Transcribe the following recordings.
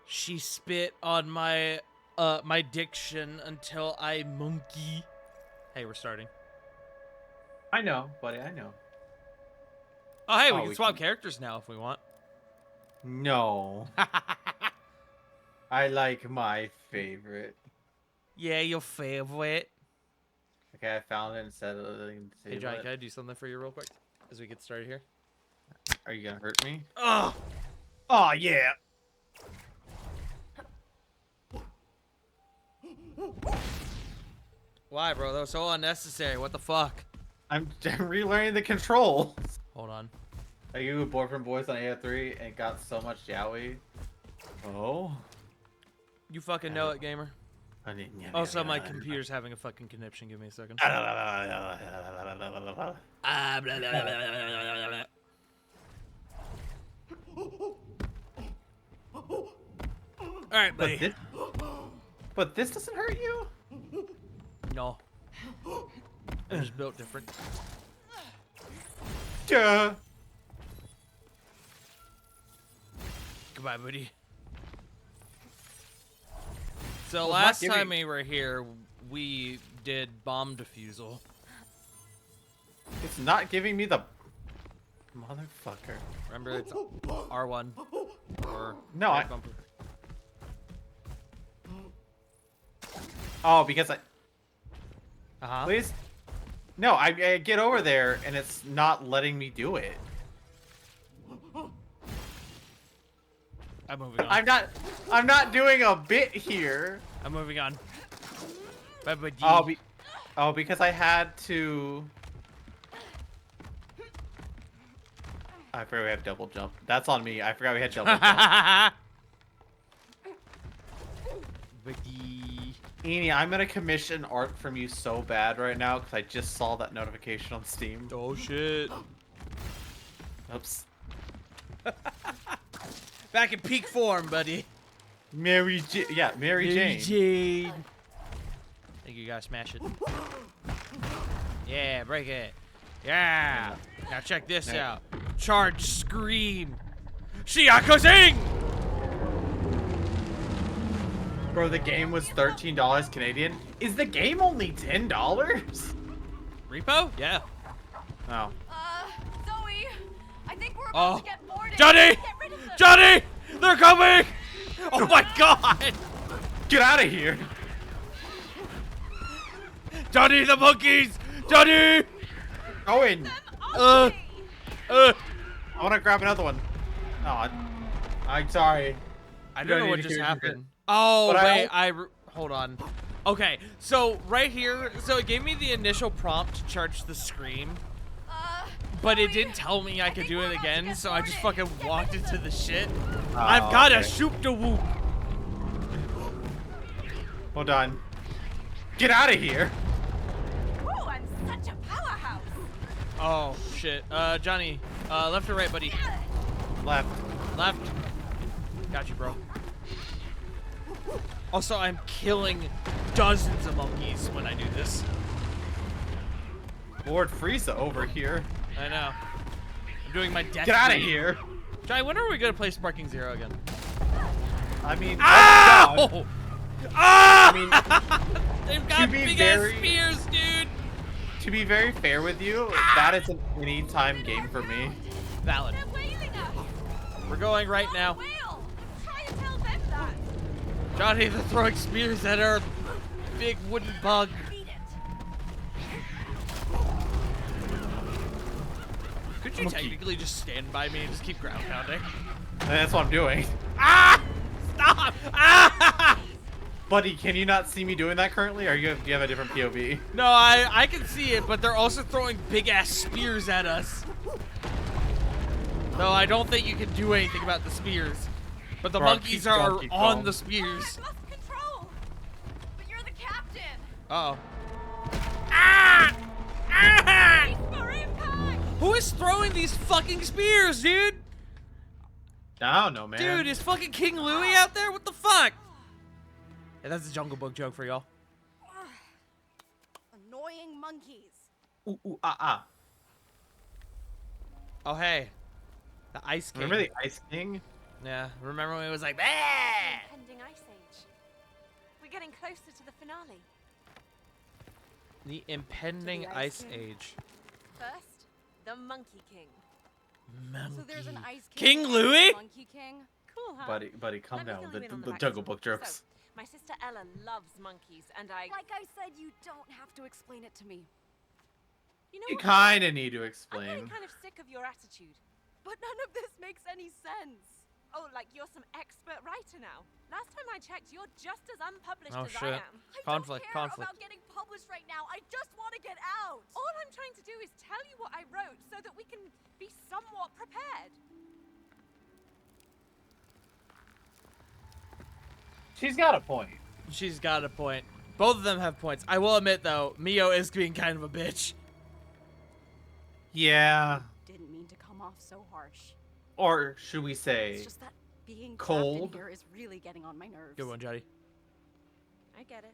She spit on my my diction until I monkey. Hey, we're starting. I know, buddy. I know. Oh, hey, we can swap characters now if we want. No. I like my favorite. Yeah, your favorite. Okay, I found it instead of Hey, Johnny, can I do something for you real quick as we get started here? Are you gonna hurt me? Oh, Oh yeah. why, bro? That was so unnecessary. What the fuck? I'm relearning the controls. Hold on. Are you a boyfriend voice on AO3 and got so much yaoi? Oh. You fucking know it, gamer. Also, my computer's having a fucking conniption. Give me a second. Alright, buddy. But this doesn't hurt you? No. I'm just built different. Duh. Goodbye, buddy. So last time we were here, we did bomb defusal. It's not giving me the motherfucker. Remember, it's R1 or no. bumper. Oh, because I. Please. No, I get over there and it's not letting me do it. I'm moving on. I'm not doing a bit here. I'm moving on. Bye, buddy. Oh, because I had to. I forgot we have double jump. That's on me. I forgot we had double jump. Buddy. Eni, I'm gonna commission art from you so bad right now because I just saw that notification on Steam. Oh shit. Oops. Back in peak form, buddy. Mary Jane. Mary Jane. I think you gotta smash it. Yeah, break it. Yeah. Now check this out. Charge scream. Shiakazing! Bro, the game was $13 Canadian. Is the game only $10? Repo? Yeah. Oh. Zoe, I think we're about to get boarded. Johnny! Get rid of them. Johnny! They're coming! Oh my god! Get out of here! Johnny, the monkeys! Johnny! Owen! I want to grab another one. Oh, I'm sorry. I don't know what just happened. Oh, but wait, hold on. Okay, so right here, so it gave me the initial prompt to charge the scream. But it didn't tell me I could do it again, so I just fucking walked into the shit. Oh, I've got a shoop to whoop. Hold on. Get out of here! Ooh, I'm such a powerhouse. Oh, shit. Johnny, left or right, buddy? Left. Left. Got you, bro. Also, I'm killing dozens of monkeys when I do this. Lord Frieza over here. I know. I'm doing my death. Get out of here! Johnny, when are we gonna play Sparking Zero again? I mean, ow! Oh Ah! I mean, they've got big ass spears, dude. To be very fair with you, that is an anytime game for me. Valid. They're wailing us. We're going right now. Whale. Try to tell them that. Johnny, they're throwing spears at our big wooden bug. Beat it. Could you technically just stand by me and just keep ground pounding? And that's what I'm doing. Ah! Stop! Ah! Buddy, can you not see me doing that currently? Or do you have a different POV? No, I can see it, but they're also throwing big ass spears at us. Though I don't think you can do anything about the spears. But the monkeys are on the spears. I've lost control. But you're the captain. Uh-oh. Ah! Ah! For impact. Who is throwing these fucking spears, dude? I don't know, man. Dude, is fucking King Louie out there? What the fuck? Yeah, that's a Jungle Book joke for y'all. Annoying monkeys. Ooh, ooh, ah, ah. Oh, hey. The Ice King. Remember the Ice King? Yeah, remember when it was like, bah! Impending ice age. We're getting closer to the finale. The impending To the ice Ice King. age. First, the Monkey King. Monkey. So there's an Ice King and Louis? a Monkey King. Cool, huh? Buddy, calm Let me down fill with you in on the backstory. Jungle Book jokes. So, my sister Ella loves monkeys, and Like I said, you don't have to explain it to me. You know You what? kind of need to I'm explain. getting kind of sick of your attitude. But none of this makes any sense. Oh, like you're some expert writer now. Last time I checked, you're just as unpublished Oh, as shit. I am. I Conflict, don't care conflict. about getting published right now. I just want to get out. All I'm trying to do is tell you what I wrote so that we can be somewhat prepared. She's got a point. She's got a point. Both of them have points. I will admit, though, Mio is being kind of a bitch. Yeah. Didn't mean to come off so harsh. Or should we say, It's just that being cold. trapped in here is really getting on my nerves. Good one, Jody. I get it.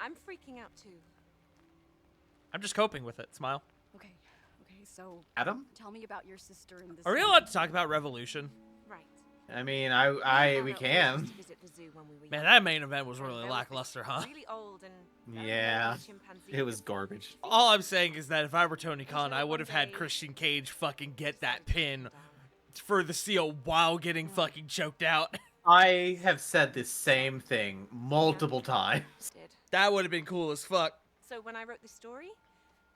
I'm freaking out too. I'm just coping with it. Smile. Okay, so Adam? tell me about your sister in this. Are we allowed to talk about Revolution? Right. I mean, we Anna can. always used to visit the zoo when we were Man, young. that main event was And really there was this lackluster, huh? Really old and very Yeah, lonely chimpanzee it was that- garbage. All I'm saying is that if I were Tony Khan, I would have had Christian Cage fucking get that pin for the seal while getting fucking choked out. I have said the same thing multiple times. Did. That would have been cool as fuck. So when I wrote the story,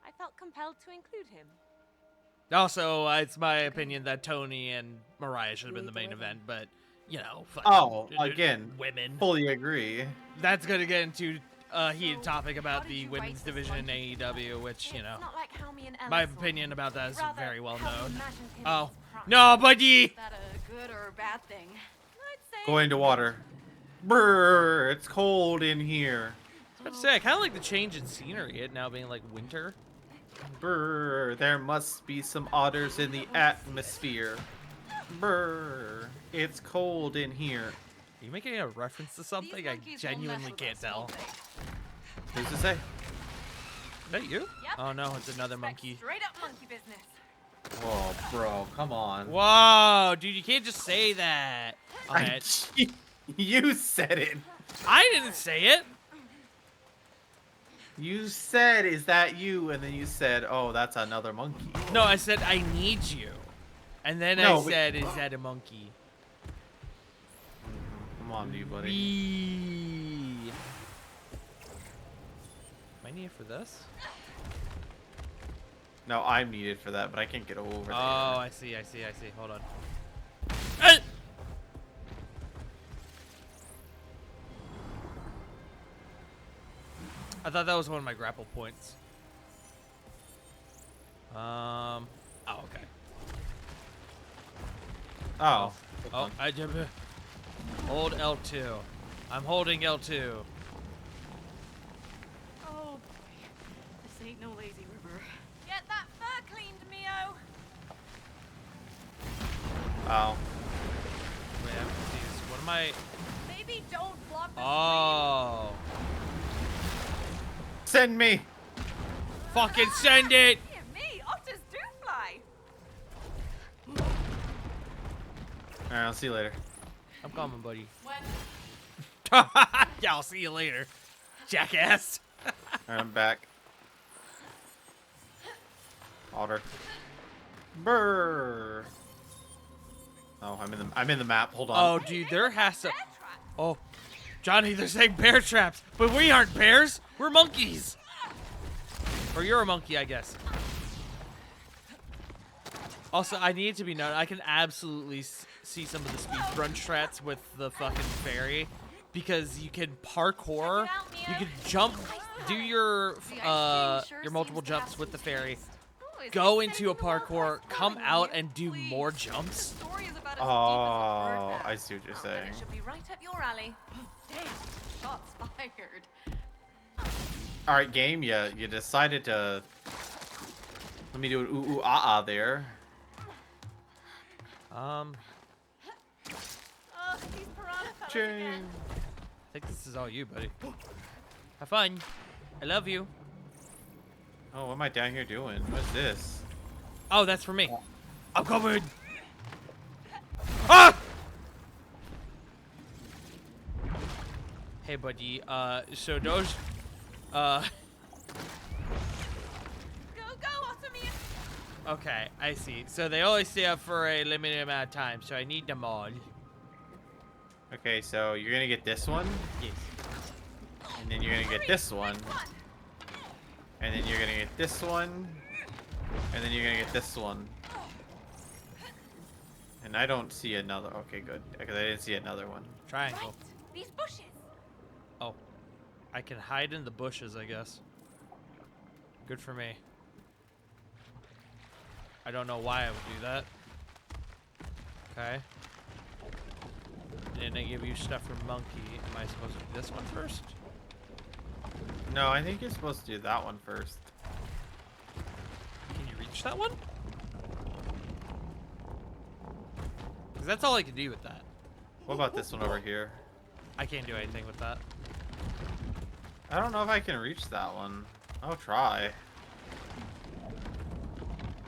I felt compelled to include him. Also, it's my opinion that Tony and Mariah should have been the main event, but, you know, fucking Oh, again, women. fully agree. That's gonna get into a heated So, topic how about did the you women's write this division in monkey? AEW, which, you know, It's not like how me and Ella my saw it. opinion about that is Rather, very well how we known. imagined him Oh, in his prime. no, buddy! Is that a good or a bad thing? I'd say Going to water. Brrr, it's cold in here. I was about to say, I kind of like the change in scenery, it now being like winter. Brrr, there must be some otters in the atmosphere. Brrr, it's cold in here. Are you making a reference to something? I monkeys will genuinely mess with can't us, tell. won't they? Who's to say? Is that you? Yep. Oh no, it's another Expect monkey. Straight up monkey business. Whoa, bro, come on. Whoa, dude, you can't just say that. Okay, You said it. I didn't say it. You said, "Is that you?" And then you said, "Oh, that's another monkey." No, I said I need you. And then No, I but- said, is that a monkey? Come on, you buddy. Bee. Am I needed for this? No, I'm needed for that, but I can't get over there. Oh, I see. Hold on. Ah! I thought that was one of my grapple points. Oh, okay. Oh. Oh, hold L2. I'm holding L2. Oh boy, this ain't no lazy river. Get that fur cleaned, Mio. Oh. Wait, I'm confused. What am I? Maybe don't block the Oh. Send me. Fucking send it! Dear me, otters do fly. All right, I'll see you later. I'm coming, buddy. When Yeah, I'll see you later, jackass. All right, I'm back. Otter. Brrr. Oh, I'm in the map. Hold on. Oh, dude, there has to. bear trap. Oh, Johnny, they're saying bear traps, but we aren't bears. We're monkeys. Or you're a monkey, I guess. Also, I need to be known. I can absolutely see some of the speed run strats with the fucking fairy, because you can parkour. You can jump, do your multiple jumps with the fairy, go into a parkour, come out and do more jumps. Story is about as Oh, deep as a bird I see what you're now. saying. It should be right up your alley. Damn, shots fired. All right, game. You decided to. Let me do an ooh ooh ah ah there. Oh, these piranha fellas Ching. again. I think this is all you, buddy. Have fun. I love you. Oh, what am I down here doing? What's this? Oh, that's for me. I'm coming. Ah! Hey, buddy. So those, Go, Ottoman! Okay, I see. So they only stay up for a limited amount of time, so I need them all. Okay, so you're gonna get this one, Yes. and then you're gonna get this one, and then you're gonna get this one, and then you're gonna get this one. And I don't see another. Okay, good, because I didn't see another one. Triangle. Right, these bushes. Oh. I can hide in the bushes, I guess. Good for me. I don't know why I would do that. Okay. And I give you stuff from Monkey. Am I supposed to do this one first? No, I think you're supposed to do that one first. Can you reach that one? Because that's all I can do with that. What about this one over here? I can't do anything with that. I don't know if I can reach that one. I'll try.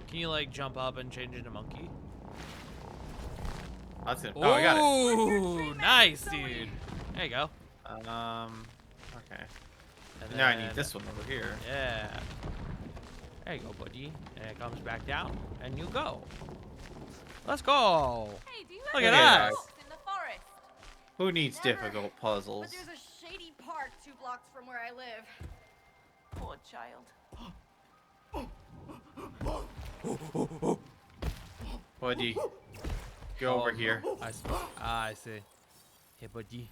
Can you, like, jump up and change into Monkey? That's it. Oh, I got it. Ooh, nice, dude. There you go. Okay. And Now I then- need this one over here. Yeah. There you go, buddy. And it comes back down, and you go. Let's go. Hey, do you Look have at that. books in the forest? Who needs Never. difficult But puzzles? there's a shady park 2 blocks from where I live. Poor child. Buddy, go over here. I see. Ah, I see. Hey, buddy.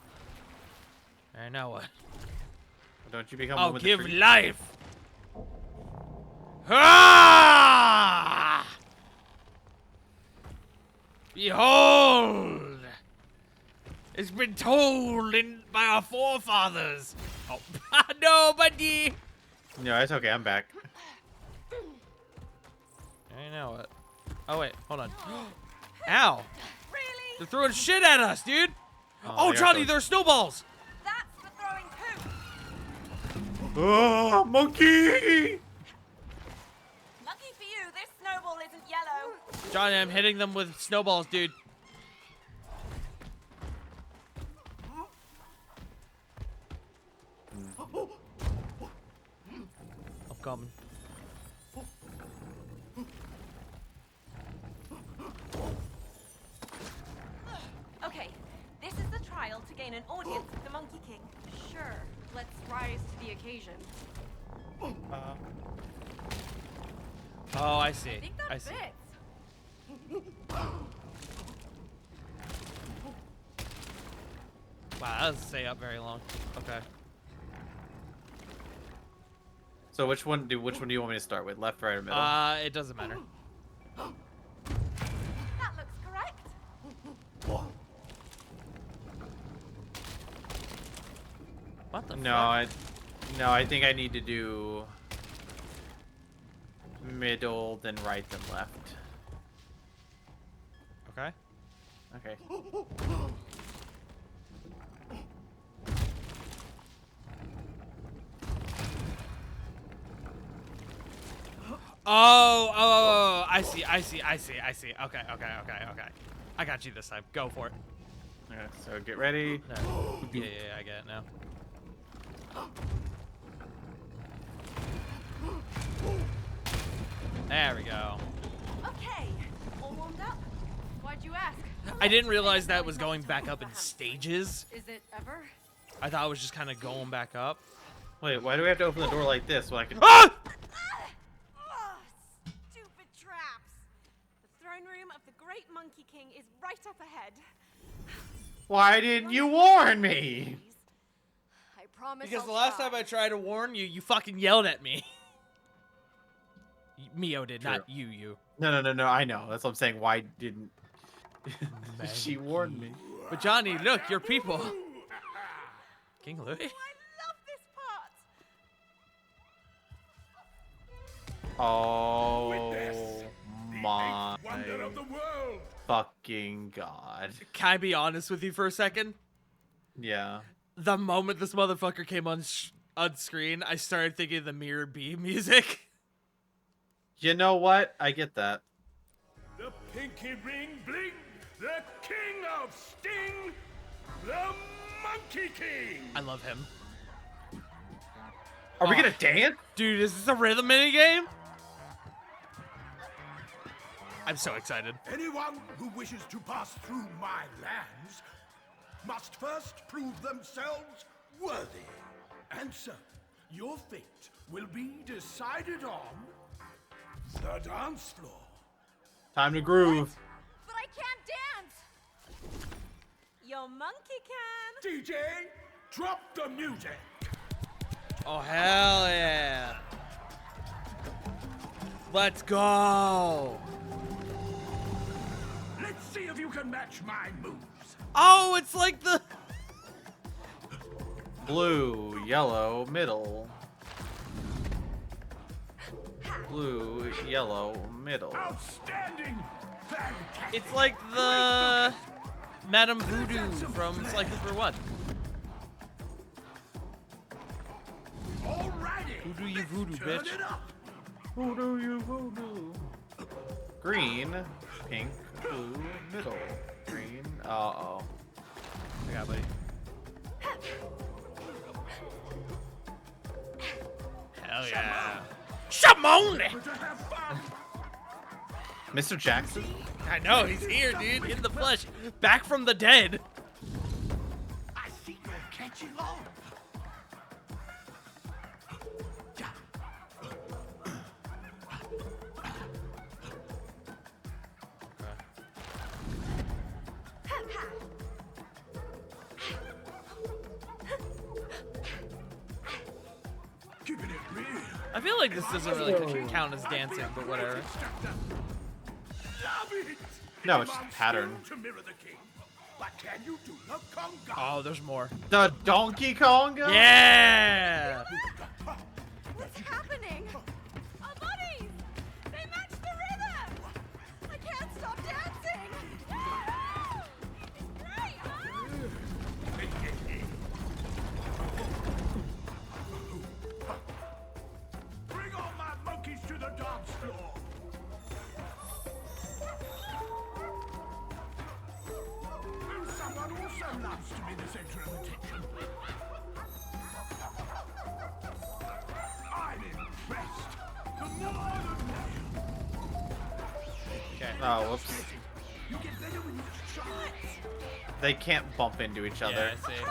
I know what. Don't you become I'll one with the give tree? life. Ah! Behold! It's been told by our forefathers. Oh, no, buddy. No, it's okay. I'm back. I know it. Oh wait, hold on. Ow! Really? They're throwing shit at us, dude. Oh, they are Johnny, throwing- there's snowballs. That's for throwing poop. Oh, monkey! Lucky for you, this snowball isn't yellow. Johnny, I'm hitting them with snowballs, dude. I'm coming. Okay, this is the trial to gain an audience with the Monkey King. Sure, let's rise to the occasion. Oh, I see. I think that I see. fits. Wow, that doesn't stay up very long. Okay. So which one do you want me to start with? Left, right, or middle? It doesn't matter. That looks correct. What the no, fuck? I think I need to do middle, then right, then left. Okay. Okay. Oh, I see. Okay. I got you this time. Go for it. Okay, so get ready. No. Yeah, I get it now. There we go. Okay, all warmed up? Why'd you ask? I didn't realize that was going back up in stages. Is it ever? I thought it was just kind of going back up. Wait, why do we have to open the door like this when I can? Ah! Ah, stupid traps. The throne room of the great Monkey King is right up ahead. Why didn't you warn me? I promise. Because I'll the last try. time I tried to warn you, you fucking yelled at me. Mio did, True. not you. No. I know. That's what I'm saying. Why didn't she warn me? But Johnny, look, your people. King Louis? I love this part. Oh my Wonder of the world. fucking god. Can I be honest with you for a second? Yeah. The moment this motherfucker came on screen, I started thinking of the Mirror B music. You know what? I get that. The pinky ring bling. The king of sting. The Monkey King! I love him. Are we gonna dance? Dude, is this a rhythm minigame? I'm so excited. Anyone who wishes to pass through my lands must first prove themselves worthy. And so, your fate will be decided on the dance floor. Time to groove. But I can't dance. Your monkey can. DJ, drop the music. Oh, hell yeah. Let's go. Let's see if you can match my moves. Oh, it's like the... Blue, yellow, middle. Blue, yellow, middle. Outstanding. Fantastic. It's like the Madame Voodoo from Sly Cooper 1. Alrighty. Voodoo you voodoo, Turn bitch. it up. Voodoo, you voodoo. Green, pink, blue, middle. Green. Uh-oh. I got it, buddy. Hell yeah. Shimon! To have fun. Mr. Jackson? I know, he's here, dude, in the flesh. Back from the dead. I see you're catching on. Keeping it real. I feel like this doesn't really count as dancing, but whatever. Love it. No, it's just Anyone pattern. skilled to mirror the king. But can you do the conga? Oh, there's more. The Donkey Konga? Yeah! What's happening? Oh, buddies! They match the rhythm! I can't stop dancing! It's great, huh? Bring all my monkeys to the dance floor. And someone also loves to be the center of attention. I'm impressed. The more the merrier. Oh, whoops. You get better when you try. They can't bump into each other. Yeah, I see.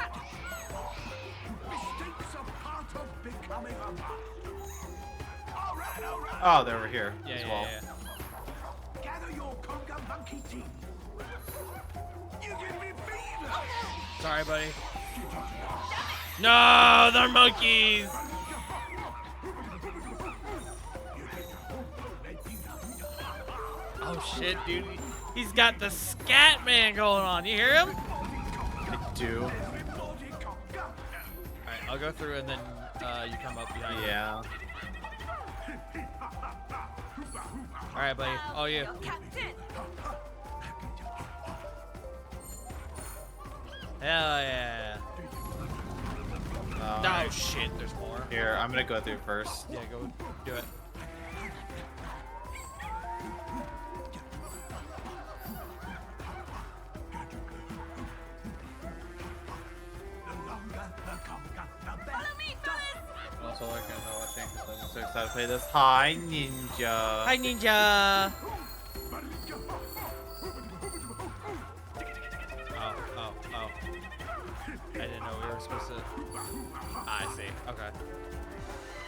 Mistakes are part of becoming a master. All right, all right. Oh, they're over here Yeah, as yeah, well. yeah. Gather your conga monkey team. You give me fever. Sorry, buddy. No, they're monkeys! Oh shit, dude. He's got the scat man going on. You hear him? I do. Alright, I'll go through and then you come up behind me. Yeah. Alright, buddy. Oh, you. Your captain! Hell yeah. Oh shit, there's more. Here, I'm gonna go through first. Yeah, go do it. Follow me, fellas! Also, like, I'm watching because I'm so excited to play this. Hi, Ninja. Hi, ninja. Oh. I didn't know we were supposed to. I see. Okay.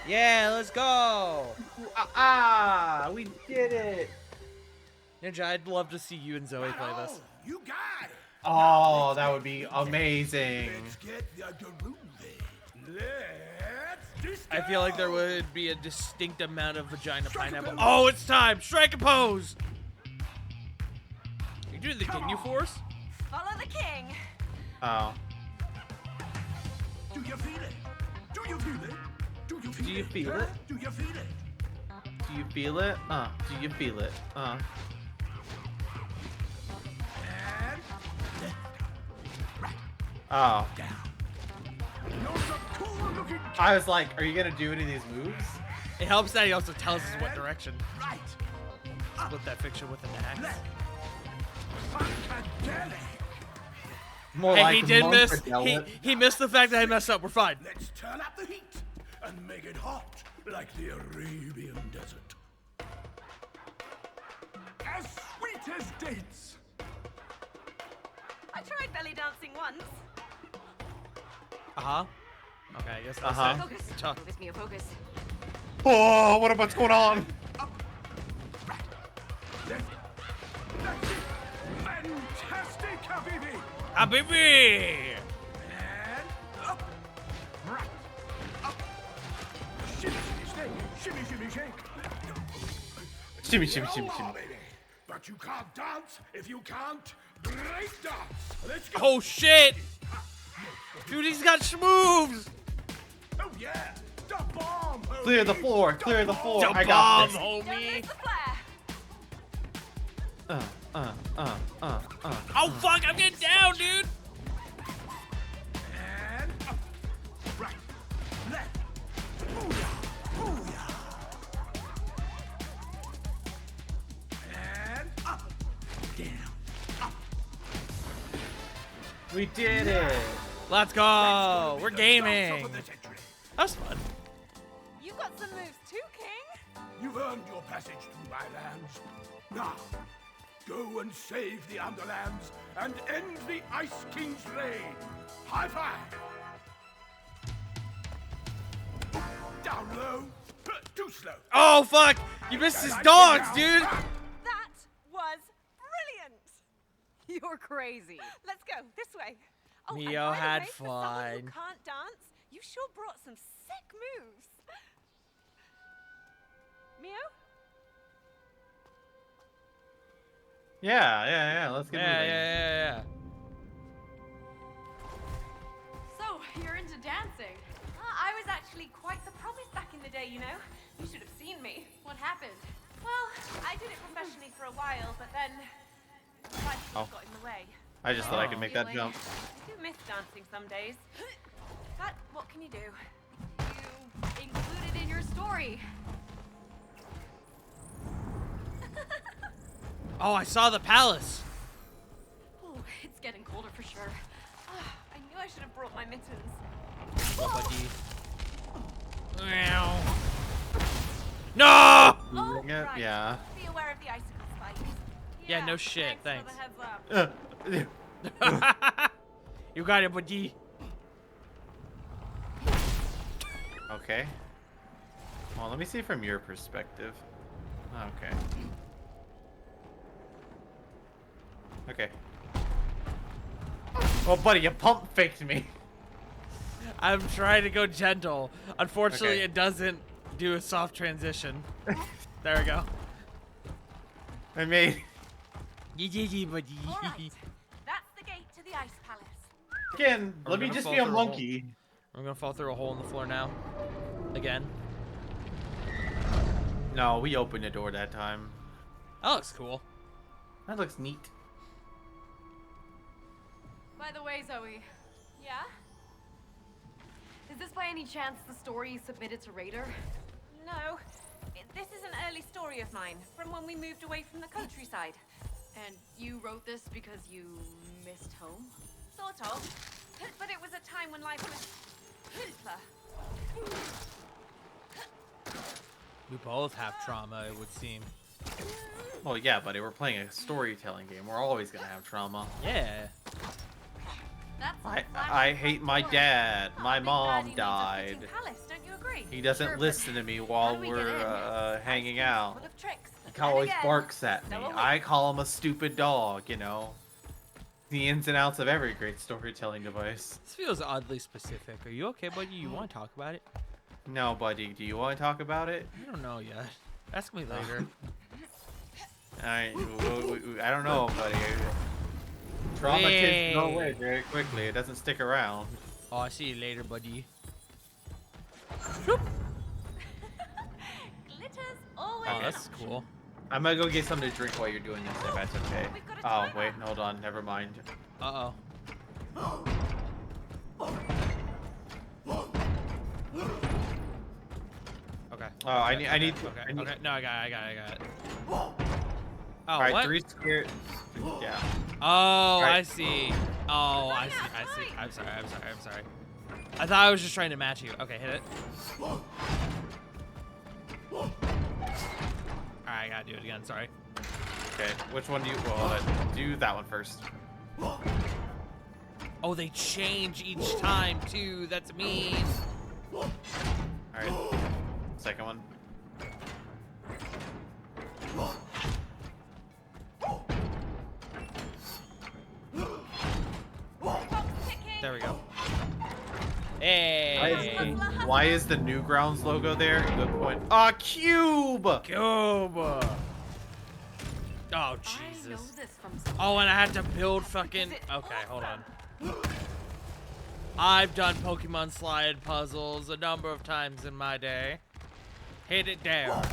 Yeah, let's go. We did it. Ninja, I'd love to see you and Zoe play this. You got it. Oh, that would be amazing. Let's get the groovy. Let's I feel like there would be a distinct amount of vagina pineapple. Oh, it's time. Strike a pose. You doing the Ginyu Force? Follow the king! Oh. Do you feel it? Do you feel it? Do you feel Do you it? feel it? Do you feel it? Do you feel it? Do you feel it? And Oh. down. You're some cool looking I was like, are you gonna do any of these moves? It helps that he also tells us what direction. right. Split that fiction with an axe. Left. Funkadelic. More Hey, like he did miss. Monkadelic. He missed the fact that I messed up. We're fine. Let's turn up the heat and make it hot like the Arabian desert. As sweet as dates. I tried belly dancing once. Uh-huh. Okay, I guess that's Uh-huh. it. Focus. Tough. Focus, Mio, focus. Oh, what's going on? That's it. Fantastic, Habibi. Habibi! And up. Right. Up. Shimmy, shimmy, shake. Shimmy, shimmy, shake. Shimmy, shimmy, Now shimmy, are, shimmy. baby. But you can't dance if you can't break dance. Let's go. Oh, shit! Dude, he's got schmoves! Oh, yeah. The bomb. Clear the homie. floor. Clear the floor. The I bomb, got this. Don't homie! miss the flare. Oh, fuck, I'm getting down, dude! And up. Right. Left. Booyah. Booyah. And up. Down. Up. We did it. Let's go! We're gaming! Top of the century. That's fun. You got some moves too, King. You've earned your passage through my lands. Now, go and save the Underlands and end the Ice King's reign. High five. Down low. Too slow. Oh, fuck! You missed his dogs, dude! That was brilliant. You're crazy. Let's go this way. Oh, and Mio by the had way, for someone who fun. can't dance, you sure brought some sick moves. Mio? Yeah. Let's get moving. Yeah. So, you're into dancing. I was actually quite the promise back in the day, you know. You should have seen me. What happened? Well, I did it professionally for a while, but then life Oh. got in the way. I just thought I could make that Really? jump. I do miss dancing some days. But what can you do? You included in your story. Oh, I saw the palace. Oh, it's getting colder for sure. I knew I should have brought my mittens. What, buddy? Meow. No! Oh, Yeah, right. yeah. Be aware of the icicle spikes. Yeah, no shit, Thanks. thanks. For the heads up. You got it, buddy. Okay. Well, let me see from your perspective. Okay. Okay. Oh, buddy, you pump faked me. I'm trying to go gentle. Unfortunately, Okay. it doesn't do a soft transition. There we go. I made. Yee, buddy. All right. That's the gate to the ice palace. Again, We're let me gonna just fall be a through a hole. monkey. I'm gonna fall through a hole in the floor now. Again. No, we opened the door that time. That looks cool. That looks neat. By the way, Zoe, Yeah? is this by any chance the story you submitted to Raider? No. This is an early story of mine, from when we moved away from the countryside. And you wrote this because you missed home? Sort of. But it was a time when life was simpler. We both have trauma, it would seem. Well, yeah, buddy, we're playing a storytelling game. We're always gonna have trauma. Yeah. That's I hate my dad. My Big mom Daddy needs a died. fitting palace, don't you agree? He doesn't Sure, but listen to me how while do we get we're in? hanging out. Full of tricks. He but then always again, barks at me. so are we. I call him a stupid dog, you know. The ins and outs of every great storytelling device. This feels oddly specific. Are you okay, buddy? You want to talk about it? No, buddy, do you want to talk about it? I don't know yet. Ask me later. I don't know, buddy. Trauma tends to go Hey. away very quickly. It doesn't stick around. Oh, I see you later, buddy. Glitters always. Oh, that's cool. I'm gonna go get something to drink while you're doing this, if that's okay. We've got a Oh, timer. wait, hold on, never mind. Uh-oh. Okay. Oh, I need, Okay. I need. Okay. No, I got it. Oh, All right, what? 3 scared. Yeah. Oh, right. I see. Oh, I see. I see. I'm sorry. I'm sorry. I'm sorry. I thought I was just trying to match you. Okay, hit it. Alright, I gotta do it again. Sorry. Okay, which one do you... Well, do that one first. Oh, they change each time, too. That's mean. Alright. Second one. There we go. Hey. Why is the Newgrounds logo there? Good point. A cube! Cube. Oh, I know Jesus. this from some... Oh, and I had to build fucking... Okay, hold on. I've done Pokemon slide puzzles a number of times in my day. Hit it down.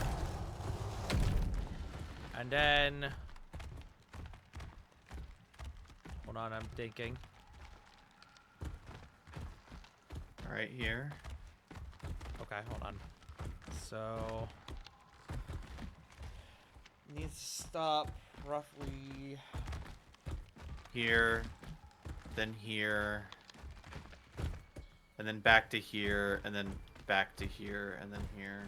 And then... Hold on, I'm thinking. Right here. Okay, hold on. So... Needs to stop roughly... Here. Then here. And then back to here. And then back to here. And then here.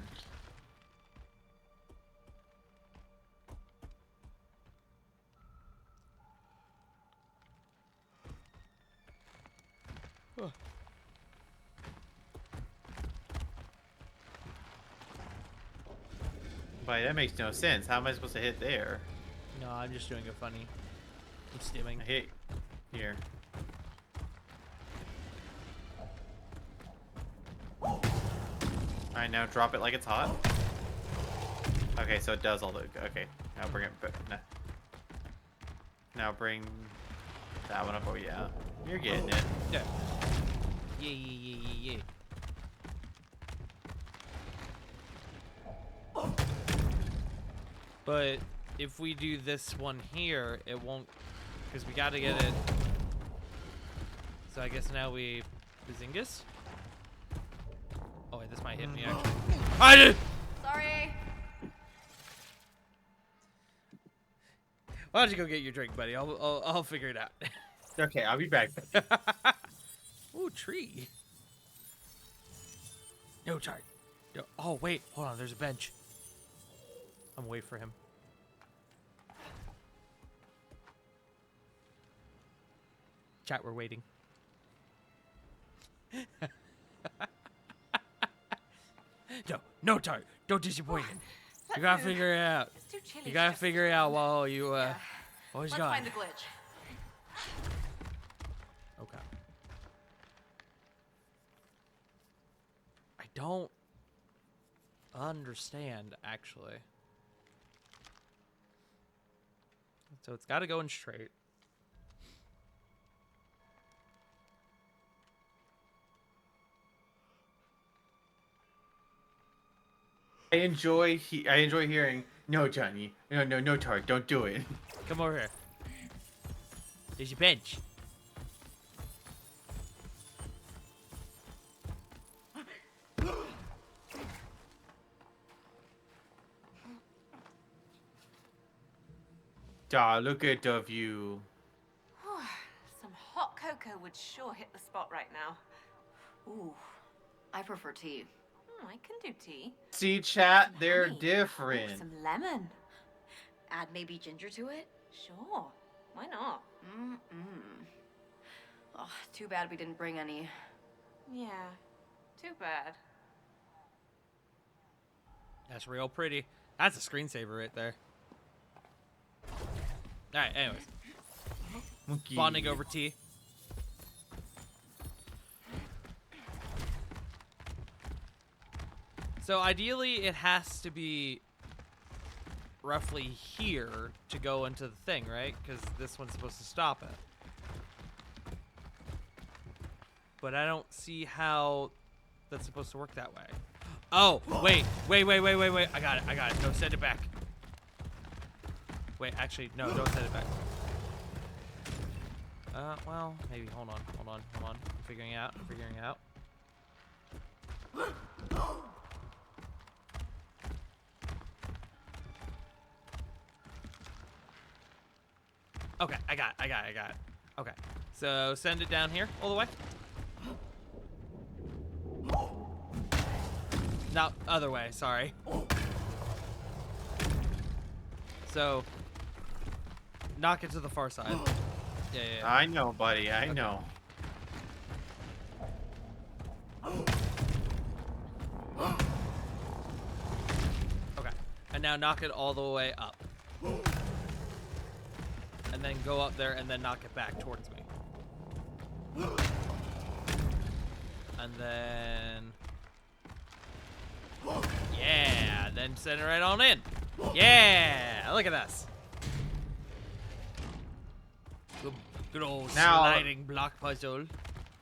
Huh. But that makes no sense. How am I supposed to hit there? No, I'm just doing it funny. I'm stimming. I hit here. Alright, now drop it like it's hot. Okay, so it does all the... Okay, now bring it back. Now bring that one up. Oh, yeah. You're getting it. Yeah. Yeah, yeah, yeah, yeah, yeah. But if we do this one here, it won't... Because we gotta get it... So I guess now we... Bazingus? Oh, wait, this might hit me, actually. I did! Sorry. Why don't you go get your drink, buddy? I'll figure it out. Okay, I'll be back. Ooh, tree. No, sorry. No. Oh, wait. Hold on. There's a bench. I'm gonna wait for him. Chat, we're waiting. No, Tart. Don't disappoint him. You gotta figure it out. It's too chilly. You gotta figure it out while you, while he's Let's gone. find the glitch. Okay. I don't understand, actually. So it's got to go in straight. I enjoy hearing, no, Johnny, no, Tart, don't do it. Come over here. There's your bench. Look at the view. Some hot cocoa would sure hit the spot right now. Ooh, I prefer tea. I can do tea. See, chat, they're Honey. different. Ooh, some lemon. Add maybe ginger to it? Sure. Why not? Oh, too bad we didn't bring any. Yeah. Too bad. That's real pretty. That's a screensaver right there. Alright, anyways. Monkey. Bonding over tea. So ideally it has to be roughly here to go into the thing, right? Because this one's supposed to stop it. But I don't see how that's supposed to work that way. Oh, wait. I got it. No, send it back. Wait, actually, no, don't send it back. Well, maybe. Hold on. I'm figuring it out. Okay, I got it. Okay. So send it down here all the way. No, other way. Sorry. So knock it to the far side. Yeah. I know, buddy. I know. Okay. And now knock it all the way up. And then go up there and then knock it back towards me. And then... Yeah, then send it right on in. Yeah, look at this. Good old sliding block puzzle.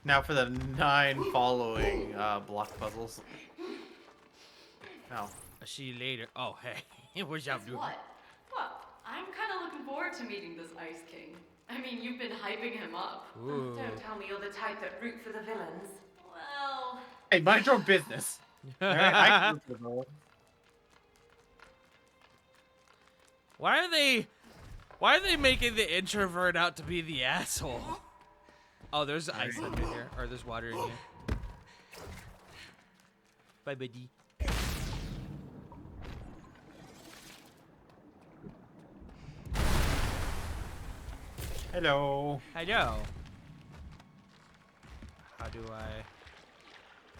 Now for the 9 following block puzzles. Oh. I'll see you later. Oh, hey. What's up, dude? What? Well, I'm kind of looking forward to meeting this Ice King. I mean, you've been hyping him up. Ooh. Don't tell me you're the type that root for the villains. Well, Hey, mind your own business. All right, I can root for them. Why are they making the introvert out to be the asshole? Oh, there's ice under here. Or there's water in here. Bye, buddy. Hello. Hello. How do I...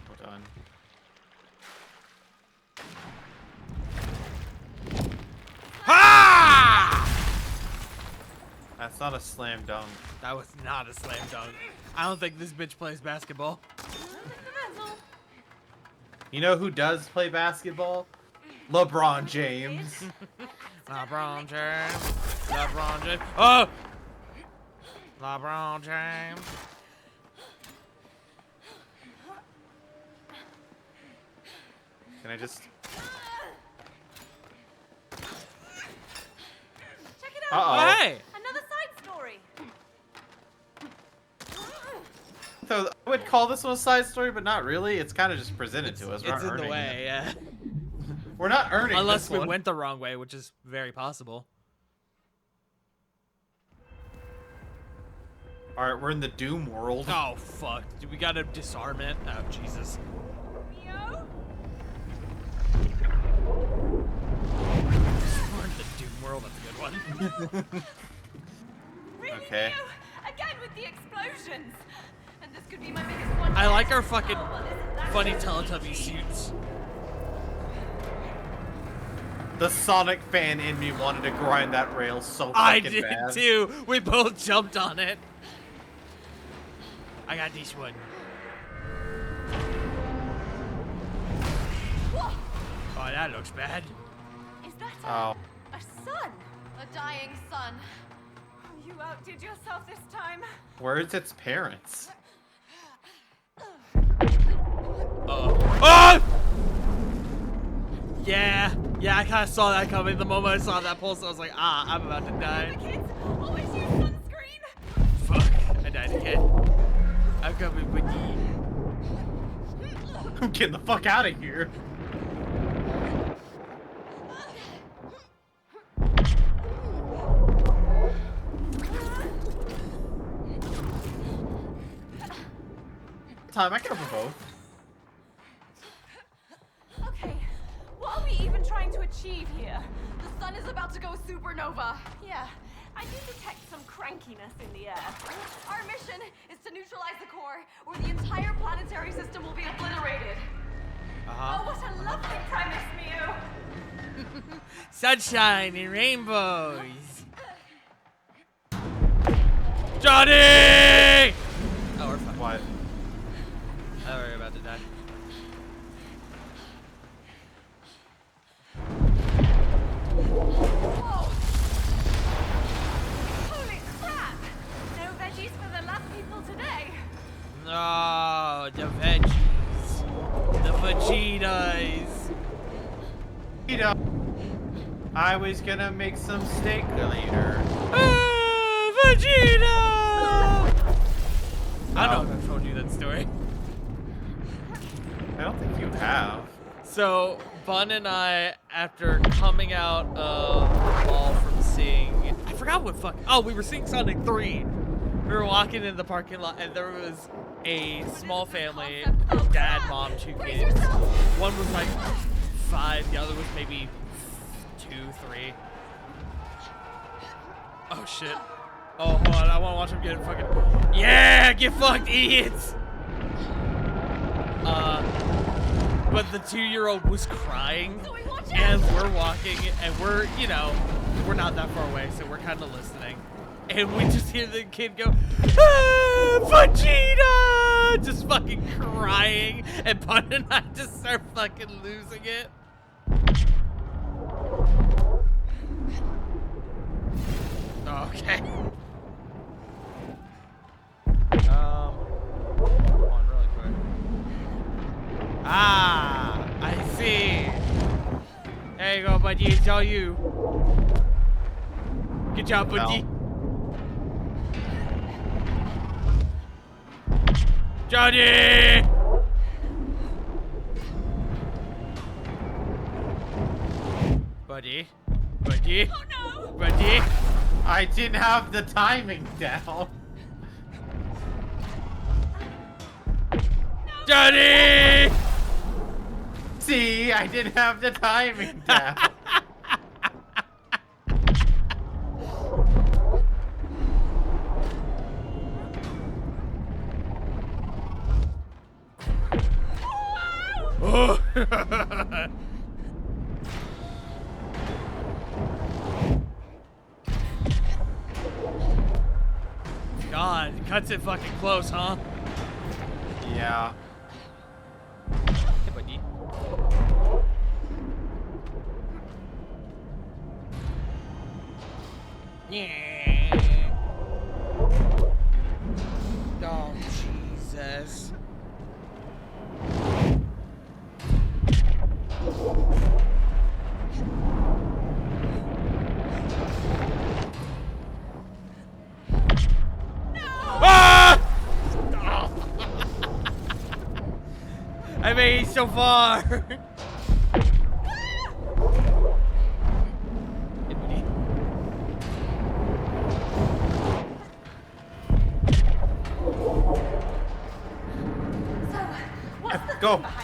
Hold on. Ha! That's not a slam dunk. That was not a slam dunk. I don't think this bitch plays basketball. You know who does play basketball? LeBron James. LeBron James. LeBron James. Oh! LeBron James. Can I just... Check it out. Uh-oh. Hey! Another side story. So I would call this one a side story, but not really. It's kind of just presented to us. We're It's not in the earning way, it. yeah. We're not earning Unless this we one. went the wrong way, which is very possible. All right, we're in the Doom world. Oh, fuck. Do we gotta disarm it? Oh, Jesus. Mio? We're in the Doom world. That's a good one. Really, Okay. Mio? Again with the explosions. and this could be my biggest one. I like yet. our fucking Oh, well, isn't that funny good? Teletubby suits. The Sonic fan in me wanted to grind that rail so I fucking did bad. too. We both jumped on it. I got this one. Whoa! Oh, that looks bad. Is that Oh. a sun? A dying sun. Oh, you outdid yourself this time. Where's its parents? Oh! Yeah, I kind of saw that coming. The moment I saw that pulse, I was like, ah, I'm about to The die. kids always use sunscreen. Fuck, I died again. I'm coming with you. I'm getting the fuck out of here. Time, I can open both. Okay, what are we even trying to achieve here? The sun is about to go supernova. Yeah, I do detect some crankiness in the air. Our mission is to neutralize the core, or the entire planetary system will be obliterated. Oh, what a lovely premise, Mio. Sunshine and rainbows. Johnny! Oh, we're fine. What? I thought we were about to die. Whoa! Holy crap! No veggies for the lab people today. Oh, the veggies. The Vegetas. You know, I was gonna make some steak later. Ah, Vegeta! I don't know if I've told you that story. I don't think you have. So, Bun and I, after coming out of all from seeing... I forgot what fuck... Oh, we were seeing Sonic 3. We were walking in the parking lot, and there was a small family, dad, mom, 2 kids. One was like 5, the other was maybe 2, 3. Oh shit. Oh, hold on, I want to watch him get fucking... Yeah, get fucked, idiots! But the 2-year-old was crying, and we're walking, and we're, you know, we're not that far away, so we're kind of listening. And we just hear the kid go, ah, Vegeta! Just fucking crying, and Bud and I just start fucking losing it. Okay. Hold on really quick. Ah, I see. There you go, buddy. It's all you. Good job, buddy. No. Johnny! Buddy? Buddy? Oh no! Buddy? I didn't have the timing down. Johnny! See, I didn't have the timing down. Oh. God, it cuts it fucking close, huh? Yeah. Hey, buddy. Yeah. Oh, Jesus. Ah! I made it so far.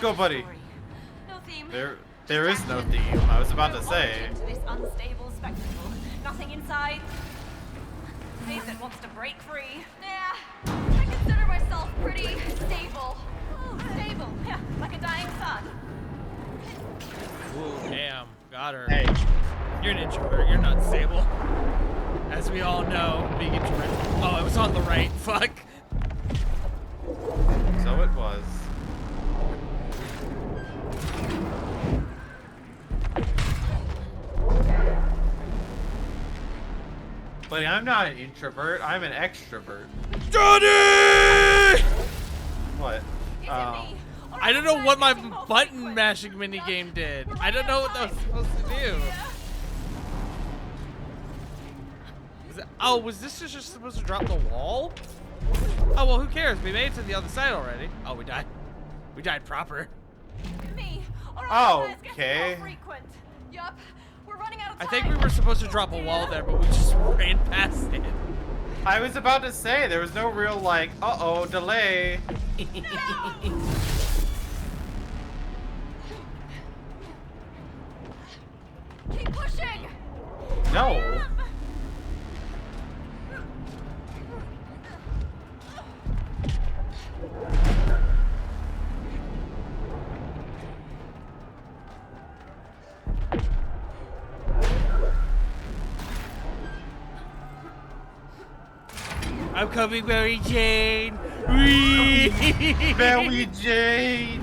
Go, buddy. No theme. There is no theme. I was about to say. To this unstable spectacle. Nothing inside. Face it wants to break free. Yeah, I consider myself pretty stable. Oh, stable. Yeah, like a dying sun. Ooh, damn, got her. Hey, You're an introvert. You're not stable. As we all know, being introvert. Oh, it was on the right. Fuck. so it was. But I'm not an introvert. I'm an extrovert. Johnny! What? Is it me? Or I don't am know what my getting more button frequent? mashing minigame did. I don't know what that was supposed to do. Was this just supposed to drop the wall? Oh, well, who cares? We made it to the other side already. Oh, we died. We died proper. Me? Or Oh, am I getting okay. more frequent? Yup. We're running out of I time. think we were supposed to drop a wall there, but we just ran past it. I was about to say there was no real like, uh-oh, delay. Keep pushing. No. I'm coming, Mary Jane. Whee! Mary Jane.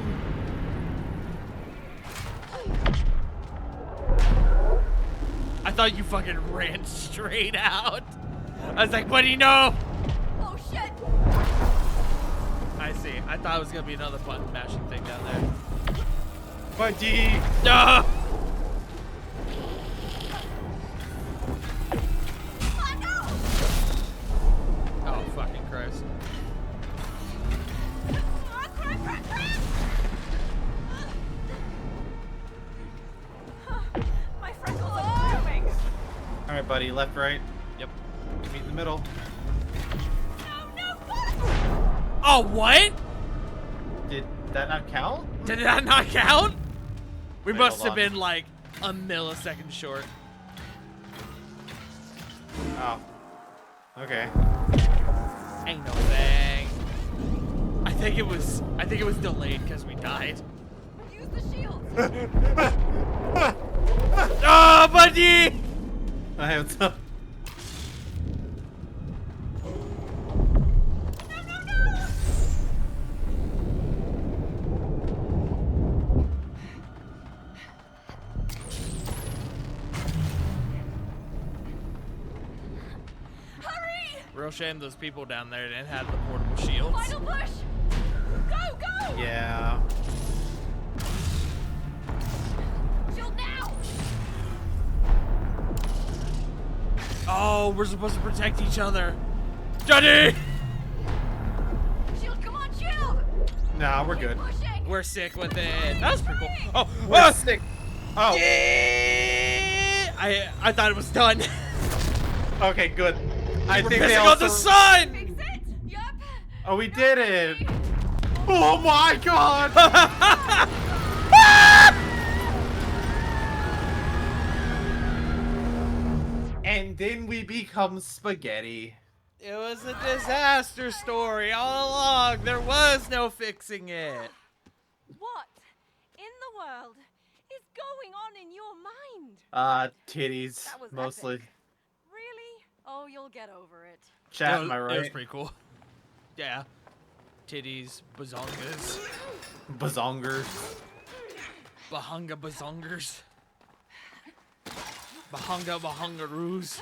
I thought you fucking ran straight out. I was like, buddy, no. Oh shit. I see. I thought it was gonna be another button mashing thing down there. Buddy. No. Oh, fucking Christ. My freckles are moving. All right, buddy. Left, right. Yep. Meet in the middle. No. Oh, what? Did that not count? Did that not count? We Wait, must hold have on. been like a millisecond short. Oh. Okay. Ain't no thing. I think it was delayed because we died. Use the shield. Oh, buddy! Hey, what's up? Hurry! Real shame those people down there didn't have the portable shields. Final push. Go, go! Yeah. Shield now. Oh, we're supposed to protect each other. Johnny! Shield, come on, shield. Nah, we're good. Pushing. We're sick with it. That was pretty cool. Oh, We're ah! sick. Oh. Yeah! I thought it was done. Okay, good. I We're think they pissing also... on the sun! Fix it. Yep. Oh, we did it. Oh my god. And then we become spaghetti. It was a disaster story all along. There was no fixing it. What in the world is going on in your mind? Titties, That was mostly. epic. Really? Oh, you'll get over it. Chat, It am I was right? pretty cool. Yeah. Titties, bazongas. Bazongers. Bahunga bazongers. Bahungaroos.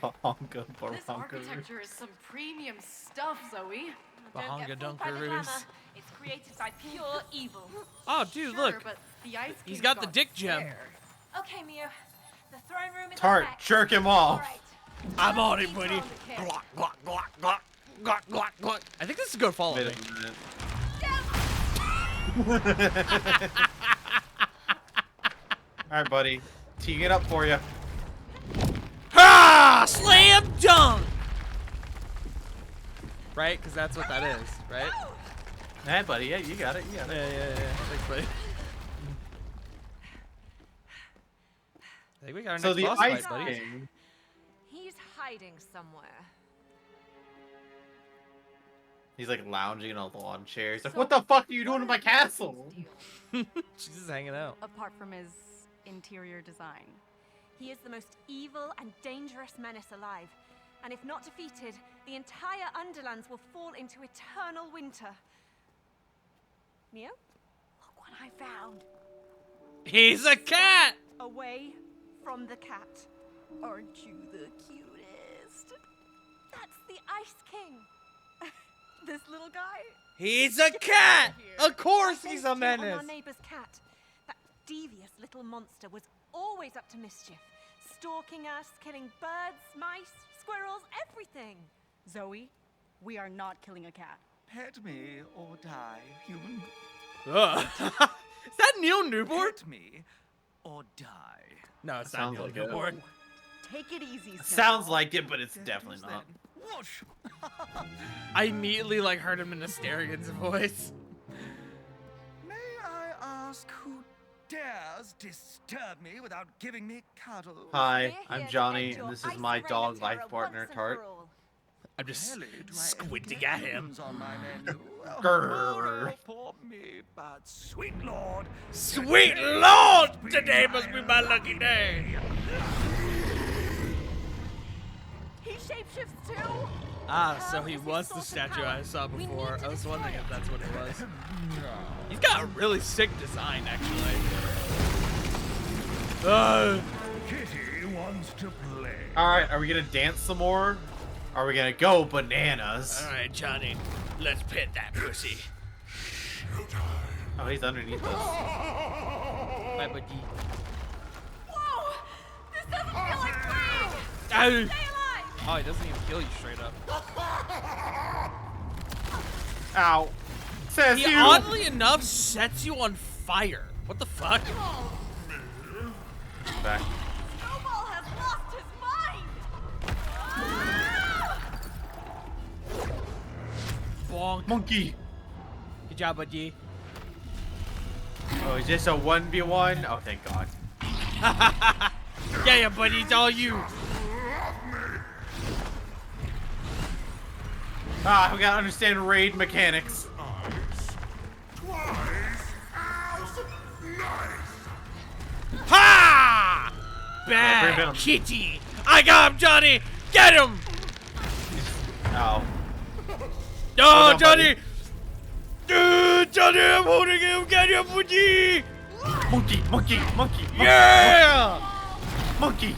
Bahonga This baronkers. architecture is some premium stuff, Zoe. Bahunga Don't get fooled by the dunkaroos. glamour. It's created by pure evil. Oh, dude, Sure, look. but the Ice He's King's got the dick gem. flair. Okay, Mew. The throne room is Tart, back. jerk him off. All right. I'm on it, He's buddy. on the kid. Glock, glock, glock, glock, glock, glock, glock. I think this is a good follow. Wait a thing. minute. Alright, buddy. Teeing it up for you. Ha! Slam dunk! Right? Because that's what that is, right? Hey, buddy. Yeah, you got it. You got it. Yeah. Thanks, buddy. I think we got our So next the boss Ice fight, buddy. King. He's hiding somewhere. He's like lounging in a lawn chair. He's like, what the fuck are you doing in my castle? She's just hanging out. Apart from his interior design. He is the most evil and dangerous menace alive. And if not defeated, the entire Underlands will fall into eternal winter. Mew? Look what I found. He's a cat! Away from the cat. Aren't you the cutest? That's the Ice King. This little guy. He's a cat! Of course he's a On our menace! neighbor's cat. That devious little monster was always up to mischief. Stalking us, killing birds, mice, squirrels, everything. Zoe, we are not killing a cat. Pet me or die, human. Ugh. Is that Neil Newborn? Pet me or die. No, it's not Sounds Neil like it. Newborn. Take it easy, Snow. Sounds like it, but it's There definitely goes not. then. Whoosh! I immediately like heard him in Asterian's voice. May I ask who dares disturb me without giving me cuddles? Hi, We're I'm here to Johnny, end and your this is ice my reign of dog terror life partner, once and Tart. for all. I'm just Rarely do I ever squinting get at him. lemons on my menu. Grrr. Oh, poor me, but sweet lord. Sweet Lord! Today must be my lucky day! He shapeshifts too. Ah, so he was the statue I saw before. I was wondering if that's what it was. He's got a really sick design, actually. Kitty wants to play. Alright, are we gonna dance some more? Are we gonna go bananas? Alright, Johnny, let's pet that pussy. Oh, he's underneath us. Bye, buddy. Whoa! This doesn't feel like playing. Ow. Stay alive. Oh, he doesn't even kill you straight up. Ow. Says He you. oddly enough sets you on fire. What the fuck? Back. Snowball has lost his mind. Bonk. Monkey. Good job, buddy. Oh, is this a 1v1? Oh, thank God. Yeah, buddy, it's all you. Ah, we gotta understand raid mechanics. Ha! bring him. Bad kitty. I got him, Johnny. Get him. Oh. No, on, Johnny. Johnny, I'm holding him. Get him, buddy. Monkey. Yeah. Monkey.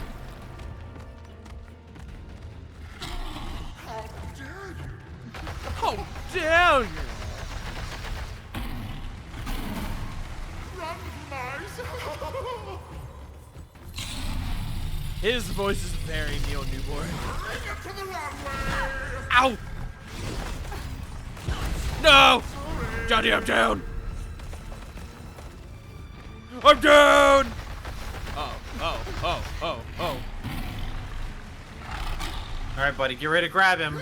How dare you? His voice is very Neil Newborn. Ow! No! Johnny, I'm down! I'm down! Oh. Alright, buddy, get ready to grab him.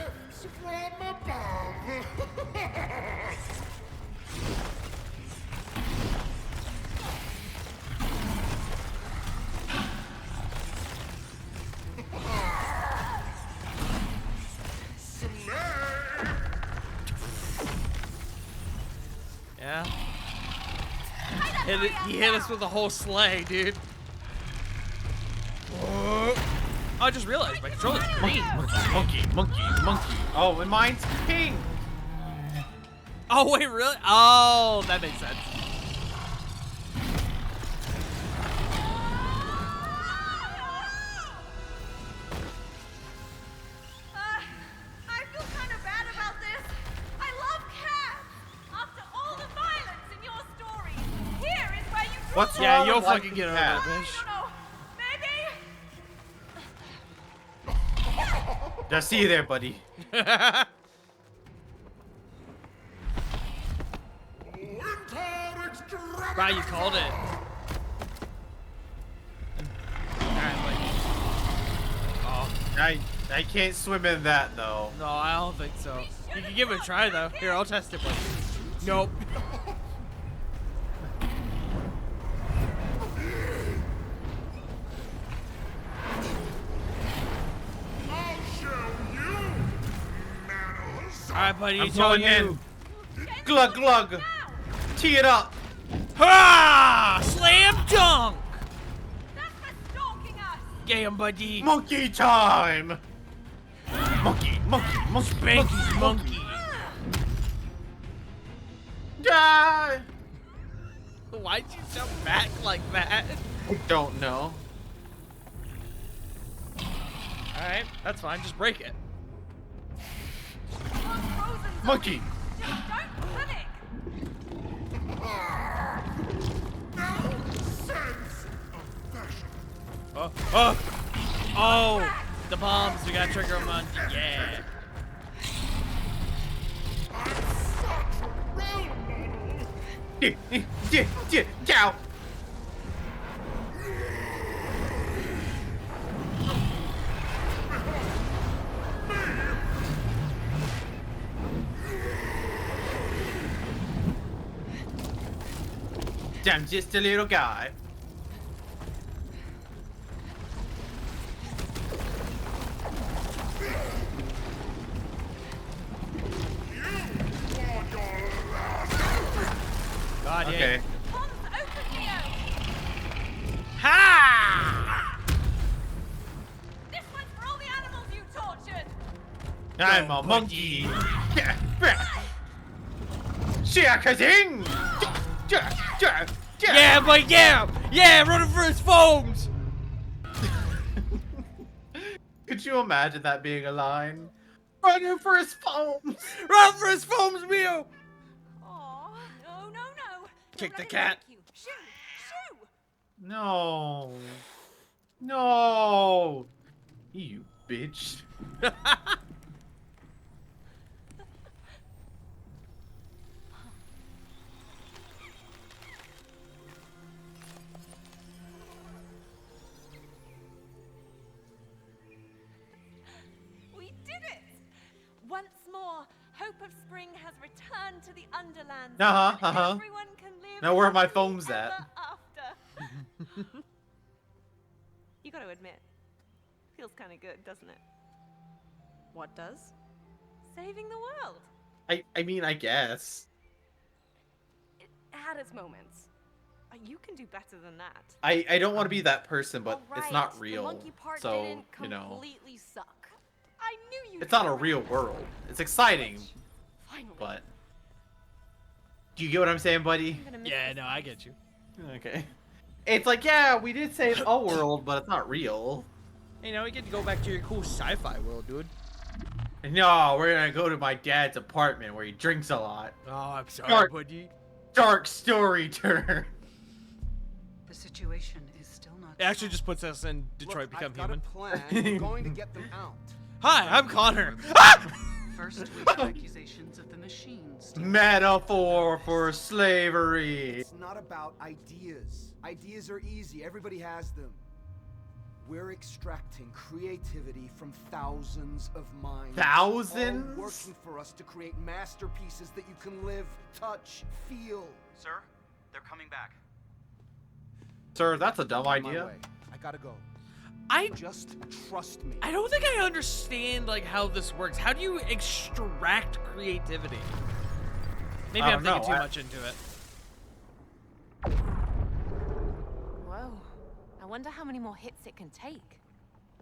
Yeah? He hit us with a whole sleigh, dude. Oh, I just realized my controller's green. Monkey. Oh, and mine's pink. Oh, wait, really? Oh, that makes sense. I feel kind of bad about this. I love cats. After all the violence in your stories, here is where you draw What's the Yeah, wrong you'll with fucking liking get over cats? it, I bitch. don't know. Maybe. Just see you there, buddy. Wow, you called it. Alright, buddy. Oh, I can't swim in that though. no, I don't think so. You can give it a try, though. Here, I'll test it, buddy. Nope. Alright, buddy, I'm it's all going you. in. Glug. Tee it up. Ha! Slam dunk! That's for stalking us. Get him, buddy. Monkey time. Monkey. Spanky's monkey. Die. Why'd you jump back like that? I don't know. Alright, that's fine. Just break it. One frozen zombie. Monkey. Just don't panic. Oh, the bombs. We gotta trigger them on. Yeah. Cow. I'm just a little guy. God, yeah. Okay. Ponds open, Neo. Ha! This one's for all the animals you tortured. I'm a monkey. Shia-ka-zing! Yeah, but yeah, running for his foams. Could you imagine that being a line? Running for his foams! Run for his foams, Mio. Aw, no. Kick Don't the let him cat. break you. Shoo. No. No. You bitch. We did it. Once more, hope of spring has returned to the Underlands. Uh-huh. Everyone can live Now where my happily phone's ever at? After. You got to admit, feels kind of good, doesn't it? What does? Saving the world. I mean, I guess. It had its moments. You can do better than that. I don't want to be that person, but All it's right, not the real. monkey part So, didn't you know, completely suck. I knew you. it's not a real world. It's exciting, Finally. but do you get what I'm saying, buddy? I'm gonna miss Yeah, this no, I place. get you. Okay. It's like, yeah, we did save a world, but it's not real. You know, you get to go back to your cool sci-fi world, dude. No, we're gonna go to my dad's apartment where he drinks a lot. Oh, I'm sorry, Dark. buddy. Dark story turn. The situation is still not. It actually just puts us in Detroit Become Human. Plan. We're going to get them out. Hi, I'm Connor. Ah! First, we have accusations of the machines. Metaphor for slavery. It's not about ideas. Ideas are easy. Everybody has them. We're extracting creativity from thousands of minds. Thousands? All working for us to create masterpieces that you can live, touch, feel. Sir, they're coming back. Sir, that's a dumb My idea. way. I gotta go. I Just trust me. don't think I understand like how this works. How do you extract creativity? Maybe I I'm don't thinking know. too much into it. Whoa. I wonder how many more hits it can take.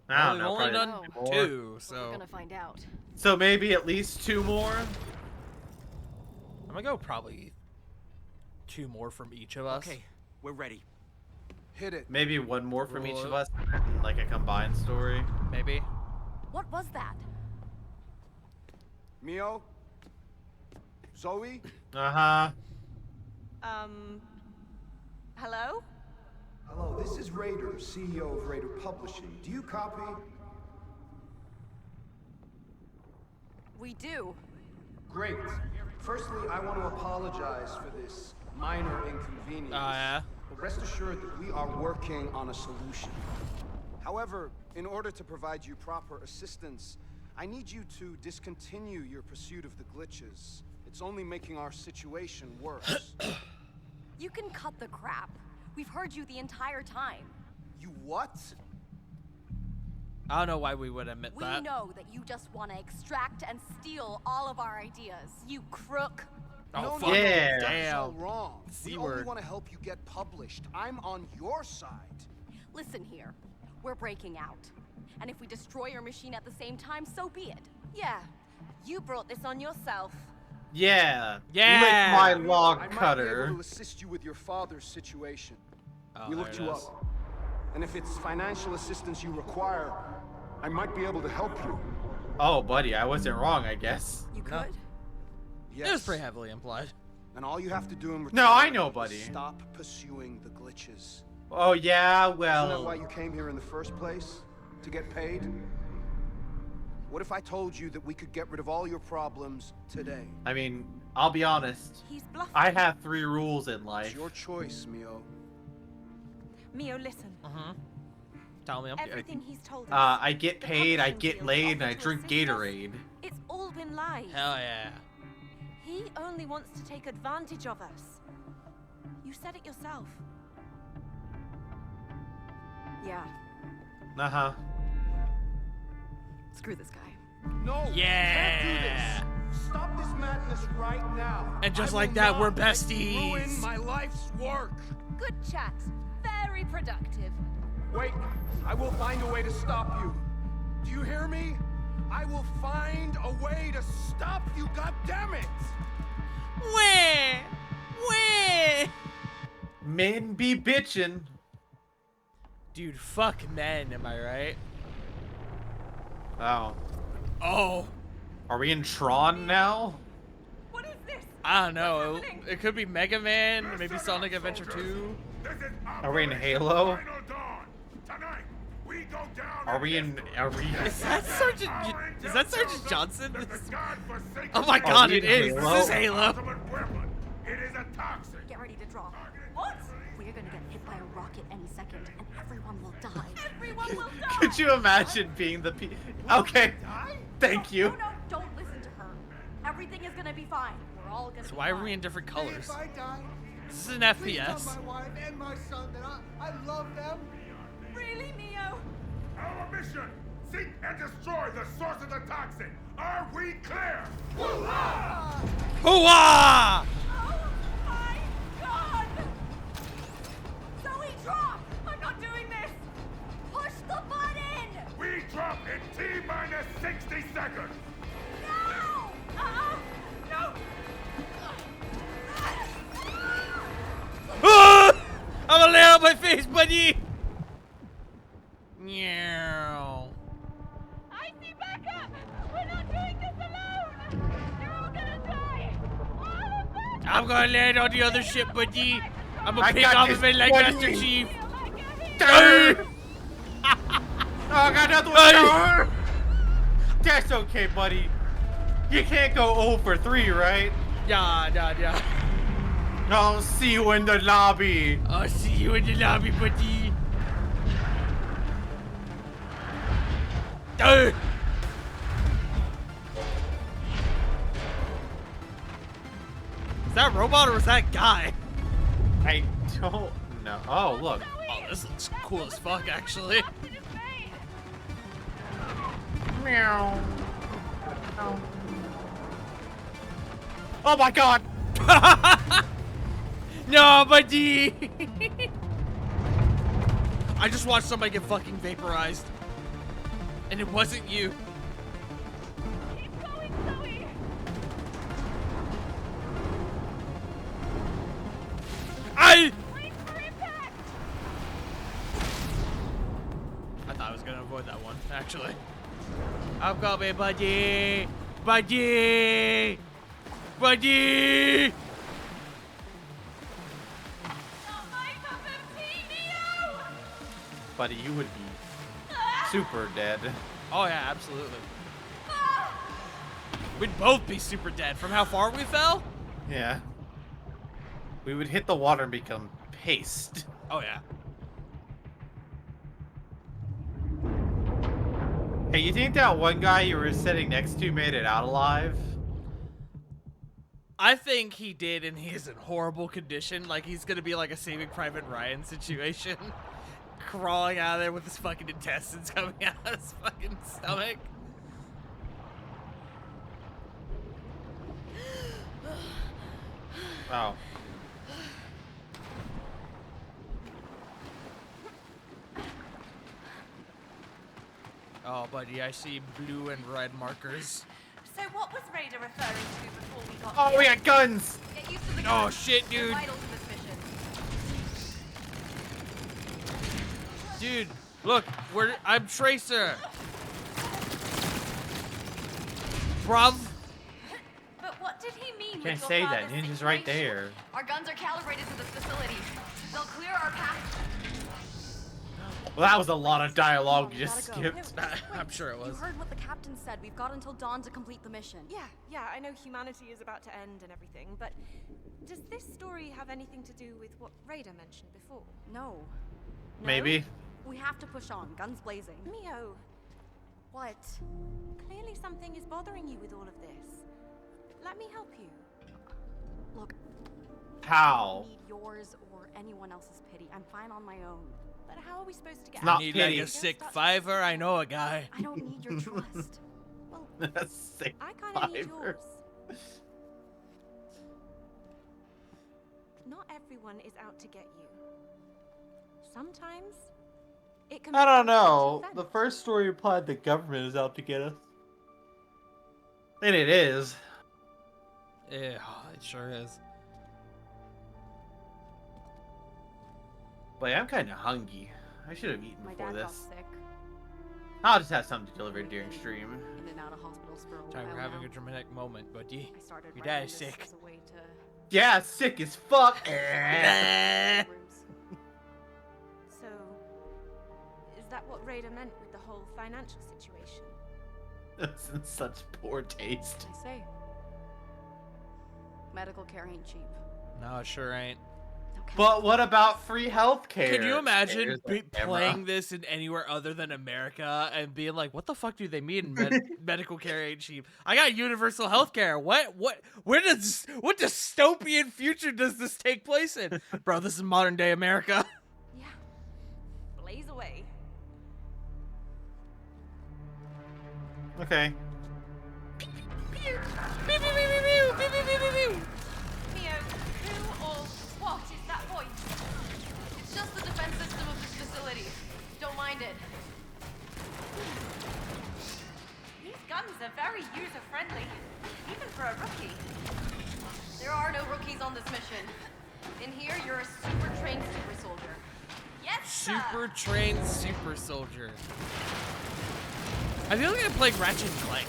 I don't We've know. only probably done more. 2, We're so gonna find out. So maybe at least 2 more. I'm gonna go probably 2 more from each of us. Okay, we're ready. Hit it. Maybe 1 more from each of Whoa. us, like a combined story. Maybe. What was that? Mio? Zoe? Uh-huh. Hello? Hello, this is Raider, CEO of Raider Publishing. Do you copy? We do. Great. Firstly, I want to apologize for this minor inconvenience. Oh, yeah? But rest assured that we are working on a solution. However, in order to provide you proper assistance, I need you to discontinue your pursuit of the glitches. It's only making our situation worse. You can cut the crap. We've heard you the entire time. You what? I don't know why we would admit We that. know that you just want to extract and steal all of our ideas. You crook. Oh, no, fuck. no, Yeah. that's all Damn. wrong. C We only word. want to help you get published. I'm on your side. Listen here. We're breaking out. And if we destroy your machine at the same time, so be it. Yeah. You brought this on yourself. Yeah. Yeah. Lick my log I might be cutter. able to assist you with your father's situation. Oh, We there looked it you is. up. And if it's financial assistance you require, I might be able to help you. Oh, buddy, I wasn't wrong, I guess. You No. could? Yes. It was pretty heavily implied. And all you have to do in return No, I know, is buddy. stop pursuing the glitches. Oh, yeah, Isn't that why well. you came here in the first place? To get paid? What if I told you that we could get rid of all your problems today? I mean, I'll be honest. He's bluffing. I have 3 rules in It's life. your choice, Mio. Mio, listen. Tell me. Everything he's told us. I get the paid, I publishing get field laid, and I offered to drink assist us. Gatorade. It's all been lies. Hell yeah. He only wants to take advantage of us. You said it yourself. Yeah. Uh-huh. Screw this guy. No! You Yeah. can't do this! Stop this madness right now! And just I like will that, not we're let you besties. ruin my life's work! Good chat. Very productive. Wait, I will find a way to stop you. Do you hear me? I will find a way to stop you, goddammit! Wah! Wah! Men be bitchin'. Dude, fuck men, am I right? Oh. Oh, Are we in Tron now? What is this? I don't know. What's happening? It could be Mega Man, maybe Sonic Adventure 2. Are we in Halo? Tonight, we go down. Are we? Is that Sergeant Johnson? Oh Oh my god, we it in is. Halo? This is Halo. It is a toxic. Get ready to draw. What? We're gonna get hit by a rocket any second, and everyone will die. Everyone will die! Could you imagine being the Okay. Thank you. No, don't listen to her. Everything is gonna be fine. We're all gonna So be why are fine. we in different colors? If I die, This is an please tell FPS. my wife and my son that I love them. Really, Neo? Our mission! Seek and destroy the source of the toxin! Are we clear? Hooah! Oh my God! Zoe, drop! I'm not doing this! Push the button! We drop in T-minus 60 seconds! Now! No! Ah! I'm gonna lay out my face, buddy! Meow. I see backup! We're not doing this alone! You're all gonna die! All of us! I'm gonna land on the other ship, buddy. I'm gonna I pick got off this, of it like buddy. Master Chief. Oh, I got another one. That's okay, buddy. You can't go 0 for 3, right? Yeah. I'll see you in the lobby. I'll see you in the lobby, buddy. Is that robot or was that guy? I don't know. Oh, look. Oh, this looks cool as fuck, actually. Meow. Oh my god. No, buddy. I just watched somebody get fucking vaporized. And it wasn't you. Keep going, Zoe! Brace for impact! I thought I was gonna avoid that one, actually. I'm coming, buddy! Buddy! Buddy! Not my cup of tea, Neo! Buddy, you would be super dead. Oh yeah, absolutely. We'd both be super dead from how far we fell? Yeah. We would hit the water and become paste. Oh yeah. Hey, you think that one guy you were sitting next to made it out alive? I think he did, and he is in horrible condition. Like, he's gonna be like a Saving Private Ryan situation. Crawling out of there with his fucking intestines coming out of his fucking stomach. Oh. Oh, buddy, I see blue and red markers. So what was Raider referring to before we got Oh, here? we got guns! Get used to the Oh, guns. shit, They're dude. vital to this mission. Dude, look, I'm Tracer. Bruv. But what did he mean Can't with your say that. father's Ninja's right situation? there. Our guns are calibrated to this facility. They'll clear our path. Well, that was a lot of dialogue you just Gotta go. skipped. I'm sure it You was. heard what the captain said. We've got until dawn to complete the mission. Yeah, I know humanity is about to end and everything, but does this story have anything to do with what Raider mentioned before? No. Maybe. We have to push on, guns blazing. Mio, What? clearly something is bothering you with all of this. Let me help you. Look, I How? don't need yours or anyone else's pity. I'm fine on my own. But how are we supposed to get Not out? Need pity. like a sick fiver? I know a guy. I don't need your trust. Well, That's sick. I kind of need fiber. yours. Not everyone is out to get you. Sometimes it can I be don't know. self-defense. The first story implied the government is out to get us. And it is. Yeah, it sure is. But I'm kind of hungry. I should have eaten My before dad got this. sick. I'll just have something delivered during stream. In and out of hospitals for a Time while we're having now. a dramatic moment, buddy. I started Your writing dad is this sick. as a way to Yeah, sick as fuck. rooms. So, is that what Raider meant with the whole financial situation? That's in such poor taste. I say. Medical care ain't cheap. No, it sure ain't. No. But what about free healthcare? Can you imagine There's a camera. playing this in anywhere other than America and being like, "What the fuck do they mean medical care ain't cheap? I got universal healthcare. What dystopian future does this take place in, bro? This is modern day America." Yeah. Blaze away. Okay. Mio, who or what is that voice? It's just the defense system of this facility. Don't mind it. These guns are very user-friendly, even for a rookie. There are no rookies on this mission. In here, you're a super trained super soldier. Yes, sir. Super trained super soldier. I feel like I'm playing Ratchet and Clank.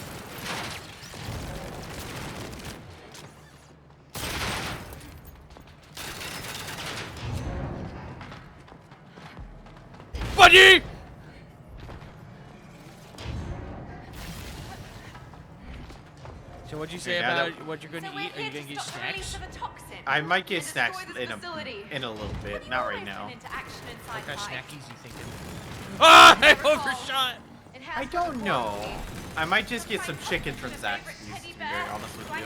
Buddy! So what'd you say Okay, now about what you're gonna eat? Are you gonna get snacks? I might get And snacks destroy this facility. in a little bit. Not right now. Into action inside What kind of Hive. snackies you thinking? Ah, I overshot! It has I don't the know. quality. I might just get some chicken from Zaxby's, to be very honest with you.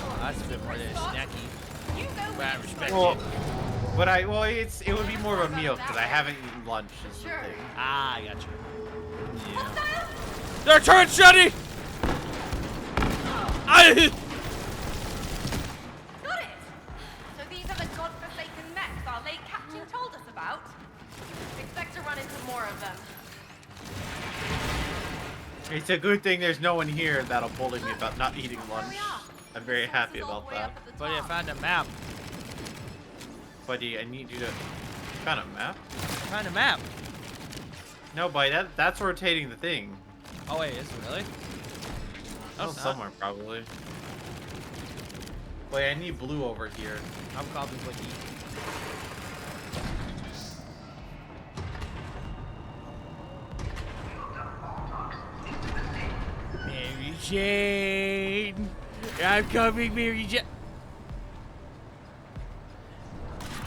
Oh, that's a bit more than a snacky. You go But I with respect Well, it. it would be more of a meal because I haven't eaten lunch. Is the Sure. thing. Ah, I got you. Yeah. They're turret shutty! I Got it! So these are the godforsaken mechs our late captain told us about. Expect to run into more of them. It's a good thing there's no one here that'll bully me about not eating lunch. I'm very happy about that. Buddy, I found a map. Buddy, I need you to... Found a map? I found a map. No, buddy, that's rotating the thing. Oh wait, is it really? Oh, it's not. somewhere probably. Wait, I need blue over here. I'm copying what you. Mary Jane! I'm coming, Mary Jane!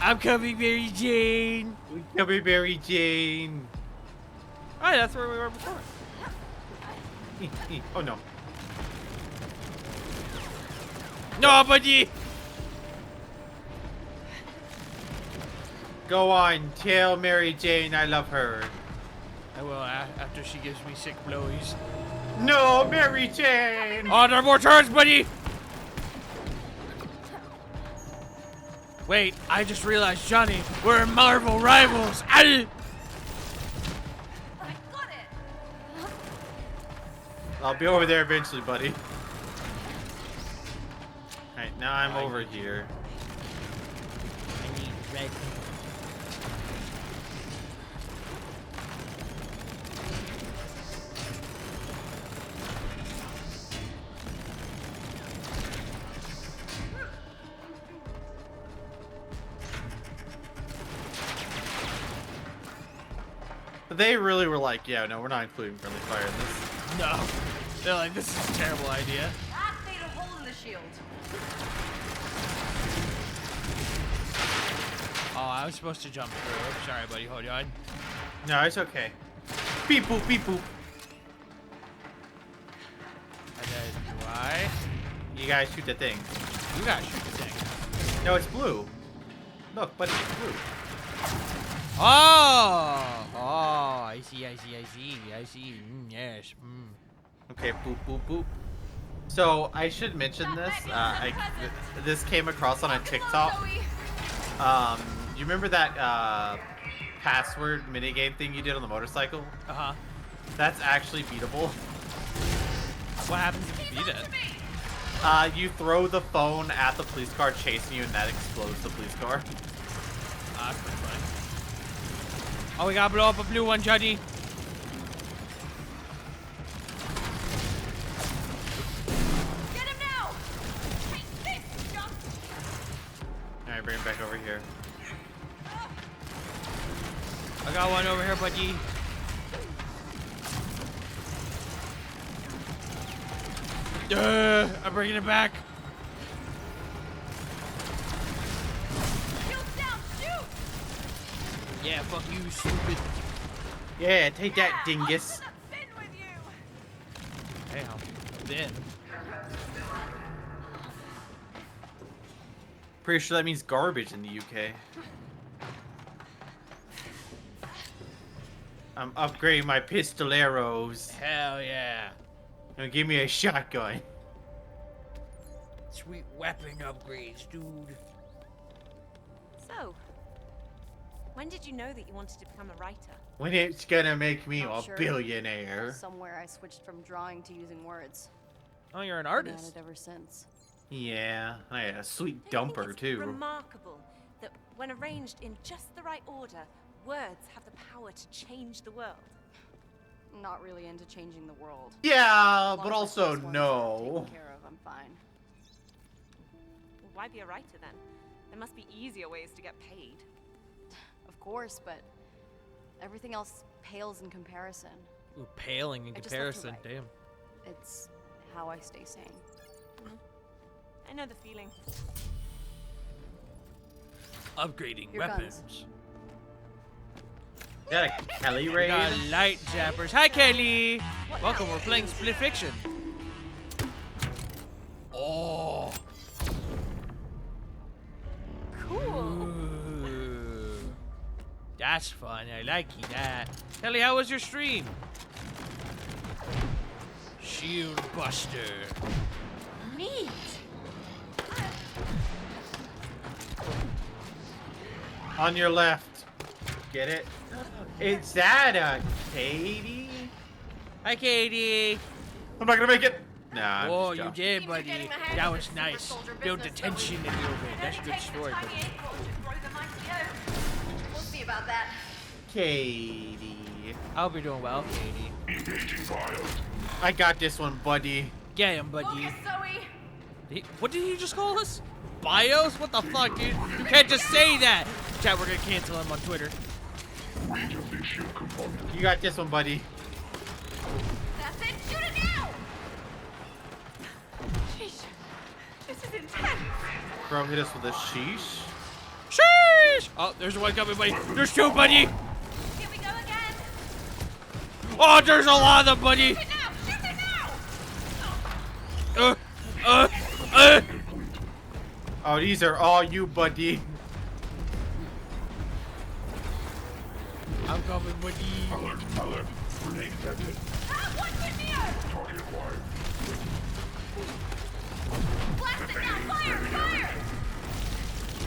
I'm coming, Mary Jane! Come here, Mary Jane. Alright, that's where we were before. Oh no. No, buddy! Go on, tell Mary Jane I love her. I will after she gives me sick blowies. No, Mary Jane! Oh, there are more turrets, buddy! Wait, I just realized, Johnny, we're Marvel rivals! I got it! I'll be over there eventually, buddy. Alright, now I'm over here. I need red. But they really were like, yeah, no, we're not including friendly fire in this. No. They're like, this is a terrible idea. That made a hole in the shield. Oh, I was supposed to jump through. Sorry, buddy. Hold on. No, it's okay. Beep boop, beep boop. And then do I? You guys shoot the thing. You gotta shoot the thing. No, it's blue. Look, buddy, it's blue. Oh! Oh, I see. Yes. Okay, boop, boop, boop. So, I should mention this. This came across on a TikTok. You remember that password minigame thing you did on the motorcycle? Uh-huh. That's actually beatable. What happens if you beat it? You throw the phone at the police car chasing you and that explodes the police car. That's pretty funny. Oh, we gotta blow up a blue one, Johnny. Get him now! Take this, jump! Alright, bring him back over here. I got one over here, buddy. I'm bringing it back. Shield down, shoot! Yeah, fuck you, stupid. Yeah, take that, dingus. Damn. Then. Pretty sure that means garbage in the UK. I'm upgrading my pistoleros. Hell yeah. Now give me a shotgun. Sweet weapon upgrades, dude. So, when did you know that you wanted to become a writer? When it's gonna make me Not a sure. billionaire. Somewhere I switched from drawing to using words. Oh, you're an Been at artist. it ever since. Yeah, I had a sweet Don't you think dumper it's too. remarkable that when arranged in just the right order, words have the power to change the world? Not really into changing the world. Yeah, As long but as my also first ones are no. taken care of, I'm fine. Well, why be a writer then? There must be easier ways to get paid. Of course, but everything else pales in comparison. Ooh, paling in I just love to comparison. write. Damn. It's how I stay sane. I know the feeling. Upgrading Your weapons. guns. Is that a Kelly We raid? got light jappers. Hi, Kelly. Welcome. We're playing Split Fiction. Oh. Cool. Ooh. That's fun. I like that. Kelly, how was your stream? Shield Buster. Neat. On your left. Get it? Is that a Katie? Hi, Katie. I'm not gonna make it. Nah, I'm Oh, just you joking. did, buddy. That was nice. Build the tension a little bit. That's a good story, buddy. We'll see about that. Katie. I hope you're doing well, Katie. I got this one, buddy. Get him, buddy. Focus, Zoe. What did he just call us? Bios? What the fuck, dude? You can't just say that. Chat, we're gonna cancel him on Twitter. You got this one, buddy. That's it. Shoot it now. Sheesh. This is intense. Bro, hit us with a sheesh. Sheesh! Oh, there's one coming, buddy. There's two, buddy. Here we go again. Oh, there's a lot of them, buddy. Shoot it now. Shoot it now. Oh, these are all you, buddy. I'm coming, buddy. Ah, one with me. Blast it now. Fire. Fire.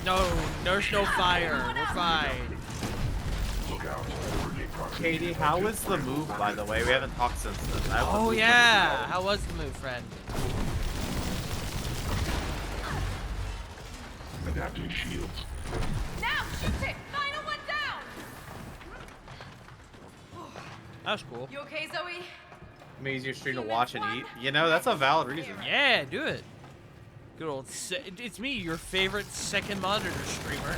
No, there's no fire. We're fine. Katie, how was the move, by the way? We haven't talked since then. Oh, yeah. How was the move, friend? Adapting shields. Now shoot it. Final one down. That was cool. You okay, Zoe? Amazing your stream to watch and eat. You know, that's a valid reason. Yeah, do it. Good old. It's me, your favorite second monitor streamer.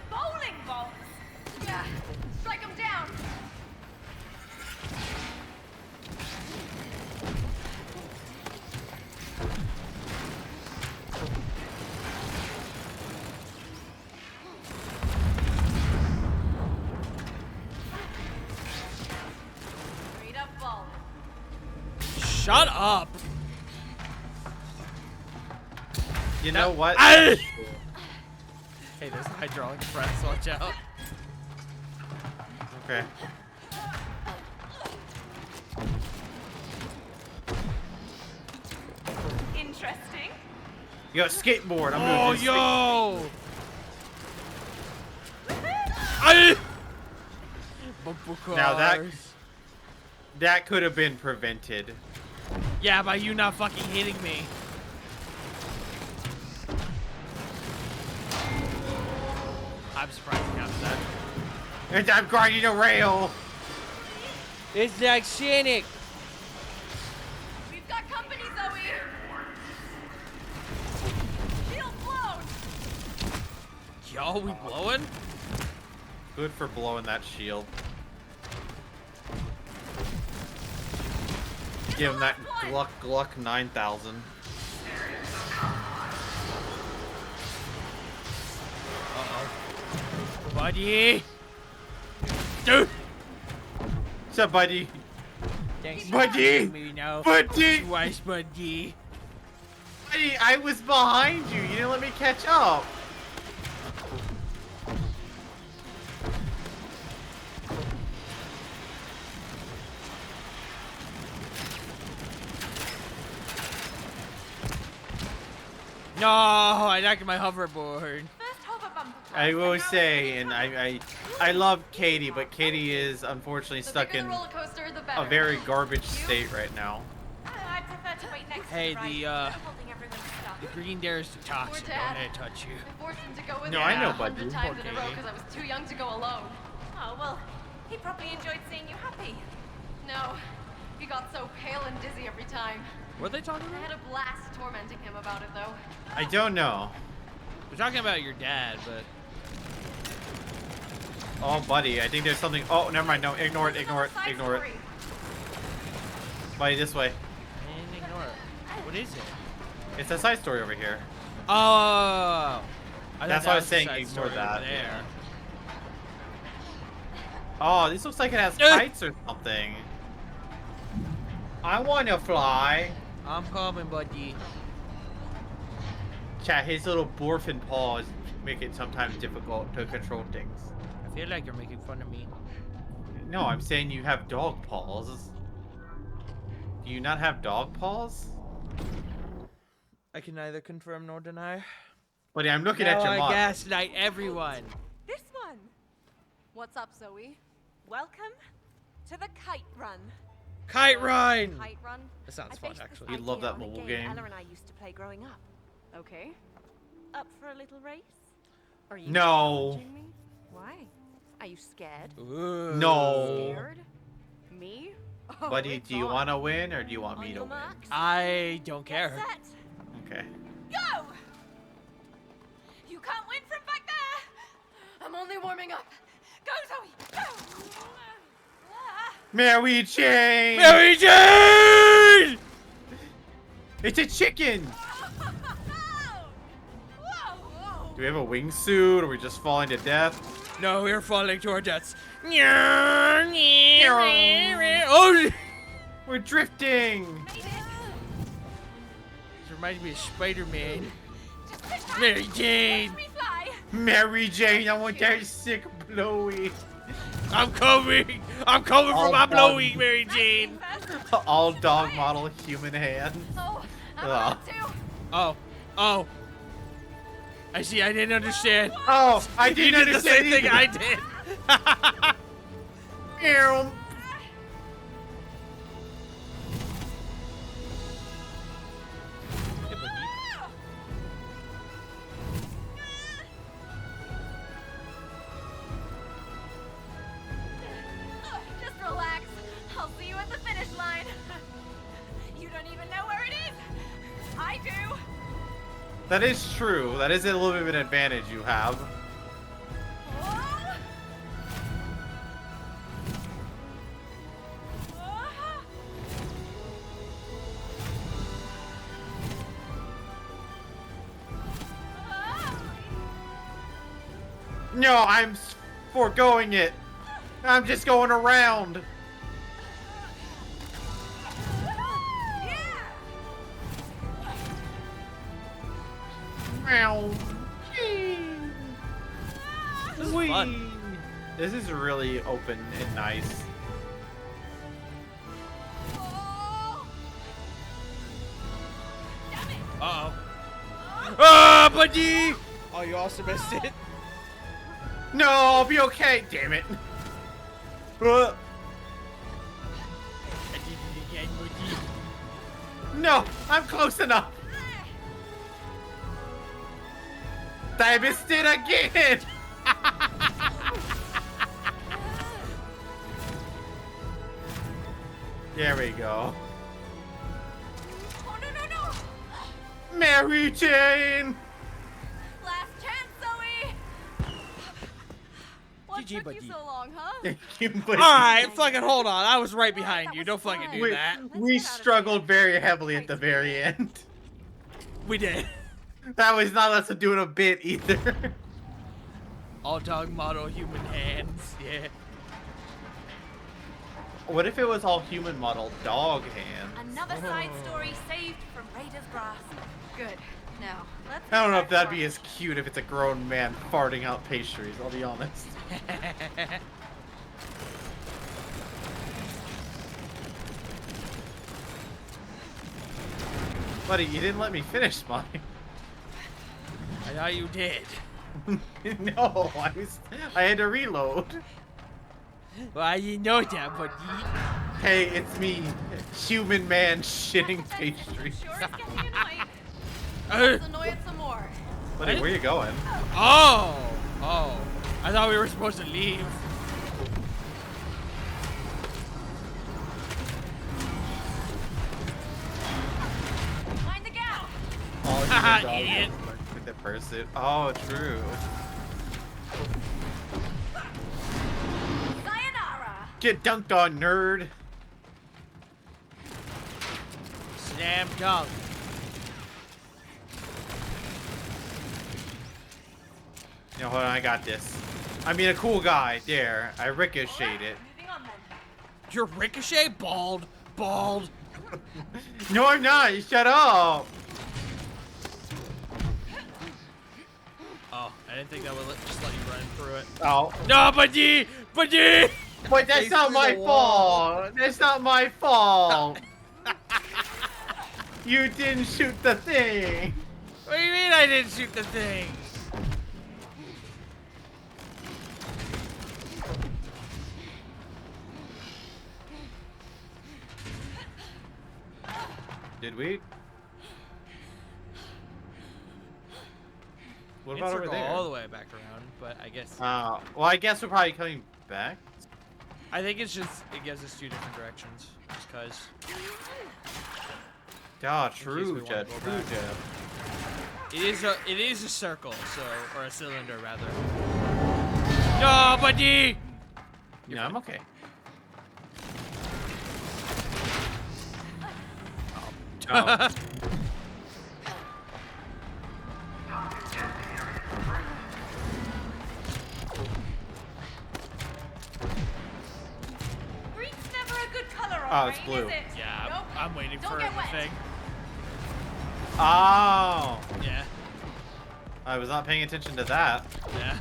Bowling balls. Yeah. Strike them down. Straight up ball. Shut up. You know what? Hey, there's a hydraulic press. Watch out. Okay. Interesting. You got skateboard. I'm Oh, moving. yo. Ay! Bumper Now that- cars. That could have been prevented. Yeah, by you not fucking hitting me. I'm surprised he got that. And I'm grinding a rail. It's like Sonic. We've got company, Zoe. Shield blown. Yo, we blowing? Good for blowing that shield. Give him that Gluck 9000. Uh-oh. Buddy! Dude! What's up, buddy? Thanks for Buddy! helping me now. Buddy! Twice, buddy. Buddy, I was behind you. You didn't let me catch up. No, I knocked my hoverboard. First hover bumper. I will say, and I love Katie, but Katie is unfortunately The stuck bigger in the roller coaster, the better. a very garbage state right now. I prefer to wait next Hey, to the the, ride, holding everyone's stuff. The green dares to toxic. Poor Don't Dad. let it touch you. I forced him to go with No, me I know, 100 buddy. times Poor in a row Katie. because I was too young to go alone. Oh, well, he probably enjoyed seeing you happy. No, he got so pale and dizzy every time. What are they talking I about? had a blast tormenting him about it, though. I don't know. We're talking about your dad, but... Oh, buddy, I think there's something. Oh, never mind. No, ignore it, ignore it, Side ignore it. story. Buddy, this way. And ignore it. What is it? It's a side story over here. Oh! I thought That's that why I was the saying side ignore story that. over there. Oh, this looks like it has kites or something. I want to fly. I'm coming, buddy. Chat, his little dwarfin paws make it sometimes difficult to control things. I feel like you're making fun of me. No, I'm saying you have dog paws. Do you not have dog paws? I can neither confirm nor deny. Buddy, I'm looking at your I mod. gaslight everyone. This one. What's up, Zoe? Welcome to the kite run. Kite run! Kite run? That sounds I fun, based this actually. You love idea that on a mobile game game. Ella and I used to play growing up. Okay. Up for a little race? Are you No. challenging me? Why? Are you scared? Ooh. No. Scared? Me? Oh, Buddy, it's do you on. want to win or do you want On me to your win? marks. I don't Get care. set. Okay. Go! You can't win from back there! I'm only warming up. Go, Zoe! Go! Ah. Mary Jane! Mary Jane! It's a chicken! Whoa! Do we have a wingsuit or are we just falling to death? No, we're falling to our deaths. Oh! We're drifting! Made it! This reminds me of Spider-Man. Just push back. Mary Jane! Watch me fly! Mary Jane, I want that sick blowy. I'm coming! I'm coming for All my done. blowy, Mary Jane! All dog model human hands. Oh, I'm Ugh. about to. Oh. Oh. I see, I didn't understand. Oh, I You didn't did the same understand thing I did. Ew. Just relax. I'll see you at the finish line. You don't even know where it is. I do. That is true. That is a little bit of an advantage you have. Oh. Oh. Oh. No, I'm foregoing it. I'm just going around. Yeah. Meow. This is fun. This is really open and nice. Oh. Damn it. Uh-oh. Ah, buddy! Oh, you also missed it. No, I'll be okay. Damn it. Uh, I did it again, buddy. no, I'm close enough. I missed it again. There we go. Oh, no. Mary Jane. Last chance, Zoe. What GG, took buddy. you so long, huh? Thank you, buddy. Alright, fucking hold on. I was right behind That you. was Don't fucking fun. do that. We struggled very heavily at the very end. We did. That was not us doing a bit either. All dog model human hands. Yeah. What if it was all human model dog hands? Another side story saved from Raider's grasp. Good. Now, let's I don't know if get that'd back be to as cute if it's a grown man farting out pastries, I'll be honest. Buddy, you didn't let me finish mine. I thought you did. No, I had to reload. Well, I didn't know that, but Hey, it's me, human man shitting pastries. Sure is getting annoying. Uh, Let's annoy it some more. Buddy, where you going? oh, I thought we were supposed to leave. Find the gap. Oh, Haha, you dog idiot. with the person. Oh, true. Sayonara. Get dunked on, nerd. Slam dunk. No, hold on, I got this. I mean, a cool guy. There, I ricocheted it. Moving on then. You're Ricochet? Bald. Bald. No, I'm not. You shut up. Oh, I didn't think that would just let you run through it. Oh. No, buddy! Buddy! But that's Face not through my the wall. fault. That's not my fault. You didn't shoot the thing. What do you mean I didn't shoot the thing? Did we? What We about can over circle there? all the way back around, but I guess Well, I guess we're probably coming back. I think it's just it gives us two different directions, just cause. Ah, In case true, we wanna Jed. go True, back. Jed. It is a circle, so or a cylinder rather. No, buddy. Yeah, I'm okay. Oh. Green's never a good color Oh, on it's rain, blue. is it? Yeah, Nope. I'm waiting Don't for get the wet. thing. Oh. Yeah, I was not paying attention to that. yeah.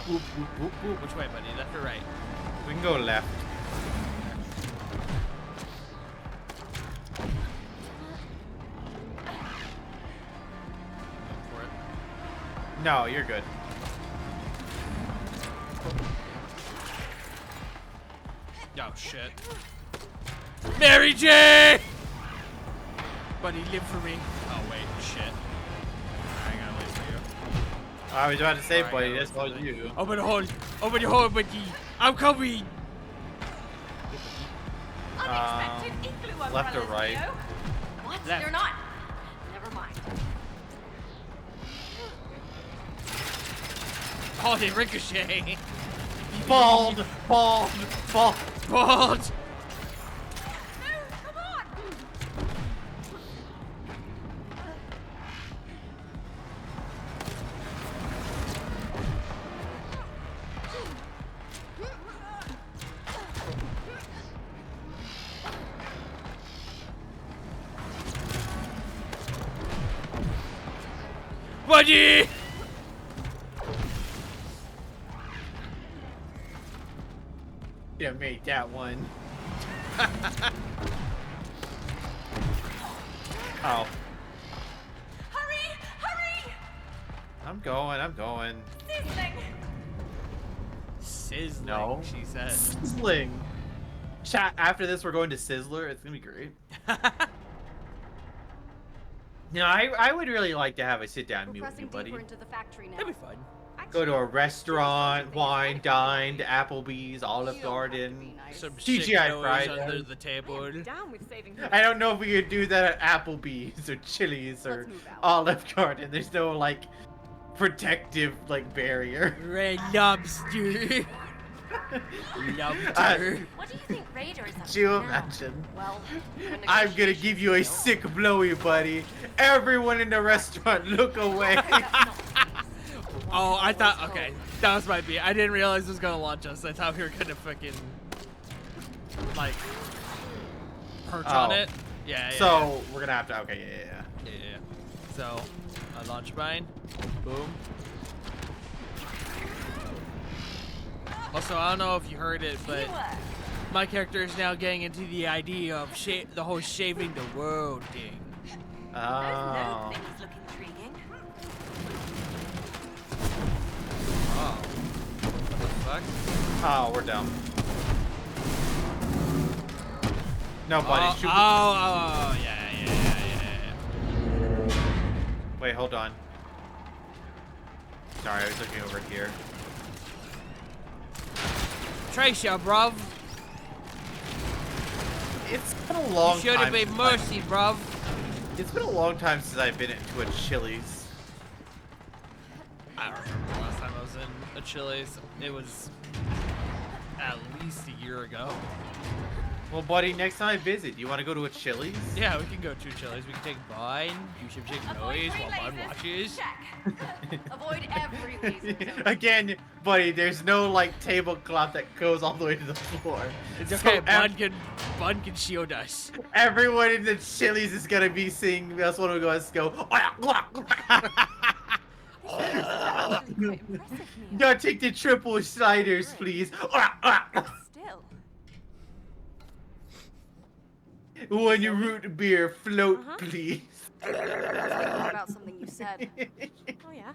Boop, boop, boop, boop. Which way, buddy? Left or right? We can go left. For it. No, you're good. Oh shit. Mary J! Buddy, live for me. Oh wait, shit. I gotta wait for you. I was about to say, Alright, buddy, I that's gotta all wait for you. Open the hole. Open the hole, buddy. I'm coming. Unexpected igloo left or umbrellas, right? Leo. What? Left. They're not. Never mind. Oh, they ricochet. Bald, bald, bald. Bald. No, come on. Buddy. Yeah, made that one. Oh, Hurry, hurry. I'm going, I'm going. Sizzling. Sizzling, No. she says. Sizzling. Chat, after this, we're going to Sizzler. It's gonna be great. No, I would really like to have a sit-down We're meal with pressing you, buddy. deeper into the factory now. That'd be fun. Go to a restaurant, wine, dine, to Applebee's, Olive Garden. Some TGI shit goes Fridays. under the table. Down with saving her. I don't know if we could do that at Applebee's or Chili's or Let's move out. Olive Garden. There's no like protective like barrier. Red lobster. Lobster. What do you think Raider is up Could you to now? imagine? Well, I'm gonna give you a sick blowy, buddy. Everyone in the restaurant, look away. Oh, I thought, okay, that was my beat. I didn't realize it was gonna launch us. I thought we were gonna fucking, like, perch on it. Yeah, yeah. So, we're gonna have to, okay, Yeah. So, I launch mine. Boom. Also, I don't know if you heard it, but my character is now getting into the idea of the whole shaving the world thing. Oh. Those things look intriguing. Oh. What the fuck? Oh, we're dumb. No, buddy. Shoot. Oh, yeah. Wait, hold on. Sorry, I was looking over here. Tracia, bruv. It's been a long time. You should have been mercy, bruv. It's been a long time since I've been into a Chili's. I don't remember the last time I was in a Chili's. It was at least a year ago. Well, buddy, next time I visit, you want to go to a Chili's? Yeah, we can go to Chili's. We can take Vine, do some chicken noise while Vine watches. Avoid every laser. Again, buddy, there's no like tablecloth that goes all the way to the floor. It's okay, Bun can shield us. Everyone in the Chili's is gonna be seeing us when we go. No, take the triple sliders, please. Still. One root beer float, please. About something you said. Oh yeah.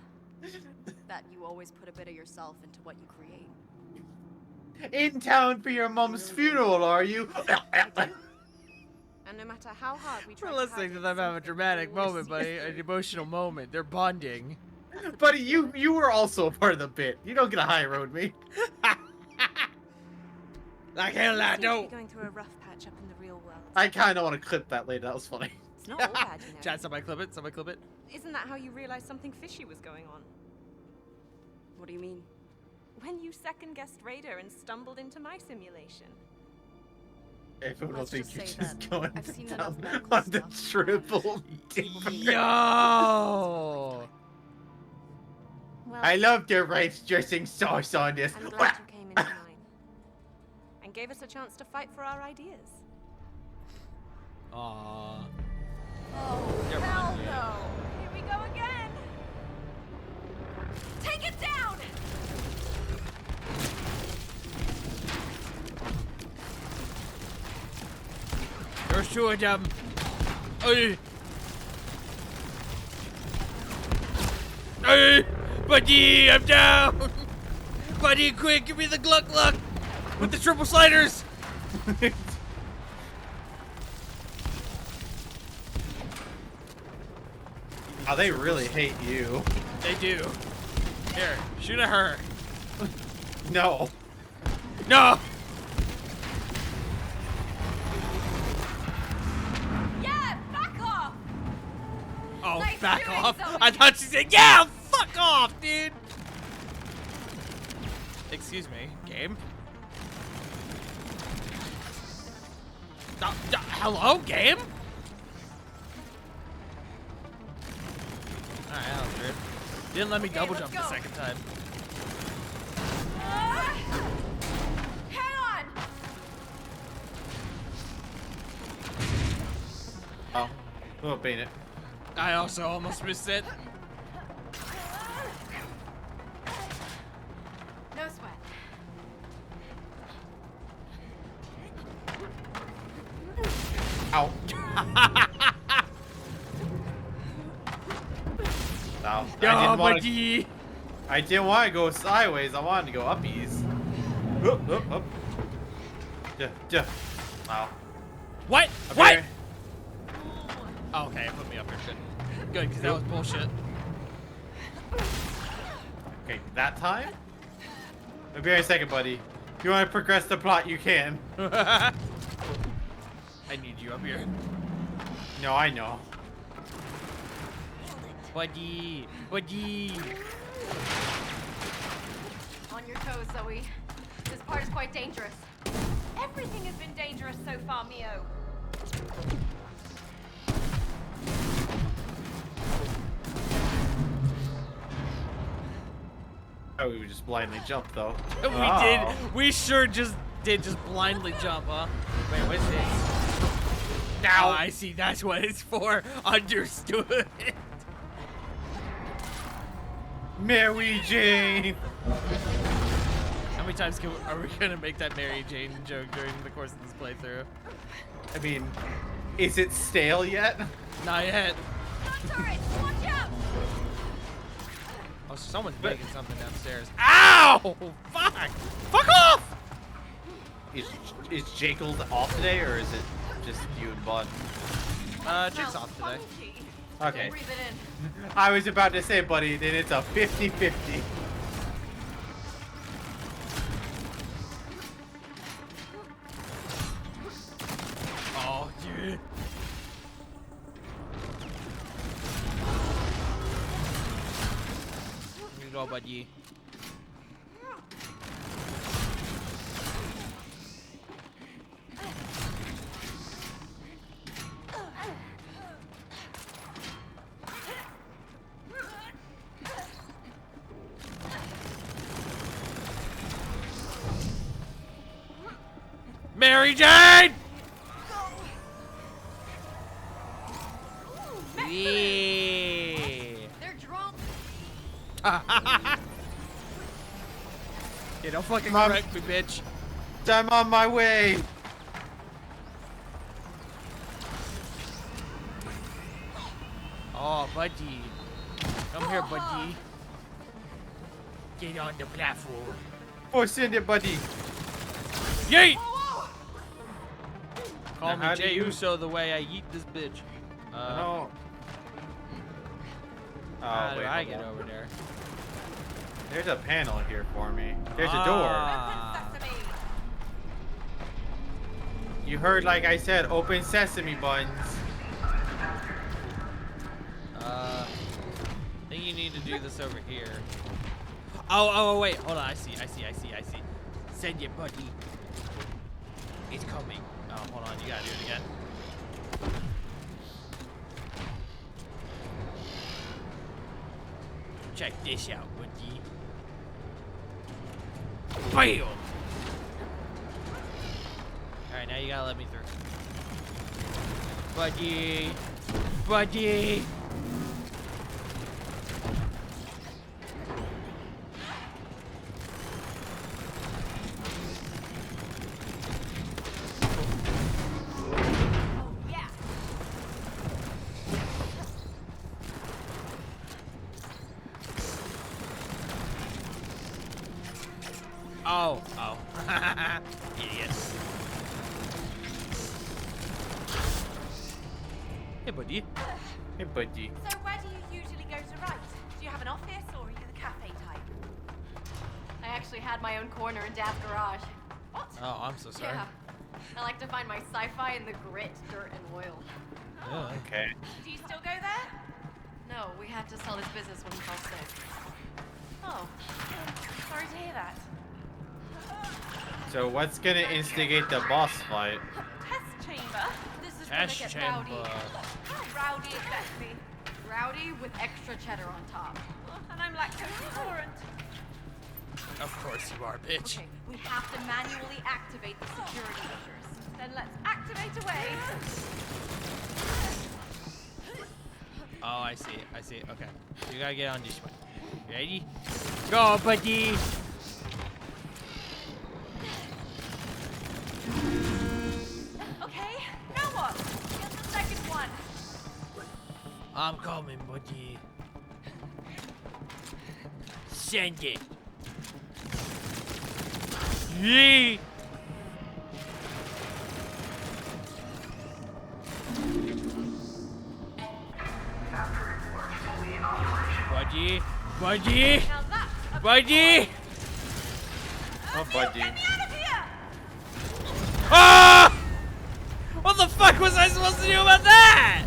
That you always put a bit of yourself into what you create. In town for your mom's funeral, are you? And no matter how hard we try We're listening to them have a dramatic moment, buddy. An emotional moment. They're bonding. Buddy, you were also a part of the bit. You don't get a high road me. Like hell I don't. Going through a rough patch up in the real world. I kind of want to clip that later. That was funny. It's not all bad, you know. Chat, somebody clip it. Somebody clip it. Isn't that how you realized something fishy was going on? What do you mean? When you second-guessed Raider and stumbled into my simulation. Everyone will Let's think just you're say just that going I've seen down enough medical on the stuff. triple D. Yo! Well, I love the rice dressing sauce on this. I'm glad you came into mine. And gave us a chance to fight for our ideas. Aww. Oh, Never hell mind, no. Here we go again. Take it down. There's two of them. Hey! Hey! Buddy, I'm down! Buddy, quick, give me the gluck gluck! With the triple sliders! Oh, they really hate you. They do. Here, shoot at her. No. No! Yeah, back off. Oh, Nice back doing, off. Zoe. I thought she said, yeah, fuck off, dude. Excuse me, game? Hello, game? Alright, that was weird. Didn't let me double let's jump the go. second time. Hang on. Oh. Oh, bait it. I also almost missed it. No sweat. Ow. No, I didn't want to go sideways. I wanted to go uppies. Up, up, up. Yeah. Wow. What? Up What? here. Oh, okay, put me up here. Good. Good, because that was bullshit. Okay, that time? I'll be right a second, buddy. If you want to progress the plot, you can. I need you up here. No, I know. Buddy. On your toes, Zoe. This part is quite dangerous. Everything has been dangerous so far, Mio. thought we would just blindly jump, though. We did. We sure just did just blindly jump, huh? Wait, what's this? Now I see. That's what it's for. Understood. Mary Jane. How many times are we gonna make that Mary Jane joke during the course of this playthrough? I mean, is it stale yet? Not yet. Turret, watch out! Oh, someone's making something downstairs. Ow! Fuck! Fuck off! Is Jekyll off today, or is it just you and Bud? Jake's off today. Okay. Breathe it in. I was about to say, buddy, then it's a 50-50. Oh, dude. Here you go, buddy. Mary Jane! Yeah. They're drunk. Yeah, don't fucking Mom. correct me, bitch. I'm on my way. Oh, buddy. Come here, buddy. Get on the platform. Oh, send it, buddy. Yeet! Call Now, how me do Jey you- Uso the way I eat this bitch. No. How Oh, do wait, I hold get on. over there? There's a panel here for me. There's a door. Ah. Sesame. You heard, like I said, open sesame buns. I think you need to do this over here. Oh, wait. Hold on. I see. Send your buddy. It's coming. Oh, hold on. You gotta do it again. Check this out, buddy. Bam! Alright, now you gotta let me through. Buddy! Buddy! Yeah. Oh. Idiots. Hey, buddy. Hey, buddy. So where do you usually go to write? Do you have an office or are you the cafe type? I actually had my own corner in Dad's garage. What? Oh, I'm so sorry. Yeah. I like to find my sci-fi in the grit, dirt, and oil. Yeah. Okay. Do you still go there? No, we had to sell his business when he fell sick. Oh, sorry to hear that. So what's gonna instigate the boss fight? Test chamber. This is Test gonna get chamber. rowdy. How rowdy exactly? Rowdy with extra cheddar on top. And I'm lactose intolerant. Of course you are, bitch. Okay, we have to manually activate the security measures. Then let's activate away. Oh, I see. Okay. You gotta get on this one. Ready? Go, buddy! Okay, now what? Get the second one. I'm coming, buddy. Send it. Yee! Buddy! Buddy! Now that's a Buddy! Oh, buddy. Get me out of here! Ah! What the fuck was I supposed to do about that?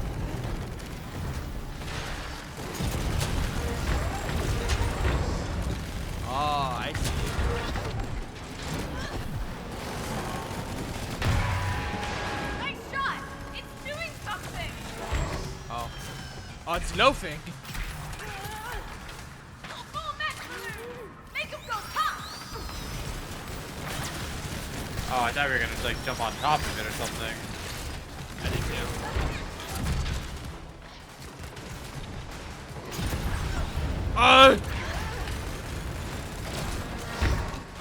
Oh, I see. Nice shot! It's doing something! Oh. Oh, it's loafing. Full mech! Make him Oh, I thought we were gonna like jump on top of it or something. I did too.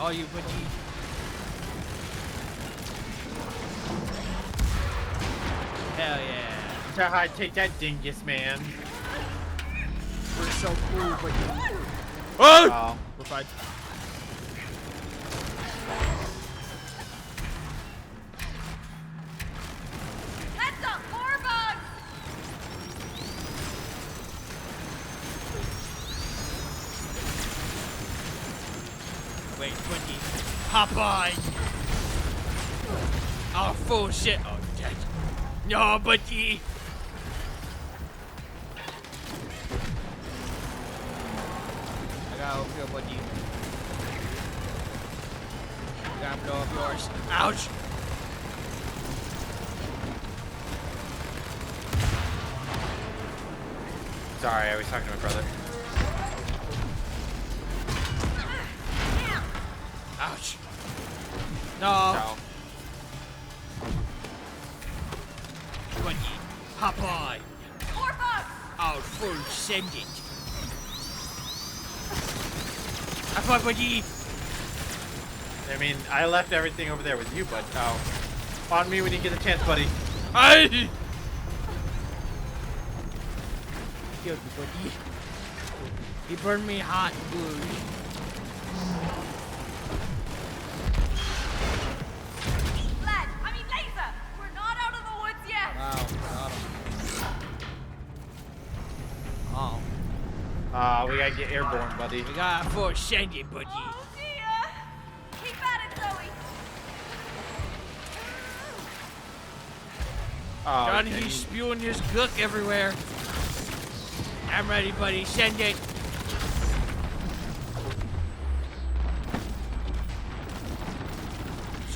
Oh, you budgie. Hell yeah. Try to take that dingus, man. We're so cool, budgie. Oh! We're fine. Heads up, more bugs! Wait, budgie. Popeye! Oh, full shit. Oh, dead. No, budgie. I gotta open your budgie. I gotta blow up yours. Ouch! Sorry, I was talking to my brother. Ouch. No. No. Budgie. Popeye. More bugs! Oh, full send it. Have fun, budgie. I mean, I left everything over there with you, but on me when you get a chance, buddy. Ay! Killed me, budgie. He burned me hot and good. Laser! We're not out of the woods yet! Wow, got him. Oh. We gotta get airborne, buddy. We got a full send it, budgie. Oh dear! Keep at it, Zoe! Oh, Johnny, okay. he's spewing his gook everywhere. I'm ready, buddy. Send it.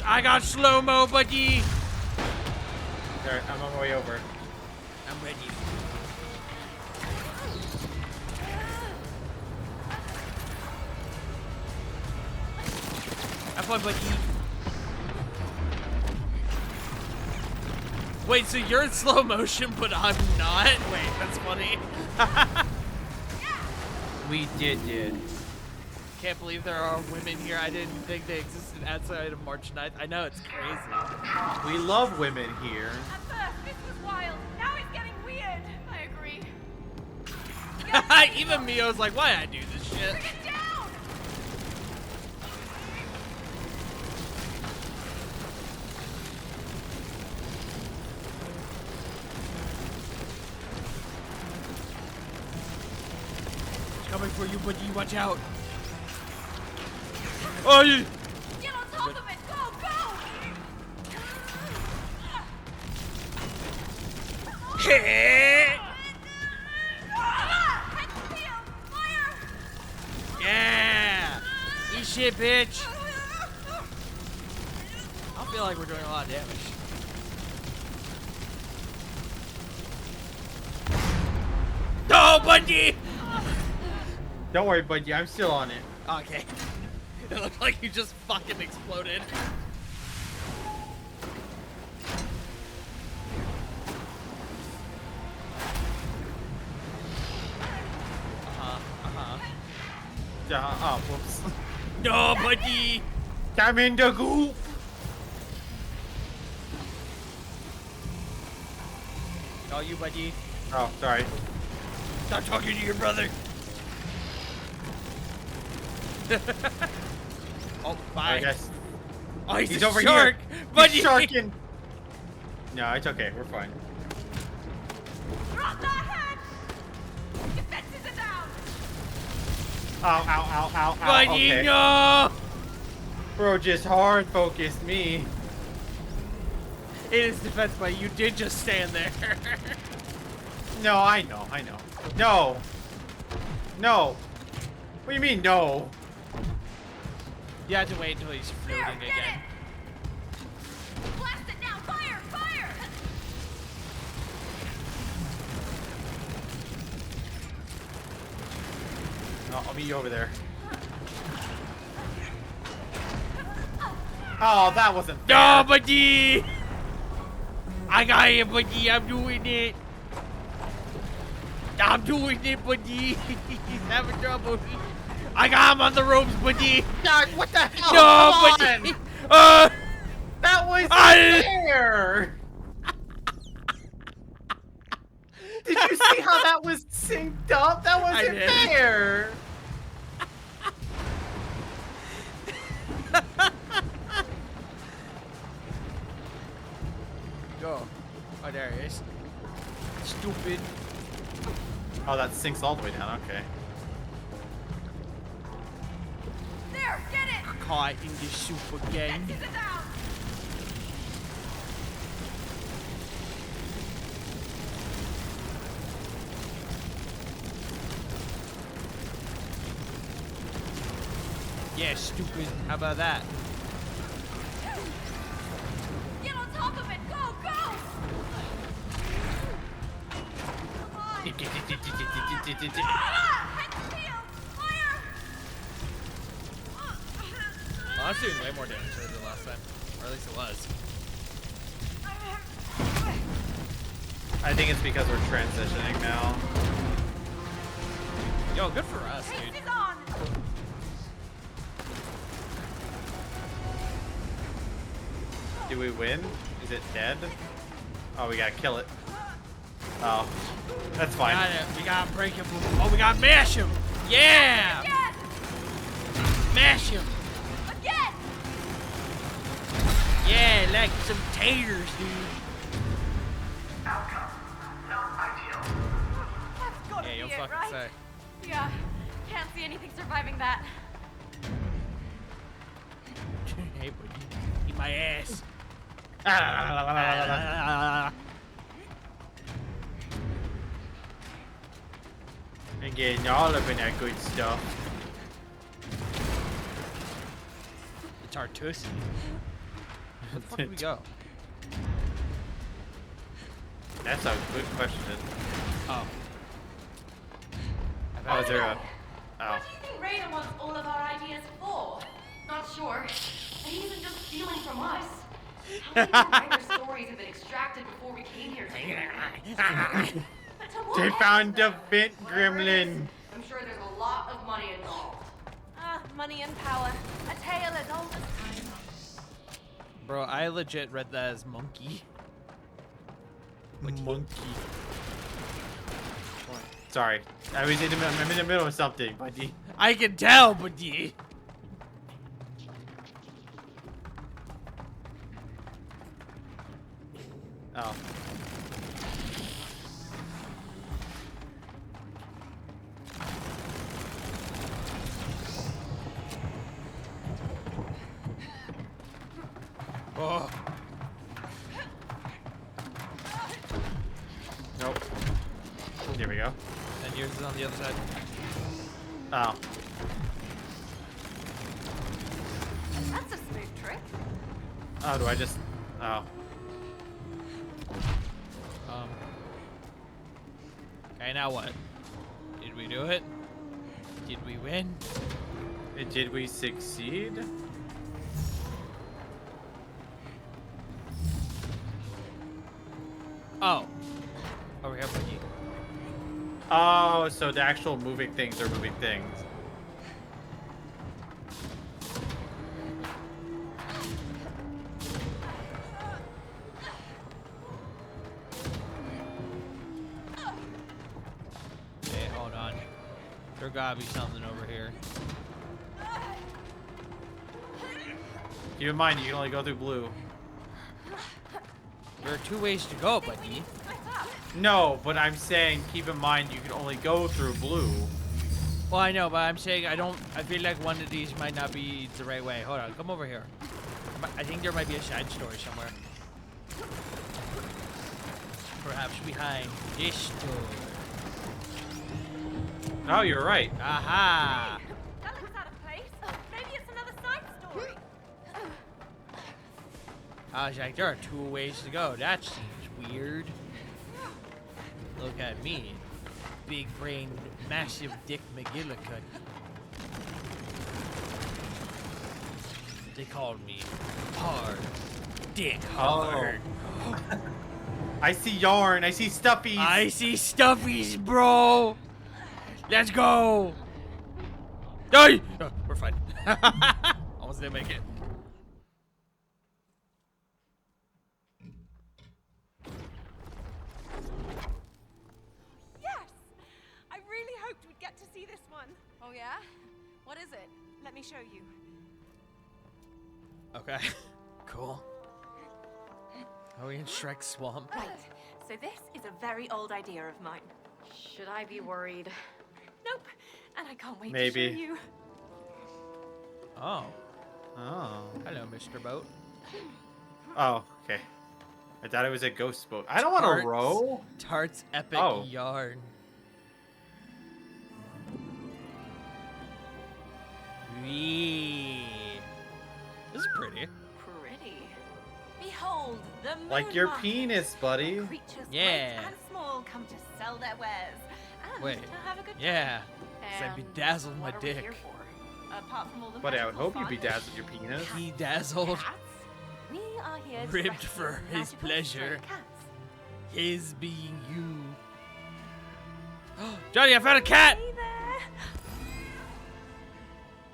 I got slow-mo, buddy. Alright, I'm on my way over. I'm ready. Have fun, buddy. Wait, so you're in slow motion, but I'm not? Wait, that's funny. We did. Can't believe there are women here. I didn't think they existed outside of March 9th. I know, it's crazy. We love women here. At first, this was wild. Now it's getting weird. I agree. Even Mio's like, why I do this shit? Bring it down! Coming for you, buddy. Watch out. Oh, you. Get on top of it! Go, go! Head to the field! Fire! Yeah. Eat shit, bitch. I feel like we're doing a lot of damage. No, buddy. Don't worry, buddy. I'm still on it. Okay. It looked like you just fucking exploded. Oh, whoops. No, buddy. I'm in the goop. No, you, buddy. Oh, sorry. Stop talking to your brother. Oh, bye. I guess Oh, he's he's a over shark. here. Buddy. He's sharking. No, it's okay. We're fine. Drop that head! Defenses are down! Ow, ow, ow, ow, ow. Buddy, Okay. no. Bro just hard focused me. It is defense, buddy. You did just stand there. No, I know. No. No. What do you mean, no? You have to wait until he's floating There, get again. it! Blast it now! Fire! Fire! I'll meet you over there. Oh, that wasn't fair. No, buddy! I got it, buddy. I'm doing it. I'm doing it, buddy. He's having trouble. I got him on the ropes, buddy. God, what the hell? No, Come buddy. on. That wasn't fair. Did you see how that was synced up? That wasn't fair. Go. Oh, there it is. Stupid. Oh, that sinks all the way down. Okay. There, get it! Caught in the soup again. Sit down. Yeah, stupid. How about that? Get on top of it. Go, go! Oh, that's doing way more damage than last time. Or at least it was. I think it's because we're transitioning now. Yo, good for us, dude. Is on. Do we win? Is it dead? Oh, we gotta kill it. Oh, that's fine. We gotta break him. Oh, we gotta mash him. Yeah! Again! Mash him. Again! Yeah, like some taters, dude. That's gotta Yeah, be you'll it, fucking right? say. Yeah, can't see anything surviving that. Hey, buddy. Eat my ass. And getting all up in that good stuff. It's our tussy. Where the fuck did we go? That's a good question. Oh. Oh, is there a... Oh. What do you think Raiden wants all of our ideas for? Not sure. And he isn't just stealing from us. How many writer stories have been extracted before we came here today? They found the vent gremlin. I'm sure there's a lot of money involved. Money and power. A tale as old as time. Bro, I legit read that as monkey. Monkey. Sorry, I'm in the middle of something, buddy. I can tell, buddy. Oh. Oh. Nope. Here we go. And yours is on the other side. Oh. That's a smooth trick. Oh, do I just... Oh. Okay, now what? Did we do it? Did we win? Did we succeed? Oh. Over here, buddy. Oh, so the actual moving things are moving things. Okay, hold on. There gotta be something over here. Keep in mind, you can only go through blue. There are 2 ways to go, buddy. No, but I'm saying, keep in mind, you can only go through blue. Well, I know, but I'm saying I feel like one of these might not be the right way. Hold on, come over here. I think there might be a side story somewhere. Perhaps behind this door. Oh, you're right. Aha! That looks out of place. Maybe it's another side story. I was like, there are 2 ways to go. That seems weird. Look at me. Big brain, massive dick McGillicuddy. They called me hard. Dick hard. I see yarn. I see stuffies. I see stuffies, bro. Let's go. Die. Oh, we're fine. Almost didn't make it. Yes! I really hoped we'd get to see this one. Oh yeah? What is it? Let me show you. Okay. Cool. Are we in Shrek Swamp? Right. So this is a very old idea of mine. Should I be worried? Nope. And I can't wait Maybe. to show you. Oh. Oh. Hello, Mr. Boat. Oh, okay. I thought it was a ghost boat. I don't want to row. Tart's epic yarn. Wee. This is pretty. Pretty. Behold, the moon Like your market. penis, buddy. Creatures Yeah. great and small come to sell their wares and Wait. to have a good time. Yeah. 'Cause I And bedazzled my what are we dick. here for? Apart from all the Buddy, I would magical hope you fun, bedazzled your penis. He dazzled. cats, we are here to Ribbed rescue for his magical pleasure. stray cats. His being you. Johnny, I found a cat! Hey there.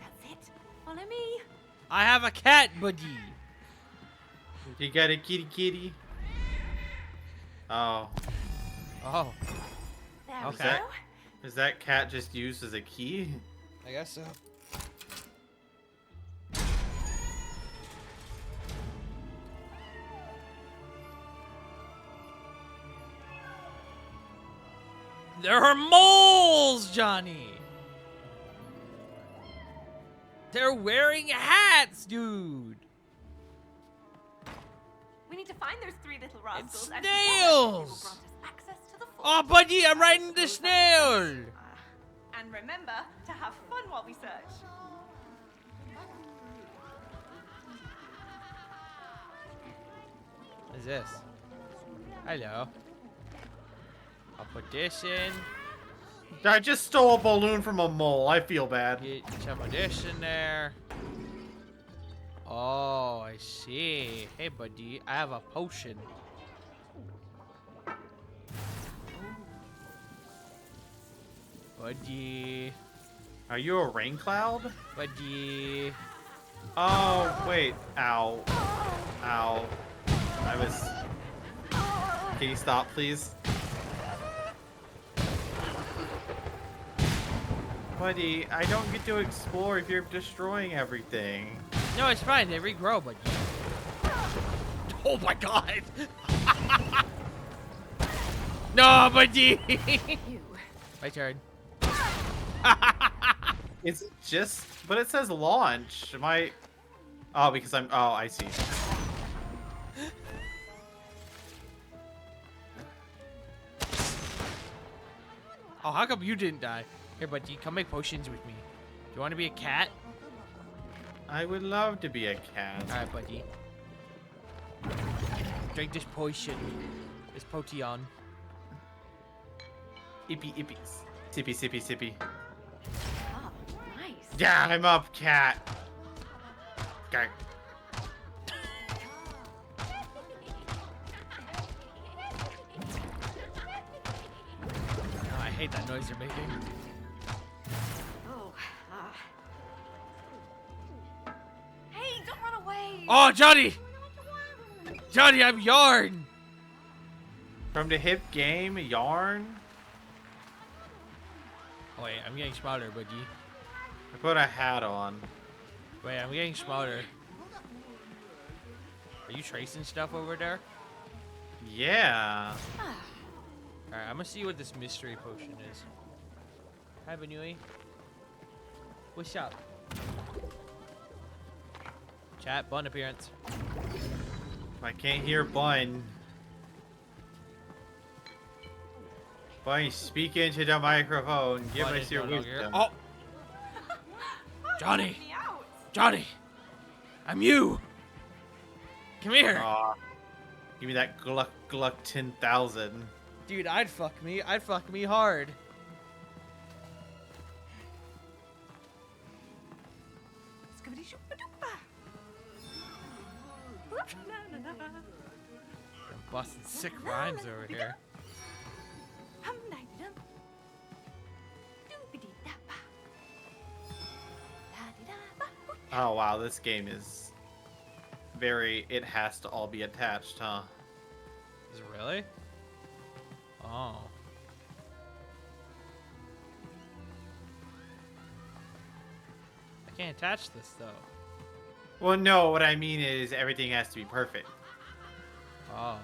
That's it. Follow me. I have a cat, buddy. You got a kitty kitty. Oh. Oh, There Okay. we go. Is that cat just used as a key? I guess so. There are moles, Johnny. They're wearing hats, dude. We need to find those three little rascals. and snails! together they will grant us access to the fort. Oh, buddy, I'm riding the snail. And remember to have fun while we search. What is this? Hello. I'll put this in. I just stole a balloon from a mole. I feel bad. Get some of this in there. Oh, I see. Hey, buddy, I have a potion. Buddy. Are you a rain cloud? Buddy. Oh, wait. Ow. Ow. I was... Can you stop, please? Buddy, I don't get to explore if you're destroying everything. No, it's fine. They regrow, buddy. Oh my god. No, buddy. You. My turn. It's just... But it says launch. Am I... Oh, because I'm... Oh, I see. Oh, how come you didn't die? Here, buddy, come make potions with me. Do you want to be a cat? I would love to be a cat. Alright, buddy. Drink this potion. This potion. Ippy, ippy. Sippy, sippy, sippy. Oh, nice. Yeah, I'm up, cat. Okay. Oh, I hate that noise you're making. Oh, Hey, don't run away. Oh, Johnny! Johnny, I'm yarn! From the hip game, yarn. Oh, wait, I'm getting smaller, buddy. I put a hat on. Wait, I'm getting smaller. Are you tracing stuff over there? Yeah. Alright, I'm gonna see what this mystery potion is. Hi, Banui. What's up? Chat, bun appearance. I can't hear Bun. Bun, speak into the microphone. Give Bun us is your no longer- wisdom. Oh! Johnny! Me out. Johnny! I'm you! Come here! Aw. Give me that Gluck Gluck 10,000. Dude, I'd fuck me hard. I'm busting sick rhymes over here. Oh wow, this game is very. It has to all be attached, huh? Is it really? Oh. I can't attach this though. Well, no. What I mean is everything has to be perfect. Oh.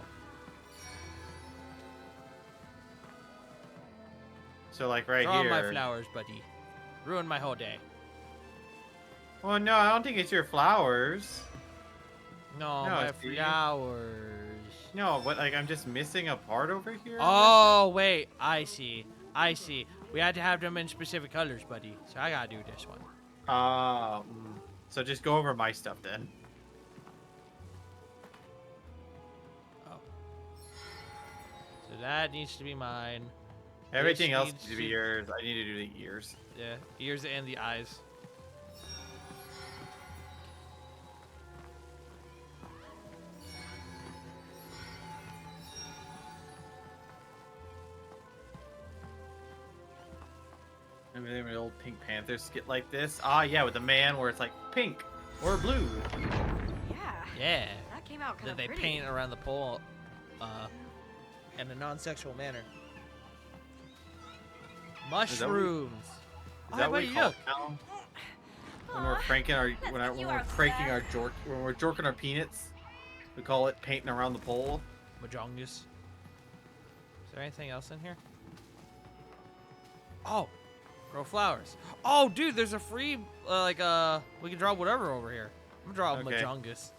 So like right Draw here. my flowers, buddy. Ruin my whole day. Well, no, I don't think it's your flowers. No, No, my it's you. flowers. No, what? Like I'm just missing a part over here. Oh, wait. I see. I see. We had to have them in specific colors, buddy. So I gotta do this one. So just go over my stuff then. Oh. So that needs to be mine. Everything This else needs needs to be yours. I need to do the ears. Yeah, ears and the eyes. Remember the old Pink Panther skit like this? Ah, yeah, with the man where it's like pink or blue. Yeah. Yeah. That came out kind That of they pretty. paint around the pole in a non-sexual manner. Mushrooms. Is that what we buddy, call look. it now? When we're cranking our when we're jorking our peanuts, we call it painting around the pole. Majongus. Is there anything else in here? Oh, grow flowers. Oh, dude, there's a free we can draw whatever over here. I'm gonna draw Okay. Majongus.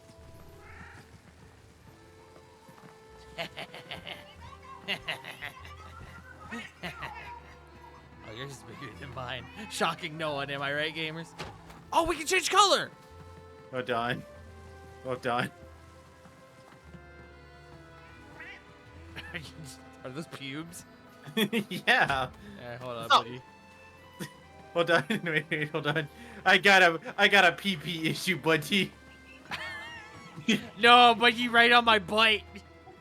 Oh, yours is bigger than mine. Shocking no one, am I right, gamers? Oh, we can change color! Well done. Well done. Are those pubes? Yeah. Alright, hold on, Oh. buddy. Hold on. Wait, hold on. I got a PP issue, buddy. No, but you right on my butt.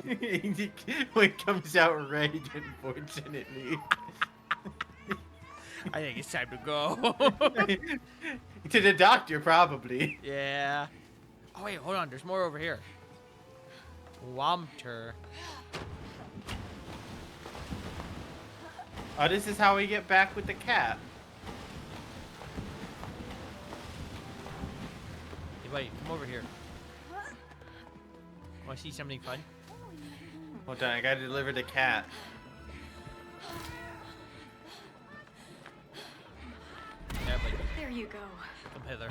When it comes out red, unfortunately. I think it's time to go. To the doctor, probably. Yeah. Oh, wait, hold on. There's more over here. Womter. Oh, this is how we get back with the cat. Hey, buddy, come over here. Want to see something fun? Hold on, I gotta deliver the cat. Yeah, buddy. There you go. Come hither.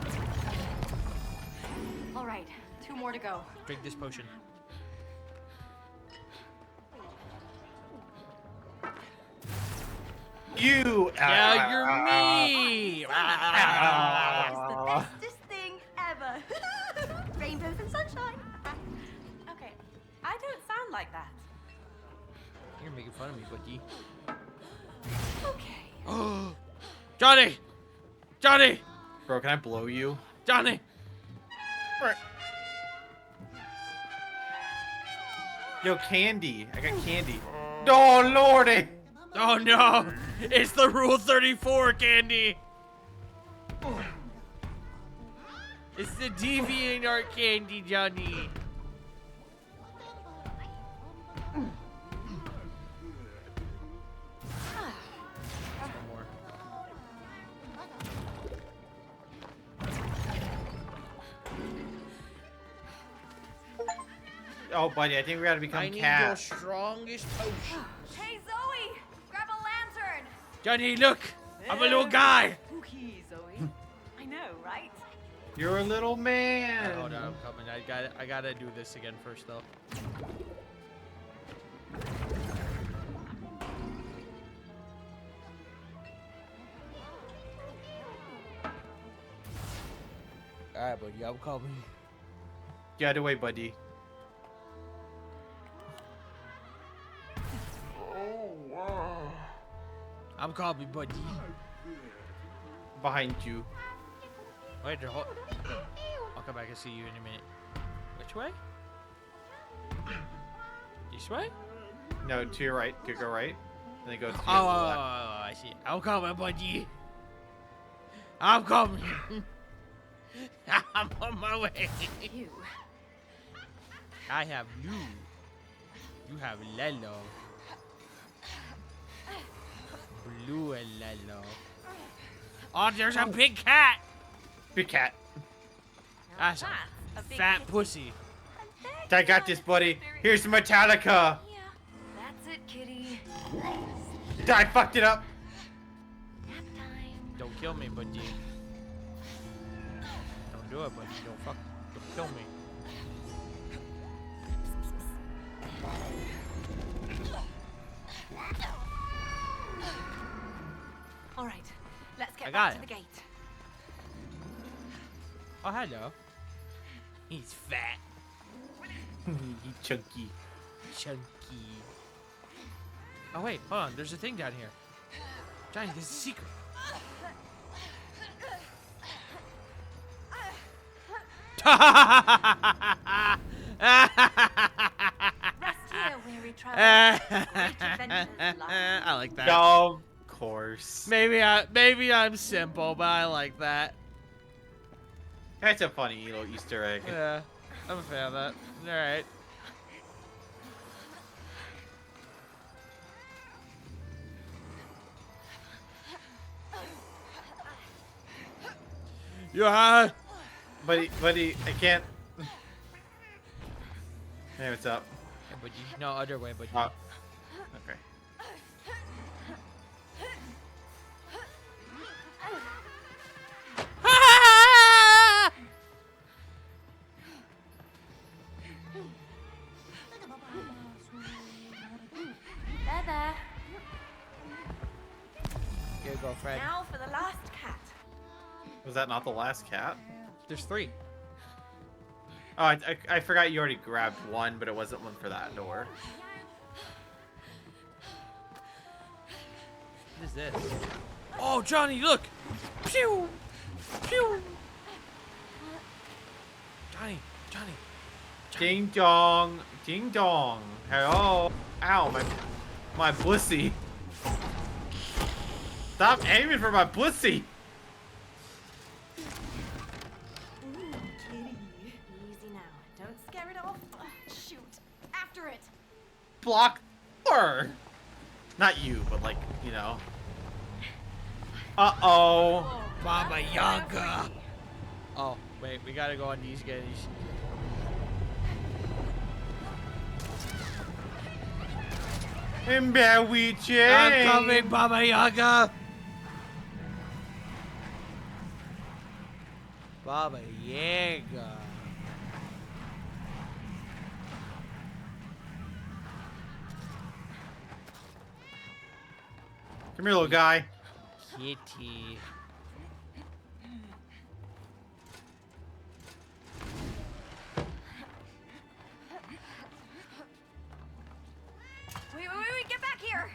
All right, 2 more to go. Drink this potion. You. Yeah, you're me. That's the bestest thing ever. Rainbows and sunshine. Okay, I don't sound like that. You're making fun of me, buddy. Okay. Johnny! Johnny! Bro, can I blow you? Johnny! Yo, candy. I got candy. Oh, lordy. Oh no! It's the Rule 34 candy! It's the DeviantArt candy, Johnny. One more. Oh, buddy, I think we gotta I become need your cat. strongest potion. Hey, Zoe! Grab a lantern! Johnny, look! I'm a little guy! Spooky, Zoe. I know, right? You're a little man. Hold on, I'm coming. I gotta do this again first, though. Alright, buddy, I'm coming. Get out of the way, buddy. I'm coming, buddy. Behind you. Wait, I'll come back and see you in a minute. Which way? This way? No, to your right. Go right. And then go to your Oh, left. I see. I'm coming, buddy. I'm coming. I'm on my way. You. I have blue. You have yellow. Blue and yellow. Oh, there's a big cat. Big cat. That's a big fat kitty. pussy. I got this, buddy. Here's Metallica. Yeah, that's it, kitty. I fucked it up. Nap time. Don't kill me, buddy. Don't do it, buddy. Don't kill me. All right, let's get I back got to it. the gate. Oh, hello. He's fat. He's chunky. Chunky. Oh, wait. Hold on. There's a thing down here. Johnny, there's a secret. Rest here, weary traveler. Great adventures lie. I like that. Of course. Maybe I'm simple, but I like that. That's a funny little Easter egg. Yeah, I'm a fan of that. All right. Yeah. Buddy, I can't. Hey, what's up? Yeah, but no other way, but Oh. Okay. There. Here you go, Fred. Now for the last cat. Was that not the last cat? There's 3. Oh, I forgot you already grabbed one, but it wasn't one for that door. What is this? Oh, Johnny, look! Pew! Pew! Johnny. Ding dong, ding dong. Hello. Ow, my pussy. Stop aiming for my pussy. Ooh, kitty. Easy now. Don't scare it off. Shoot. After it. Block her. Not you, but like, you know. Uh-oh. Baba Yaga! Oh, wait, we gotta go on these guys. And there we I'm change. coming, Baba Yaga! Baba Yaga. Come here, little guy. Kitty. Wait, get back here.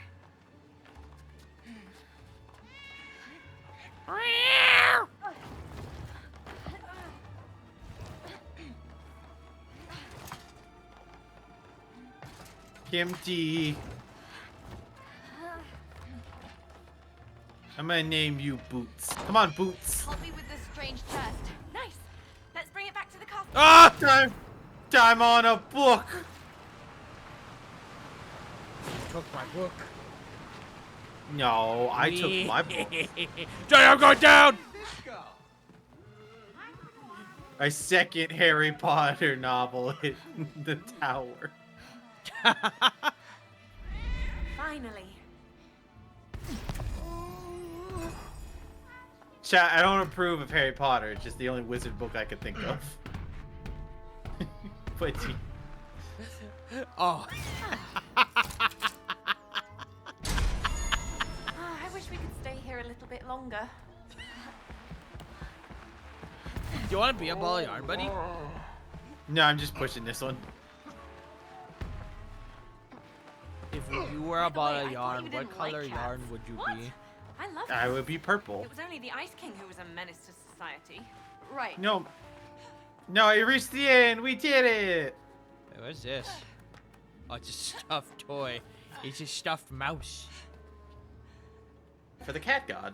Kimchi. I'm gonna name you Boots. Come on, Boots. Help me with this strange chest. Nice. Let's bring it back to the castle. Ah! Time on a book. Took my book. No, I took my book. Johnny, I'm going down! My second Harry Potter novel hit the tower. Finally. Chat, I don't approve of Harry Potter. It's just the only wizard book I could think of. But Oh. I wish we could stay here a little bit longer. Do you want to be a ball of yarn, buddy? no, I'm just pushing this one. If you were a ball Wait, I of thought yarn, you what didn't like color cats. yarn would you What? be? I love I it. would be purple. It was only the Ice King who was a menace to society. Right. No, No, you reached the end. We did it. Hey, what's this? Oh, it's a stuffed toy. It's a stuffed mouse. For the cat god.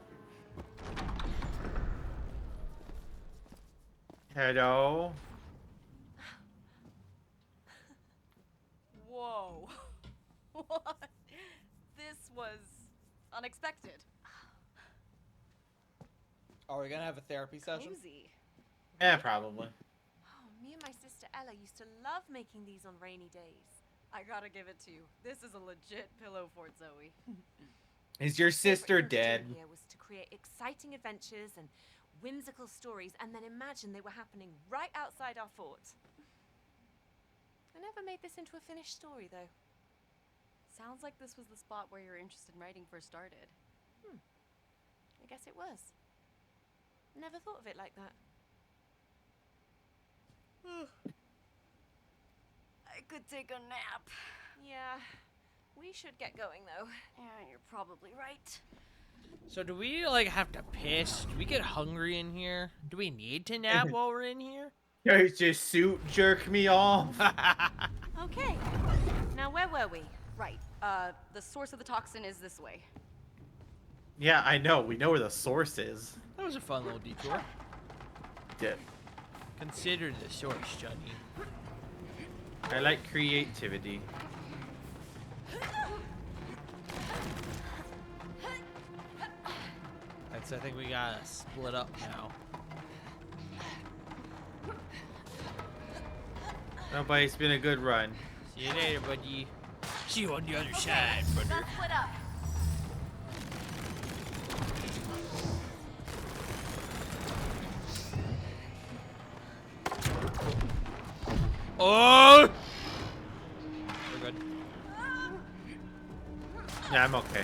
Hello. Whoa. What? This was unexpected. Are we gonna have a therapy session? Cozy. Yeah, probably. Oh, me and my sister Ella used to love making these on rainy days. I gotta give it to you. This is a legit pillow fort, Zoe. Is your sister Favorite thing to do dead? here was to create exciting adventures and whimsical stories, and then imagine they were happening right outside our fort. I never made this into a finished story, though. Sounds like this was the spot where your interest in writing first started. I guess it was. Never thought of it like that. I could take a nap. Yeah, we should get going, though. Yeah, you're probably right. So do we like have to piss? Do we get hungry in here? Do we need to nap while we're in here? Does your suit jerk me off? Okay. Now, where were we? Right. The source of the toxin is this way. Yeah, I know. We know where the source is. That was a fun little detour. Yeah. Consider the source, Johnny. I like creativity. I think we gotta split up now. Oh, but it's been a good run. See you later, buddy. See you on the other side, brother. Let's split up. Oh! We're good. Yeah, I'm okay.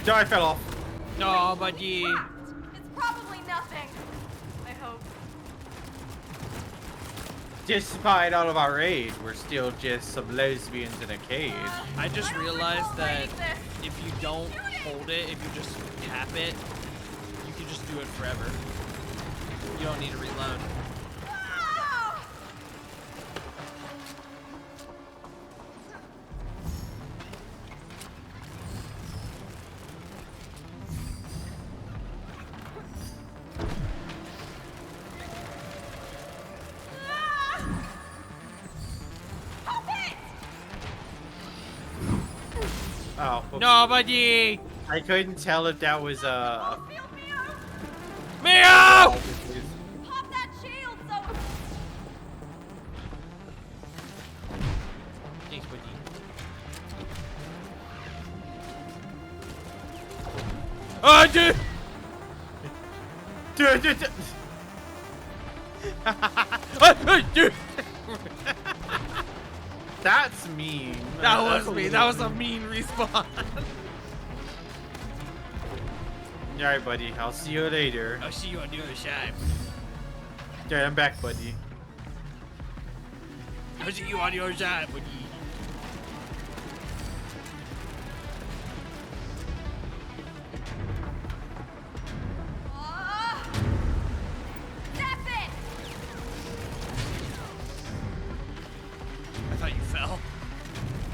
No, I fell off. No, buddy. It's probably nothing. I hope. Despite all of our rage, we're still just some lesbians in a cage. I just realized that Raise this. if you don't hold it, if you just tap it, you can just do it forever. You don't need to reload. Ah! Oh. No, buddy! I couldn't tell if that was Meow! Pop that shield, Zoe. Thanks, buddy. Oh, dude! Dude! That's mean. That was me. That was a mean respawn. Alright, buddy. I'll see you later. I'll see you on the other side. Alright, I'm back, buddy. I'll see you on the other side, buddy. Zap it. I thought you fell.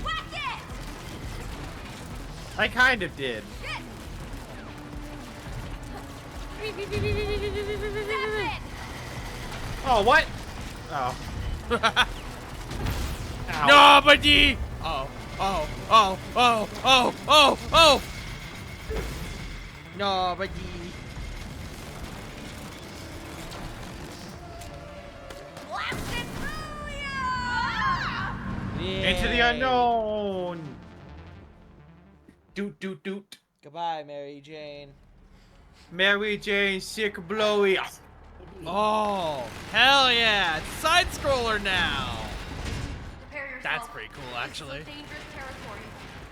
Whack it. I kind of did. Shit. Zap it. Oh, what? Oh. Ow. No, buddy! Oh, oh, oh, oh, oh, oh, oh! No, buddy. Blast it through ya. Into the unknown. Doot, doot, doot. Goodbye, Mary Jane. Mary Jane, sick blowy. Oh, hell yeah! It's side scroller now. Prepare yourself. That's pretty cool, actually. This is dangerous territory.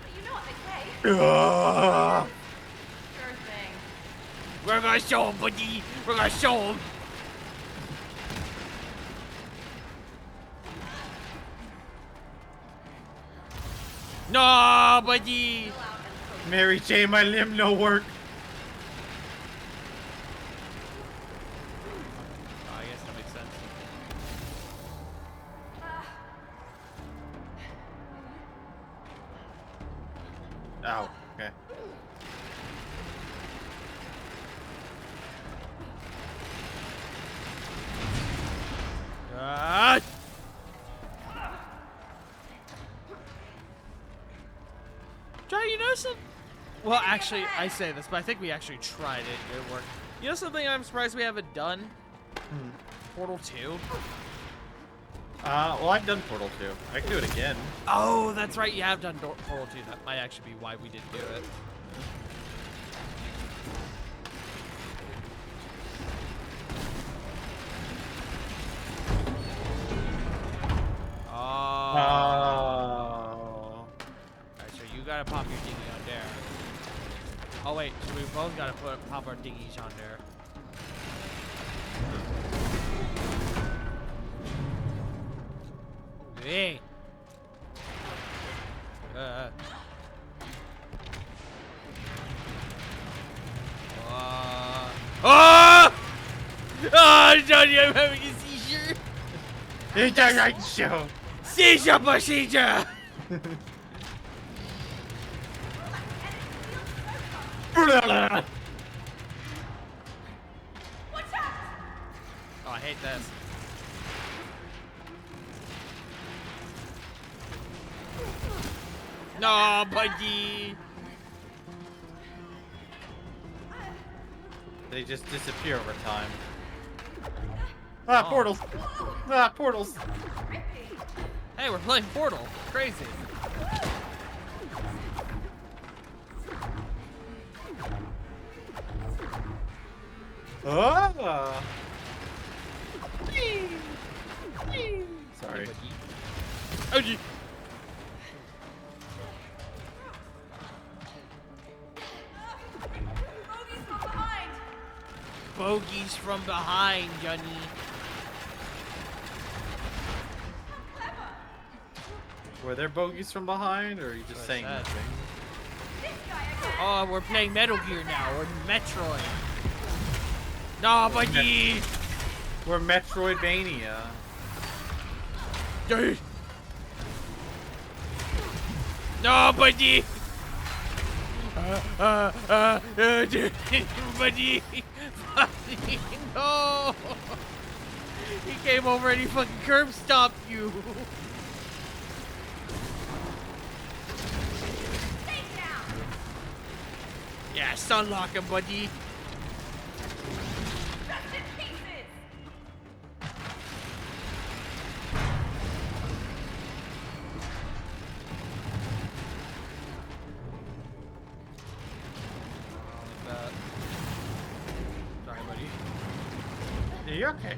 But you know what they say. Ugh. Sure thing. We're gonna show him, buddy. We're gonna show him. No, buddy. Chill out and Mary Jane, my limb no work. Oh, I guess that makes sense. Oh, okay. Ah! Johnny, you know something? Well, actually, I say this, but I think we actually tried it. It worked. You know something I'm surprised we haven't done? Portal 2. Well, I've done Portal 2. I can do it again. Oh, that's right. You have done Portal 2. That might actually be why we didn't do it. Oh. Alright, so you gotta pop your dinghy on there. Oh wait, so we both gotta pop our dinghies on there. Hey. Oh! Oh, Johnny, I'm having a seizure. It's a right show. Seizure procedure. Oh, I hate this. No, buddy. They just disappear over time. Ah, portals! Ah, portals! Hey, we're playing Portal. Crazy. Ah! Sorry. Oh, gee. Bogeys from behind, Johnny. Were there bogeys from behind, or are you just saying that. nothing? Oh, we're playing Metal Gear now. We're Metroid. No, buddy. We're Metroidvania. Dude. No, buddy. Dude, buddy. No. He came over and he fucking curb stomped you. Yeah, sunlock him, buddy. Sorry, buddy. Are you okay?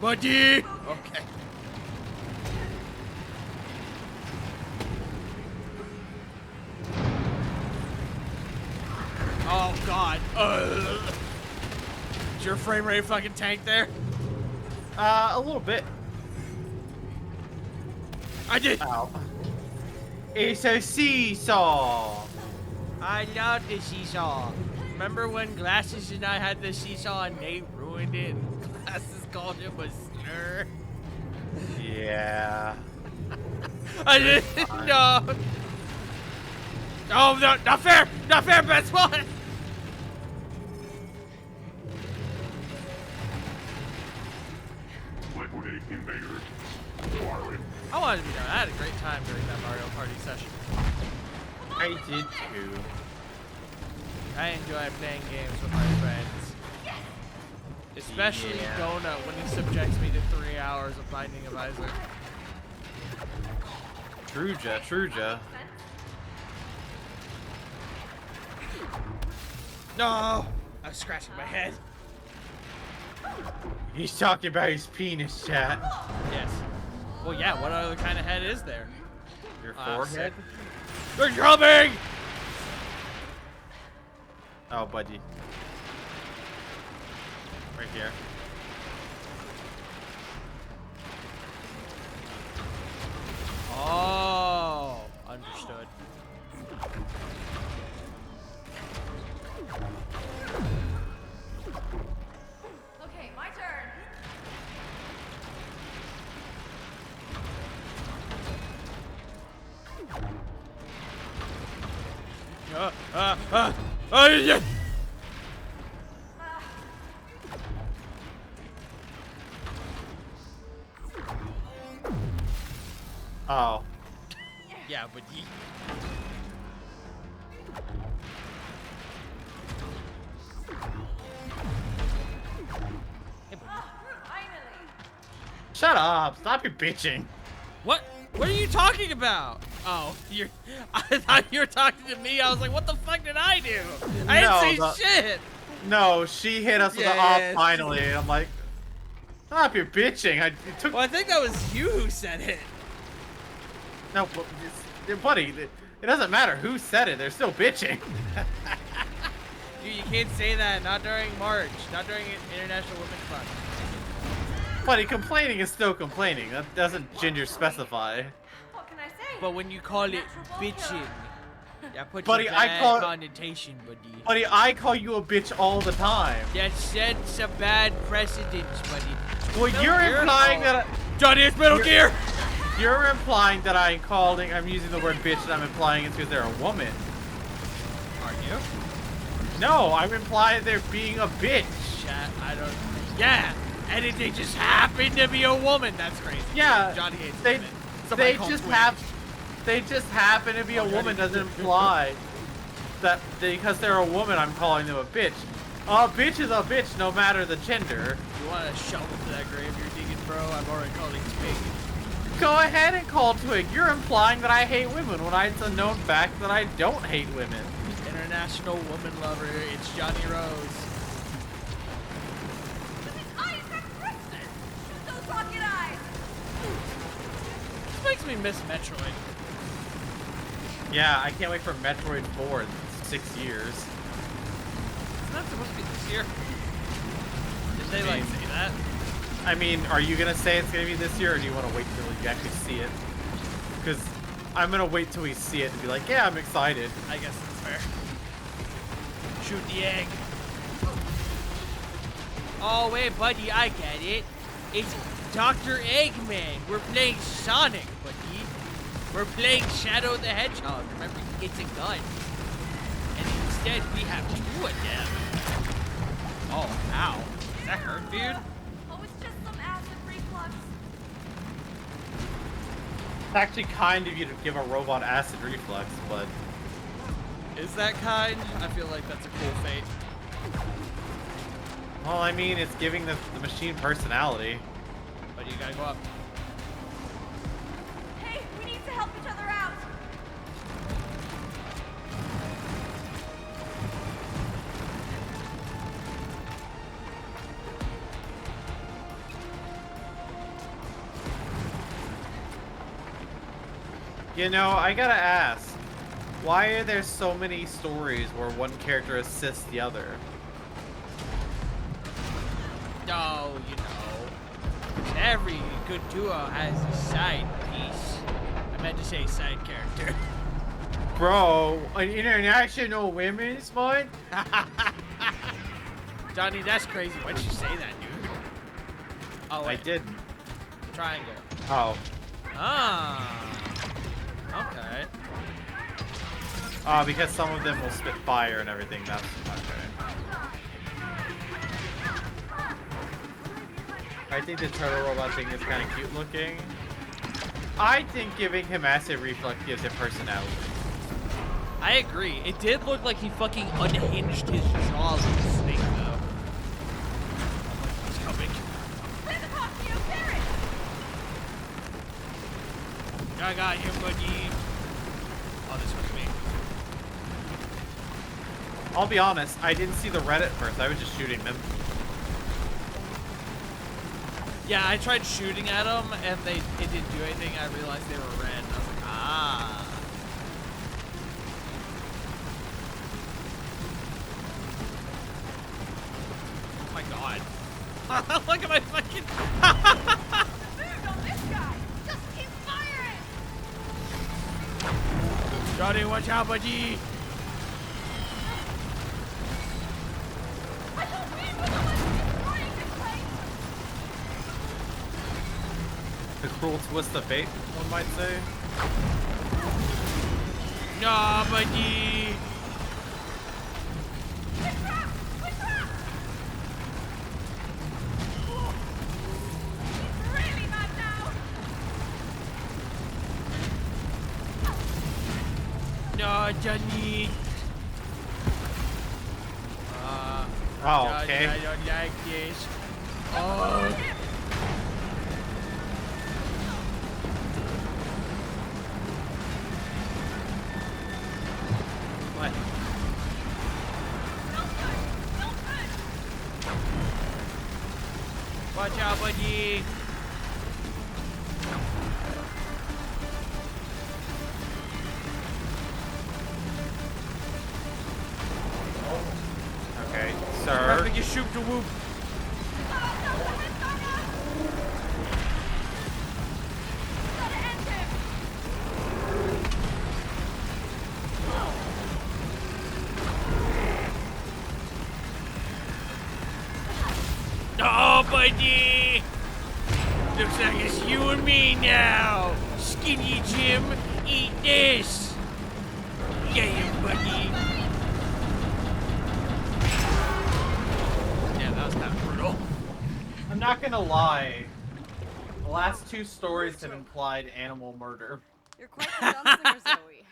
Buddy! Okay. Oh, God. Is your frame rate fucking tank there? A little bit. I did. Ow. It's a seesaw. I love the seesaw. Remember when Glasses and I had the seesaw and Nate ruined it? And Glasses called him a slur. Yeah. I didn't know. Oh, no, not fair! Not fair, best one! Liquidate invaders. I wanted to be done. I had a great time during that Mario Party session. I did too. I enjoy playing games with my friends. Especially Yeah. Donut when he subjects me to 3 hours of Binding of Isaac. Truja, Truja. No! I was scratching my head. He's talking about his penis, chat. Yes. Well, yeah, what other kind of head is there? Your forehead? They're coming! Oh, buddy. Right here. Oh, understood. Yeah. Oh. Yeah, but he... Shut up! Stop your bitching. What? What are you talking about? Oh, I thought you were talking to me. I was like, what the fuck did I do? I didn't say shit. No, she hit us with the op finally. And I'm like, stop your bitching. Well, I think that was you who said it. No, buddy, it doesn't matter who said it. They're still bitching. Dude, you can't say that. Not during March. Not during International Women's Month. Buddy, complaining is still complaining. That doesn't Ginger specify. What can I say? But when you call it bitching, that puts Buddy, a bad connotation, buddy. Buddy, I call you a bitch all the time. That sets a bad precedence, buddy. Well, you're implying that Johnny, it's Metal Gear! You're implying that I'm using the word bitch and I'm implying it's because they're a woman. Are you? No, I'm implying they're being a bitch. Chat, I don't... Yeah! And they just happen to be a woman. That's crazy. Yeah, Johnny hates they women. They just happen to be a woman doesn't imply that because they're a woman I'm calling them a bitch. A bitch is a bitch no matter the gender. You want to shovel to that grave you're digging, bro? I've already called it Twig. Go ahead and call Twig. You're implying that I hate women when it's a known fact that I don't hate women. International woman lover. It's Johnny Rose. Rocket eyes. This makes me miss Metroid. Yeah, I can't wait for Metroid 4 in 6 years. It's not supposed to be this year. Did they like say that? I mean, are you gonna say it's gonna be this year, or do you want to wait till you actually see it? Because I'm gonna wait till we see it and be like, yeah, I'm excited. I guess that's fair. Shoot the egg. Oh wait, buddy, I get it. It's Dr. Eggman. We're playing Sonic, buddy. We're playing Shadow the Hedgehog. Remember, he gets a gun. And instead, we have two of them. Oh, ow. Does that hurt, dude? Oh, it's just some acid reflux. It's actually kind of you to give a robot acid reflux, but... Is that kind? I feel like that's a cool fate. Well, I mean, it's giving the machine personality. But you gotta go up. Hey, we need to help each other out. You know, I gotta ask, why are there so many stories where one character assists the other? Oh, you know. Every good duo has a side piece. I meant to say side character. Bro, an international women's one? Johnny, that's crazy. Why'd you say that, dude? Oh, wait. I didn't. Triangle. Oh. Ah. Okay. Because some of them will spit fire and everything. That's okay. I think the turtle robot thing is kind of cute looking. I think giving him acid reflux gives him personality. I agree. It did look like he fucking unhinged his jaw with the snake, though. He's coming. I got you, buddy. Oh, this was me. I'll be honest, I didn't see the red at first. I was just shooting them. Yeah, I tried shooting at them, and it didn't do anything. I realized they were red, and I was like, ah. Oh my god. Look at my fucking... Move on this guy. Just keep firing. Johnny, watch out, buddy. I don't mean with the one destroying this place. The cruel twist of fate, one might say. Nah, buddy. No, Johnny. Oh, okay. Johnny, I don't like this. Oh. What? Watch out, buddy. Okay, sir. Perfect, you shoot to whoop. Oh, buddy! Looks like it's you and me now. Skinny Jim, eat this. Yeah, buddy. Yeah, that was kind of brutal. I'm not gonna lie. The last two stories have implied animal murder. You're quite the gunslinger, Zoe.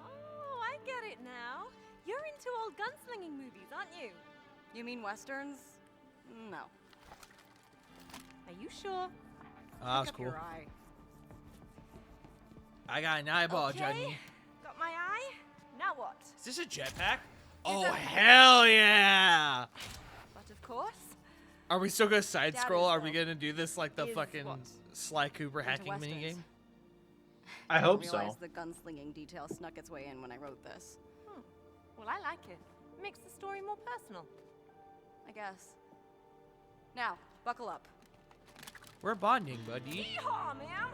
Oh, I get it now. You're into old gunslinging movies, aren't you? You mean westerns? No. Are you sure? Oh, that was Pick up cool. your eye. I got an eyeball, Okay. Johnny. Got my eye. Now what? Is this a jetpack? Oh, hell yeah! But of course, Are we still gonna side Daddy's scroll? Are we fault gonna do this like the is fucking what? Sly Cooper Into hacking westerns. minigame? I hope realize so. the gunslinging detail snuck its way in when I wrote this. well, I like it. Makes the story more personal. I guess. Now, buckle up. We're bonding, buddy. Yeehaw, ma'am!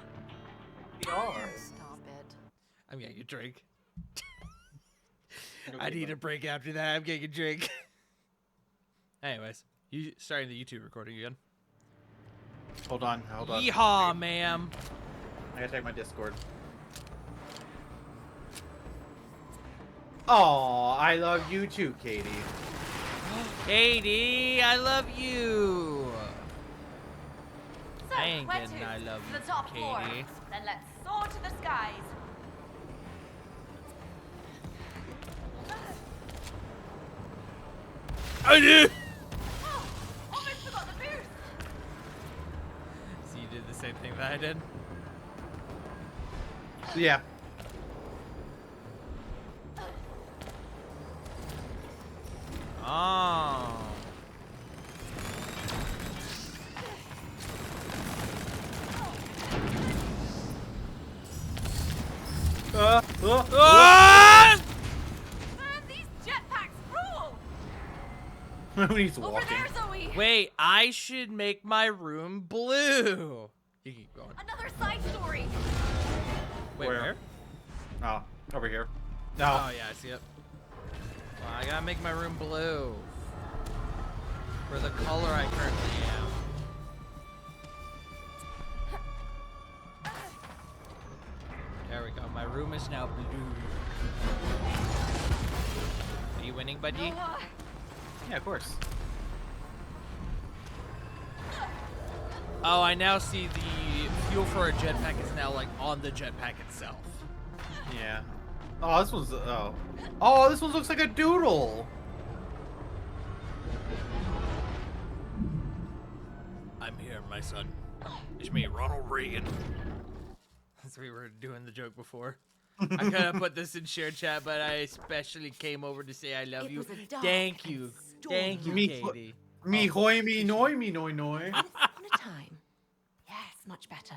We are. Stop it. I'm getting a drink. I need a break after that. I'm getting a drink. Anyways, you starting the YouTube recording again? Hold on. Yeehaw, ma'am. I gotta check my Discord. Oh, I love you too, Katie. Katie, I love you. So, I ain't where getting to? I love To you, the top floor. Katie. Then let's soar to the skies. I do. Oh, almost forgot the boost. So you did the same thing that I did? Yeah. Oh. Ah! Man, these jetpacks rule. When he's Over walking. there, Zoe. Wait, I should make my room blue. You keep going. Another side story. Wait, Where? where? Oh, over here. No. Oh, yeah, I see it. Well, I gotta make my room blue. For the color I currently am. There we go. My room is now blue. Are you winning, buddy? Noah. Yeah, of course. Oh, I now see the fuel for a jetpack is now like on the jetpack itself. Yeah. Oh, this one's Oh, this one looks like a doodle. I'm here, my son. It's me, Ronald Reagan. As we were doing the joke before. I could have put this in shared chat, but I especially came over to say I love you. Thank you. Thank you, Katie. Me hoy me noi me noi noi. Once upon a time. Yes, much better.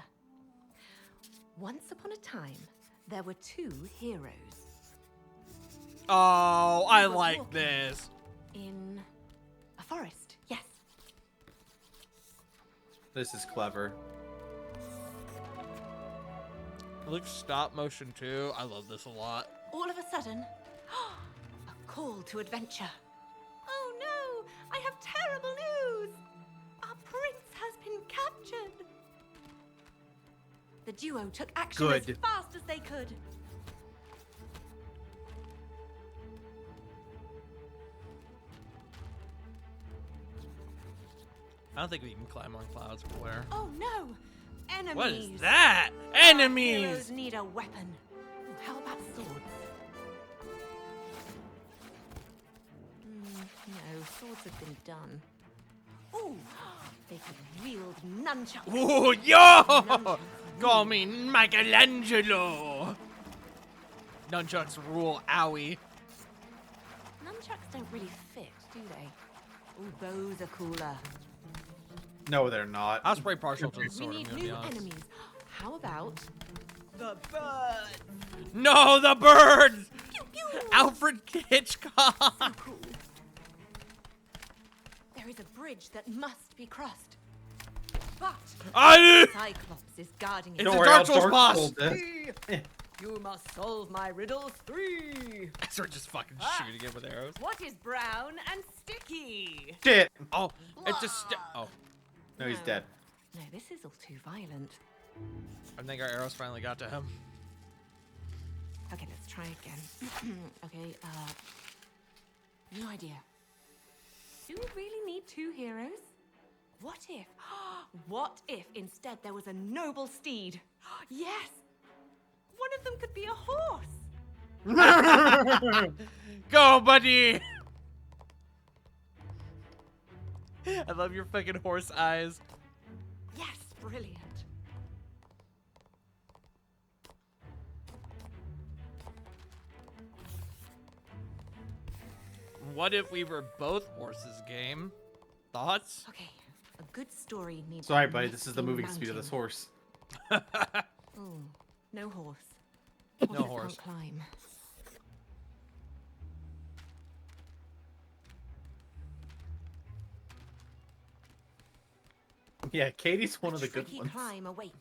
Once upon a time, there were two heroes. Oh, I They were like walking this. In a forest, yes. This is clever. It looks stop motion too. I love this a lot. All of a sudden, a call to adventure. Oh no! I have terrible news! Our prince has been captured! The duo took action as Good. fast as they could. I don't think we can climb on clouds or where. Oh no! Enemies! What is that? Our Enemies! heroes need a weapon. Ooh, how about swords? No, swords have been done. Ooh, they could wield nunchucks. Ooh, yo! Call me Michelangelo. Nunchucks rule, owie. Nunchucks don't really fit, do they? Ooh, bows are cooler. No, they're not. I was pretty partial to the We sword, I'm need gonna be new honest. enemies. How about the bird? No, the birds! Pew, pew. Alfred Hitchcock! So cool. There is a bridge that must be crossed. But Cyclops is guarding it. It's a Dark Souls boss! You must solve my riddle 3. We're just fucking shooting it with arrows. What is brown and sticky? Shit. Oh, it's just. Oh, No, he's dead. No, this is all too violent. I think our arrows finally got to him. Okay, let's try again. Okay, new idea. Do we really need 2 heroes? What if instead there was a noble steed? Yes! One of them could be a horse! Go, buddy! I love your fucking horse eyes. Yes, brilliant. What if we were both horses, game? Thoughts? Okay, a good story needs. Sorry, a buddy. This is the messy moving speed of this mountain. horse. Oh, no horse. No Horses horse. can't climb. Yeah, Katie's one of the good tricky ones. climb awaits.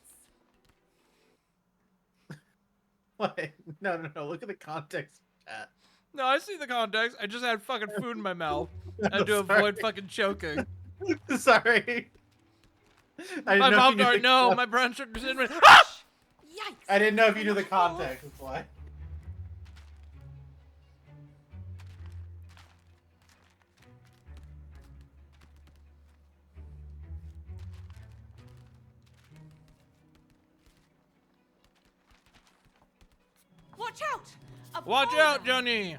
What? No. Look at the context, chat. No, I see the context. I just had fucking food in my mouth. I had to Sorry. avoid fucking choking. Sorry. I My didn't know if mom you knew already the know. con- My brown sugar cinnamon. Ah! Yikes! I didn't know if you knew the context. That's why. Watch out! A Watch boulder. out, Johnny.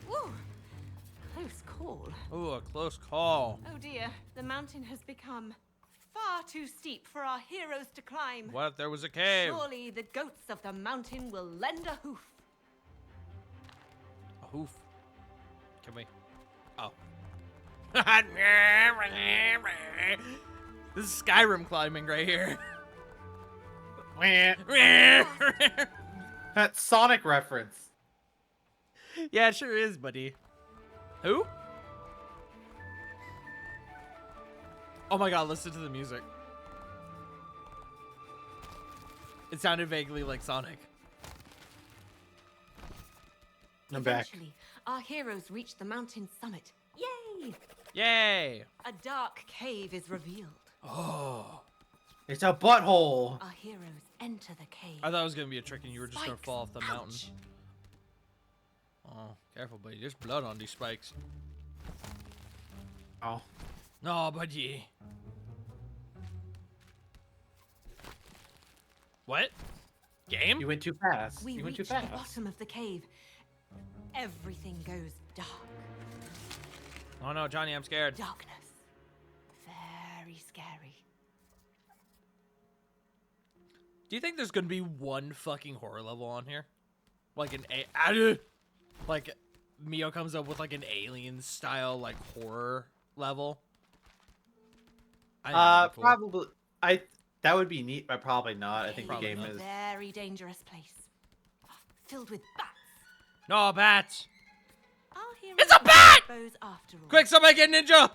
Woo! Close call. Ooh, a close call. Oh dear, the mountain has become far too steep for our heroes to climb. What if there was a cave? Surely the goats of the mountain will lend a hoof. A hoof. Can we? Oh. This is Skyrim climbing right here. That Sonic reference. Yeah, it sure is, buddy. Who? Oh my god, listen to the music. It sounded vaguely like Sonic. I'm back. Eventually, our heroes reach the mountain summit. Yay! Yay! A dark cave is revealed. Oh. It's a butthole. Our heroes enter the cave. I thought it was going to be a trick and you were just going to Spikes. fall off the mountain. Ouch. Oh, careful, buddy. There's blood on these spikes. Oh. No, buddy. What? Game? You went too fast. We You went reach too the fast. bottom of the cave. Everything goes dark. Oh no, Johnny, I'm scared. Darkness. Very scary. Do you think there's gonna be one fucking horror level on here? Like like Mio comes up with like an alien style like horror level? I think that'd be cool. Probably. That would be neat, but probably not. I think the Cave game a is. very dangerous place. Filled with bats. No bats! Our heroes It's a bat! have bows after all. Quick, somebody get ninja!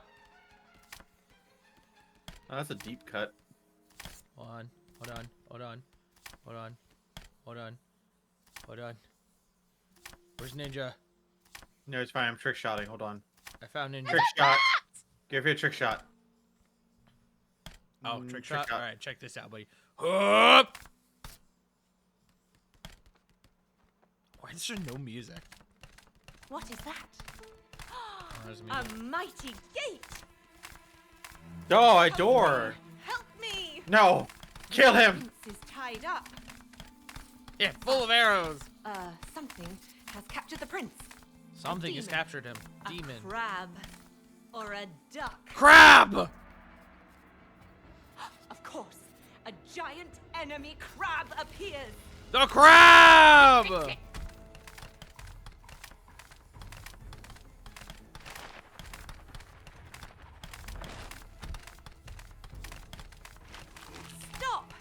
Oh, that's a deep cut. Hold on, hold on, hold on, hold on, hold on, hold on. Where's ninja? No, it's fine. I'm trick shotting. Hold on. I found ninja. Trick shot. Give me a trick shot. Oh, trick shot? shot. Alright, check this out, buddy. Hup! Why is there no music? What is that? there's me. A mighty gate. Oh, a door. Help me. No, kill him. Prince is tied up. Yeah, full of arrows. Something has captured the prince. Something has demon. captured him. Demon. A crab. Or a duck. Crab! Of course. A giant enemy crab appears. The crab! Stop.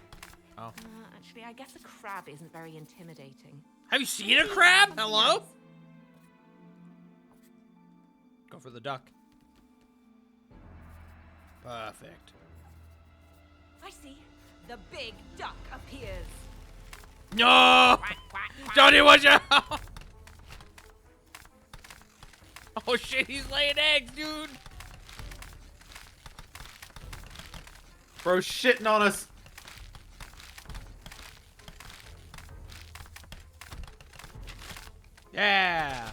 Oh. Actually, I guess a crab isn't very intimidating. Have you seen a crab? Hello? Go for the duck. Perfect. I see. The big duck appears. No! Johnny, watch out! Oh shit, he's laying eggs, dude! Bro, shitting on us. Yeah!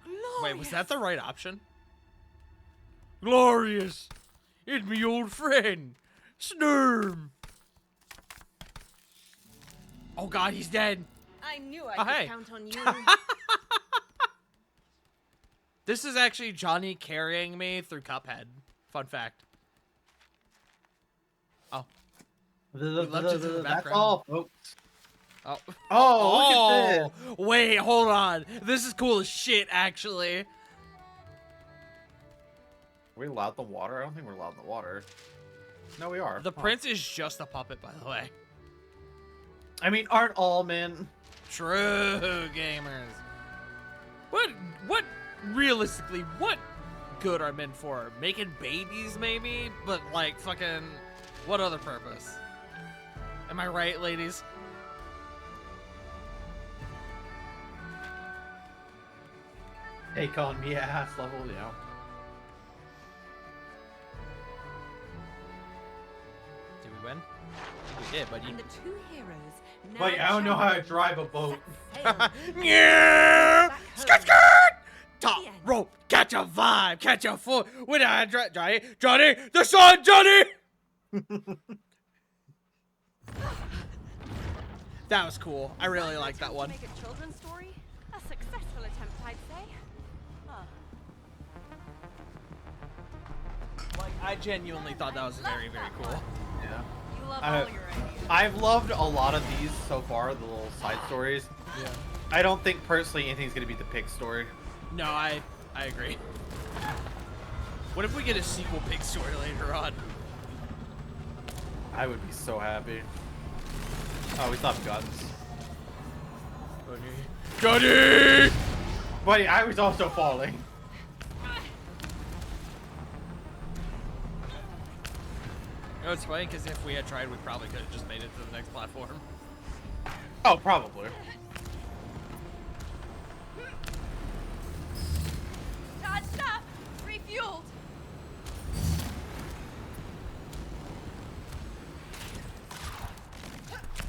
Glorious. Wait, was that the right option? Glorious! It's me old friend, Snurm! Oh god, he's dead! I knew I Oh, could hey. count on you. This is actually Johnny carrying me through Cuphead. Fun fact. Oh. left it in the That's background. all, folks. Oh. Oh, look at this. Wait, hold on. This is cool as shit, actually. Are we allowed in the water? I don't think we're allowed in the water. No, we are. The prince is just a puppet, by the way. I mean, aren't all men? True gamers. What, realistically, what good are men for? Making babies, maybe? But, like, fucking, what other purpose? Am I right, ladies? Take on me ass level, yeah. Did we win? I think we did, buddy. And the two heroes now Wait, I don't know how to drive a boat. Yeah! Skirt, skirt! Top The end. rope, catch a vibe, catch a foot. When I Johnny, the sun, Johnny! That was cool. I really like that one. Make a children's story? A successful attempt, I'd say. Like, I genuinely thought that was very, very cool. Yeah. You love I- all your ideas. I've loved a lot of these so far, the little side stories. Yeah. I don't think personally anything's gonna be the pig story. No, I agree. What if we get a sequel pig story later on? I would be so happy. Oh, we stopped guns. Johnny! Buddy, I was also falling. You know, it's funny because if we had tried, we probably could have just made it to the next platform. Oh, probably. Charged up! Refueled!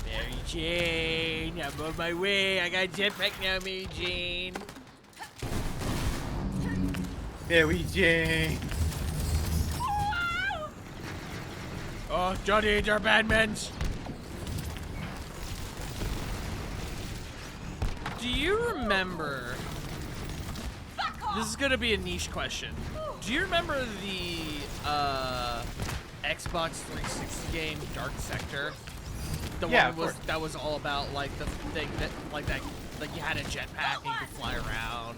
Mary Jane, I'm on my way. I got jetpack now, Mary Jane. Mary Jane. Oh, Johnny, they're bad men. Do you remember? This is gonna be a niche question. Do you remember the Xbox 360 game Dark Sector? The Yeah, one of that was all about like the thing that like you had a jetpack and you could fly around.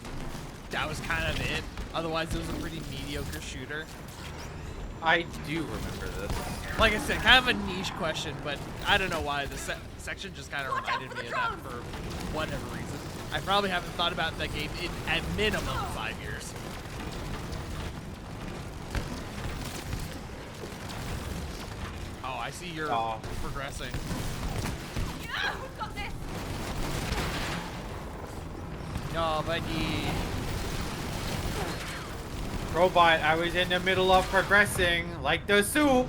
That was kind of it. Otherwise, it was a pretty mediocre shooter. I do remember this. Like I said, kind of a niche question, but I don't know why the section just kind of reminded me of that for whatever reason. I probably haven't thought about that game in at minimum 5 years. Oh, I see you're progressing. Yeah, we've got this! No, buddy. Robot, I was in the middle of progressing, like the soup.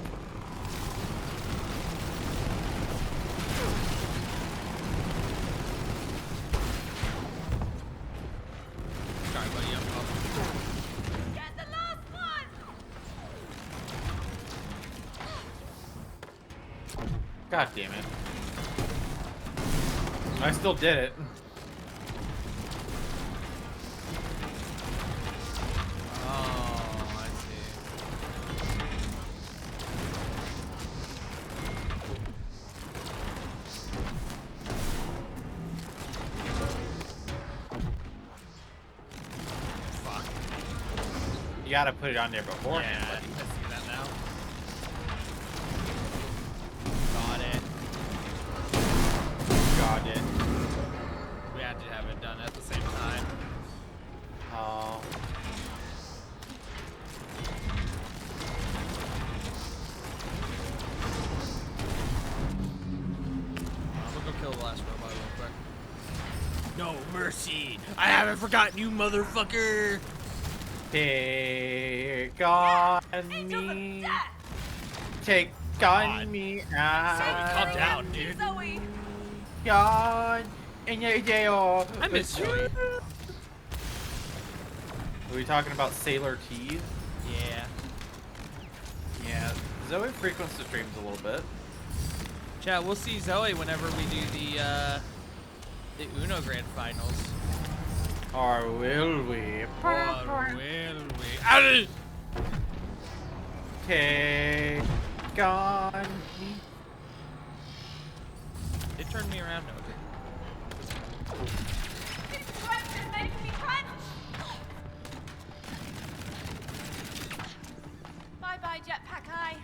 Sorry, buddy. God damn it. I still did it. Oh, I see. Fuck. You gotta put it on there beforehand. Yeah, I buddy. see that now. Got it. Got it. We had to have it done at the same time. Oh. I'm gonna go kill the last robot real quick. No mercy! I haven't forgotten you, motherfucker! Take on me. Take on me. Zoe, calm down, dude. Zoe! God. And I miss Zoe. Are we talking about Sailor T? Yeah. Yeah. Zoe frequents the streams a little bit. Chat, we'll see Zoe whenever we do the Uno Grand Finals. Or will we? Or will we? Ow! Take on me. It turned me around, no. This crunch is making me crunch! Bye-bye, Jetpack Eye.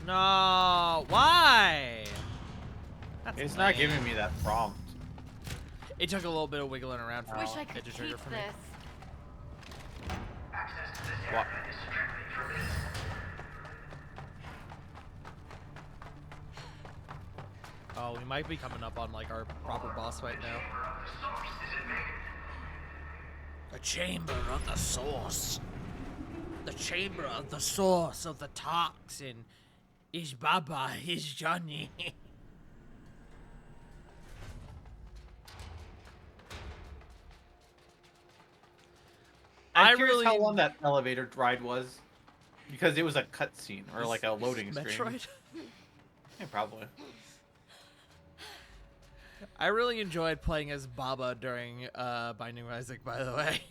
No, why? That's It's lame. not giving me that prompt. It took a little bit of wiggling around for Wish it I could to trigger keep for me. this. What? Oh, we might be coming up on like our proper boss fight now. The chamber of the source. The chamber of the source of the toxin is Baba, is Johnny. I'm curious how long that elevator ride was, because it was a cutscene or like a loading screen. Metroid? Yeah, probably. I really enjoyed playing as Baba during Binding of Isaac, by the way.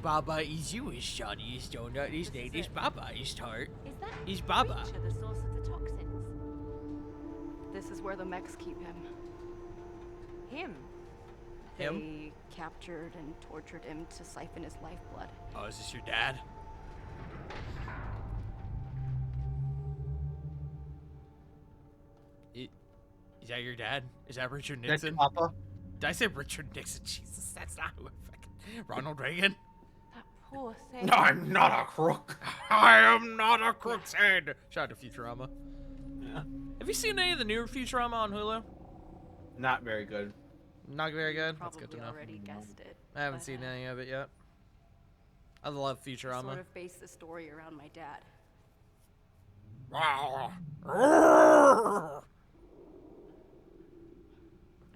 Baba is Jewish, Johnny is donut, his name is Baba, is tart. Is that He's Baba. creature the source of the toxins? This is where the mechs keep him. Him? Him? They captured and tortured him to siphon his lifeblood. Oh, is this your dad? Is that your dad? Is that Richard That's Nixon? Papa. Did I say Richard Nixon? Jesus, that's not who I fucking... Ronald Reagan? That poor thing. No, I'm not a crook. I am not a crook's head. Shout out to Futurama. Yeah. Have you seen any of the newer Futurama on Hulu? Not very good. Not very good? Probably That's good to know. already guessed it. I haven't but, seen any of it yet. I love Futurama. Sort of based the story around my dad.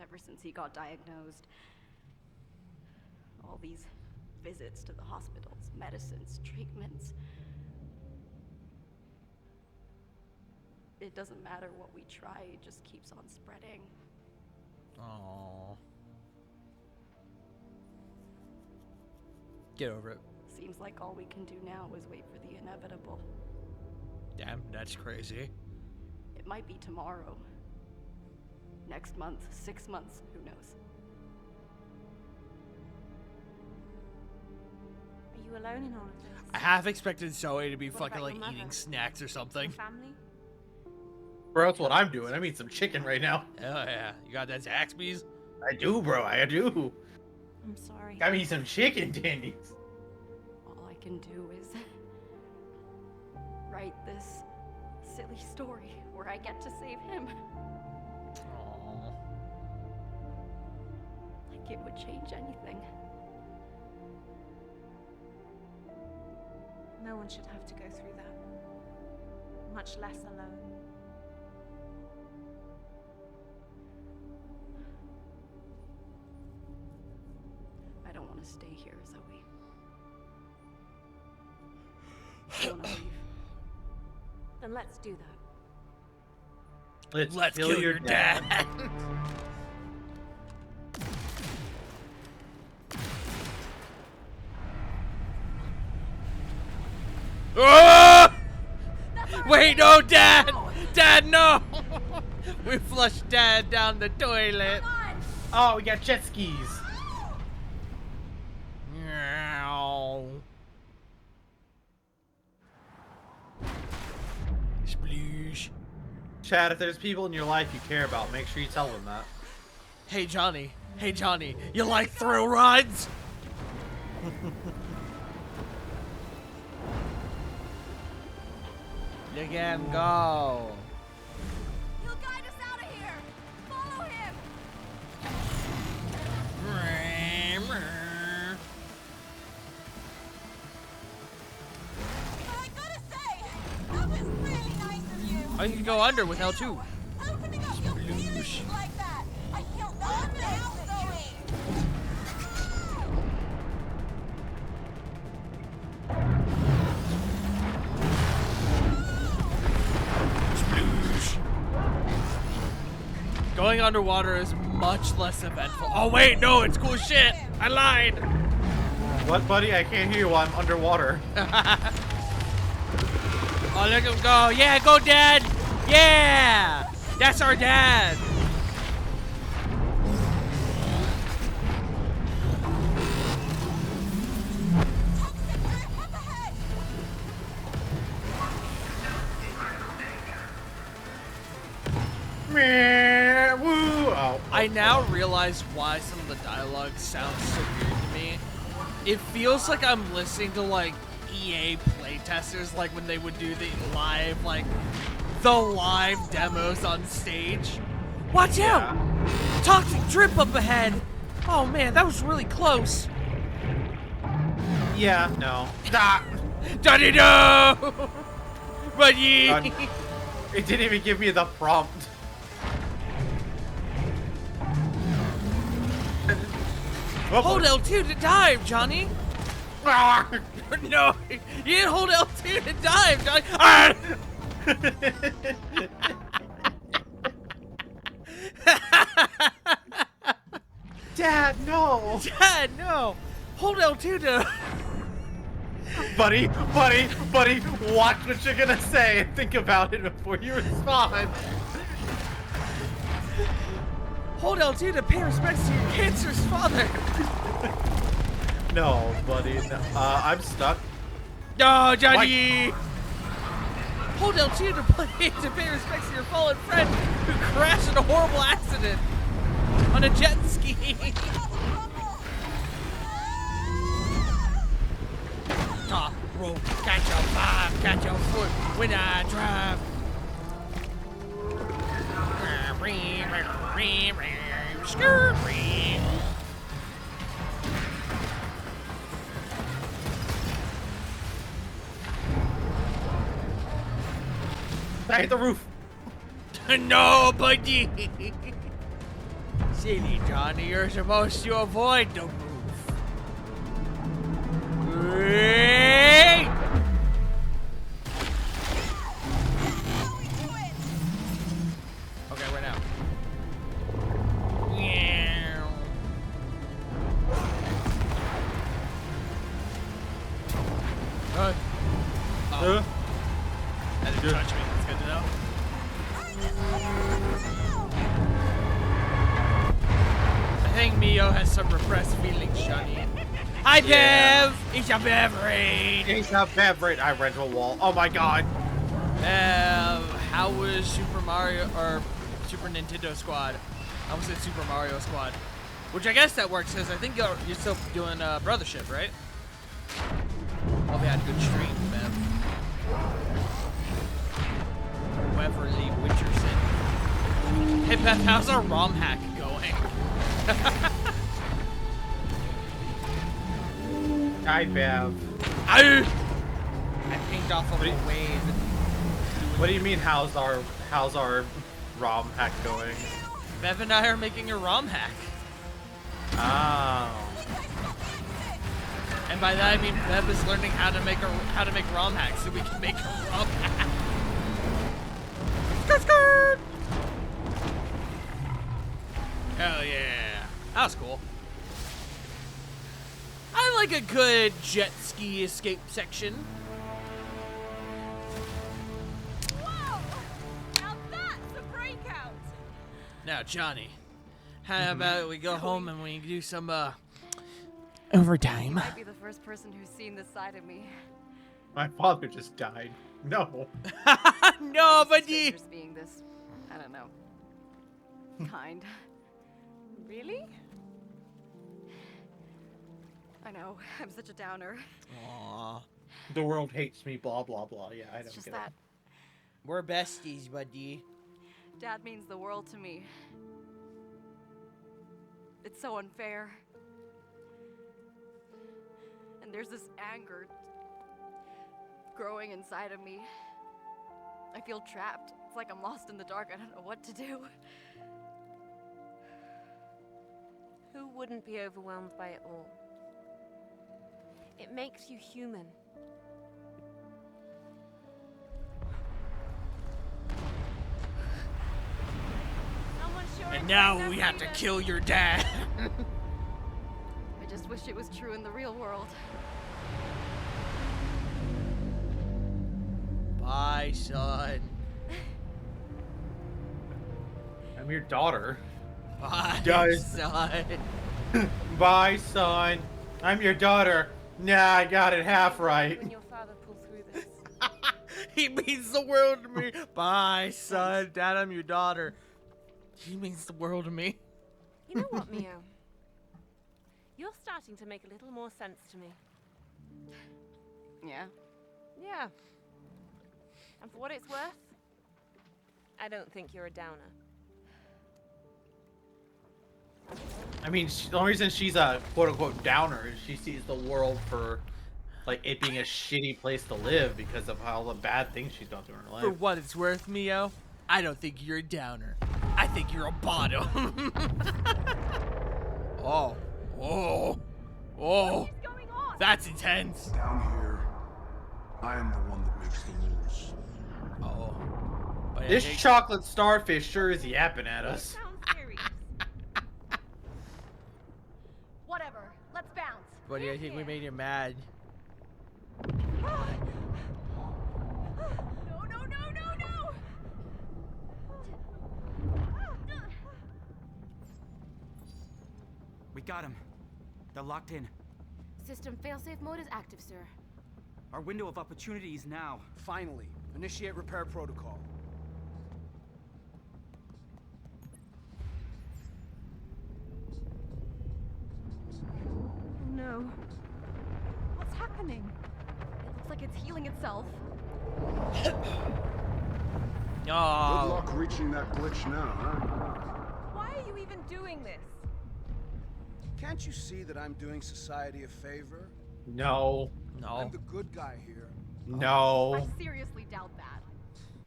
Ever since he got diagnosed, all these visits to the hospitals, medicines, treatments. It doesn't matter what we try, it just keeps on spreading. Aww. Get over it. Seems like all we can do now is wait for the inevitable. Damn, that's crazy. It might be tomorrow. Next month, 6 months, who knows? Are you alone in all of this? I half expected Zoe to be What fucking about like your mother? eating snacks or something. Your family? Bro, that's what I'm doing. I'm eating some chicken right now. Hell yeah. You got that Zaxby's? I do, bro. I do. I'm sorry. Got me some chicken tendies. All I can do is write this silly story where I get to save him. Aww. Like it would change anything. No one should have to go through that. Much less alone. I don't want to stay here, Zoe. I want to leave. Then let's do that. Let's kill your dad. Oh! Wait, no, Dad! Dad, no! We flushed Dad down the toilet. Oh, we got jet skis. Meow. Sploosh. Chad, if there's people in your life you care about, make sure you tell them that. Hey, Johnny. Hey, Johnny. You like thrill rides? You can go. He'll guide us out of here. Follow him. But I gotta say, that was really nice of you. Oh, you can go under with L2. Opening up your feelings like that. I feel no now, Zoe. Going underwater is much less eventful. Oh wait, no, it's cool shit. I lied. What, buddy? I can't hear you while I'm underwater. Oh, look him go. Yeah, go, Dad. Yeah. That's our dad. Woo! Oh. I now realize why some of the dialogue sounds so weird to me. It feels like I'm listening to like EA playtesters, like when they would do the live demos on stage. Watch out! Toxic drip up ahead. Oh man, that was really close. Yeah, no. Ah! Daddy, no! Buddy! It didn't even give me the prompt. Hold L2 to dive, Johnny. No, you didn't hold L2 to dive, Johnny. Ah! Dad, no. Dad, no. Hold L2 to... Buddy, watch what you're gonna say and think about it before you respond. Hold L2 to pay respects to your cancer's father. No, buddy. No. I'm stuck. No, Johnny. Hold L2 to pay respects to your fallen friend who crashed in a horrible accident on a jet ski. Top rope, catch your vibe, catch your foot when I drive. I hit the roof. No, buddy. Silly Johnny, you're supposed to avoid the roof. Wait! Okay, right now. Good. Oh. That didn't touch me. That's good to know. I think Mio has some repressed feelings, Johnny. Hi, Bev! It's a beverage! It's a beverage. I ran to a wall. Oh my god. How was Super Mario, or Super Nintendo Squad? I almost said Super Mario Squad. Which I guess that works, because I think you're still doing Brothership, right? Hope you had a good stream, Bev. Weverly Witcherson. Hey Beth, how's our ROM hack going? Hi, Bev. I pinged off of a wave. What do you mean? How's our ROM hack going? Bev and I are making a ROM hack. Oh. And by that I mean Bev is learning how to make ROM hacks so we can make a ROM hack. Skirt, skirt. Hell yeah. That was cool. I like a good jet ski escape section. Whoa! Now that's a breakout! Now, Johnny, how about we go home and we do some, overtime? You might be the first person who's seen this side of me. My father just died. No. No, but you... Strangers being this, I don't know, kind. Really? I know, I'm such a downer. Aww. The world hates me, blah, blah, blah. Yeah, I It's don't just get that it. We're besties, buddy. Dad means the world to me. It's so unfair. And there's this anger growing inside of me. I feel trapped. It's like I'm lost in the dark. I don't know what to do. Who wouldn't be overwhelmed by it all? It makes you human. Someone sure And is now like we that have to Raven. kill your dad. I just wish it was true in the real world. Bye, son. I'm your daughter. Bye, Guys. son. Bye, son. I'm your daughter. Nah, I got it half right. When your father pulled through this. He means the world to me. Bye, son. Dad, I'm your daughter. He means the world to me. You know what, Mio? You're starting to make a little more sense to me. Yeah. Yeah. And for what it's worth, I don't think you're a downer. I mean, the only reason she's a quote-unquote downer is she sees the world for, like, it being a shitty place to live because of all the bad things she's gone through in her life. For what it's worth, Mio, I don't think you're a downer. I think you're a bottom. Oh. Oh. Oh. What is going on? That's intense. Down here, I am the one that makes the rules. Oh. But This chocolate starfish sure is yapping at us. Sounds serious. Whatever. Let's bounce. Buddy, I think we made him mad. No, no, no, no, no! We got him. They're locked in. System failsafe mode is active, sir. Our window of opportunity is now. Finally, initiate repair protocol. No. What's happening? It looks like it's healing itself. Good Oh. luck reaching that glitch now, huh? Why are you even doing this? Can't you see that I'm doing society a favor? No. No. I'm the good guy here. No. I seriously doubt that.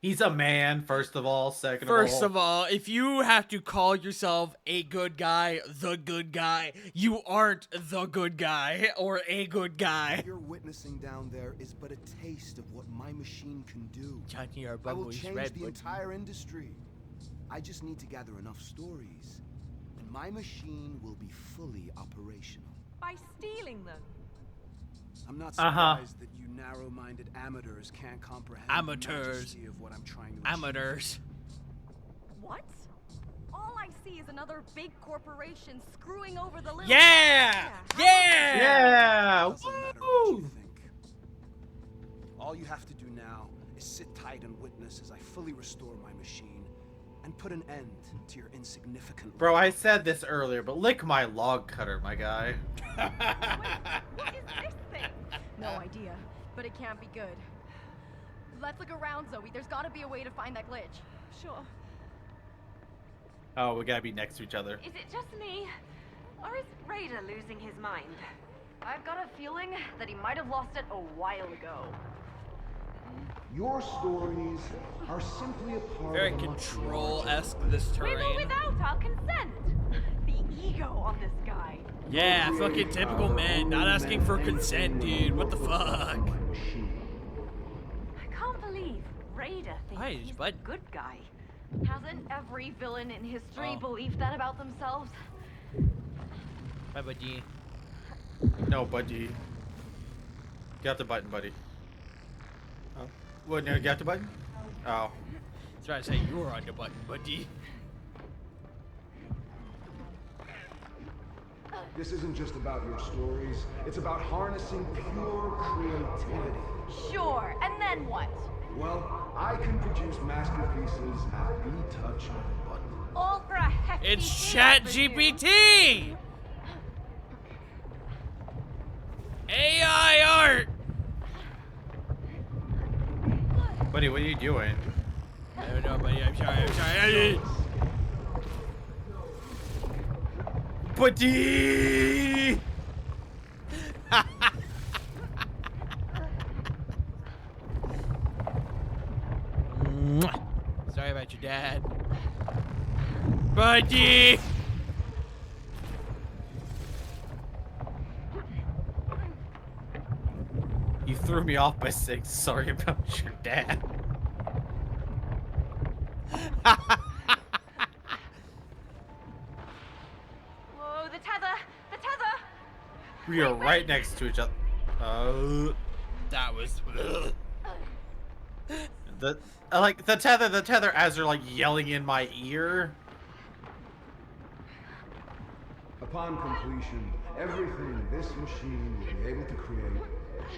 He's a man, first of all. Second First of all, if you have to call yourself a good guy, you aren't the good guy or a good guy. What you're witnessing down there is but a taste of what my machine can do. Johnny, our I will bubbly's change red, the but entire industry. I just need to gather enough stories, and my machine will be fully operational. By stealing them. I'm not surprised that you narrow-minded amateurs can't comprehend the majesty of what I'm trying to achieve. Amateurs. What? All I see is another big corporation screwing over the little... Yeah! Yeah! Yeah! Doesn't matter what you Woo! think. All you have to do now is sit tight and witness as I fully restore my machine and put an end to your insignificant Bro, life. I said this earlier, but lick my log cutter, my guy. Wait, what is this thing? No idea, but it can't be good. Let's look around, Zoe. There's gotta be a way to find that glitch. Sure. Oh, we gotta be next to each other. Is it just me? Or is Raider losing his mind? I've got a feeling that he might have lost it a while ago. Your stories are simply a part Very of a much Control-esque, this With or terrain. without our consent. The ego on this guy. Yeah, fucking typical men, not asking for consent, dude. What the fuck? I can't believe Raider thinks Hi, he's bud. the good guy. Hasn't every villain in history Oh. believed that about themselves? Bye, buddy. No, buddy. Get the button, buddy. Oh. What, now you got the button? Oh. That's right, I say you were on the button, buddy. This isn't just about your stories. It's about harnessing pure creativity. Sure, and then what? Well, I can produce masterpieces at the touch of a button. Ultra hefty It's shit over you. ChatGPT! AI art! Buddy, what are you doing? I don't know, buddy. I'm sorry. Buddy! Sorry about your dad. Buddy! You threw me off by saying sorry about your dad. Whoa, the tether! The tether! We are right next to each other. That was... the tether as they're like yelling in my ear. Upon completion, everything this machine will be able to create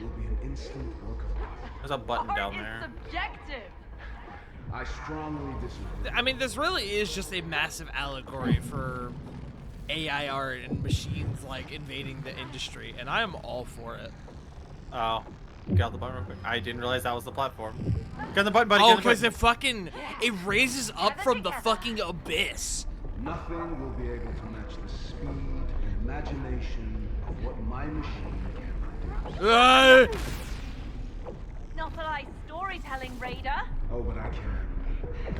will be an instant work of art. There's a button Art down is there. subjective. I strongly disagree. I mean, this really is just a massive allegory for AI art and machines, like, invading the industry, and I am all for it. Oh. Got the button real quick. I didn't realize that was the platform. Get the button, buddy. Oh, get the because button. it raises up from the fucking abyss. Nothing will be able to match the speed and imagination of what my machine can produce. Not that I storytelling, Raider. Oh, but I can. And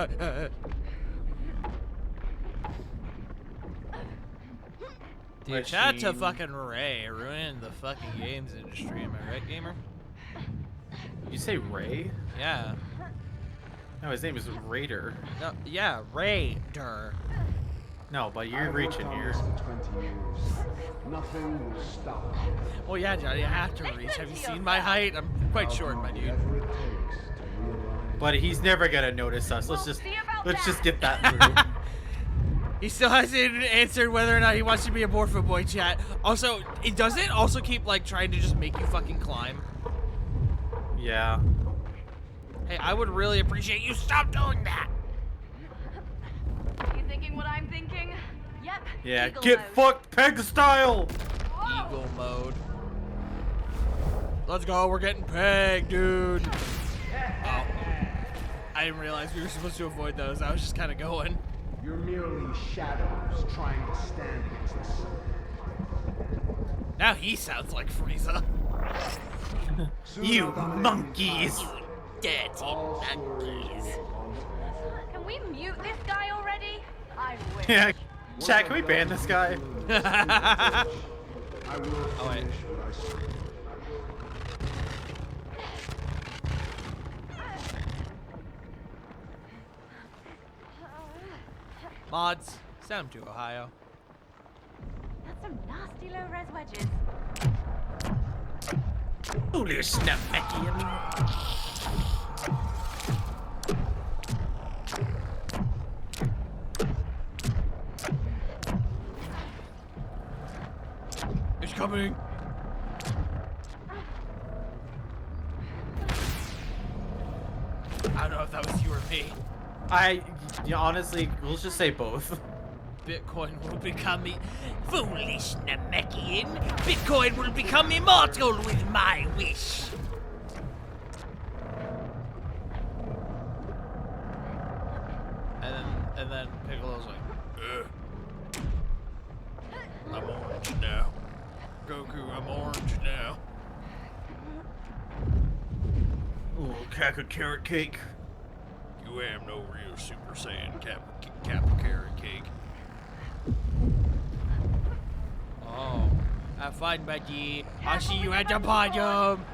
I will. Dude, shout out to fucking Ray, ruining the fucking games industry. Am I right, gamer? You say Ray? Yeah. No, his name is Raider. No, yeah, Raider. No, but you're I've worked reaching on here. this for 20 years. Nothing will stop me. Well, yeah, Johnny, I have to reach. Have you seen my height? I'm quite short, my dude. Whatever it takes to realize. Buddy, he's never gonna notice us. Let's We'll just see about let's that. just get that through. He still hasn't answered whether or not he wants to be a Morpho Boy chat. Also, it doesn't also keep, like, trying to just make you fucking climb. Yeah. Hey, I would really appreciate you stop doing that. You thinking what I'm thinking? Yep. Yeah. Eagle Get mode. fucked, peg style. Whoa. Eagle mode. Let's go, we're getting pegged, dude. Oh. I didn't realize we were supposed to avoid those. I was just kind of going. You're merely shadows trying to stand against the sun. Now he sounds like Frieza. Soon You I'll dominate monkeys. the entire Dirty All stories monkeys. will belong to me. Can we mute this guy already? I wish. Yeah. Chat, can we ban this guy? I will Oh, wait. finish what I started. Mods, send them to Ohio. That's some nasty low-res wedges. Foolish Namekian. It's coming. I don't know if that was you or me. Honestly, we'll just say both. Bitcoin will become foolish Namekian. Bitcoin will become immortal with my wish. And then Piccolo's like, I'm orange now. Goku, I'm orange now. Ooh, caca carrot cake. You am no real Super Saiyan Kappa carrot cake. Oh, have fun, buddy. I'll see you at the bottom.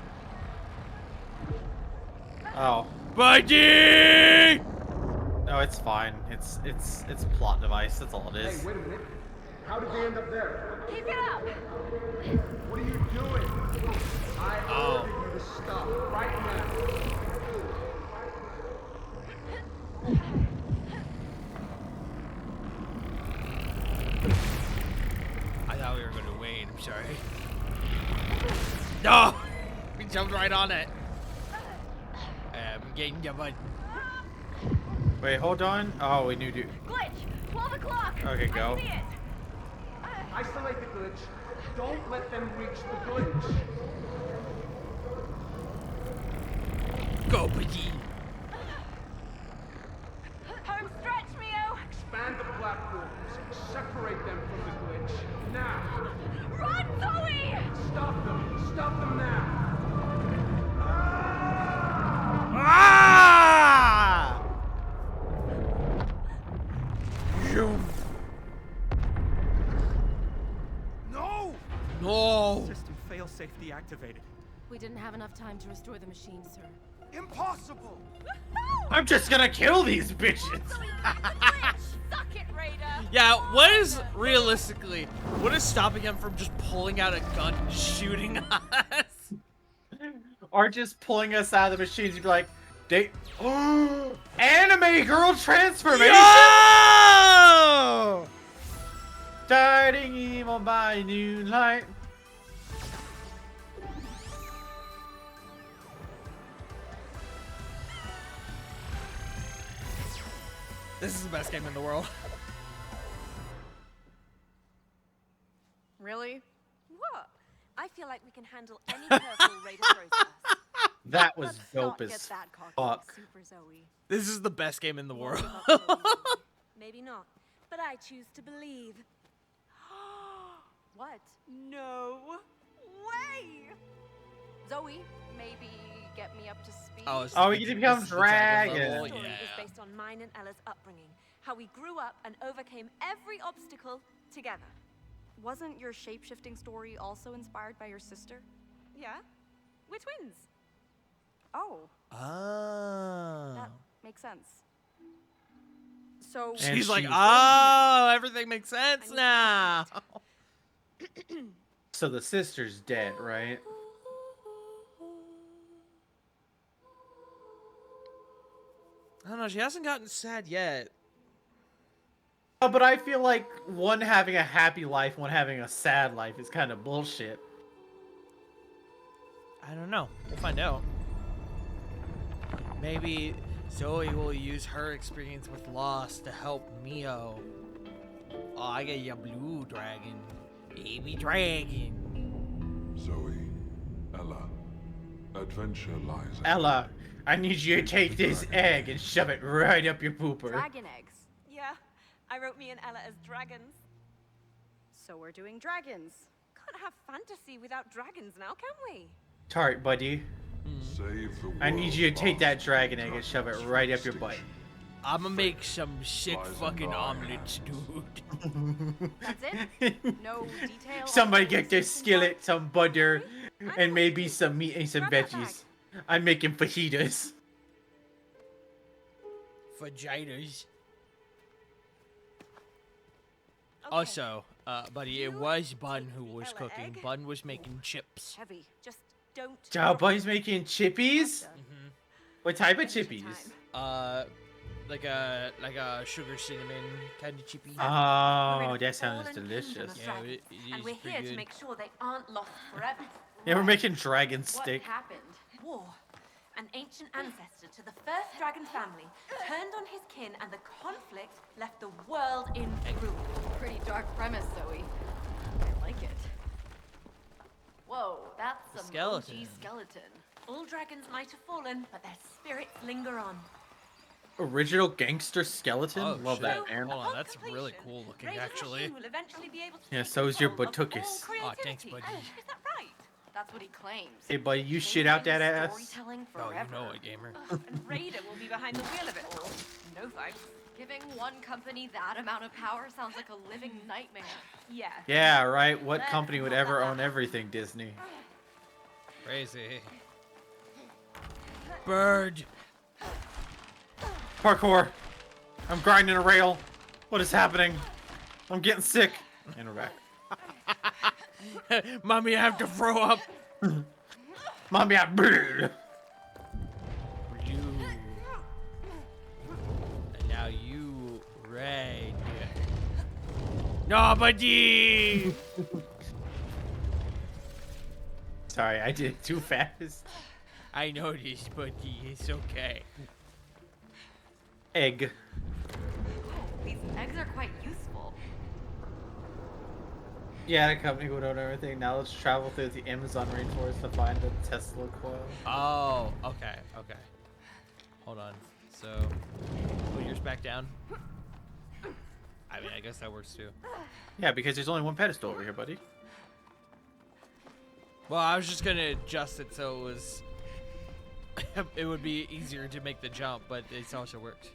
Oh, Buddy! No, it's fine. It's plot device. That's all it is. Hey, wait a minute. How did they end up there? Keep it up! What are you doing? I ordered you to stop right now. I thought we were gonna wait. I'm sorry. No! We jumped right on it. I'm getting your butt. Wait, hold on. Oh, we need to. Glitch! 12 o'clock! Okay, go. I see it! Isolate the glitch. Don't let them reach the glitch. Go, buddy. Home stretch, Mio! Expand the platforms. Separate them from the glitch. Now. Run, Zoe! Stop them. Stop them now. Ah! You. No! No. System failsafe deactivated. We didn't have enough time to restore the machine, sir. Impossible! I'm just gonna kill these bitches. Suck it, Raider! Yeah, what is realistically, what is stopping him from just pulling out a gun and shooting us? Or just pulling us out of the machines. You'd be like, anime girl transformation. Yo! Starting evil by noonlight. This is the best game in the world. Really? What? I feel like we can handle any curveball Raider throws at us. That was Let's dope not get as that cocky, fuck. Super Zoe. This is the best game in the world. Maybe not, but I choose to believe. What? No way! Zoe, maybe get me up to speed. Oh, we get to become this is the dragon dragon. level. The story Yeah. is based on mine and Ella's upbringing, how we grew up and overcame every obstacle together. Wasn't your shape-shifting story also inspired by your sister? Yeah, we're twins. Oh, Oh. that makes sense. So And She's like, she's- oh, everything makes sense I need to now. So the sister's dead, right? I don't know, she hasn't gotten sad yet. Oh, but I feel like one having a happy life, one having a sad life is kind of bullshit. I don't know. We'll find out. Maybe Zoe will use her experience with loss to help Mio. Oh, I get your blue dragon. Baby dragon. Zoe, Ella, adventure lies ahead. Ella, I need you to take this egg and shove it right up your pooper. dragon eggs. Yeah, I wrote me and Ella as dragons. So we're doing dragons. Can't have fantasy without dragons now, can we? Tart, buddy. Save the I need you to world's take that last dragon egg and shove it right up your butt. I'ma make some sick Lies in fucking thy omelets, dude. That's it? No detail? Somebody on get this skillet, some butter, and maybe confused. some meat and some Grab that veggies. I'm making fajitas. Vaginas. Okay. Also, buddy, it was Bun who was Ella cooking. egg. Bun was making chips. Heavy. Just don't. Cowboy's making chippies? Mm-hmm. What type of Adventure chippies? time. Like a sugar cinnamon kind of chippy. We're in Oh, a that sounds fallen kingdom delicious. of Yeah, dragons, it and is we're pretty here to good. make sure they aren't lost forever. Yeah, we're making dragon What stick. happened? War. An ancient ancestor to the first dragon family turned on his kin, and the conflict left the world in ruin. Pretty dark premise, Zoe. I like it. Whoa, that's The some skeleton. OG skeleton. All dragons might have fallen, but their spirits linger on. Original gangster skeleton? Oh, Love shit. that, man. Hold on, Upon that's really completion, cool looking, Raider's actually. machine will eventually be able to Yeah, take so's your control of all batucus. Aw, thanks, creativity. buddy. Is that right? That's what he claims. Hey, buddy, you shit out that Changing ass? Storytelling Oh, forever. you know it, gamer. And Raider will be behind the wheel of it all. No thanks. Giving one company that amount of power sounds like a living nightmare. Yeah. Yeah, right? What company would ever own everything, Disney? Crazy. Bird. Parkour. I'm grinding a rail. What is happening? I'm getting sick. And we're back. Mommy, I have to throw up. Mommy, I'm bird. You. And now you, Ray. Nobody. Sorry, I did it too fast. I noticed, but it's okay. Egg. These eggs are quite useful. Yeah, the company would own everything. Now let's travel through the Amazon rainforest to find the Tesla coil. Oh, okay, okay. Hold on. So, put yours back down. I mean, I guess that works too. Yeah, because there's only one pedestal over here, buddy. Well, I was just gonna adjust it so it was, it would be easier to make the jump, but it's also worked.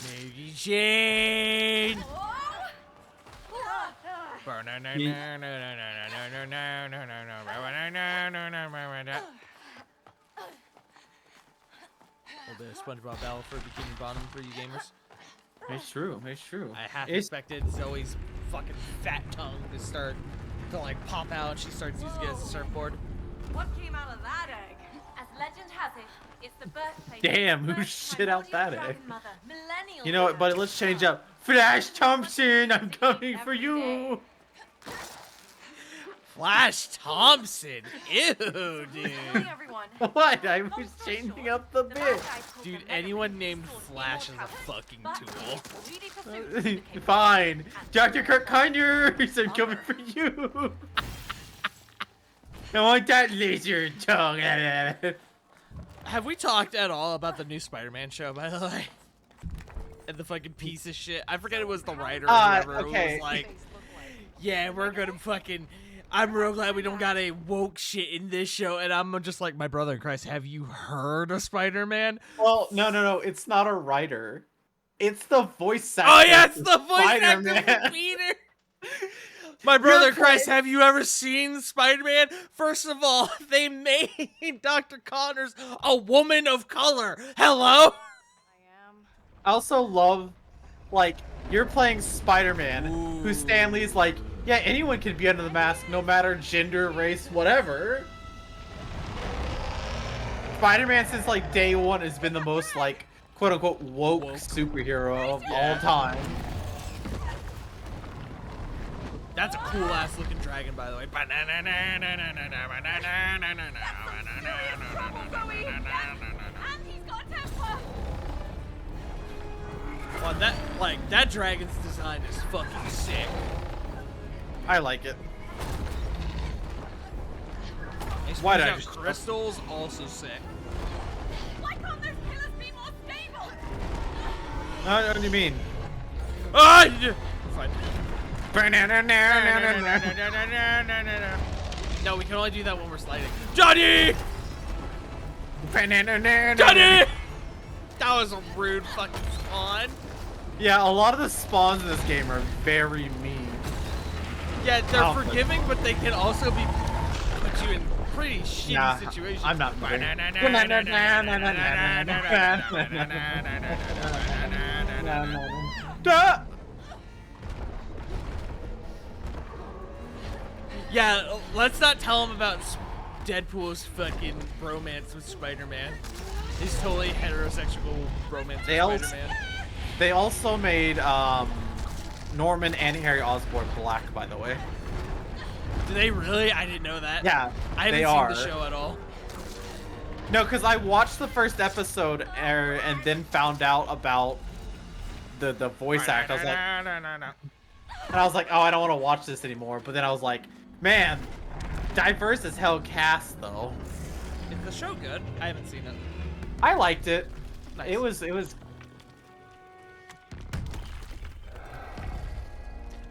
Mary Jane! A little bit of SpongeBob Battle for Bikini Bottom for you gamers. It's true. It's true. I half expected Zoe's fucking fat tongue to start to like pop out and she starts using it as a surfboard. What came out of that egg? As legend has it, it's the birthplace. Damn, who shit out that egg? Mother, millennial You know what, buddy? Let's change up. Flash Thompson, I'm coming for you. Flash Thompson. Ew, dude. Hey, everyone. What? I was changing up the bit. Dude, anyone named Flash is a fucking tool. Fine. Dr. Kirk Conyers, I'm coming for you. I want that laser tongue. Have we talked at all about the new Spider-Man show, by the way? And the fucking piece of shit. I forget it was the writer or whoever okay. who was like, yeah, we're gonna fucking... I'm real glad we don't got a woke shit in this show. And I'm just like, my brother in Christ, have you heard of Spider-Man? Well, no. It's not a writer. It's the voice actor. Oh, yeah, it's the voice Spider-Man. actor for Peter. My brother in Christ, have you ever seen Spider-Man? First of all, they made Dr. Connors a woman of color. Hello? I also love, like, you're playing Spider-Man, who Stanley's like, yeah, anyone can be under the mask, no matter gender, race, whatever. Spider-Man since like day one has been the most like quote-unquote woke superhero of all time. That's a cool ass looking dragon, by the way. Well, that dragon's design is fucking sick. I like it. Why did I just crystals also sick? Why can't those pillars be more stable? What do you mean? Ah! Fine. No, we can only do that when we're sliding. Johnny! Johnny! That was a rude fucking spawn. Yeah, a lot of the spawns in this game are very mean. Yeah, they're forgiving, but they can also be put you in pretty shitty situations. I'm not. Yeah, let's not tell him about Deadpool's fucking bromance with Spider-Man. He's totally heterosexual romance with Spider-Man. They also made Norman and Harry Osborn black, by the way. Do they really? I didn't know that. Yeah, I haven't seen the show at all. No, because I watched the first episode and then found out about the voice actor. I was like, and I was like, oh, I don't want to watch this anymore. But then I was like, man, diverse as hell cast though. Is the show good? I haven't seen it. I liked it. Nice. It was.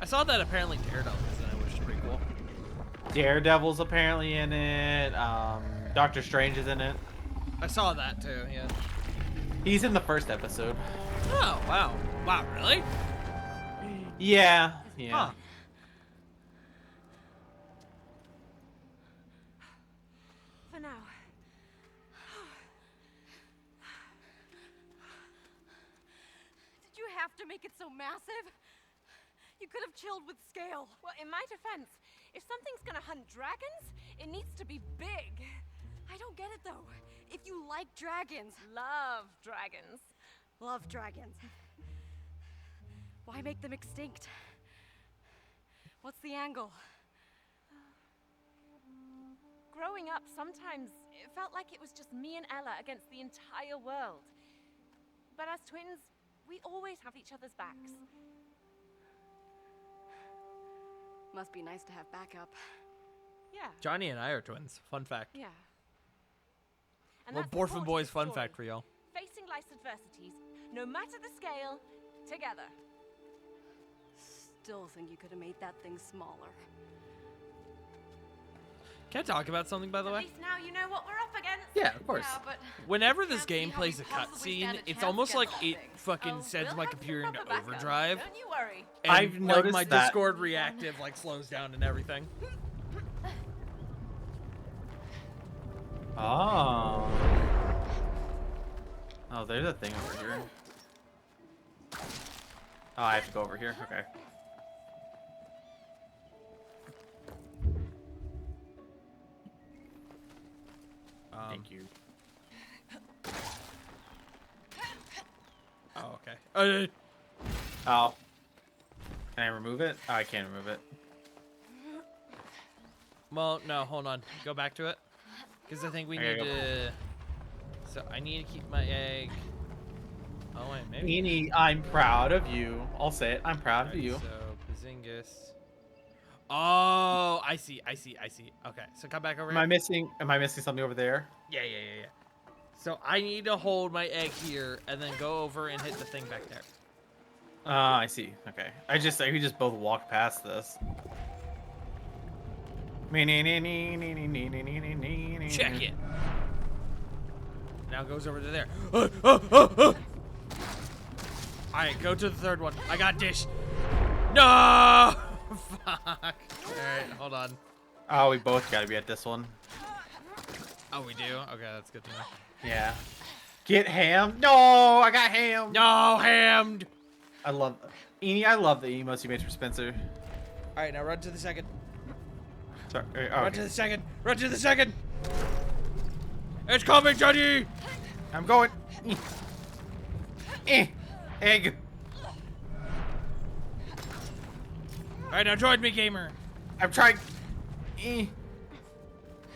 I saw that apparently Daredevil is in it, which is pretty cool. Daredevil's apparently in it. Doctor Strange is in it. I saw that too, yeah. He's in the first episode. Oh, wow. Wow, really? Yeah. Huh. to make it so massive? You could have chilled with scale. Well, in my defense, if something's gonna hunt dragons, it needs to be big. I don't get it though. If you like dragons, Love dragons. love dragons, why make them extinct? What's the angle? Growing up, sometimes it felt like it was just me and Ella against the entire world. But as twins, we always have each other's backs. Must be nice to have backup. Yeah. Johnny and I are twins. Fun fact. Yeah. And Well, that's Borfin important Boys to the fun story. fact for y'all. Facing life's adversities, no matter the scale, together. Still think you could have made that thing smaller. Can I talk about something, by the At way? least now you know what we're up against. Yeah, of course. Yeah, but Whenever this can't see game how plays we a possibly stand cutscene, a it's chance almost like against it that thing. fucking Oh, sends we'll my have some computer into proper backup. overdrive. Don't you worry. And I've like noticed my that. Discord reactive like slows down and everything. Oh. Oh, there's a thing over here. Oh, I have to go over here. Okay. Thank you. Oh, okay. Oh. Can I remove it? Oh, I can't remove it. Well, no, hold on. Go back to it. Because I think we Okay, need go. to... So I need to keep my egg... Oh, wait, maybe... Meanie, I'm proud of you. I'll say it. I'm proud of Alright, you. So, Bazingus... Oh, I see. Okay, so come back over Am here. I missing something over there? Yeah. So I need to hold my egg here and then go over and hit the thing back there. I see. Okay. We just both walked past this. Check it. Now it goes over to there. Alright, go to the third one. I got dish. No! Fuck. Alright, hold on. Oh, we both gotta be at this one. Oh, we do? Okay, that's good to know. Yeah. Get ham. No, I got ham. No, hammed. I love the emotes you made for Spencer. Alright, now run to the second. Sorry. Run to the second. Run to the second. It's coming, Johnny. I'm going. Egg. Alright, now join me, gamer. I'm trying.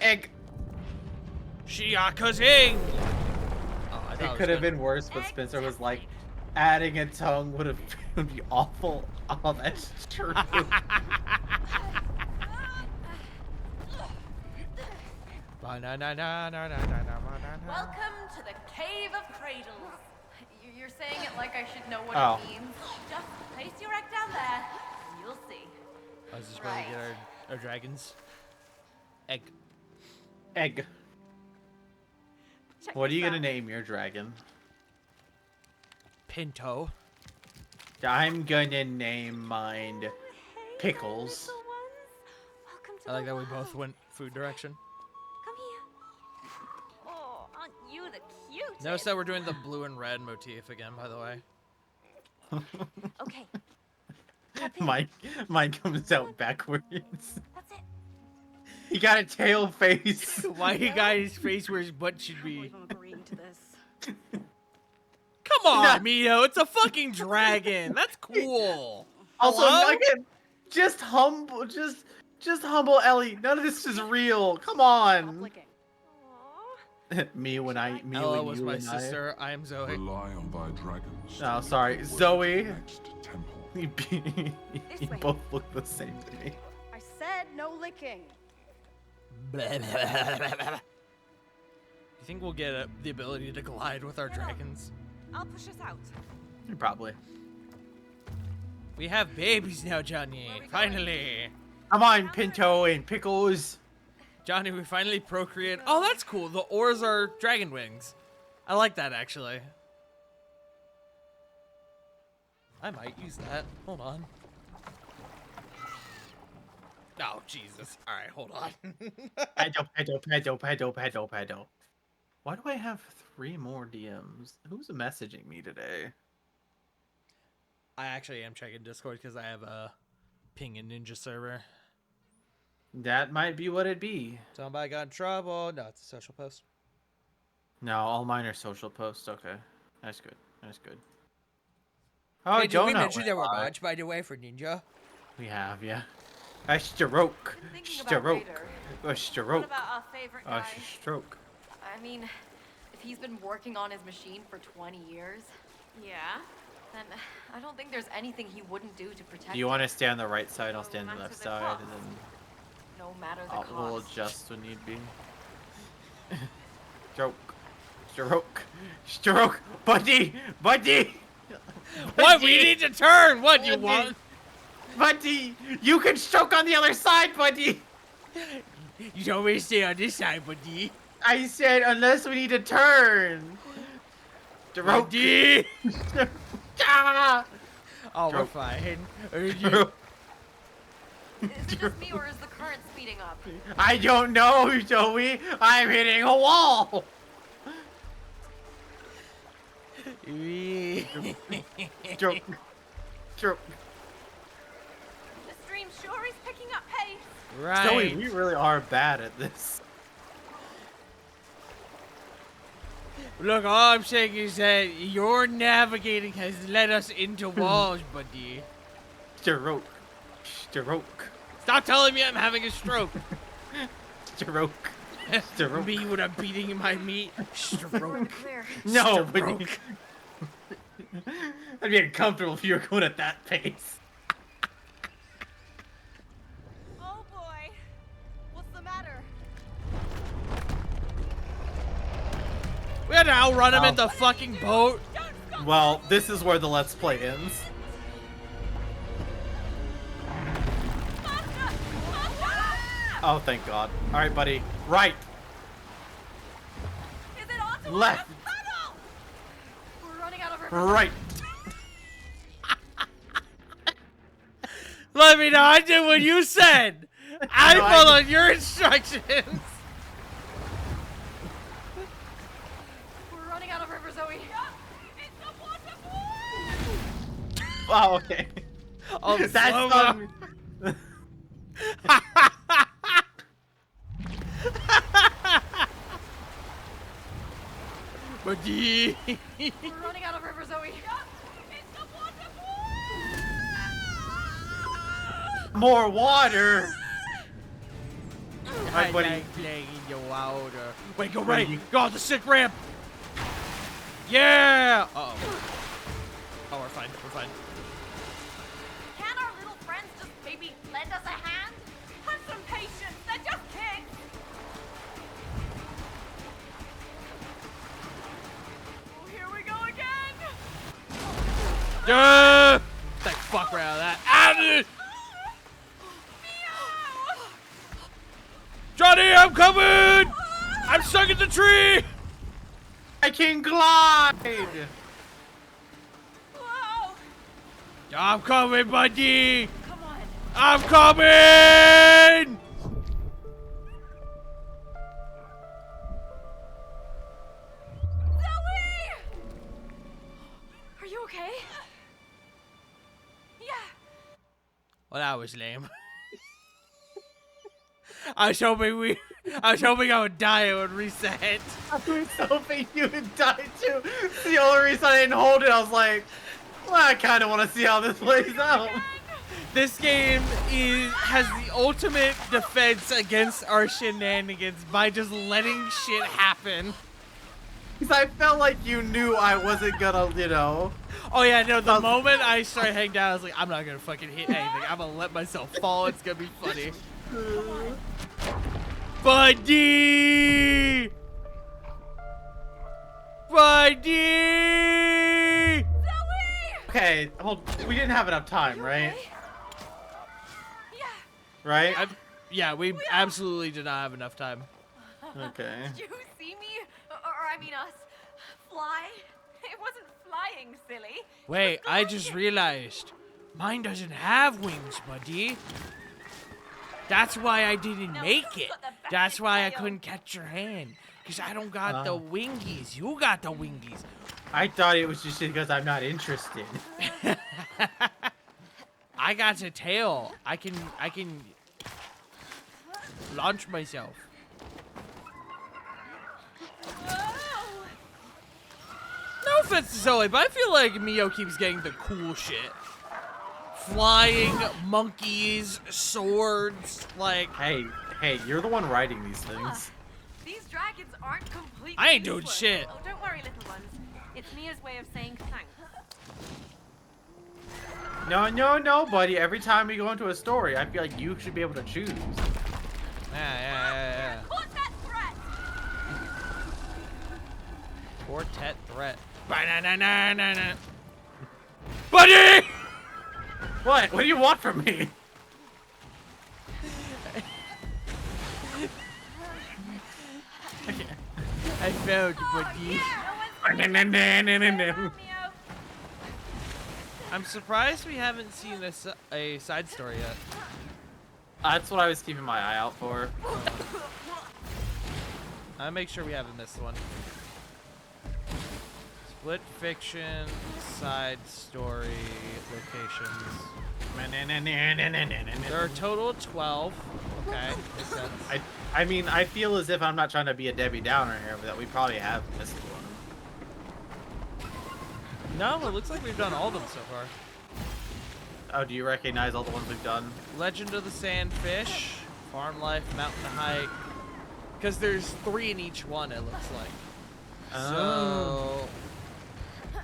Egg. Shiakazing. Oh, I thought It was could have good. been worse, but Spencer was like, adding a tongue would be awful. Oh, that's true. Welcome to the Cave of Cradles. You're saying it like I should know what Oh. it means. Just place your egg down there, and you'll see. I was just ready to get our dragons. Egg. Egg. Check What are you this gonna out. name your dragon? Pinto. I'm gonna name mine Pickles. Little ones, welcome to I like the that we both world. went food direction. Come here. Oh, aren't you the cutest? Notice that we're doing the blue and red motif again, by the way. Okay, Mine comes out backwards. that's it. He got a tail face. Why you got his face where his butt should I be? believe I'm agreeing to this. Come on, Mio. It's a fucking dragon. That's cool. Also, Hello? again, just humble Ellie. None of this is real. Come Stop on. licking. me when Ella and was you my and sister. I am Zoe. Rely on thy dragons. Oh, to sorry, lead the way Zoe. to the next temple. You way. both look the same to me. I said no licking. You think we'll get the ability to glide with our dragons? I'll push us out. Probably. We have babies now, Johnny. Finally. Come on, Pinto and Pickles. Johnny, we finally procreate. Oh, that's cool. The oars are dragon wings. I like that, actually. I might use that. Hold on. Oh, Jesus. All right, hold on. Pedo. Why do I have 3 more DMs? Who's messaging me today? I actually am checking Discord because I have a ping and ninja server. That might be what it be. Somebody got in trouble. No, it's a social post. No, all mine are social posts. Okay, that's good. That's good. Oh, Hey, did we Donut mention went there were live. mods, by the way, for Ninja? We have, yeah. A stroke. Thinking about Stroke. Vader. A What stroke. about our favorite A guy? stroke. I mean, if he's been working on his machine for 20 years, Yeah? then I don't think there's anything he wouldn't do to protect Do you want to stay on the right side? I'll stay on the matter left the side, cost. and then no matter the we'll cost. adjust when need be. Stroke. Stroke. Stroke. Buddy! Buddy! What? We need to turn! What do you want? Buddy! You can stroke on the other side, buddy! You told me to stay on this side, buddy. I said unless we need to turn. Stroke. Buddy! Ah! Oh, we're Stroke. fine. Stroke. Is it just me, or is the current speeding up? I don't know, Joey. I'm hitting a wall. Stroke. Stroke. The stream sure is picking up pace. Right. Joey, we really are bad at this. Look, all I'm saying is that your navigating has led us into walls, buddy. Stroke. Stroke. Stop telling me I'm having a stroke. Stroke. Stroke. Me when I'm beating my meat. Stroke. Clear. No, but Stroke. I'd be uncomfortable if you were going at that pace. Oh boy. What's the matter? We had to outrun him in the fucking boat. Well, this is where the Let's Play ends. Oh, thank God. All right, buddy. Right. Is it on to Left. Tunnel? We're running out of river. Right. Let me know. I did what you said. I No, I- followed your instructions. We're running out of river, Zoe. It's the waterfall! Oh, okay. Oh, That's slow-mo. Buddy. We're running out of river, Zoe. It's the waterfall! More water. I Right, buddy. like playing in the water. Wait, go Buddy. right. Go on the sick ramp. Yeah. Uh oh. Oh, we're fine. We're fine. Can our little friends just maybe lend us a hand? Have some patience. They're just kids. Oh, here we go again. Yeah. Like fuck right out of that. Out of it. Johnny, I'm coming. I'm stuck in the tree. I can glide. Whoa. I'm coming, buddy. Come on. I'm coming. Zoe! Are you okay? Yeah. Well, that was lame. I was hoping I would die and would reset. I was hoping you would die too. The only reason I didn't hold it, I was like, well, I kind of want to see how this plays out. This game has the ultimate defense against our shenanigans by just letting shit happen. Because I felt like you knew I wasn't gonna, you know. Oh yeah, no, the moment I started hanging down, I was like, I'm not gonna fucking hit anything. I'm gonna let myself fall. It's gonna be funny. Buddy! Buddy! Okay, hold. We didn't have enough time, right? Yeah. Right? Yeah, we absolutely did not have enough time. Okay. Did you see me? Or I mean us. Fly? It wasn't flying, silly. Wait, I just realized. Mine doesn't have wings, buddy. That's why I didn't make it. That's why I couldn't catch your hand. Because I don't got the wingies. You got the wingies. I thought it was just because I'm not interested. I got a tail. I can launch myself. No offense to Zoe, but I feel like Mio keeps getting the cool shit. Flying, monkeys, swords, like... Hey, you're the one writing these things. These dragons aren't completely I ain't doing useless. shit. Oh, don't worry, little ones. It's Mia's way of saying thanks. No, buddy. Every time we go into a story, I feel like you should be able to choose. Yeah. Quartet threat! Quartet threat. Ba-na-na-na-na-na. Buddy! What? What do you want from me? I failed, buddy. I'm surprised we haven't seen a side story yet. That's what I was keeping my eye out for. I'll make sure we haven't missed one. Split fiction, side story, locations. There are a total of 12. Okay, makes sense. I mean, I feel as if I'm not trying to be a Debbie Downer here, but that we probably have missed one. No, it looks like we've done all of them so far. Oh, do you recognize all the ones we've done? Legend of the Sandfish, Farm Life, Mountain Hike. Because there's 3 in each one, it looks like. Oh.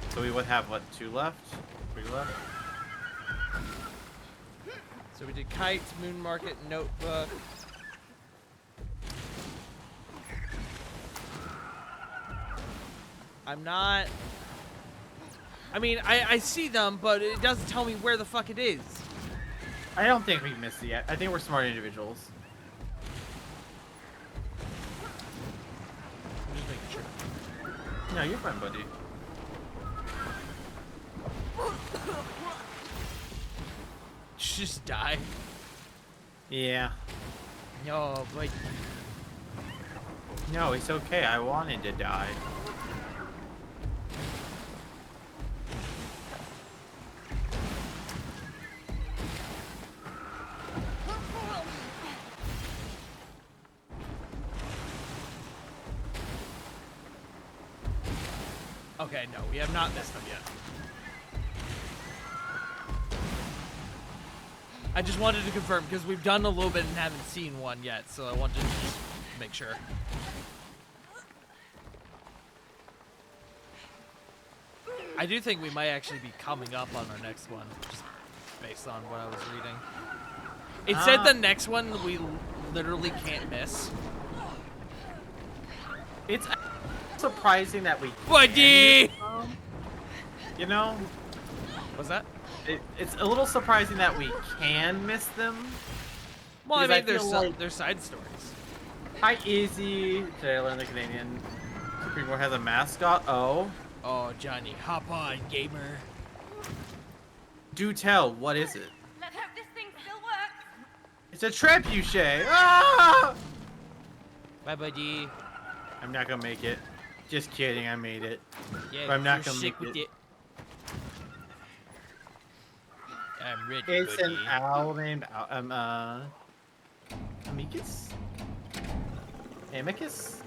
So we would have, what, 2 left? 3 left? So we did Kites, Moon Market, Notebook. I'm not... I mean, I see them, but it doesn't tell me where the fuck it is. I don't think we've missed it yet. I think we're smart individuals. I'm just making sure. No, you're fine, buddy. Just die. Yeah. No, but... No, it's okay. I wanted to die. Okay, no, we have not missed them yet. I just wanted to confirm, because we've done a little bit and haven't seen one yet, so I wanted to just make sure. I do think we might actually be coming up on our next one, just based on what I was reading. It said the next one we literally can't miss. It's surprising that we Buddy! You know? What's that? It's a little surprising that we can miss them. Well, I mean, there's there's side stories. Hi, Izzy. Today I learned the Canadian Supreme Court has a mascot. Oh. Oh, Johnny, hop on, gamer. Do tell, what is it? Let's hope this thing still works. It's a trebuchet. Ah! Bye, buddy. I'm not gonna make it. Just kidding, I made it. Yeah, but I'm not you're gonna sick make with it. I'm ready, It's buddy. an owl named Amicus? Amicus?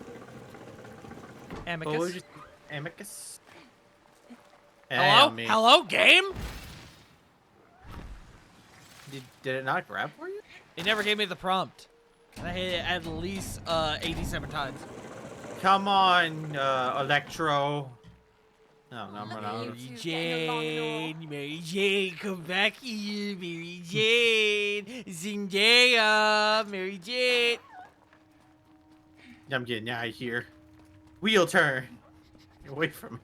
Amicus? Amicus? Hello? Hello, game? Did it not grab for you? It never gave me the prompt. I hit it at least 87 times. Come on, Electro. No, we're not. Mary Jane, come back here, Mary Jane. Zendaya, Mary Jane. I'm getting out of here. Wheel turn. Away from me.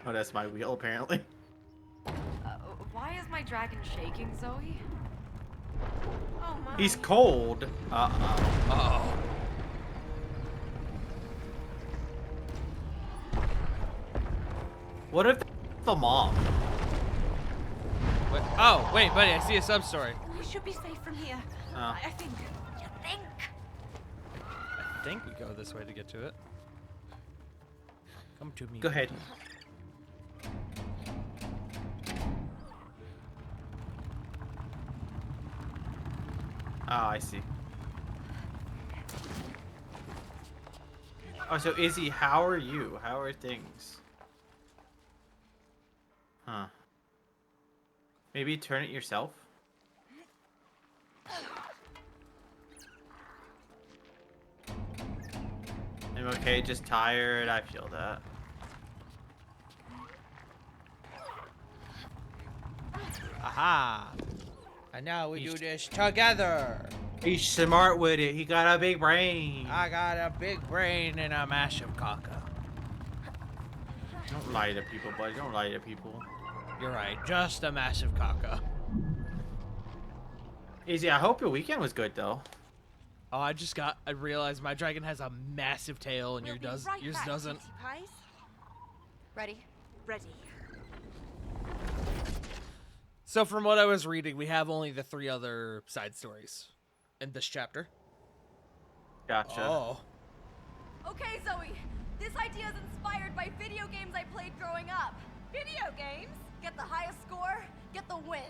Oh, that's my wheel, apparently. Why is my dragon shaking, Zoe? Oh my. He's cold. Uh-oh. Uh-oh. What if the mom? Wait, oh, wait, buddy, I see a sub-story. We should be safe from here. Oh. I think. You think? I think we go this way to get to it. Come to me. Go ahead. Oh, I see. Oh, so Izzy, how are you? How are things? Huh. Maybe turn it yourself? I'm okay, just tired. I feel that. Aha! And now we do this together. He's smart with it. He got a big brain. I got a big brain and a massive caca. Don't lie to people, buddy. Don't lie to people. You're right. Just a massive caca. Easy. I hope your weekend was good, though. Oh, I realized my dragon has a massive tail and yours doesn't. Ready? Ready. So from what I was reading, we have only the 3 other side stories in this chapter. Gotcha. Oh. Okay, Zoe. This idea is inspired by video games I played growing up. Video games? Get the highest score, get the win.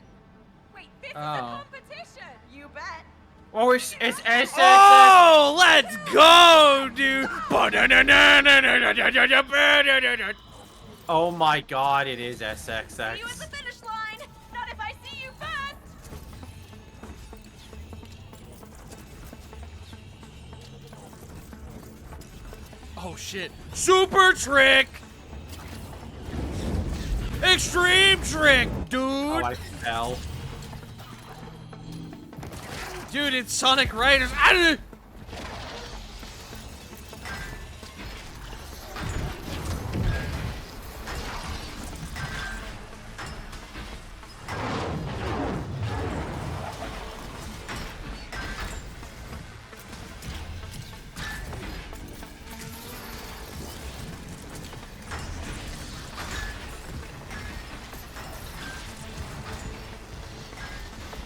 Wait, this is a competition. You bet. Oh, it's Oh, let's go, dude. Oh my god, it is SXX. See you at the finish line. Not if I see you first. Oh shit. Super trick. Extreme trick, dude. Oh, I fell. Dude, it's Sonic Riders.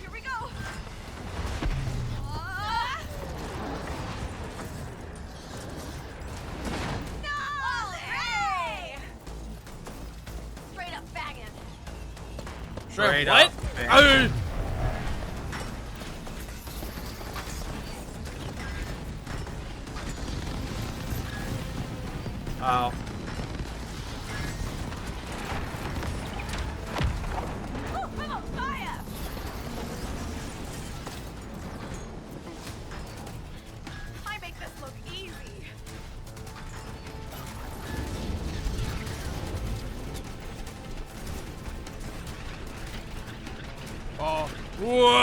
Here we go. No! Hey! Straight up banging. Straight what? up, man. Oh. Ooh, I'm on fire. I make this look easy. Oh. Whoa!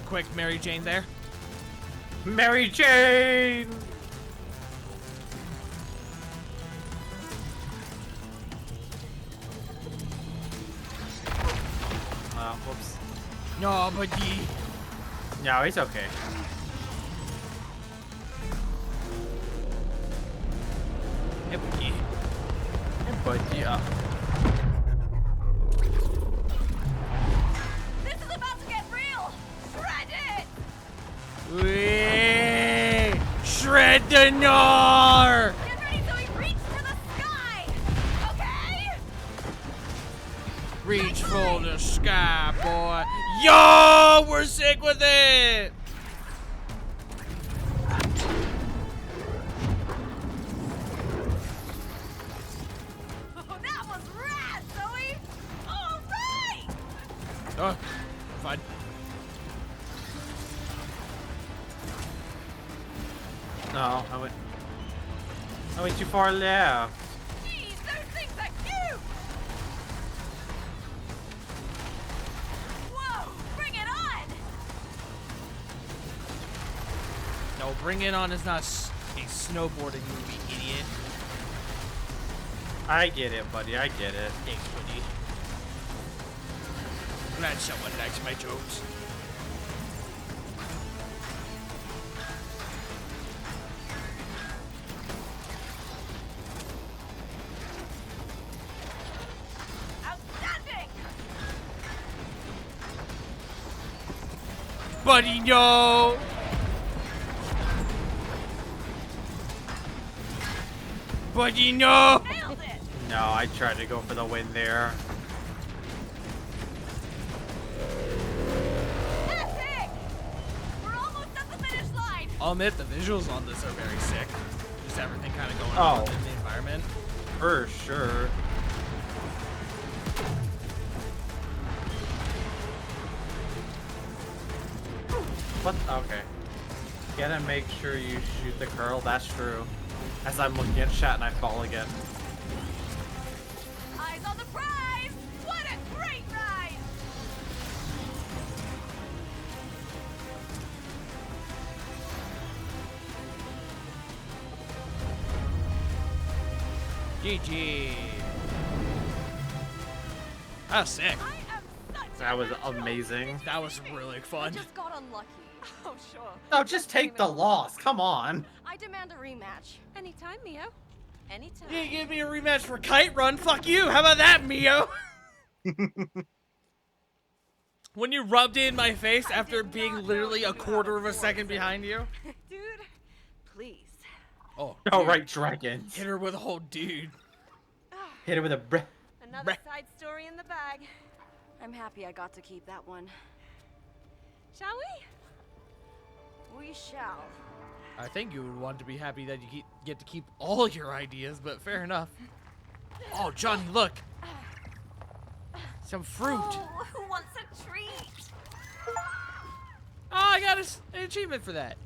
Quick, Mary Jane there. Mary Jane! Whoops. No, buddy. No, it's okay. Hey, buddy. But yeah. This is about to get real. Shred it. Wee! Shred the gnar! Get ready, Zoe. Reach for the sky. Okay? Reach for the sky, boy. Yo, we're sick with it. Oh, that was rad, Zoe. All right. Oh, fine. No, I went too far left. Jeez, those things are cute. Whoa, bring it on. No, Bring It On is not a snowboarding movie, idiot. I get it, buddy. I get it. Thanks, buddy. Glad someone likes my jokes. Outstanding. Buddy, no! Buddy, no! Nailed it! No, I tried to go for the win there. Epic! We're almost at the finish line! I'll admit the visuals on this are very sick. Just everything kind of going on in the environment. For sure. What? Okay. Gotta make sure you shoot the curl. That's true. As I'm looking at chat and I fall again. Eyes on the prize! What a great ride! GG. That was sick. That was amazing. That was really fun. Just got unlucky. Oh, sure. No, just take the loss. Come on. I demand a rematch. Anytime, Mio. Anytime. You give me a rematch for Kite Run? Fuck you. How about that, Mio? When you rubbed it in my face after being literally a quarter of a second behind you? Dude, please. Oh. All right, dragons. Hit her with a whole dude. Hit her with a breath. Another side story in the bag. I'm happy I got to keep that one. Shall we? We shall. I think you would want to be happy that you get to keep all your ideas, but fair enough. Oh, Johnny, look. Some fruit. Oh, who wants a treat? Oh, I got an achievement for that.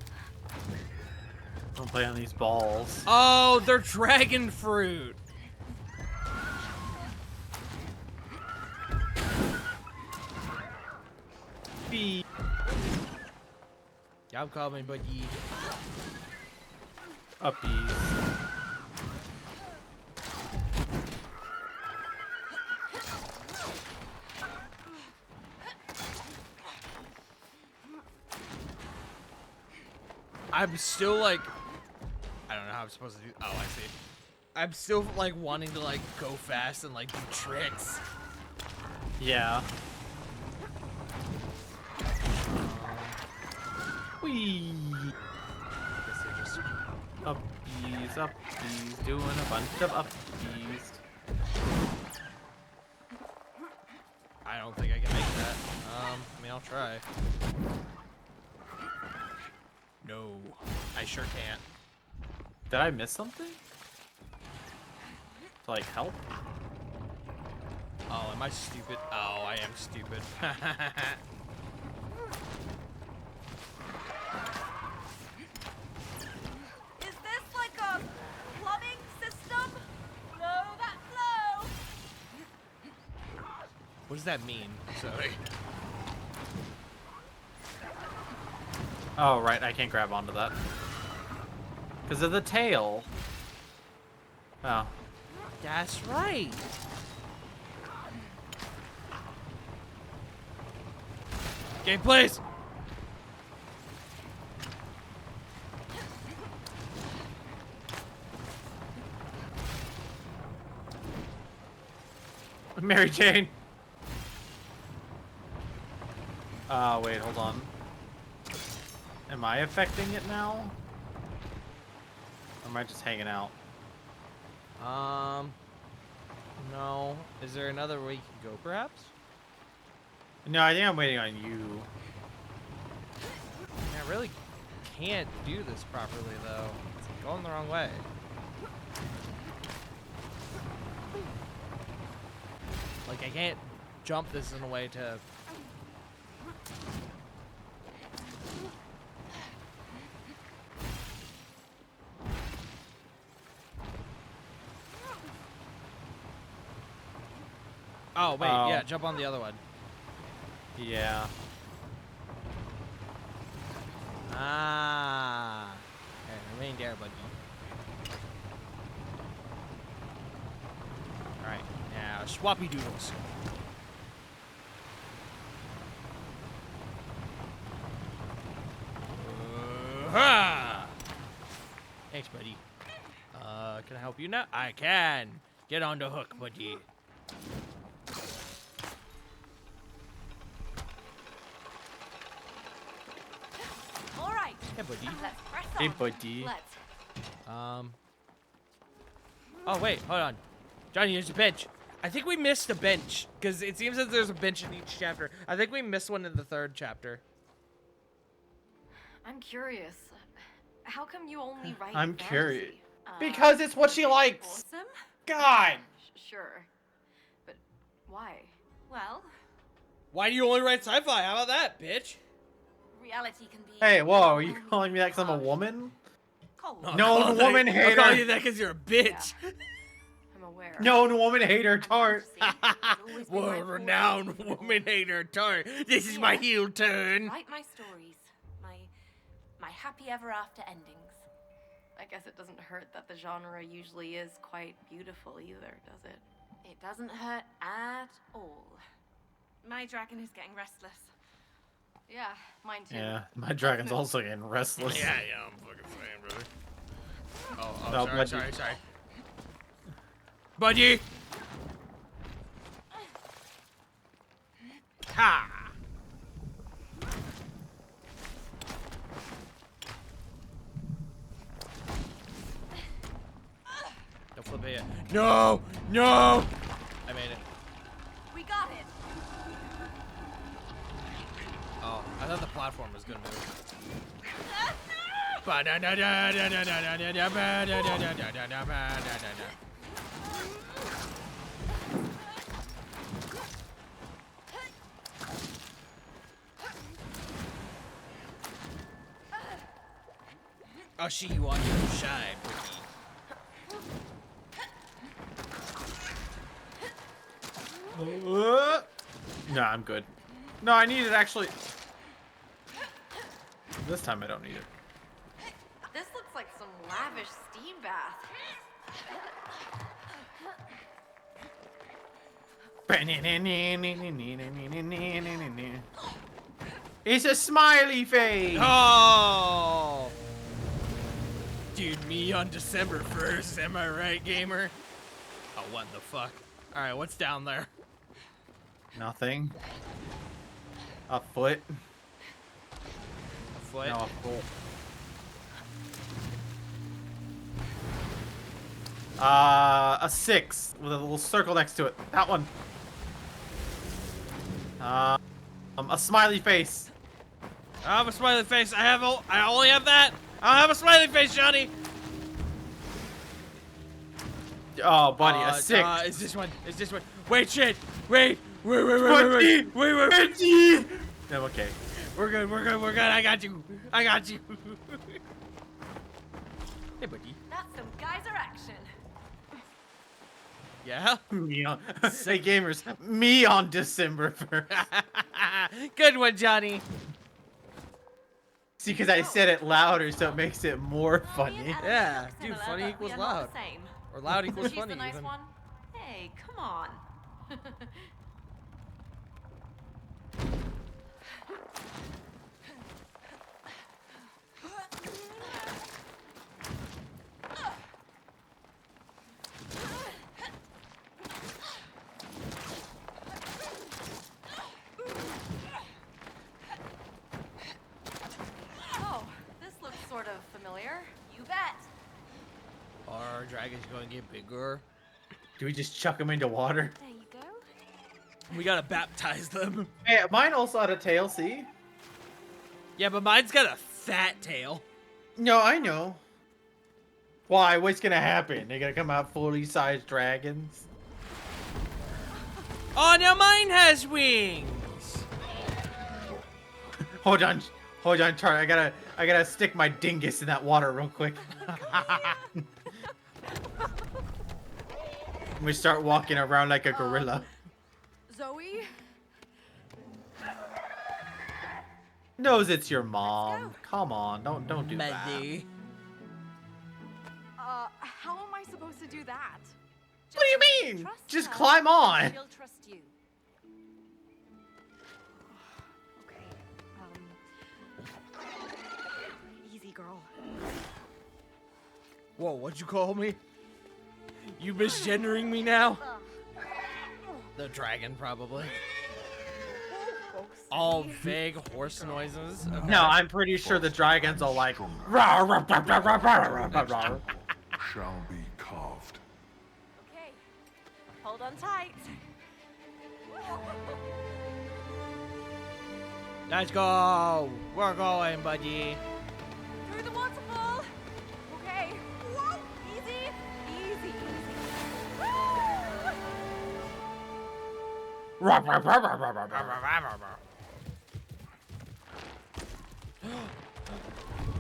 Don't play on these balls. Oh, they're dragon fruit. B. Yeah, I'm coming, buddy. Uppies. I'm still like, I don't know how I'm supposed to do. Oh, I see. I'm still like wanting to like go fast and like do tricks. Yeah. Whee! Guess they're just Uppies, doing a bunch of uppies. I don't think I can make that. I mean, I'll try. No, I sure can't. Did I miss something? To like help? Oh, am I stupid? Oh, I am stupid. Is this like a plumbing system? Flow that flow! What does that mean? Sorry. Oh, right, I can't grab onto that. Because of the tail. Oh. That's right. Game, please. Mary Jane. Wait, hold on. Am I affecting it now? Or am I just hanging out? No. Is there another way you can go, perhaps? No, I think I'm waiting on you. I really can't do this properly, though. It's going the wrong way. Like, I can't jump this in a way to... Oh, wait, yeah, jump on the other one. Yeah. Ah. Okay, remain there, buddy. Alright, now swappy doodles. Thanks, buddy. Can I help you now? I can. Get on the hook, buddy. All right. Hey, buddy. Let's press on. Hey, buddy. Let's. Oh, wait, hold on. Johnny, there's a bench. I think we missed a bench, because it seems that there's a bench in each chapter. I think we missed one in the 3rd chapter. I'm curious. How come you only write I'm fantasy? curious. Because it's what she likes. Awesome? God. Sure. But why? Well, Why do you only write sci-fi? How about that, bitch? reality can be... Hey, whoa, are you calling me that because I'm a woman? cold. Known woman hater. I'll call you that because you're a bitch. Yeah. I'm aware. Known woman hater tart. World-renowned woman hater tart. This is my heel turn. Write my stories. My happy ever after endings. I guess it doesn't hurt that the genre usually is quite beautiful either, does it? It doesn't hurt at all. My dragon is getting restless. Yeah, mine too. Yeah, my dragon's also getting restless. Yeah, I'm fucking saying, brother. Oh, No, sorry, Budgie. sorry. Budgie! Ha! Don't flip it yet. No! No! I made it. We got it. Oh, I thought the platform was gonna move. I'll see you on your side, Boogie. No, I'm good. No, I need it actually. This time I don't need it. This looks like some lavish steam bath. It's a smiley face. Oh! Dude, me on December 1st, am I right, gamer? Oh, what the fuck? Alright, what's down there? Nothing. A foot. A foot? No, a foot. A 6 with a little circle next to it. That one. A smiley face. I have a smiley face. I only have that. I don't have a smiley face, Johnny. Oh, buddy, a 6. It's this one. It's this one. Wait, shit. Wait. Wait. I'm okay. We're good. I got you. Hey, buddy. That's some geyser action. Yeah? Me on. Hey, gamers. Me on December 1st. Good one, Johnny. See, because I said it louder, so it makes it more funny. Yeah, dude, funny equals loud. Or loud equals She's funny, the nice even. one. Hey, come on. Oh, this looks sort of familiar. You bet. Our dragon's gonna get bigger. Do we just chuck them into water? There you go. We gotta baptize them. Hey, mine also had a tail, see? Yeah, but mine's got a fat tail. No, I know. Why? What's gonna happen? They're gonna come out fully sized dragons? Oh, now mine has wings. Hold on, Charlie. I gotta stick my dingus in that water real quick. We start walking around like a gorilla. Zoe? Knows it's your mom. Come on, don't do that. How am I supposed to do that? What do you mean? Trust Just her. climb on. She'll trust you. Okay. Easy, girl. Whoa, what'd you call me? You misgendering me now? The dragon, probably. All vague horse noises. Okay. No, I'm pretty sure the dragons are like. "Rah, rah, rah, rah, rah, rah, rah, rah, rah." Shall be carved. Hold on tight. Let's go. We're going, buddy. Through the waterfall. Okay. Whoa. Easy. Easy.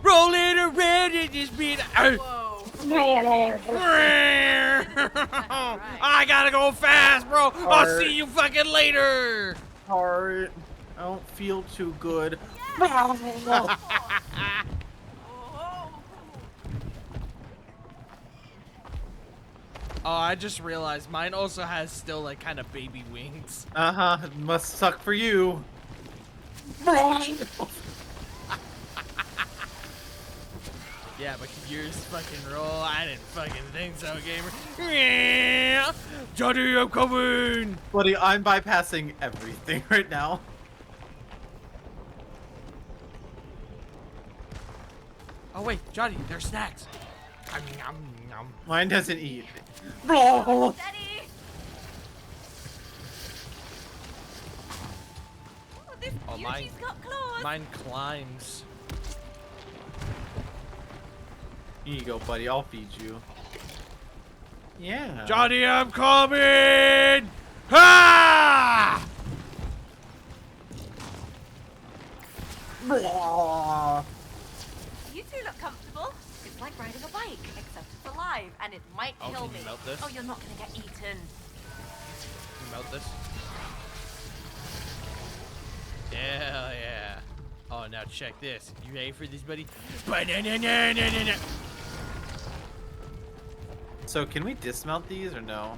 Rolling around in this beat. Whoa. I gotta go fast, bro. I'll see you fucking later. Heart. I don't feel too good. Oh, I just realized mine also has still like kind of baby wings. Uh-huh. It must suck for you. Yeah, but yours fucking roll. I didn't fucking think so, gamer. Johnny, I'm coming. Buddy, I'm bypassing everything right now. Oh wait, Johnny, there's snacks. Mine doesn't eat. Steady. Oh, this beauty's got claws. Mine climbs. Here you go, buddy. I'll feed you. Yeah. Johnny, I'm coming! Ah! You two look comfortable. It's like riding a bike, except it's alive and it might Oh, kill can me. you melt this? Oh, you're not gonna get eaten. Can you melt this? Hell yeah. Oh, now check this. You ready for this, buddy? Ba-na-na-na-na-na-na. So can we dismount these or no?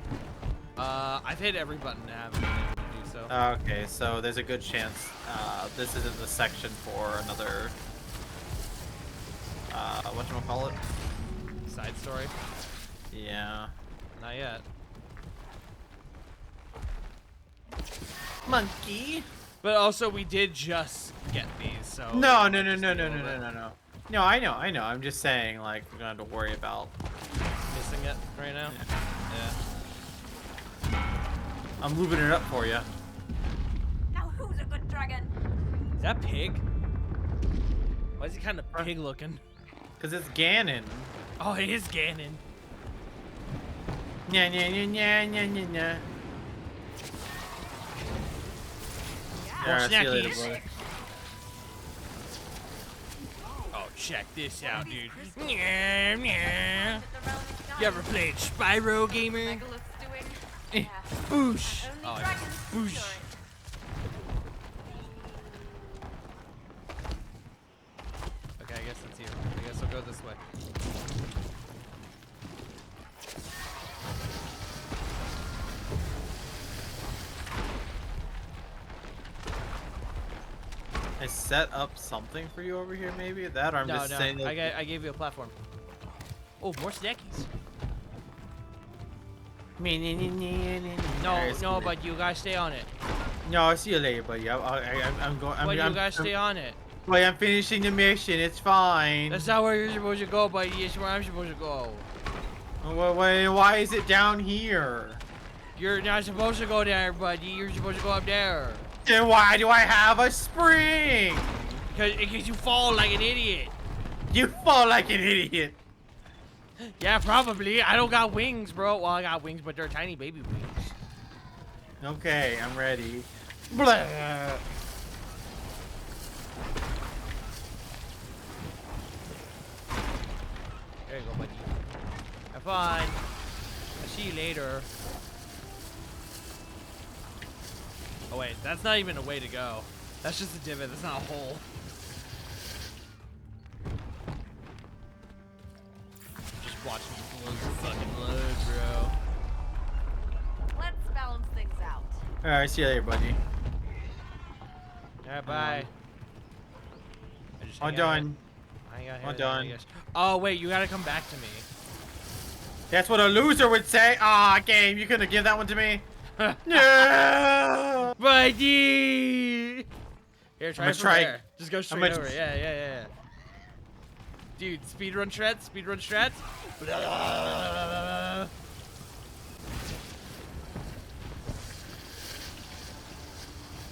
I've hit every button to have it to do so. Okay, so there's a good chance this isn't the section for another whatchamacallit? Side story? Yeah. Not yet. Monkey. But also, we did just get these, so... No. No, I know. I'm just saying, like, we're gonna have to worry about Missing it right now? Yeah. I'm lubing it up for you. Now who's a good dragon? Is that Pig? Why is he kind of pig looking? Cause it's Ganon. Oh, it is Ganon. Nya. More See you later, snackies. buddy. Oh, check this out, dude. You ever played Spyro, gamer? Megalith's doing. Yeah. Boosh. Only Oh, dragons can boosh. do it. Okay, I guess that's you. I guess I'll go this way. I set up something for you over here, maybe? That, or I'm just saying that... I gave you a platform. Oh, more snackies. No, but you guys stay on it. No, I'll see you later, buddy. I'm going... But you guys stay on it. Wait, I'm finishing the mission. It's fine. That's not where you're supposed to go, buddy. It's where I'm supposed to go. Wait, why is it down here? You're not supposed to go there, buddy. You're supposed to go up there. Then why do I have a spring? Because you fall like an idiot. You fall like an idiot. Yeah, probably. I don't got wings, bro. Well, I got wings, but they're tiny baby wings. Okay, I'm ready. Blah. There you go, buddy. Have fun. I'll see you later. Oh, wait. That's not even a way to go. That's just a divot. That's not a hole. Just watching you blow your fucking load, bro. Let's balance things out. Alright, see you later, buddy. Alright, bye. I'm done. I'm done. Oh, wait. You gotta come back to me. That's what a loser would say. Ah, game. You couldn't give that one to me. No. Buddy! Here, try it from there. Just go straight over. just- Yeah. Dude, speedrun shreds. Speedrun shreds.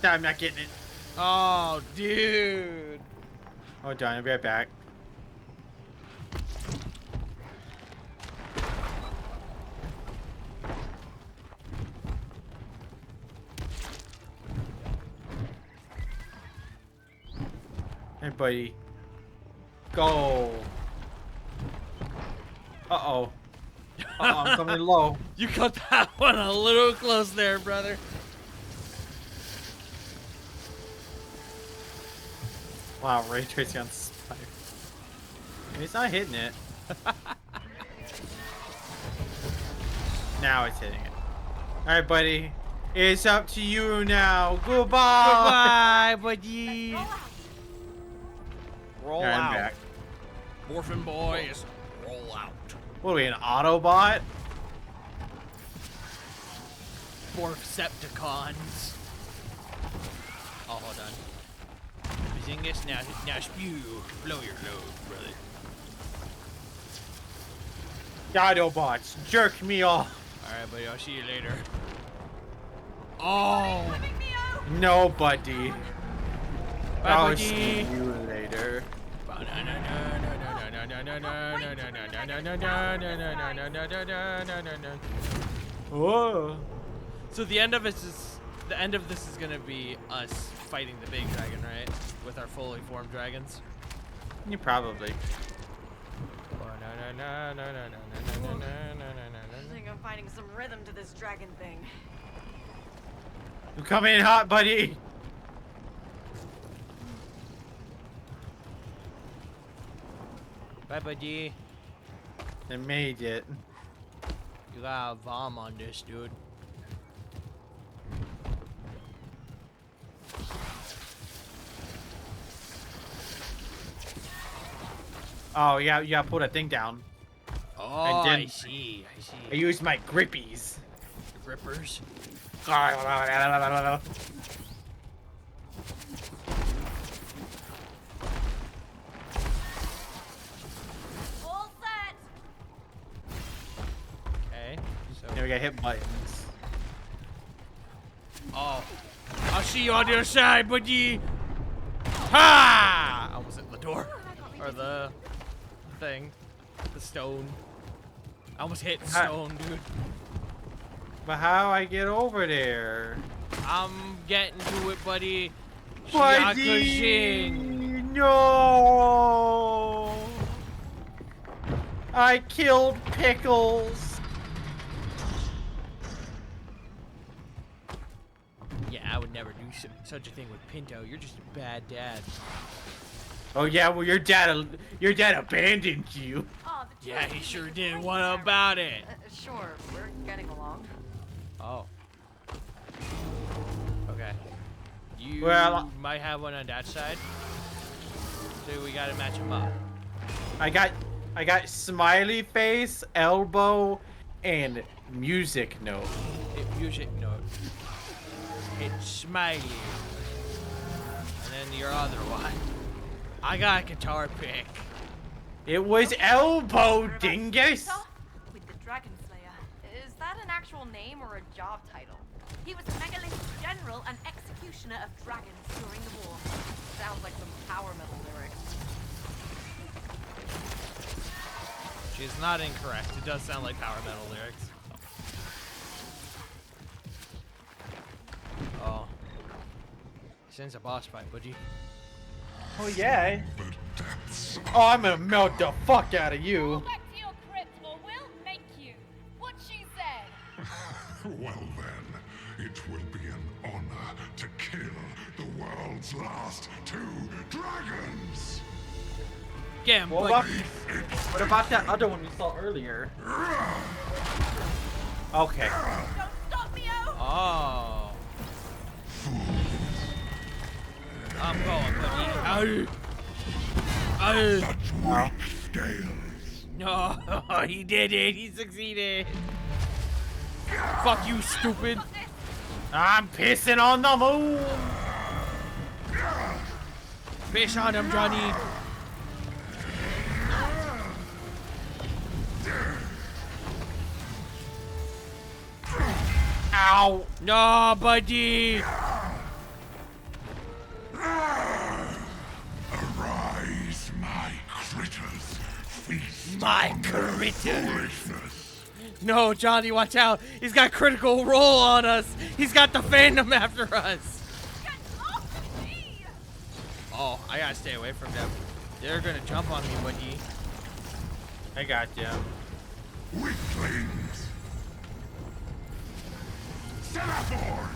I'm not getting it. Oh, dude. Hold on, I'll be right back. Hey, buddy. Go. Uh-oh. I'm coming low. You cut that one a little close there, brother. Wow, ray tracing on Spider. He's not hitting it. Now it's hitting it. Alright, buddy. It's up to you now. Goodbye. Goodbye, buddy. Roll Alright, I'm out. back. Morphin boys, roll out. What are we, an Autobot? Morphcepticons. Oh, hold on. Bazingus, now spew. Blow your load, brother. Autobots, jerk me off. Alright, buddy, I'll see you later. Oh! No, buddy. Bye, I'll buddy. see you later. Whoa. So the end of this is gonna be us fighting the big dragon, right? With our fully formed dragons. You probably. I think I'm finding some rhythm to this dragon thing. You coming in hot, buddy. Bye, buddy. I made it. You got a vom on this, dude. Oh, yeah, you gotta pull that thing down. Oh, And then I see. I used my grippies. Grippers. All set. Okay. So. Now we gotta hit buttons. Oh. I'll see you on the other side, buddy. Ha! I almost hit the door. Or the thing. The stone. I almost hit stone, dude. But how I get over there? I'm getting to it, buddy. Buddy! Shiakujin. No! I killed Pickles. Yeah, I would never do such a thing with Pinto. You're just a bad dad. Oh yeah, well your dad abandoned you. Oh, Yeah, he sure did. What about it? Sure, we're getting along. Oh. Okay. You Well, might have one on that side. So we gotta match him up. I got smiley face, elbow, and music note. Music note. It's smiley. And then your other one. I got a guitar pick. It was elbow, dingus. With the Dragon Slayer. Is that an actual name or a job title? He was Megalith's general and executioner of dragons during the war. Sounds like some power metal lyrics. She's not incorrect. It does sound like power metal lyrics. Oh. Sends a boss fight, would you? Oh yeah. Oh, I'm gonna melt the fuck out of you. Go back to your crypt or we'll make you. What she said. Well then, it will be an honor to kill the world's last 2 dragons. Get him, What about that other one we saw earlier? Okay. Don't stop me, Oh. I'm going, buddy. Such weak scales. No, he did it. He succeeded. Fuck you, stupid. I'm pissing on the moon. Fish on him, Johnny. Ow. No, buddy. my critters. No, Johnny, watch out. He's got critical role on us. He's got the fandom after us. Get off me! Oh, I gotta stay away from them. They're gonna jump on me, Woody. I got you. Weaklings! Semaphore!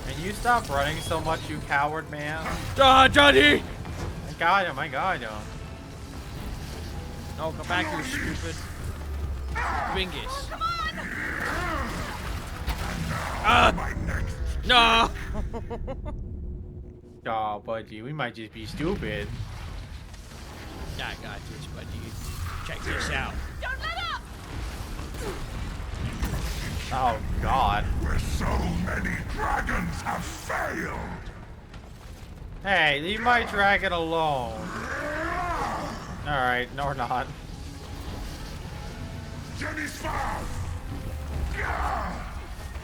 Can you stop running so much, you coward man? Ah, Johnny! I got him, I got him. No, come back, you stupid. Bingus. Come on! Ah! No! Oh, buddy, we might just be stupid. Yeah, I got this, buddy. Check this out. Don't let up! Oh, God. Where so many dragons have failed! Hey, leave my dragon alone. Alright, no, we're not. Jenny's far!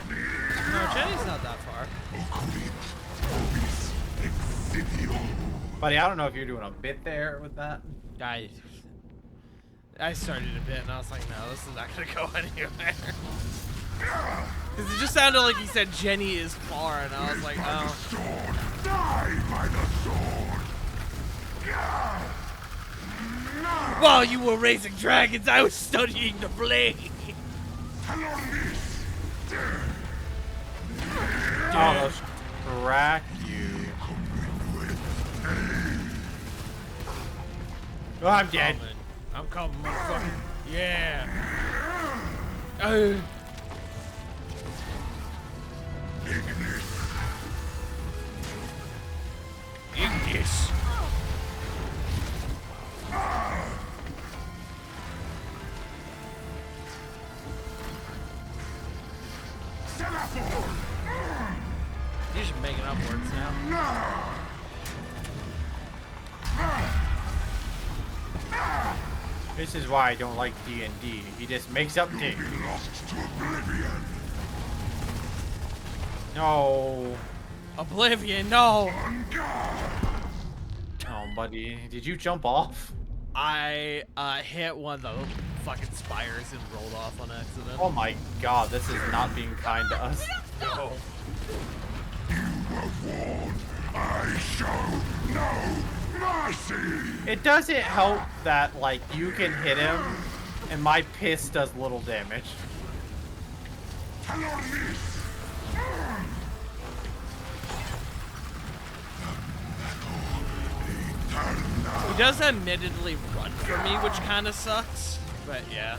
No, Jenny's not that far. Buddy, I don't know if you're doing a bit there with that. I started a bit and I was like, no, this is not gonna go anywhere. Because it just sounded like he said Jenny is far, and I was like, oh. Die by the sword! While you were raising dragons, I was studying the blade. Oh, those crack you. Oh, I'm dead. I'm coming, motherfucker. Yeah. Ignis. You're just making up words now. This is why I don't like D&D. He just makes up things. Lost to oblivion. No. Oblivion, no. Oh, buddy. Did you jump off? I hit one of the fucking spires and rolled off on accident. Oh my god, this is not being kind to us. No. You were warned. I show no mercy. It doesn't help that, like, you can hit him, and my piss does little damage. He does admittedly run for me, which kind of sucks, but yeah.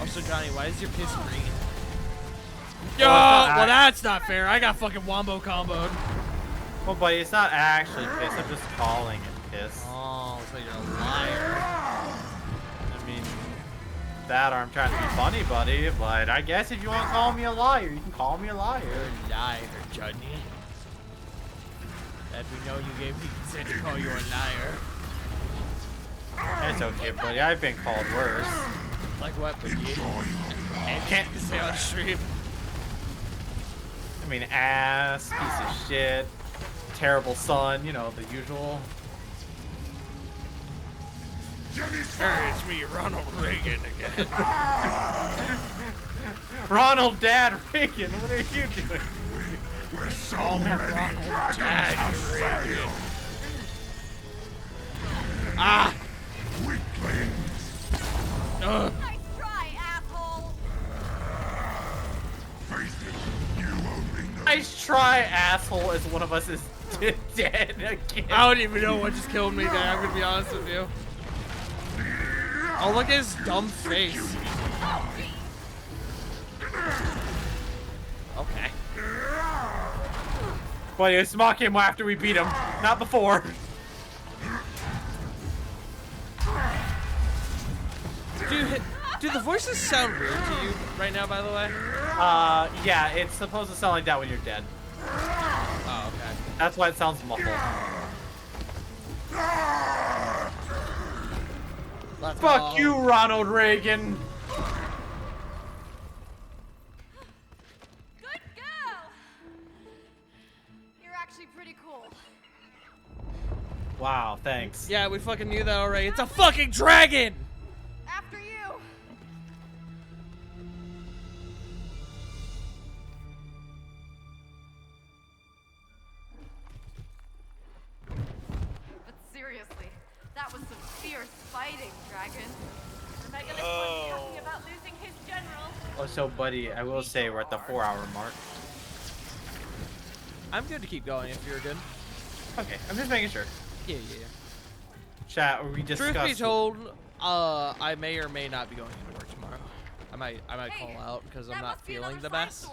Also, Johnny, why is your piss green? Yo, well that's not fair. I got fucking wombo comboed. Well, buddy, it's not actually piss. I'm just calling it piss. Oh, so you're a liar. I mean, that or I'm trying to be funny, buddy. But I guess if you want to call me a liar, you can call me a liar. You're a liar, Johnny. That we know you gave me consent to call you a liar. It's okay, buddy. I've been called worse. Like what, buddy? And can't say on stream. I mean, ass, piece of shit, terrible son, you know, the usual. Hey, it's me, Ronald Reagan again. Ronald Dad Reagan, what are you doing? We're so many dragons have failed. Ah! Weaklings. Nice try, asshole! Face it, you only know. Nice try, asshole, as one of us is dead again. I don't even know what just killed me there, I'm gonna be honest with you. Oh, look at his dumb face. Okay. Buddy, let's mock him after we beat him, not before. Do the voices sound weird to you right now, by the way? Yeah, it's supposed to sound like that when you're dead. Oh, okay. That's why it sounds muffled. Fuck you, Ronald Reagan. pretty cool. Wow, thanks. Yeah, we fucking knew that already. It's a fucking dragon! After you. But seriously, that was some fierce fighting, Dragon. Megalith was happy about losing his general. Oh, so buddy, I will say we're at the 4-hour mark. I'm good to keep going if you're good. Okay, I'm just making sure. Yeah. Chat, we discussed. Truth be told, I may or may not be going into work tomorrow. I might call out because I'm not feeling the best.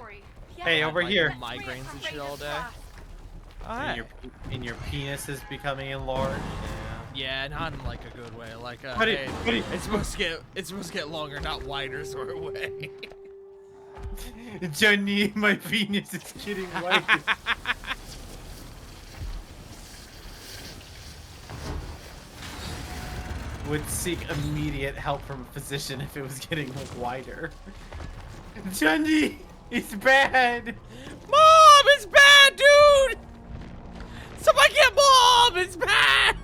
Hey, over here. Migraines and shit all day. And your penis is becoming enlarged. Yeah, not in like a good way. Like, Buddy, hey, buddy. it's supposed to get longer, not wider sort of way. Johnny, my penis is getting white. Would seek immediate help from a physician if it was getting wider. Johnny, it's bad. Mom, it's bad, dude. Somebody get Mom. It's bad.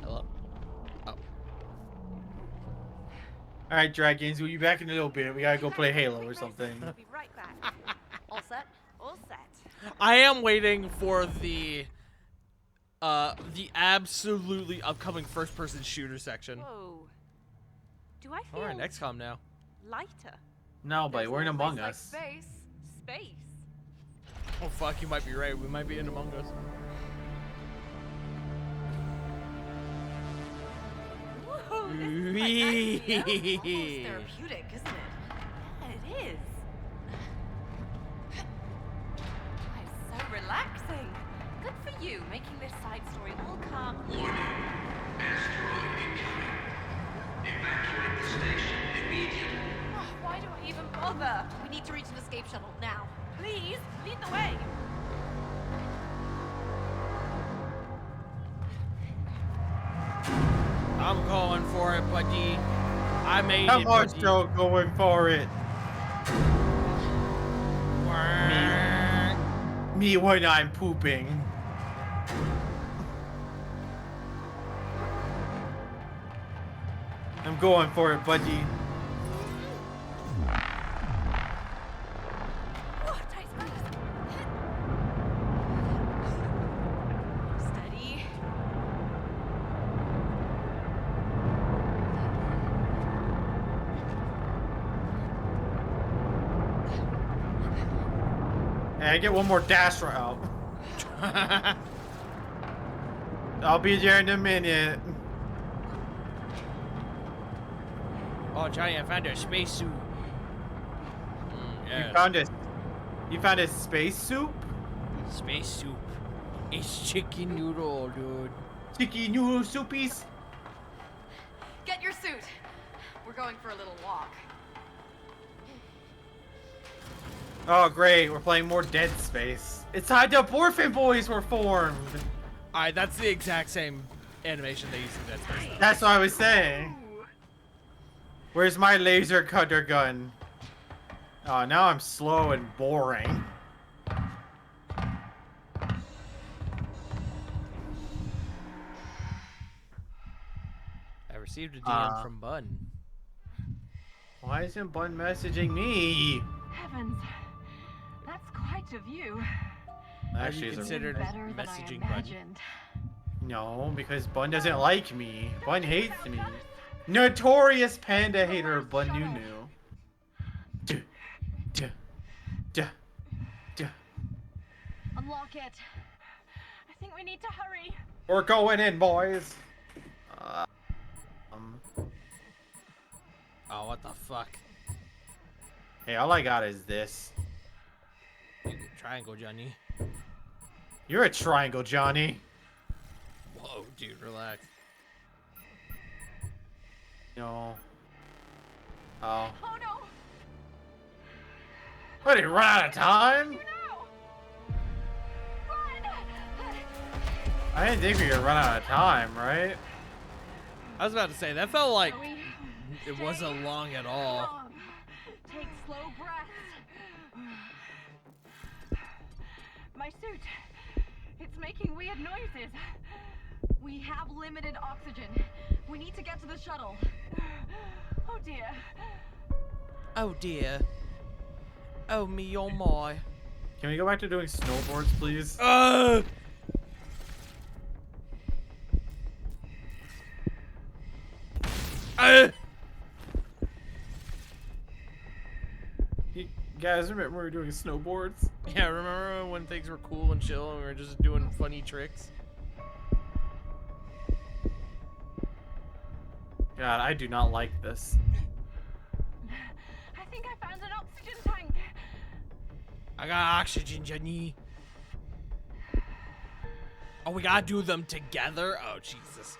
Hello. Oh. All right, Dragons, we'll be back in a little bit. We gotta go play Halo or something. We'll be right back. All set? All set. I am waiting for the absolutely upcoming first-person shooter section. Whoa. Do I feel We're in XCOM now. lighter? No, buddy, we're in Among Us. Space. Space. Oh fuck, you might be right. We might be in Among Us. Whoa, this is quite nice, you know? Almost therapeutic, isn't it? Yeah, it is. It's so relaxing. Good for you, making this side story all calm. Asteroid incoming. Evacuate the station immediately. Oh, why do I even bother? We need to reach an escape shuttle now. Please, lead the way. I'm going for it, buddy. I made I'm it, also buddy. going for it. Me when I'm pooping. I'm going for it, buddy. Oh, tight space. Steady. Hey, I get one more dash route. I'll be there in a minute. Oh, Johnny, I found a spacesuit. Yeah. You found a space soup? Space soup. It's chicken noodle, dude. Chicken noodle soupies? Get your suit. We're going for a little walk. Oh, great. We're playing more Dead Space. It's how the Orphan Boys were formed. Alright, that's the exact same animation they used in Dead Space. That's what I was saying. Where's my laser cutter gun? Oh, now I'm slow and boring. I received a DM from Bun. Why isn't Bun messaging me? Heavens, that's quite a view. Actually, you considered messaging Bun? No, because Bun doesn't like me. Bun hates me. Notorious panda hater Bun Nunu. Unlock it. I think we need to hurry. We're going in, boys. Oh, what the fuck? Hey, all I got is this. Triangle, Johnny. You're a triangle, Johnny. Whoa, dude, relax. No. Oh. Oh no! What, did he run out of time? I didn't think we could run out of time, right? I was about to say, that felt like it wasn't long at all. Take slow breaths. My suit. It's making weird noises. We have limited oxygen. We need to get to the shuttle. Oh dear. Oh dear. Oh me, oh my. Can we go back to doing snowboards, please? You guys remember we were doing snowboards? Yeah, remember when things were cool and chill and we were just doing funny tricks? God, I do not like this. I think I found an oxygen tank. I got oxygen, Jenny. Oh, we gotta do them together? Oh, Jesus.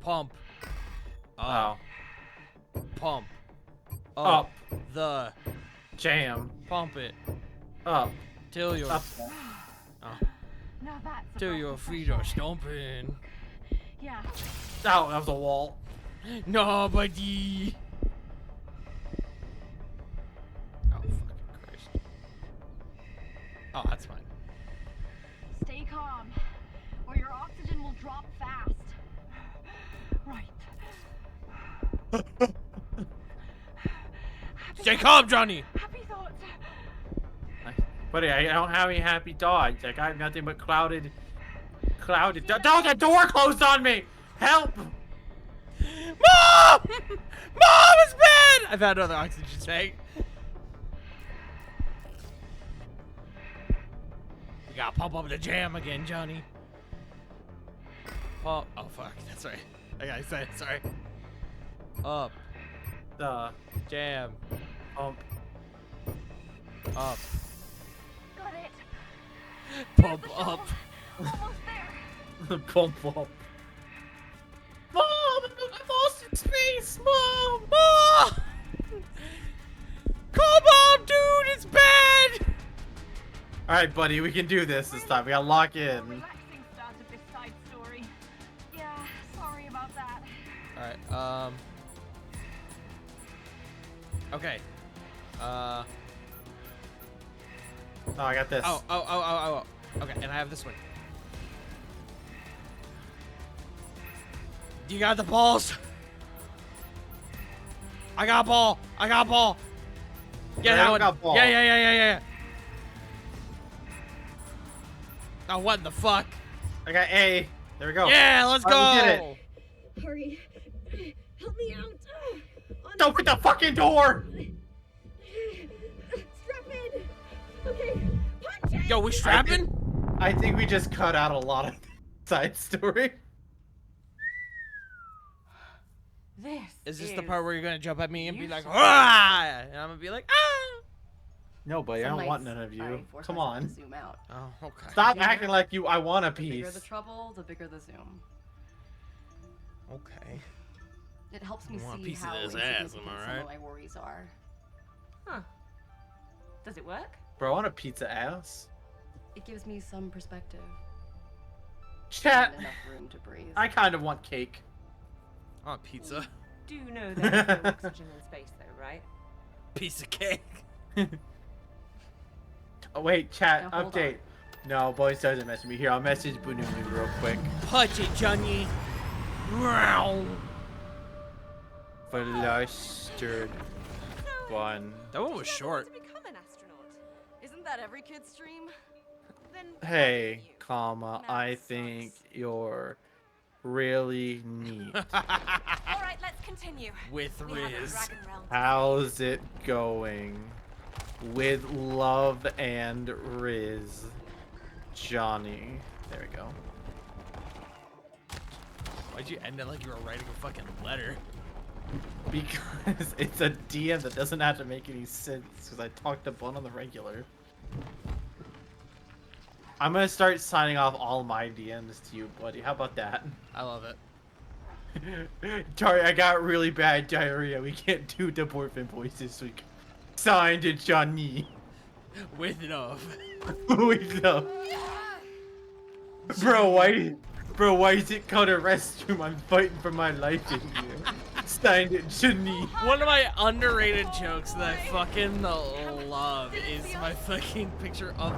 Pump. Oh. Pump. Up. The. Jam. Pump it. Up. Till you're. Up. Oh. Now that's Till you're feet are stomping. Yeah. Oh, that was a wall. Nobody. Oh, fucking Christ. Oh, that's fine. Stay calm, or your oxygen will drop fast. Right. Stay calm, Johnny. Happy thoughts. Buddy, I don't have any happy thoughts. I got nothing but clouded. No, the door closed on me! Help! Mom! Mom, it's bad! I've had another oxygen tank. We gotta pump up the jam again, Johnny. Oh fuck, that's right. I gotta say it, sorry. Up. The jam. Pump. Up. Got it. Pump up. Almost there. Pump up. Mom! I'm lost in space! Mom! Mom! Call Mom, dude! It's bad! Alright, buddy, we can do this time. We gotta lock in. Relaxing start of this side story. Yeah, sorry about that. Alright, okay. Oh, I got this. Oh. Okay, and I have this one. You got the balls? I got a ball. Yeah, that one. Got ball. Yeah. Oh, what in the fuck? I got A. There we go. Yeah, let's go. We did it. Hurry. Help me out. Open the fucking door. Strap in. Okay. Punch it. Yo, we strapping? I think we just cut out a lot of side story. Is this the part where you're gonna jump at me and be like, ah! And I'm gonna be like, ah! No, buddy, I don't want none of you. Come on. Zoom out. Oh, okay. Stop acting like I want a The bigger piece. the trouble, the bigger the zoom. Okay. It helps me I want a see piece of how this insignificant ass, am I some right? of my worries are. Huh. Does it work? Bro, I want a pizza ass. It gives me some perspective. Chat. And enough room to breathe. I kind of want cake. I want pizza. Do know there's no oxygen in space, though, right? Piece of cake. Oh, wait, chat, Now, hold update. No, boys doesn't message me. Here, I'll message Bunumi real quick. Punch it, Johnny. Wow. Flustered one. That one was short. To become an astronaut. Isn't that every kid's dream? Then Hey, comma, I think you're really neat. all right, let's continue. With We have a Riz. dragon realm. How's it going? With love and Riz. Johnny. There we go. Why'd you end it like you were writing a fucking letter? Because it's a DM that doesn't have to make any sense because I talked to Bun on the regular. I'm gonna start signing off all my DMs to you, buddy. How about that? I love it. Sorry, I got really bad diarrhea. We can't do Dwarven voice this week. Signed, Johnny. With love. With love. Bro, why is it called a restroom? I'm fighting for my life in here. Signed, Johnny. One of my underrated jokes that I fucking love love is my fucking picture of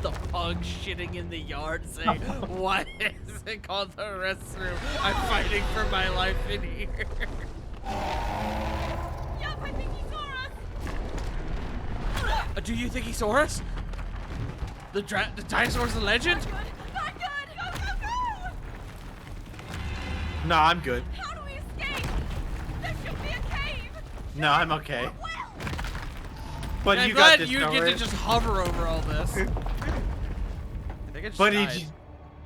the pug shitting in the yard saying, why is it called the restroom? I'm fighting for my life in here. Yup, I think he saw us. Do you think he saw us? The dinosaur's a legend? Not good. Go, go, go. No, I'm good. How do we escape? There should be a cave. No, I'm okay. But I'm you glad got this, you don't get worry. to just hover over all this. I think I just Buddy, died.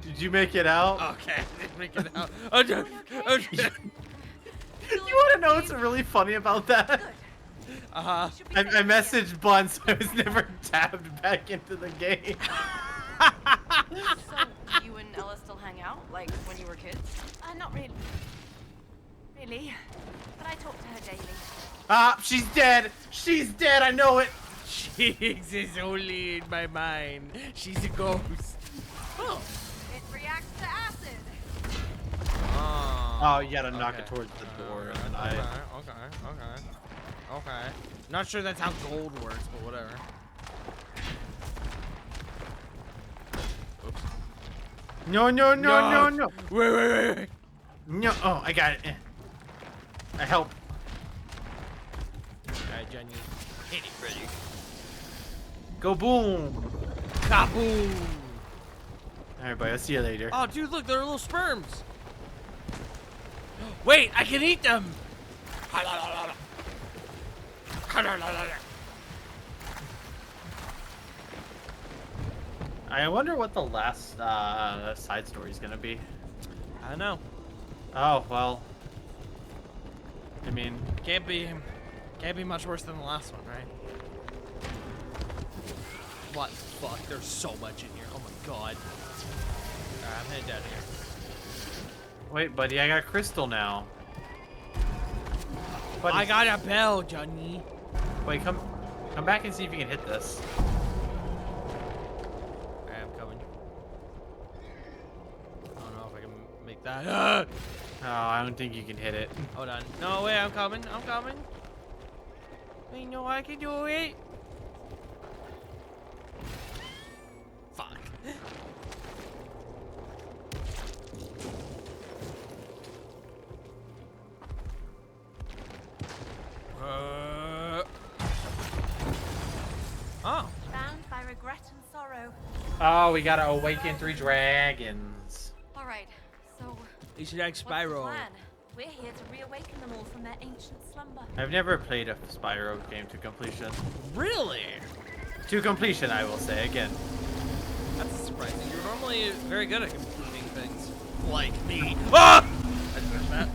did you make it out? Okay, I didn't make it out. Oh, no. Oh, no. You want to know what's really funny about that? Uh-huh. I messaged Bun, so I was never tabbed back into the game. So, you and Ella still hang out, like when you were kids? Not really. Really. But I talk to her daily. Ah, she's dead. She's dead. I know it. She exists only in my mind. She's a ghost. Oh. It reacts to acid. Oh, you gotta knock it towards the door. Okay. Not sure that's how gold works, but whatever. Oops. No. Wait. No. Oh, I got it. I help. Alright, Johnny. Hit it, buddy. Go boom. Kaboom! Alright, buddy. I'll see you later. Oh, dude, look, they're little sperms. Wait, I can eat them. I wonder what the last side story is gonna be. I don't know. Oh well. I mean, Can't be much worse than the last one, right? What the fuck? There's so much in here. Oh my god. Alright, I'm heading down here. wait, buddy. I got crystal now. Buddy, I got a bell, Johnny. wait. Come back and see if you can hit this. Alright, I'm coming. I don't know if I can make that. Oh, I don't think you can hit it. Hold on. No, wait, I'm coming. I know I can do it. Fuck. Oh. Bound by regret and sorrow. Oh, we gotta awaken 3 dragons. All right. So, You should act what's the Spyro. plan? We're here to reawaken them all from their ancient slumber. I've never played a Spyro game to completion. Really? To completion, I will say again. That's surprising. You're normally very good at completing things. Like me. Ah! I just missed that.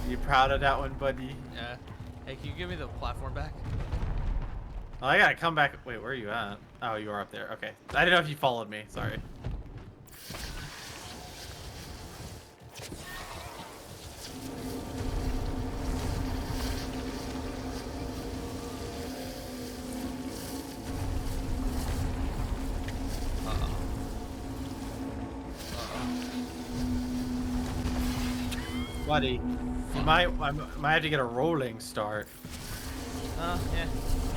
You proud of that one, buddy? Yeah. Hey, can you give me the platform back? Oh, I gotta come back. Wait, where are you at? Oh, you are up there. Okay. I didn't know if you followed me. Sorry. Buddy, I might have to get a rolling start. Yeah.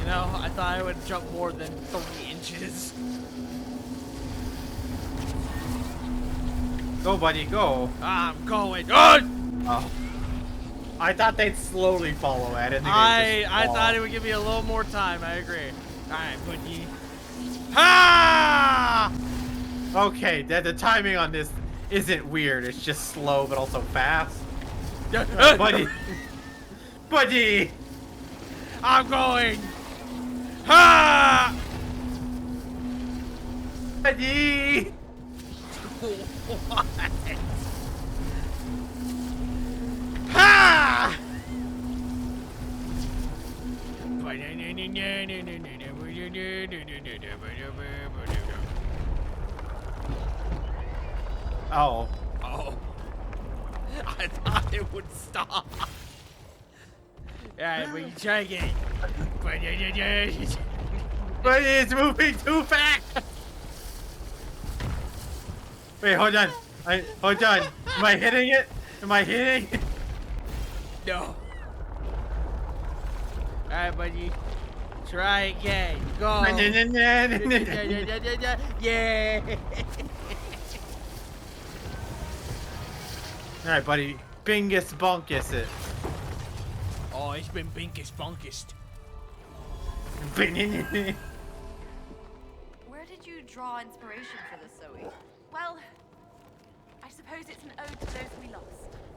You know, I thought I would jump more than 3 inches. Go, buddy, go. I'm going. Oh! Oh. I thought they'd slowly follow. I didn't think they'd just I fall. thought it would give me a little more time. I agree. All right, buddy. Ha! Okay, the timing on this isn't weird. It's just slow, but also fast. Buddy. Buddy. I'm going. Ha! Buddy. What? Ha! Oh. Oh. I thought it would stop. Alright, but you try again. Buddy, it's moving too fast. Wait, hold on. Hold on. Am I hitting it? Am I hitting it? No. Alright, Alright, buddy. Try again. Go. Yeah. Alright, buddy. Bingus bonkus it. Oh, it's been binkus bonkest. Where did you draw inspiration for this, Zoe? Well, I suppose it's an ode to those we lost.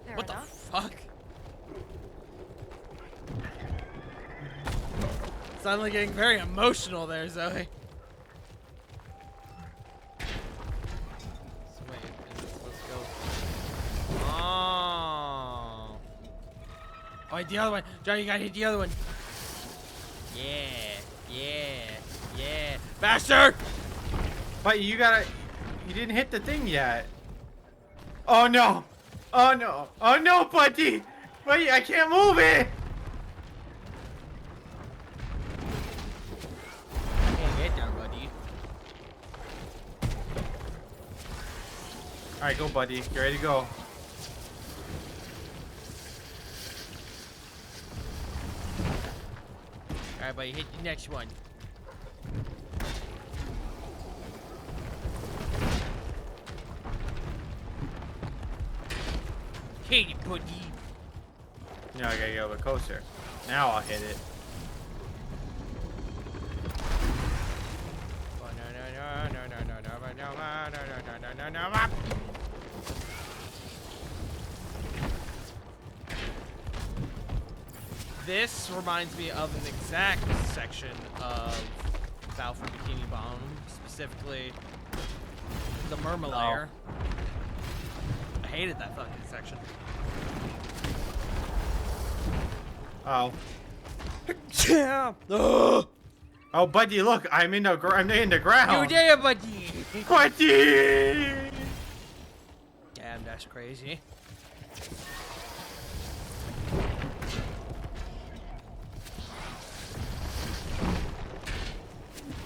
Fair What enough. the fuck? Suddenly getting very emotional there, Zoe. So wait, is it supposed to go? Oh. Oh, hit the other one. Johnny, you gotta hit the other one. Yeah. Faster! But you gotta... You didn't hit the thing yet. Oh no! Oh no! Oh no, buddy! Buddy, I can't move it! Can't get there, buddy. Alright, go, buddy. Get ready to go. Alright, buddy, hit the next one. Hit it, buddy. Now I gotta get a bit closer. Now I'll hit it. This reminds me of an exact section of Battle for Bikini Bottom, specifically the Murmur Lair. I hated that fucking section. Oh. Yeah. Oh, buddy, look! I'm in the ground. You there, buddy. Buddy! Damn, that's crazy.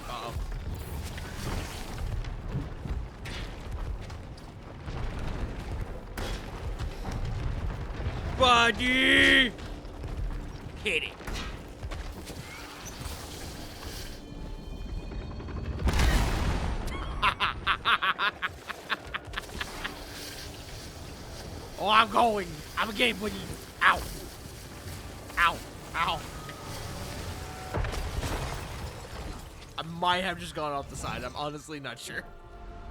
Uh-oh. Buddy! Hit it. Oh, I'm going. I'm a game buddy. Ow. Ow. Ow. I might have just gone off the side. I'm honestly not sure.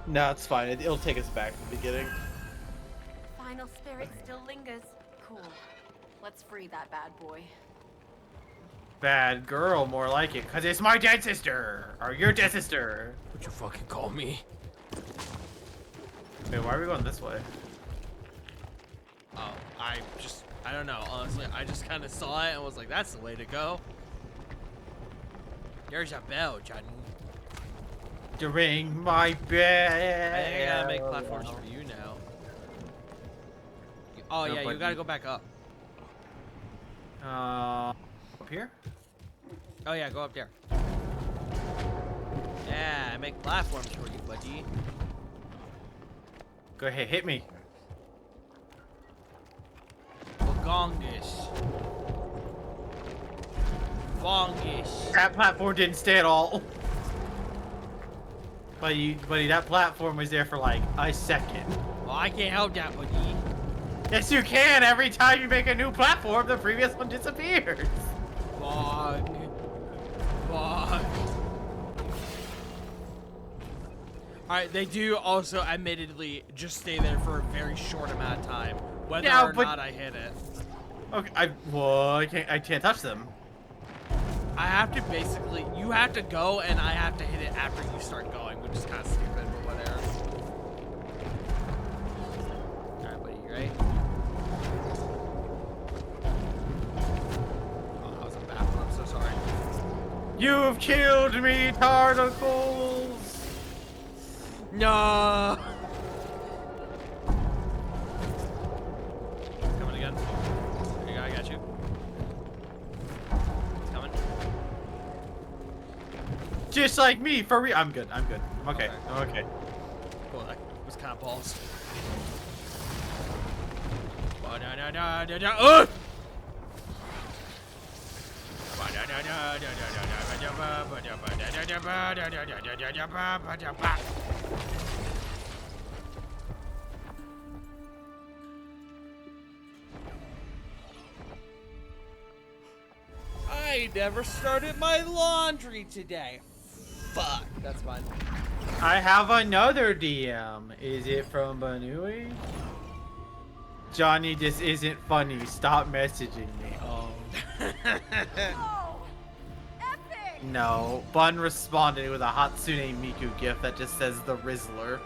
No, it's fine. It'll take us back to the beginning. Final spirit still lingers. Cool. Let's free that bad boy. Bad girl, more like it, because it's my dead sister! Or your dead sister! What'd you fucking call me? Wait, why are we going this way? Oh, I don't know, honestly. I just kind of saw it and was like, that's the way to go. There's a bell, Johnny. To ring my bell. I think I gotta make platforms for you now. Oh, No, yeah, you but gotta go back up. Up here? Oh, yeah, go up there. Yeah, I make platforms for you, buddy. Go ahead, hit me. Bagongus. Bongus. That platform didn't stay at all. Buddy, that platform was there for like a second. Well, I can't help that, buddy. Yes, you can. Every time you make a new platform, the previous one disappears. Bog. Alright, they do also admittedly just stay there for a very short amount of time, whether or not I hit it. Okay, I can't touch them. I have to basically, you have to go and I have to hit it after you start going, which is kind of stupid, but whatever. Alright, buddy, you ready? Oh, that was a bad one, I'm so sorry. You've killed me, Tartacles! No! It's coming again. There you go, I got you. It's coming. Just like me, for real. I'm good. I'm okay. I'm okay. Cool, that was kind of balls. Oh, no. I never started my laundry today. Fuck, that's fine. I have another DM. Is it from Banui? Johnny, this isn't funny. Stop messaging me. Oh. No. Bun responded with a Hatsune Miku gif that just says the Rizzler.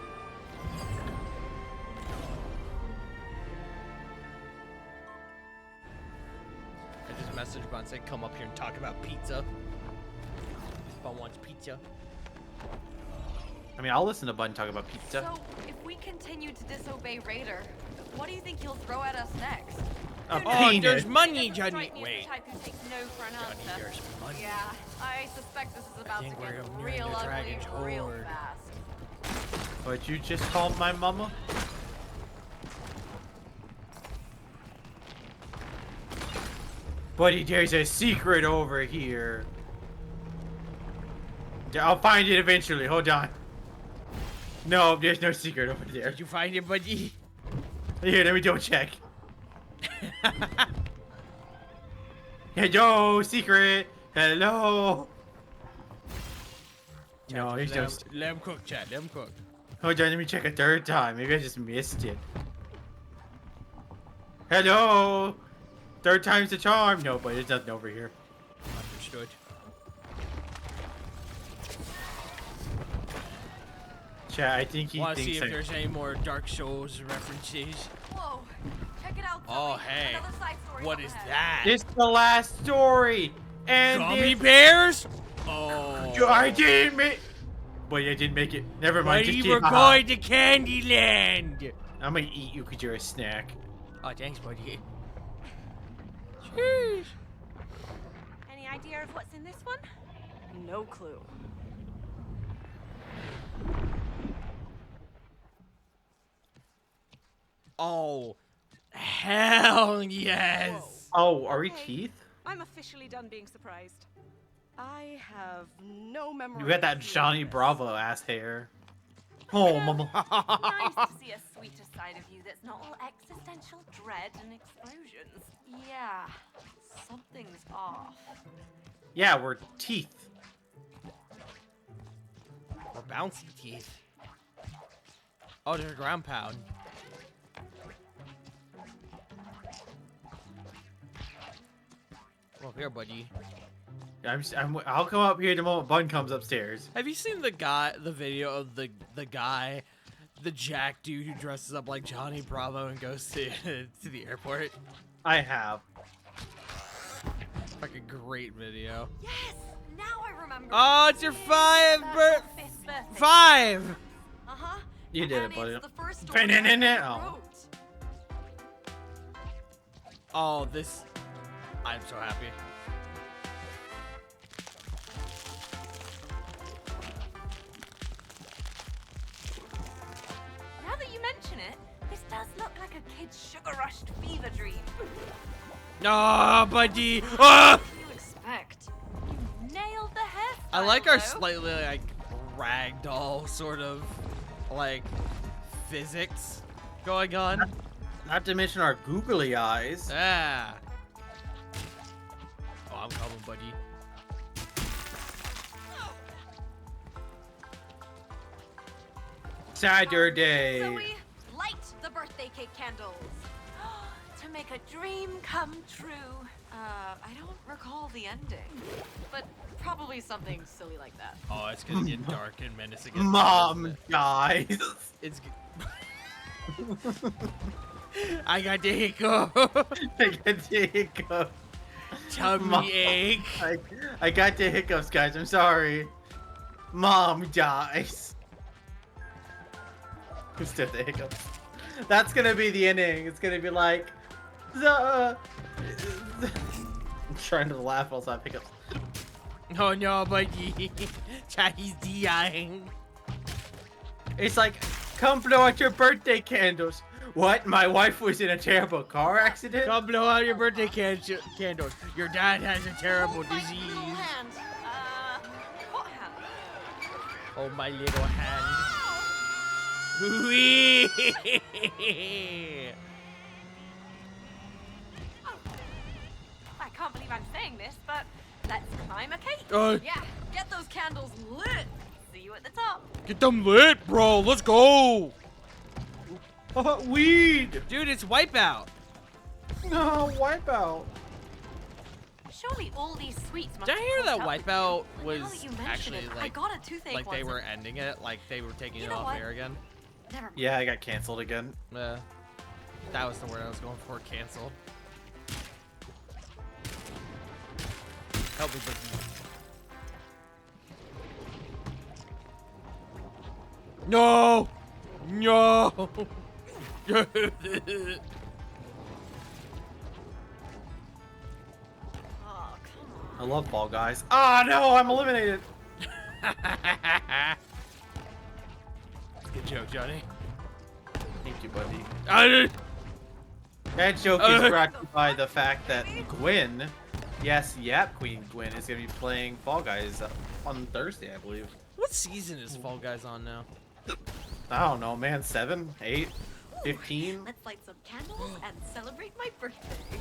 I just messaged Bun saying come up here and talk about pizza. Bun wants pizza. I mean, I'll listen to Bun talk about pizza. So, if we continue to disobey Raider, what do you think he'll throw at us next? A Oh, penis. there's money, Johnny. Wait. Johnny, there's money. Yeah, I suspect this is about to think we're get nearing real the ugly dragon's real horde. fast. What you just called my mama? Buddy, there's a secret over here. I'll find it eventually. Hold on. No, there's no secret over there. Did you find it, buddy? Here, let me double check. Hello, secret. Hello. No, there's no. Let him cook, chat. Let him cook. Hold on, let me check a third time. Maybe I just missed it. Hello. Third time's the charm. No, but there's nothing over here. Understood. Chat, I think he Wanna thinks see if there's any more Dark Souls references. Whoa, check it out. Oh, Zoe. hey. Another side story What up is ahead. that? It's the last story. And Gummy bears? Oh. I didn't make. But I didn't make it. Never mind. Buddy, Just we're keep. going to Candyland. I'm gonna eat you because you're a snack. Oh, thanks, buddy. Cheers. Any idea of what's in this one? No clue. Oh, hell yes. Oh, are we teeth? I'm officially done being surprised. I have no memory. You got that Johnny Bravo ass hair. Oh, mama. Nice to see a sweeter side of you that's not all existential dread and explosions. Yeah, something's off. Yeah, we're teeth. Or bouncy teeth. Oh, there's a ground pound. Well, here, buddy. I'll come up here the moment Bun comes upstairs. Have you seen the video of the guy, the Jack dude who dresses up like Johnny Bravo and goes to to the airport? I have. Like a great video. Yes, now I remember. Oh, it's your five. You did it, buddy. It's the first story I Oh. wrote. Oh, this. I'm so happy. Now that you mention it, this does look like a kid's sugar-rushed fever dream. No, buddy. Ah! What do you expect? You nailed the hairstyle. I like our though. slightly like ragdoll sort of like physics going on. Not to mention our googly eyes. Ah. Oh, I'm coming, buddy. Saturday. Zoe, light the birthday cake candles. To make a dream come true. I don't recall the ending, but probably something silly like that. Oh, it's gonna get dark and menacing. Mom dies. It's. I got the hiccup. I got the hiccup. Tummy ache. I got the hiccups, guys. I'm sorry. Mom dies. Who's the hiccups? That's gonna be the ending. It's gonna be like I'm trying to laugh while I have hiccups. Oh no, buddy. Chinese dying. It's like, come blow out your birthday candles. What? My wife was in a terrible car accident? Come blow out your birthday candles. Your dad has a terrible disease. Oh, my little hand. Whee! I can't believe I'm saying this, but let's climb a cake. Yeah, get those candles lit. See you at the top. Get them lit, bro. Let's go. Weed. Dude, it's Wipeout. No, Wipeout. Surely all these sweets must Did I hear that Wipeout was now that you mention actually it, I like, got a toothache like they once were and- ending it, like they were taking You it know off what? air again? Never mind. Yeah, I got canceled again. Yeah, that was the word I was going for. Canceled. Help me, Boogie. No! No! I love Fall Guys. Ah, no, I'm eliminated. Good joke, Johnny. Thank you, buddy. I did. That joke is brought to you by the fact that Gwen, yes, Queen Gwen, is going to be playing Fall Guys on Thursday, I believe. What season is Fall Guys on now? I don't know, man. 7, 8, 15? Let's light some candles and celebrate my birthday.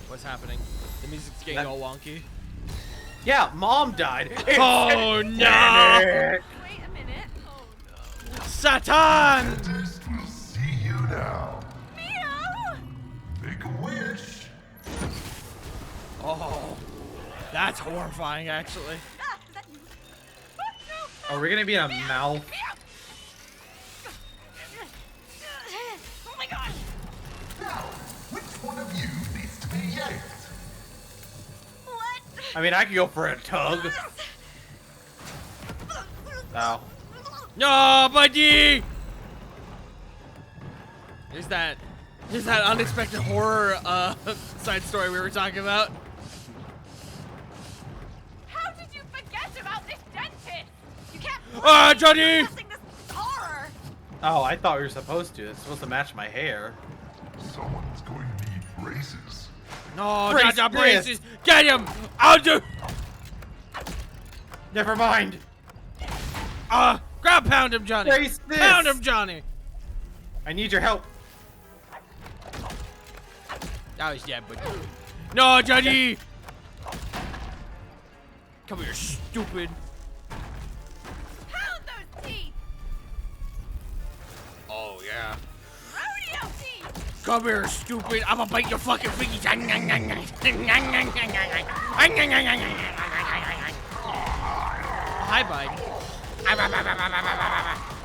What's happening? The music's getting all wonky. Yeah, Mom died. Oh no! Panic. Wait a minute. Oh no. Satan! We'll see you now. Meow! Make a wish. Oh, that's horrifying, actually. Ah, is that you? Are we going to be in a mouth? Oh my god! Now, which one of you needs to be yanked? What? I mean, I could go for a tug. Ow. No, buddy! Here's that unexpected horror side story we were talking about. How did you forget about this dentist? You can't. Johnny! This horror. Oh, I thought we were supposed to. It's supposed to match my hair. Someone's going to need braces. No, Brace not this. braces! Get him! I'll do. Never mind. Ground pound him, Johnny. Brace this. Pound him, Johnny. I need your help. Oh, he's dead, but no, Johnny. Come here, stupid. Pound those teeth. Oh yeah. Rodeo teeth. Come here, stupid. I'm gonna bite your fucking fingies. Hi, bud.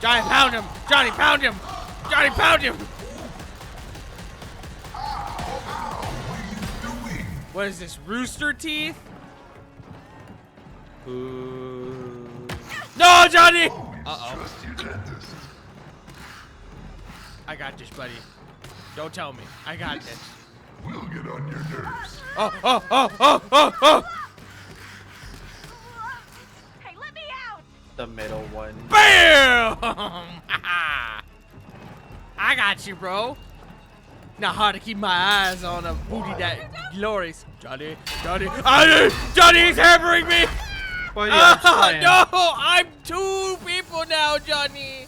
Johnny, pound him. Johnny, pound him. Johnny, pound him. What is this, rooster teeth? Ooh. No, Johnny! Uh-oh. Trust your dentist. I got this, buddy. Don't tell me. I got this. We'll get on your nerves. Oh! Hey, let me out. The middle one. Bam! I got you, bro. Now hard to keep my eyes on a booty that glorious. Johnny, Johnny's hammering me! Well, yeah, No, I'm two people now, Johnny.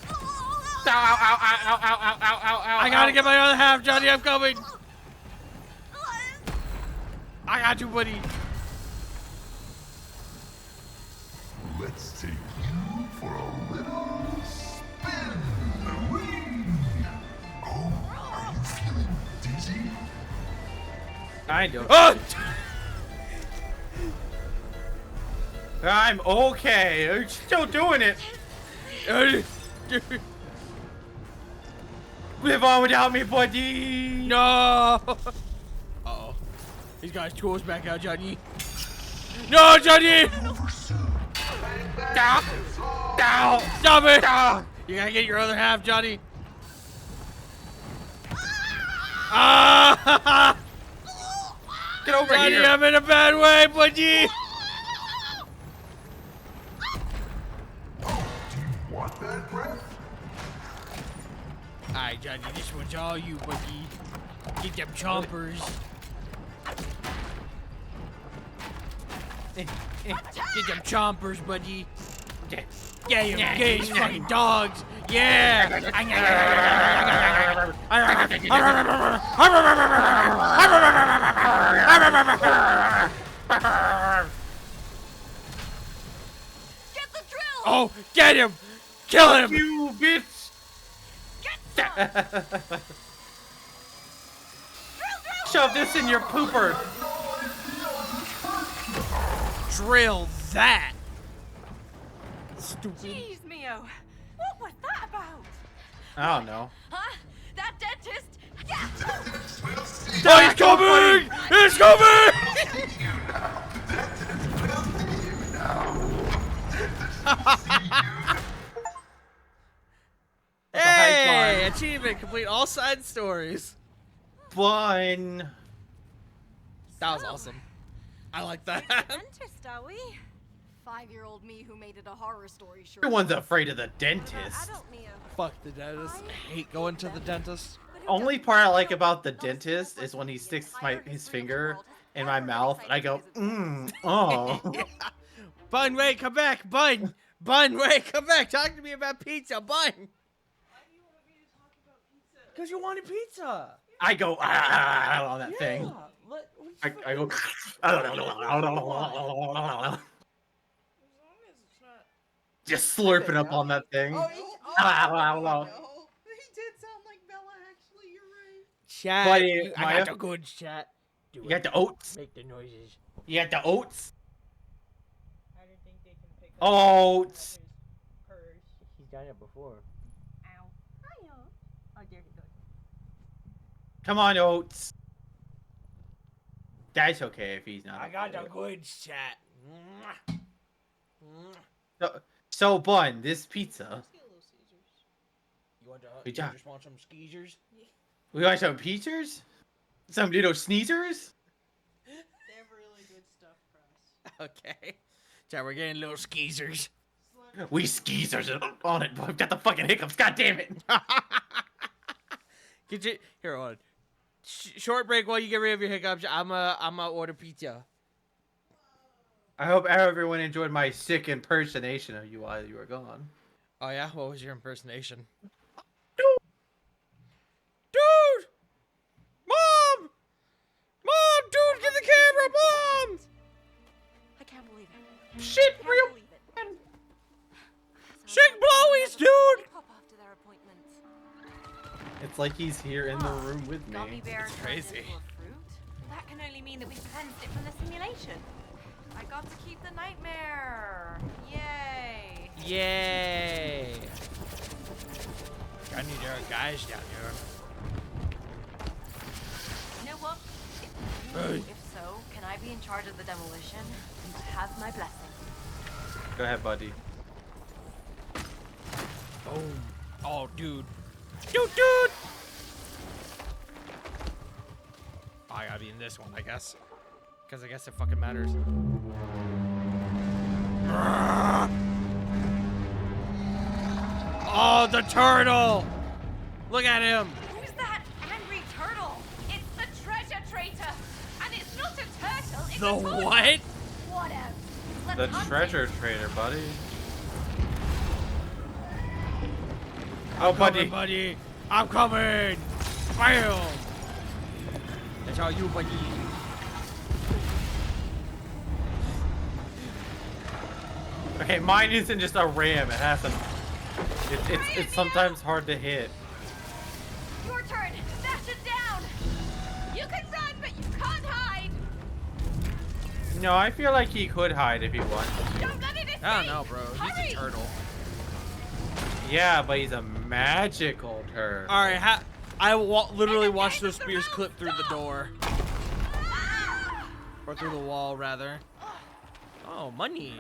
Ow, ow, ow, ow, ow, ow, ow, ow, ow, I gotta get my other half, Johnny. I'm coming. I got you, buddy. Let's take you for a little spin. Whee! Oh, are you feeling dizzy? I don't. Oh! I'm okay. I'm still doing it. Live on without me, buddy. No. Uh-oh. He's got his tools back out, Johnny. No, Johnny! Stop! Stop! Stop it! Stop! You gotta get your other half, Johnny. Ah! Get over Johnny, here! I'm in a bad way, buddy. Do you want that breath? Alright, Johnny, this one's all you, buddy. Get them chompers. Get them chompers, buddy. Yeah, you gays fucking dogs. Yeah. Get the drill! Oh, get him! Kill him! You bitch! Shove this in your pooper. Drill that. Stupid. Jeez, Mio. What was that about? I don't know. Huh? That dentist? Yeah! Oh, he's coming! He's coming! Hey! Achievement complete all side stories. Fun. That was awesome. I like that. Dentist, are we? 5-year-old me who made it a horror story, sure. Everyone's afraid of the dentist. Adult Mio. Fuck the dentist. I hate going to the dentist. Only part I like about the dentist is when he sticks his finger in my mouth and I go, oh. Bun, wait, come back, Bun. Bun, wait, come back. Talk to me about pizza, Bun. Because you wanted pizza. I go, on that thing. I go, just slurping up on that thing. Chat, Buddy, I got the goods, chat. You got the oats. Make the noises. You got the oats. Oats. He's done it before. Ow. Hiya. Oh, there he goes. Come on, oats. That's okay if he's not. I got the goods, chat. So Bun, this pizza. You want Good you job. just want some skeezers? We want some pizzas? Some little sneezers? They have really good stuff, Cross. Okay. Chat, we're getting little skeezers. We skeezers on it, but I've got the fucking hiccups. God damn it! Get you here on. Short break while you get rid of your hiccups. I'ma order pizza. I hope everyone enjoyed my sick impersonation of you while you were gone. Oh yeah, what was your impersonation? Dude! Mom! Mom, dude, get the camera, Mom! I can't believe it. Shit, Can't real. believe it. Shake blowies, dude! Pop after their appointments. It's like he's here in the room with me. Gummy bear It's turned crazy. into a fruit? That can only mean that we cleansed it from the simulation. I got to keep the nightmare. Yay. Yay! I need your guys down here. You know what? If so, can I be in charge of the demolition? You have my blessing. Go ahead, buddy. Boom. Oh, dude. Dude! Oh, I gotta be in this one, I guess. Because I guess it fucking matters. Oh, the turtle! Look at him! Who's that angry turtle? It's the treasure traitor! And it's not a turtle, it's The a tortoise! what? Whatever. Let's The hunt treasure it. trader, buddy. Oh, buddy. Buddy! I'm coming! Bam! That's all you, buddy. Okay, mine isn't just a ram. It has some. It's sometimes hard to hit. Your turn! Dash it down! You can run, but you can't hide! No, I feel like he could hide if he wanted to. Don't let it escape! I don't know, bro. He's Hurry! a turtle. Yeah, but he's a magical turtle. All right, I literally watched those spears clip through the door. Or through the wall, rather. Oh, money.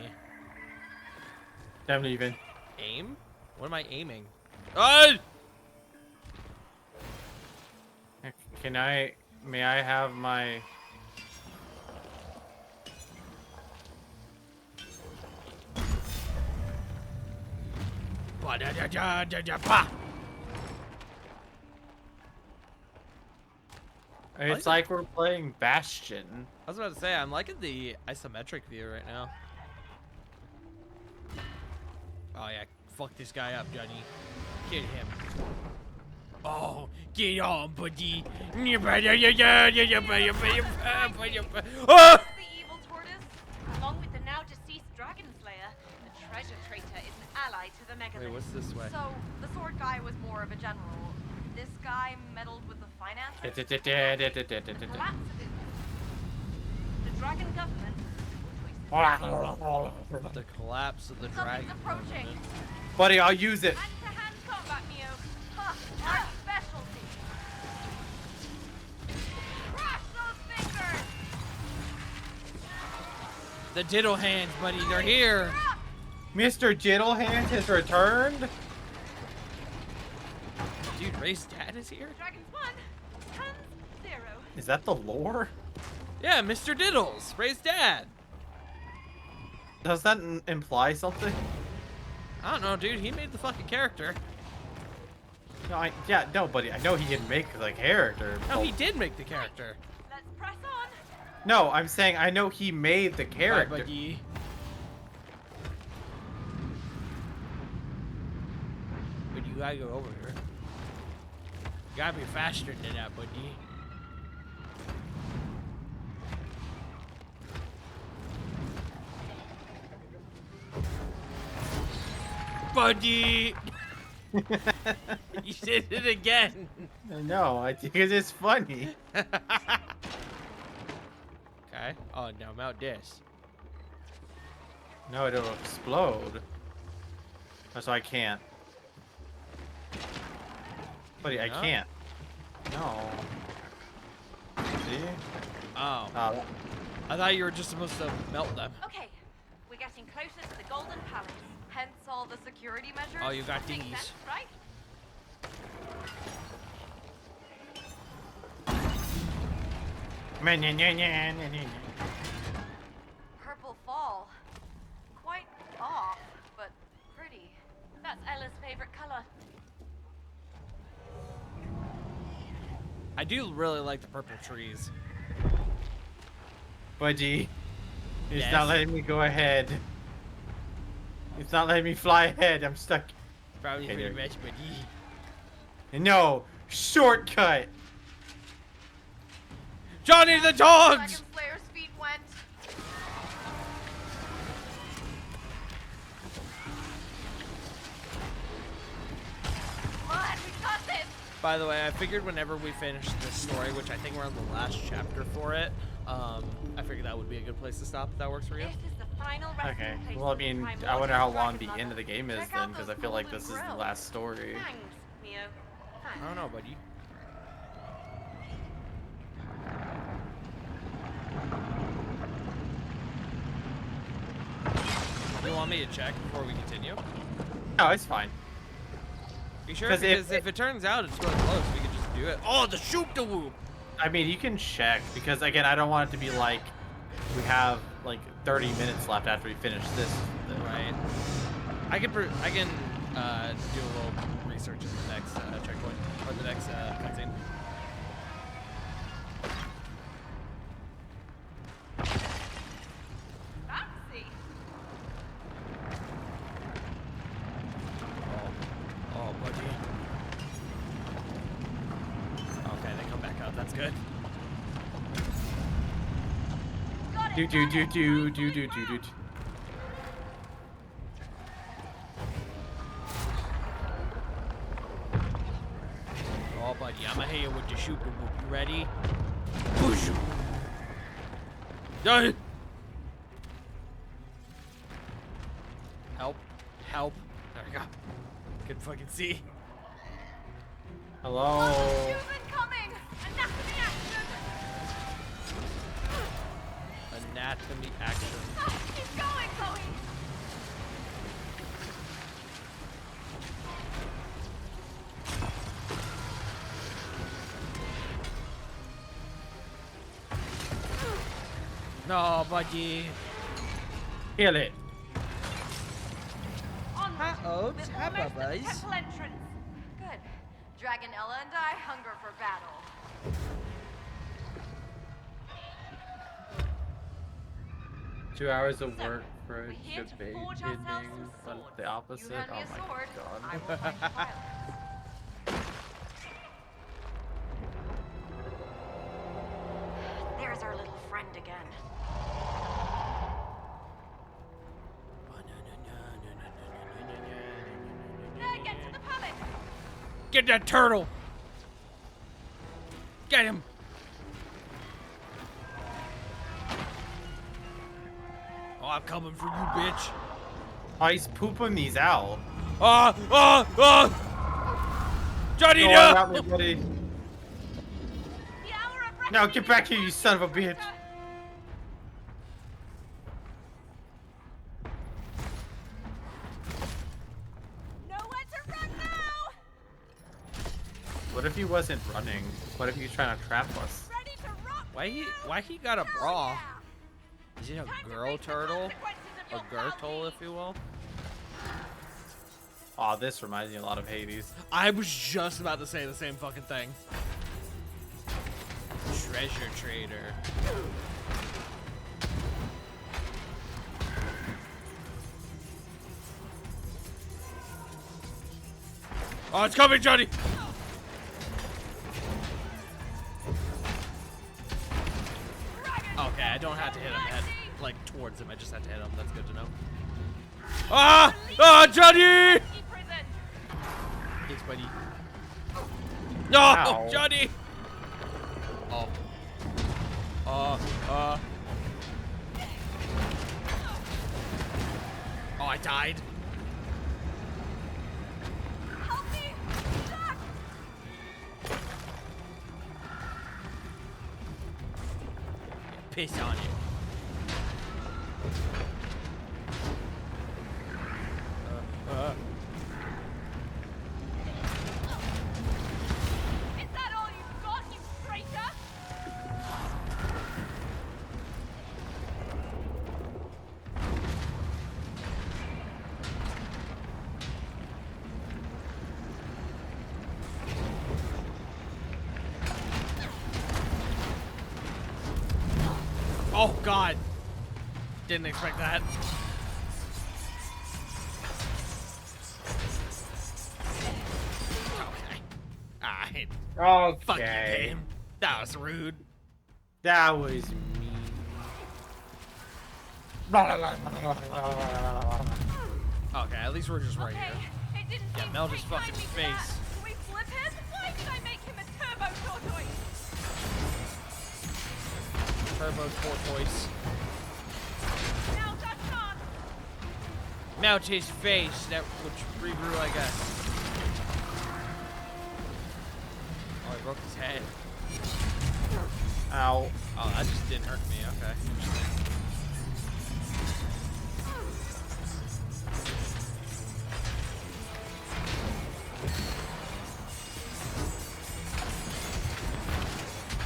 Don't even. Aim? What am I aiming? Oh! May I have my... It's like we're playing Bastion. I was about to say, I'm liking the isometric view right now. Oh yeah, fuck this guy up, Johnny. Get him. Oh, get on, buddy. Oh! The evil tortoise, along with the now deceased dragon slayer, the treasure traitor is an ally to the megalith. Wait, what's this way? So, the sword guy was more of a general. This guy meddled with the finances. The collapse of it. The dragon government. The collapse of the dragon. Something's approaching. Buddy, I'll use it. Hand-to-hand combat, Neo. Huh, our specialty. Crush those fingers. The diddle hands, buddy, they're here. Mr. Jiddlehand has returned. Dude, Ray's dad is here? Dragons 1, hands 0. Is that the lore? Yeah, Mr. Diddles, Ray's dad. Does that imply something? I don't know, dude. He made the fucking character. No, no, buddy. I know he didn't make the character. No, he did make the character. Let's press on. No, I'm saying I know he made the character. Bye, buddy. But you gotta go over here. You gotta be faster than that, buddy. Buddy! You did it again! No, because it's funny. Okay. Oh, now mount this. No, it'll explode. That's why I can't. Buddy, I can't. No. See? Oh. I thought you were just supposed to melt them. Okay, we're getting closer to the Golden Palace. Hence all the security measures. Oh, you got Makes dinghies. sense, right? Purple fall. Quite off, but pretty. That's Ella's favorite color. I do really like the purple trees. Buddy, it's Yes. not letting me go ahead. It's not letting me fly ahead. I'm stuck. Probably Okay, pretty there. much, buddy. No, shortcut. Johnny the dogs! Dragon Slayer's feet went. Come on, we got this. By the way, I figured whenever we finish this story, which I think we're on the last chapter for it, I figured that would be a good place to stop if that works for you. This is the final resting Okay. place Well, I of the mean, I primordial wonder how long dragon the mother. end of the game is Check out then, because I those feel like golden this is the grills. last story. Thanks, Neo. I don't know, buddy. You want me to check before we continue? No, it's fine. You sure? 'Cause Because if it turns out it's really close, we could just do it. Oh, the shoot the whoop! I mean, you can check, because again, I don't want it to be like we have like 30 minutes left after we finish this. Right. I can do a little research in the next checkpoint or the next cutscene. Fancy. Oh, buddy. Okay, they come back out. That's good. Do do do do do do do do. Oh, buddy, I'ma hit you with the shoot the whoop. You ready? Push. Done. Help. Help. There we go. Can fucking see. Hello. Human coming. Anatomy action. Anatomy action. Keep going, Chloe. No, buddy. Heal it. Onward. Uh-oh, We're hi, almost at the bubbles. temple entrance. Good. Dragon Ella and I hunger for battle. 2 hours of work for a we're here to debate forge ending ourselves some on swords. the opposite. You hand me Oh a my sword, god. I will find violence. There's our little friend again. There, get to the palace. Get that turtle! Get him! Oh, I'm coming for you, bitch. Oh, he's pooping these out. Johnny, Go no! on out, me, buddy. Now get back here, you son of a bitch. Nowhere to run now. What if he wasn't running? What if he's trying to trap us? Ready to rock. Why he got a bra? Is it a girl turtle? A girtle, if you will? Aw, this reminds me a lot of Hades. I was just about to say the same fucking thing. Treasure trader. Oh, it's coming, Johnny! Okay, I don't have to hit him head, like, towards him. I just have to hit him. That's good to know. Ah! Ah, Johnny! Thanks, buddy. No! Ow. Johnny! Oh. Oh, I died. Help me. Jack. Piss on you. Is that all you've got, you traitor? Oh, God. Didn't expect that. Okay. Alright. Okay. Fuck you, game. That was rude. That was mean. Okay, at least we're just right here. It didn't Yeah, seem Mel just free fucking time me face. to that. Can we flip him? Why did I make him a turbo tortoise? Turbo tortoise. Now that's on. Mount his face, that which regrew, I guess. Oh, he broke his head. Ow. Oh, that just didn't hurt me. Okay. Interesting.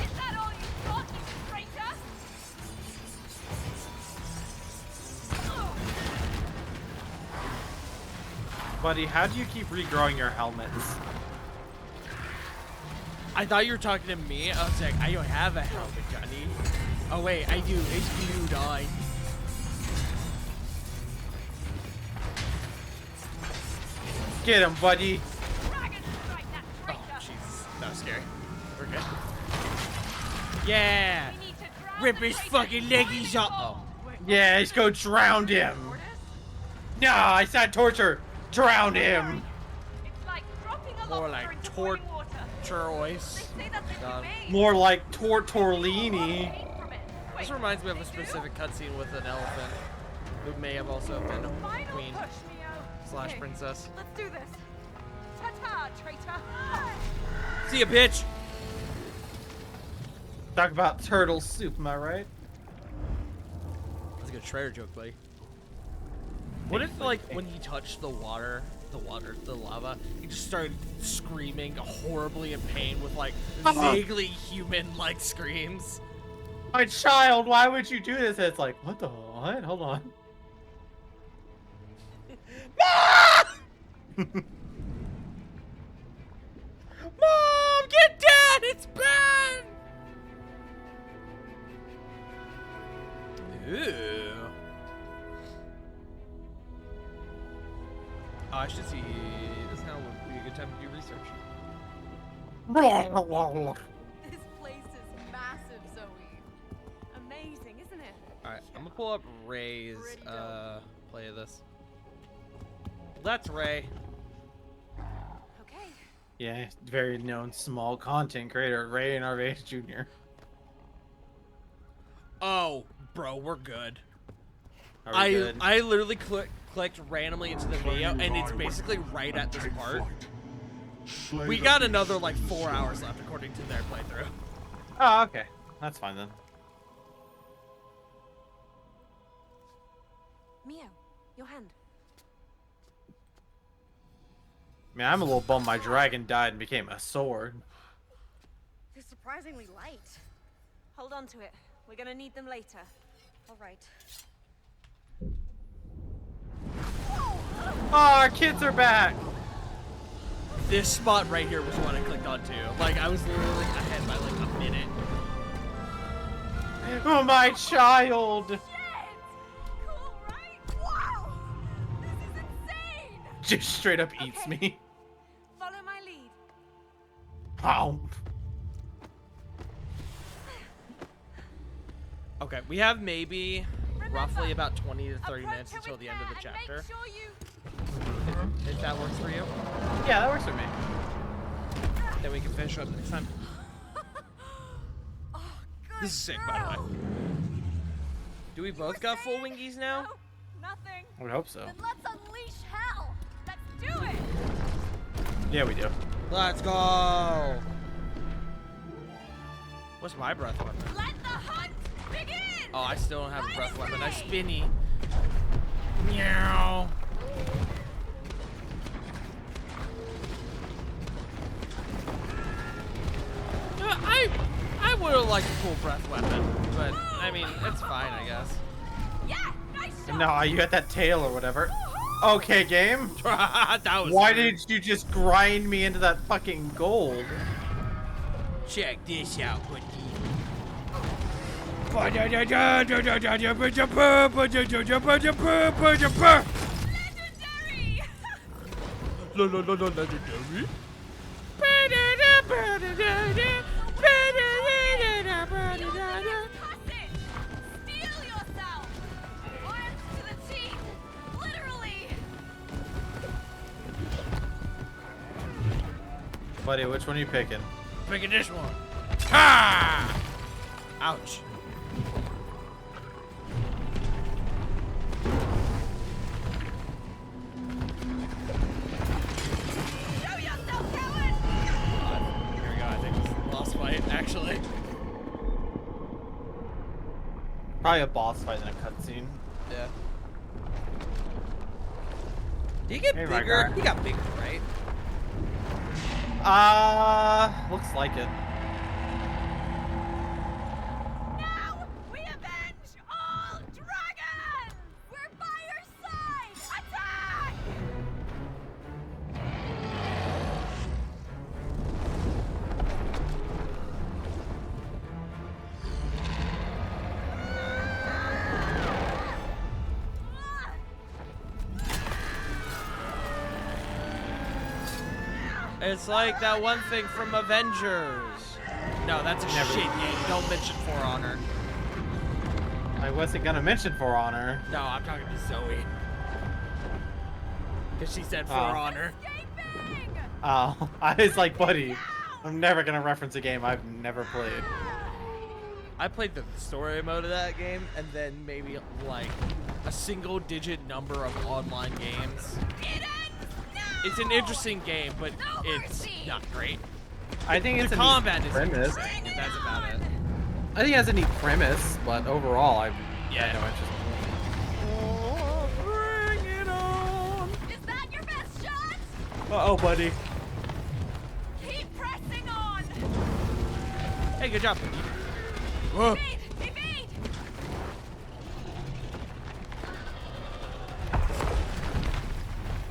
Is that all you've got, you traitor? Buddy, how do you keep regrowing your helmets? I thought you were talking to me. I was like, I don't have a helmet, Johnny. Oh wait, I do. It's you, die. Get him, buddy. Oh, Jesus. That was scary. We're good. Yeah! Rip his fucking leggies off! Oh. Yeah, let's go drown him. No, I said torture. Drown him. More like torturoise. More like Tortellini. This reminds me of a specific cutscene with an elephant who may have also been a queen slash princess. Let's do this. Ta-ta, traitor. See ya, bitch! Talk about turtle soup, am I right? That's a good Shredder joke, buddy. What if, like, when he touched the lava, he just started screaming horribly in pain with, like, vaguely human-like screams? My child, why would you do this? And it's like, what the what? Hold on. Mom, get down! It's bad! Ew. I should see. This now would be a good time to do research. This place is massive, Zoe. Amazing, isn't it? Alright, I'm gonna pull up Ray's play of this. That's Ray. Okay. Yeah, very known small content creator, Ray and Arvage Jr. Oh, bro, we're good. Are we good? I literally clicked randomly into the video, and it's basically right at this part. We got another like 4 hours left according to their playthrough. Oh, okay. That's fine then. Mio, your hand. Man, I'm a little bummed my dragon died and became a sword. They're surprisingly light. Hold on to it. We're gonna need them later. All right. Oh, our kids are back! This spot right here was what I clicked on too. Like, I was literally ahead by like a minute. Oh, my child! Shit! Cool, right? Wow! This is insane! Just straight up eats me. Follow my lead. Wow. Okay, we have maybe roughly about 20 to 30 minutes until the end of the chapter. If that works for you. Yeah, that works for me. Then we can finish up next time. This is sick, by the way. Do we both got full wingies now? No, nothing. I would hope so. Then let's unleash hell. Let's do it. Yeah, we do. Let's go. What's my breath weapon? Let the hunt begin. Oh, I still don't have a breath weapon. I spinny. Meow. I would have liked a full breath weapon, but I mean, it's fine, I guess. Yeah, nice shot. No, you got that tail or whatever. Okay, game. That was Why weird. did you just grind me into that fucking gold? Check this out, legendary. Steel yourself. Arms to the teeth. Literally. Buddy, which one are you picking? Picking this one. Ha! Ouch. Show yourself, coward. Here we go. I think this is the boss fight, actually. Probably a boss fight in a cutscene. Yeah. Did he get Hey, bigger? Rygar. He got bigger, right? Looks like it. Now we avenge all dragons. We're by your side. Attack! It's like that one thing from Avengers. No, that's a shit game. Don't mention For Honor. I wasn't gonna mention For Honor. No, I'm talking to Zoe. Because she said For Honor. Oh, I was like, buddy, I'm never gonna reference a game I've never played. I played the story mode of that game, and then maybe like a single-digit number of online games. It's an interesting game, but it's not great. I think it's the a combat neat is premise. interesting, and that's about it. I think it has a neat premise, but overall, I had no interest. Oh, bring it on! Is that your best shot? Uh-oh, buddy. Keep pressing on. Hey, good job. Whoa. Evade! Evade!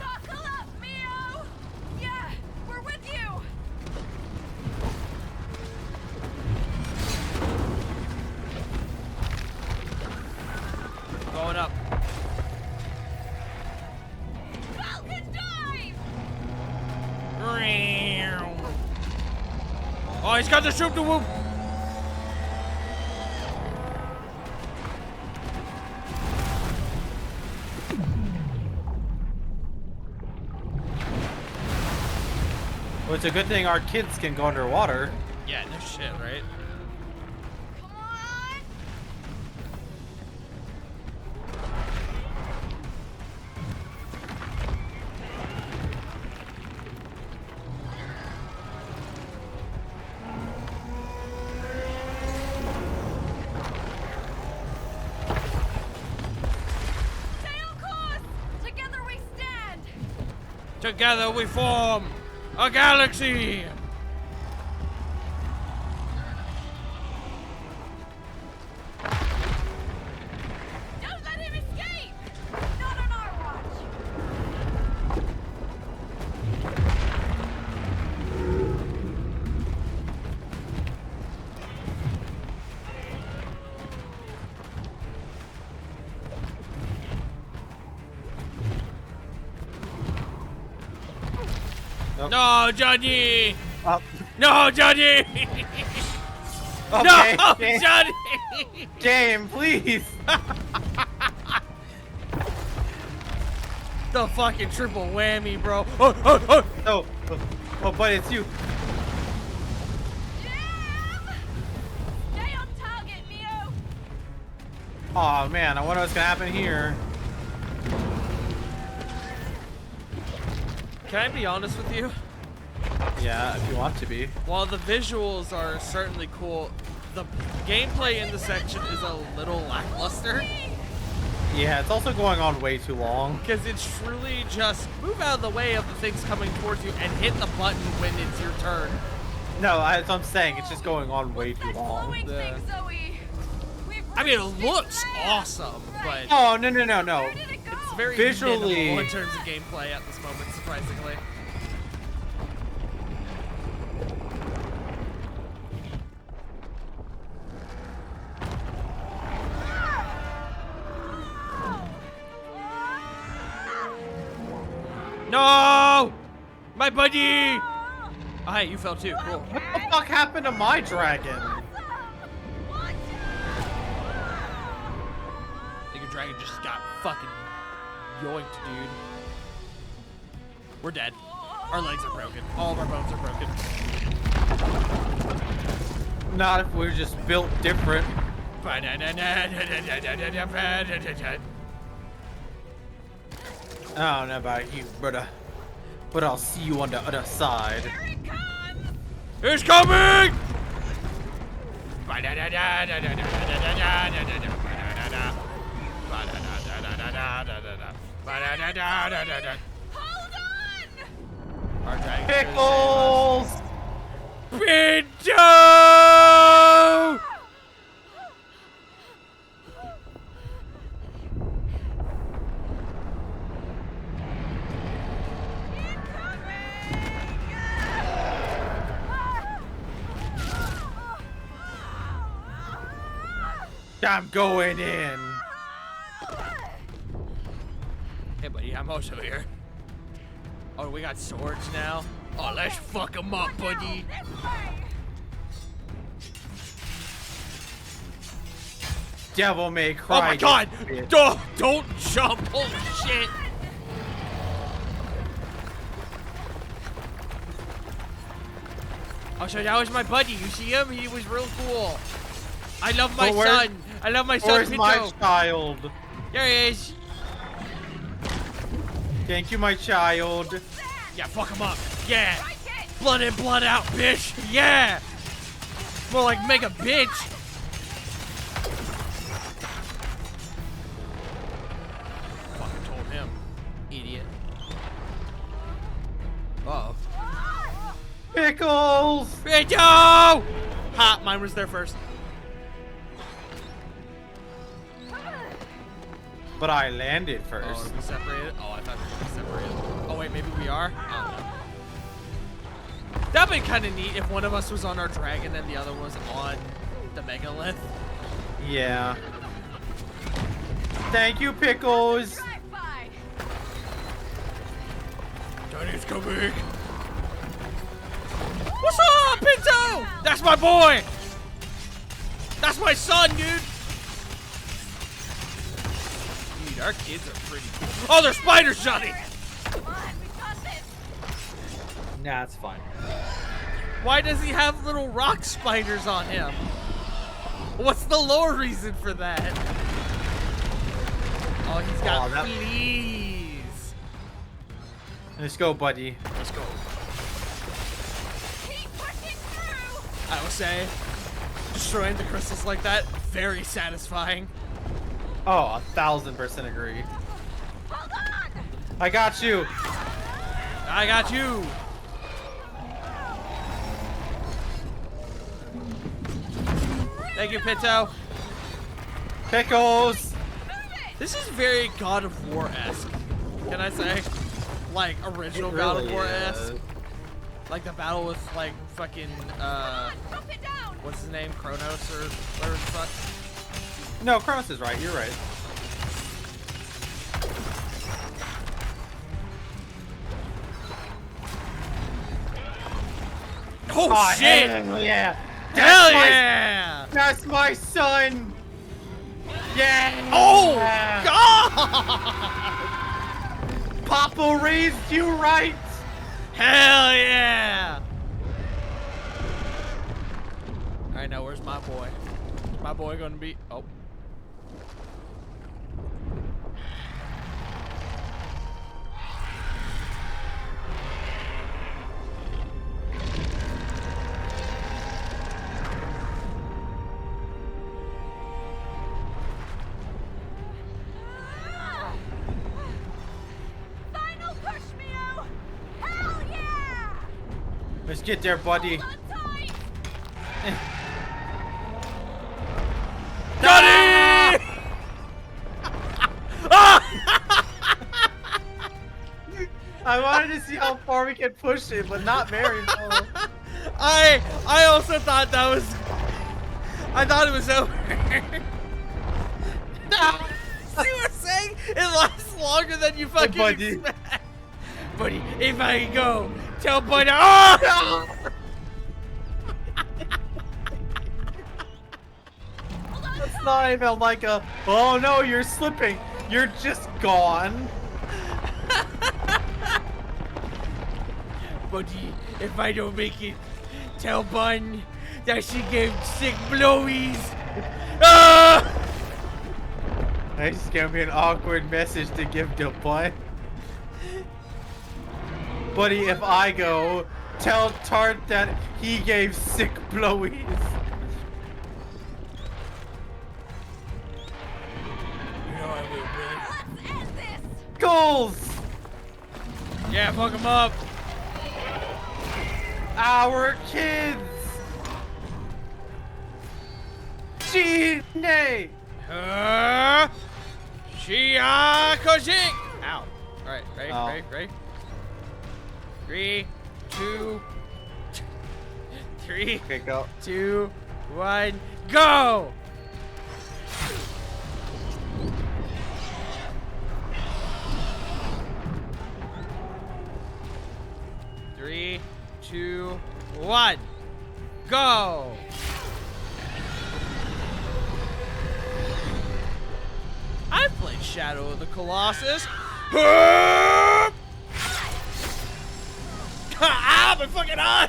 Buckle up, Mio! Yeah, we're with you! Going up. Falcon die! Oh, he's got the shoop to whoop. Well, it's a good thing our kids can go underwater. Yeah, no shit, right? Together we form a galaxy! Don't let him escape! Not on our watch! No, Johnny! Up. No, Johnny! Okay, no, game. Johnny! Game, please! The fucking triple whammy, bro. Oh, oh, but it's you. Stay on target, Neo! Oh man, I wonder what's gonna happen here. Can I be honest with you? Yeah, if you want to be. While the visuals are certainly cool, the gameplay in the section is a little lackluster. Yeah, it's also going on way too long. Because it's truly just move out of the way of the things coming towards you and hit the button when it's your turn. No, that's what I'm saying. It's just going on way too long. I mean, it looks awesome, but... Oh, no. It's very visually minimal in terms of gameplay at this moment, surprisingly. No! My buddy! Oh, hey, you fell too. Cool. What the fuck happened to my dragon? I think your dragon just got fucking yoinked, dude. We're dead. Our legs are broken. All of our bones are broken. Not if we were just built different. I don't know about you, brother. But I'll see you on the other side. It's coming! Pickles! Pinto! I'm going in. Hey, buddy, I'm also here. Oh, we got swords now? Oh, let's fuck them up, buddy. Devil may cry. Oh my god! Don't jump! Holy shit! Oh, so that was my buddy. You see him? He was real cool. I love my son. I love my son. Where's Pinto. my child? There he is. Thank you, my child. Yeah, fuck him up. Yeah. Blood in, blood out, bitch. Yeah. More like mega bitch. Fucking told him. Idiot. Uh-oh. Pickles! Pinto! Ha, mine was there first. But I landed first. Oh, are we separated? Oh, I thought we were separated. Oh, wait, maybe we are? I don't know. That'd be kind of neat if one of us was on our dragon and the other was on the megalith. Yeah. Thank you, Pickles! Johnny's coming! What's up? Oh, Pinto! That's my boy! That's my son, dude! Dude, our kids are pretty cool. Oh, they're spiders, Johnny! Come on, we've got this. Nah, it's fine. Why does he have little rock spiders on him? What's the lore reason for that? Oh, he's got fleas. Let's go, buddy. Let's go. Keep pushing through. I will say, destroying the crystals like that, very satisfying. Oh, 1000% agree. Hold on. I got you. I got you. Thank you, Pinto. Pickles. This is very God of War-esque. Can I say? Like, original God of War-esque. Like the battle with, like, fucking, what's his name? Kronos or whatever the fuck? No, Kronos is right. You're right. Oh, shit! Hell yeah! Hell yeah! That's my son! Yeah! Oh, God! Papa raised you right! Hell yeah! Alright, now where's my boy? Is my boy gonna be? Oh. Final push, Mio. Hell yeah! Let's get there, buddy. Hold on tight. Got it! Ah! I wanted to see how far we can push it, but not very far. I also thought that was. I thought it was over. See what I'm saying? It lasts longer than you fucking expect. Buddy, if I go, tell Buddy. Oh! That's not even like a, oh no, you're slipping. You're just gone. Buddy, if I don't make it, tell Bun that she gave sick blowies. Ah! It's gonna be an awkward message to give to Bun. Buddy, if I go, tell Tart that he gave sick blowies. You know I will, Billy. Let's end this. Goals! Yeah, fuck him up. Our kids! Gene! Shia Kojing! Ow. Alright, ready, Oh. ready? 3, 2, 3, Okay, go. 2, 1, go! Three, 2, 1, go! I've played Shadow of the Colossus. Ah, my fucking eye!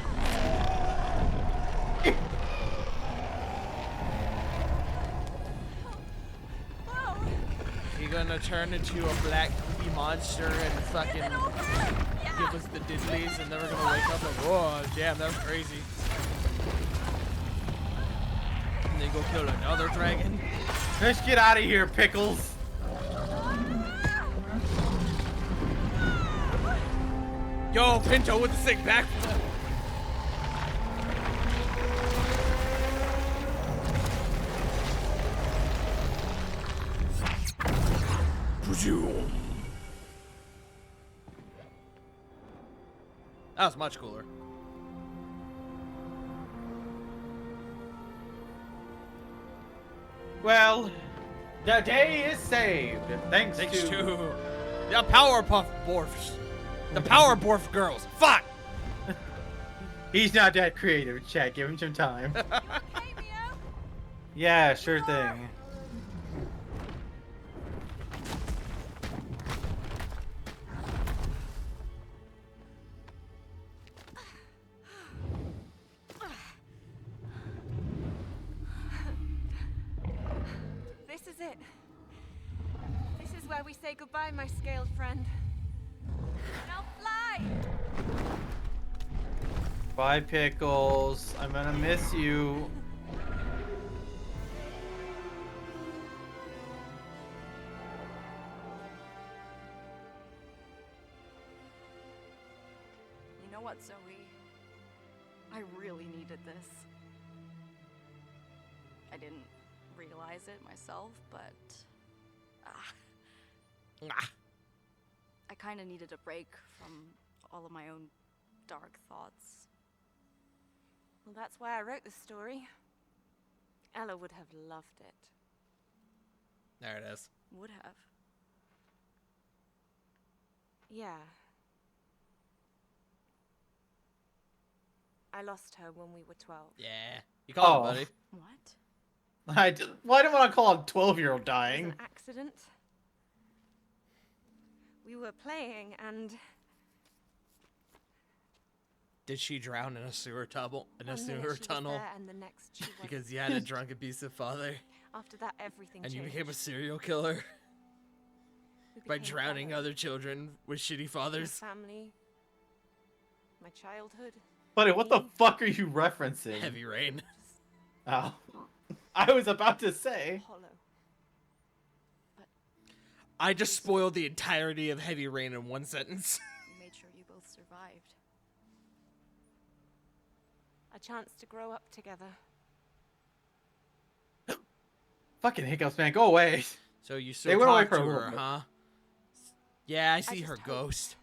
You gonna turn into a black cookie monster and fucking give us the diddlies, and then we're gonna wake up like, whoa, damn, that was crazy. And then go kill another dragon. Let's get out of here, Pickles. Yo, Pinto with the sick backflip. That was much cooler. Well, the day is saved. Thanks to the Powerpuff Dwarfs. The Powerpuff Girls. Fuck! He's not that creative, chat. Give him some time. Okay, Mio? Yeah, sure thing. This is it. This is where we say goodbye, my scaled friend. Now fly! Bye, Pickles. I'm gonna miss you. You know what, Zoe? I really needed this. I didn't realize it myself, but I kind of needed a break from all of my own dark thoughts. Well, that's why I wrote the story. Ella would have loved it. There it is. Would have. Yeah. I lost her when we were 12. Yeah. You call Oh. him, buddy. What? Why do I want to call a 12-year-old It dying? was an accident. We were playing and... Did she drown in a sewer tunnel? In a one minute sewer she was tunnel? there and the next she wasn't. Because you had a drunk, abusive father? After that, everything And you changed. became a serial killer? We By became drowning brothers. other children with shitty My fathers? family. My childhood. Buddy, what the fuck are you referencing? Heavy Rain. Oh. I was about to say. Hollow. I just spoiled the entirety of Heavy Rain in one sentence. You made sure you both survived. A chance to grow up together. Fucking hiccups, man. Go away. So you They still went away talk for to a little her, bit. huh? Yeah, I see just her hope- ghost.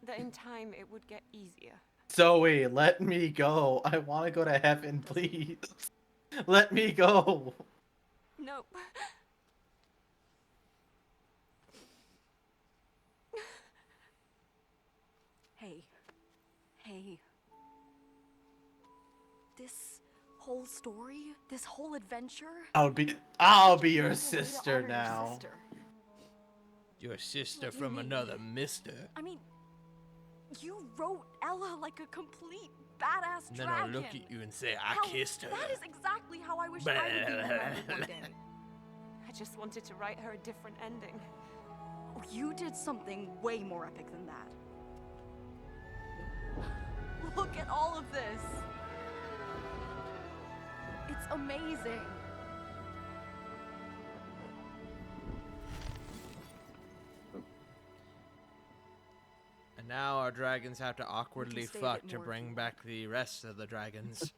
That in time it would get easier. Zoe, let me go. I want to go to heaven, please. Let me go. Nope. Hey. This whole story, this whole adventure. I'll be your It's a way to sister honor your now. sister. Your sister What do you from mean? another mister. I mean, you wrote Ella like a complete badass And then dragon. I'll look at you and say, I Hell, kissed her. That is exactly how I wish I would be remembered one day. I just wanted to write her a different ending. Oh, you did something way more epic than that. Look at all of this. It's amazing. And now our dragons have to awkwardly stay a fuck bit to more if bring you back the rest of the dragons.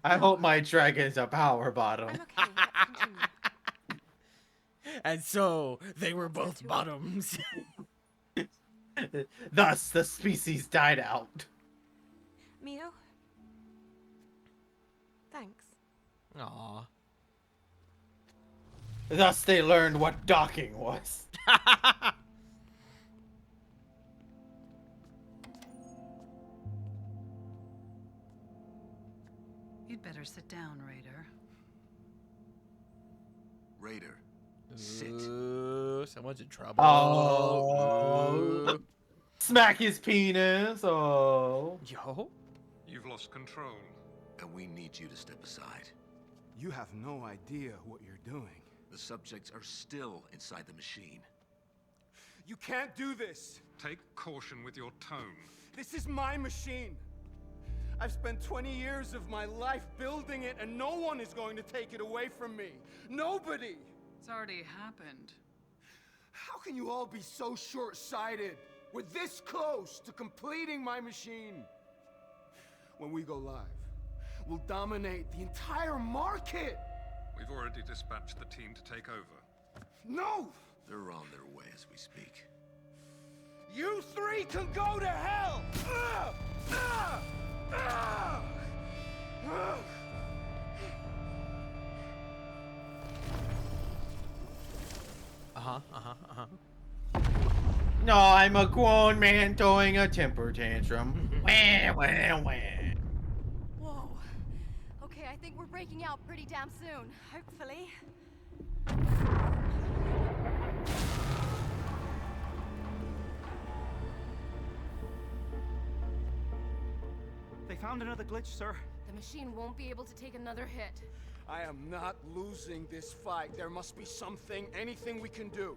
I hope my dragon's a power bottom. I'm okay. Let's continue. And so they were both bottoms. Thus, the species died out. Mio? Thanks. Aw. Thus, they learned what docking was. You'd better sit down, Raider. Raider, sit. Ooh, someone's in trouble. Oh. Ooh. Smack his penis. Oh. Yo. You've lost control. And we need you to step aside. You have no idea what you're doing. The subjects are still inside the machine. You can't do this. Take caution with your tone. This is my machine. I've spent 20 years of my life building it, and no one is going to take it away from me. Nobody. It's already happened. How can you all be so short-sighted? We're this close to completing my machine. When we go live, we'll dominate the entire market. We've already dispatched the team to take over. No! They're on their way as we speak. You three can go to hell! No, I'm a grown man throwing a temper tantrum. Whoa. Okay, I think we're breaking out pretty damn soon. Hopefully. They found another glitch, sir. The machine won't be able to take another hit. I am not losing this fight. There must be something, anything we can do.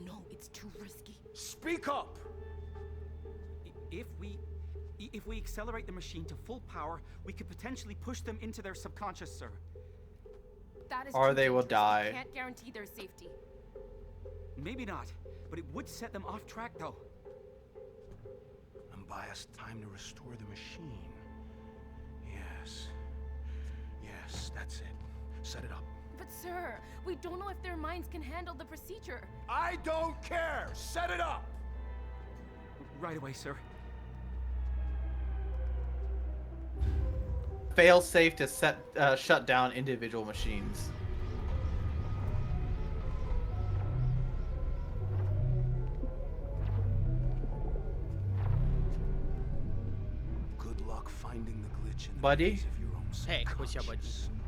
No, it's too risky. Speak up! If we accelerate the machine to full power, we could potentially push them into their subconscious, sir. That is Or too they will dangerous. die. We can't guarantee their safety. Maybe not, but it would set them off track, though. And buy us time to restore the machine. Yes. Yes, that's it. Set it up. But sir, we don't know if their minds can handle the procedure. I don't care! Set it up! Right away, sir. Fail safe to shut down individual machines. Good luck finding the glitch in the Buddy? maze of your own Hey, what's up, buddy?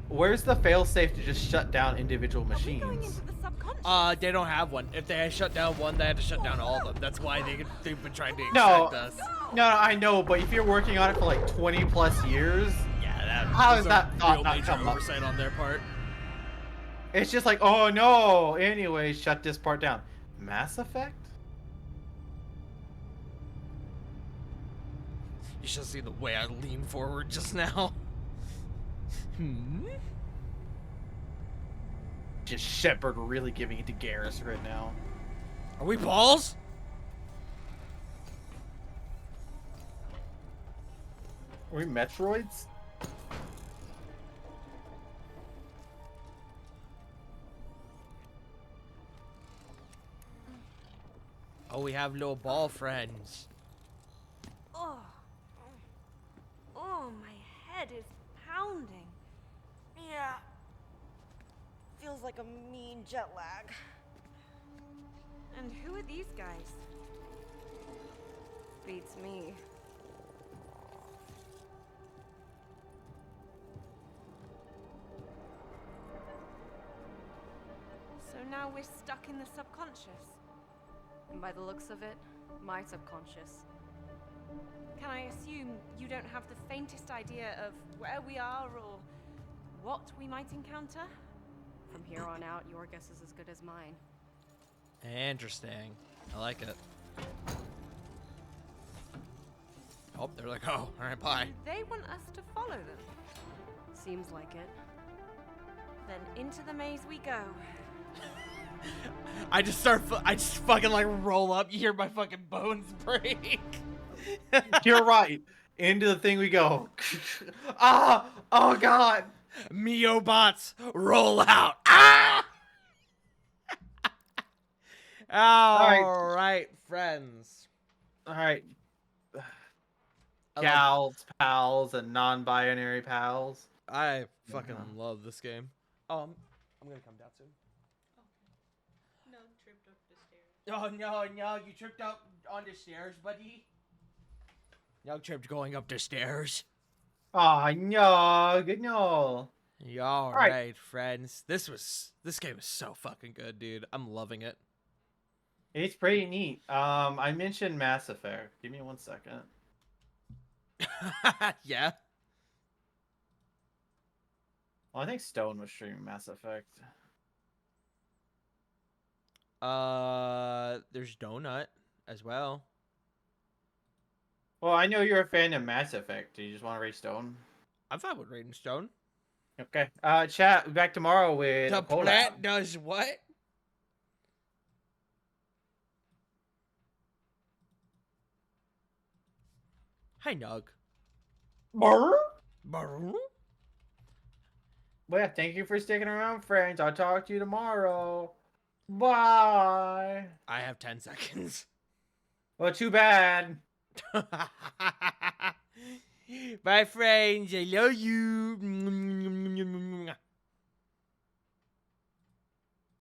Where's the fail safe to just shut down individual Are we going machines? into the subconscious? They don't have one. If they had shut down one, they had to shut down all of them. That's why they've been trying to No, extract us. no, I know, but if you're working on it for like 20 plus years, Yeah, that how was is a that thought real not major come up? oversight on their part. It's just like, oh no. Anyway, shut this part down. Mass Effect? You should see the way I leaned forward just now. Just Shepard really giving it to Garrus right now. Are we balls? Are we Metroids? Oh, we have little ball friends. Oh, my head is pounding. Yeah. Feels like a mean jet lag. And who are these guys? Beats me. So now we're stuck in the subconscious. And by the looks of it, my subconscious. Can I assume you don't have the faintest idea of where we are or what we might encounter? From here on out, your guess is as good as mine. Interesting. I like it. Oh, they're like, oh, alright, bye. And they want us to follow them. Seems like it. Then into the maze we go. I just fucking like roll up. You hear my fucking bones break. You're right. Into the thing we go. Ah! Oh god! Mio bots, roll out. Ah! All right, friends. All right. Gals, pals, and non-binary pals. I fucking love this game. I'm gonna come down soon. No, tripped up the stairs. Oh no, you tripped up on the stairs, buddy. You tripped going up the stairs. Oh no, good no. All right, friends. This game is so fucking good, dude. I'm loving it. It's pretty neat. I mentioned Mass Effect. Give me 1 second. Yeah. Well, I think Stone was streaming Mass Effect. There's Donut as well. Well, I know you're a fan of Mass Effect. Do you just want to raid Stone? I'm fine with raiding Stone. Okay. Chat, we'll be back tomorrow with The a collab. plant does what? Hi, Nug. Brr? Brr? Well, yeah, thank you for sticking around, friends. I'll talk to you tomorrow. Bye. I have 10 seconds. Well, too bad. Bye, friends. I love you.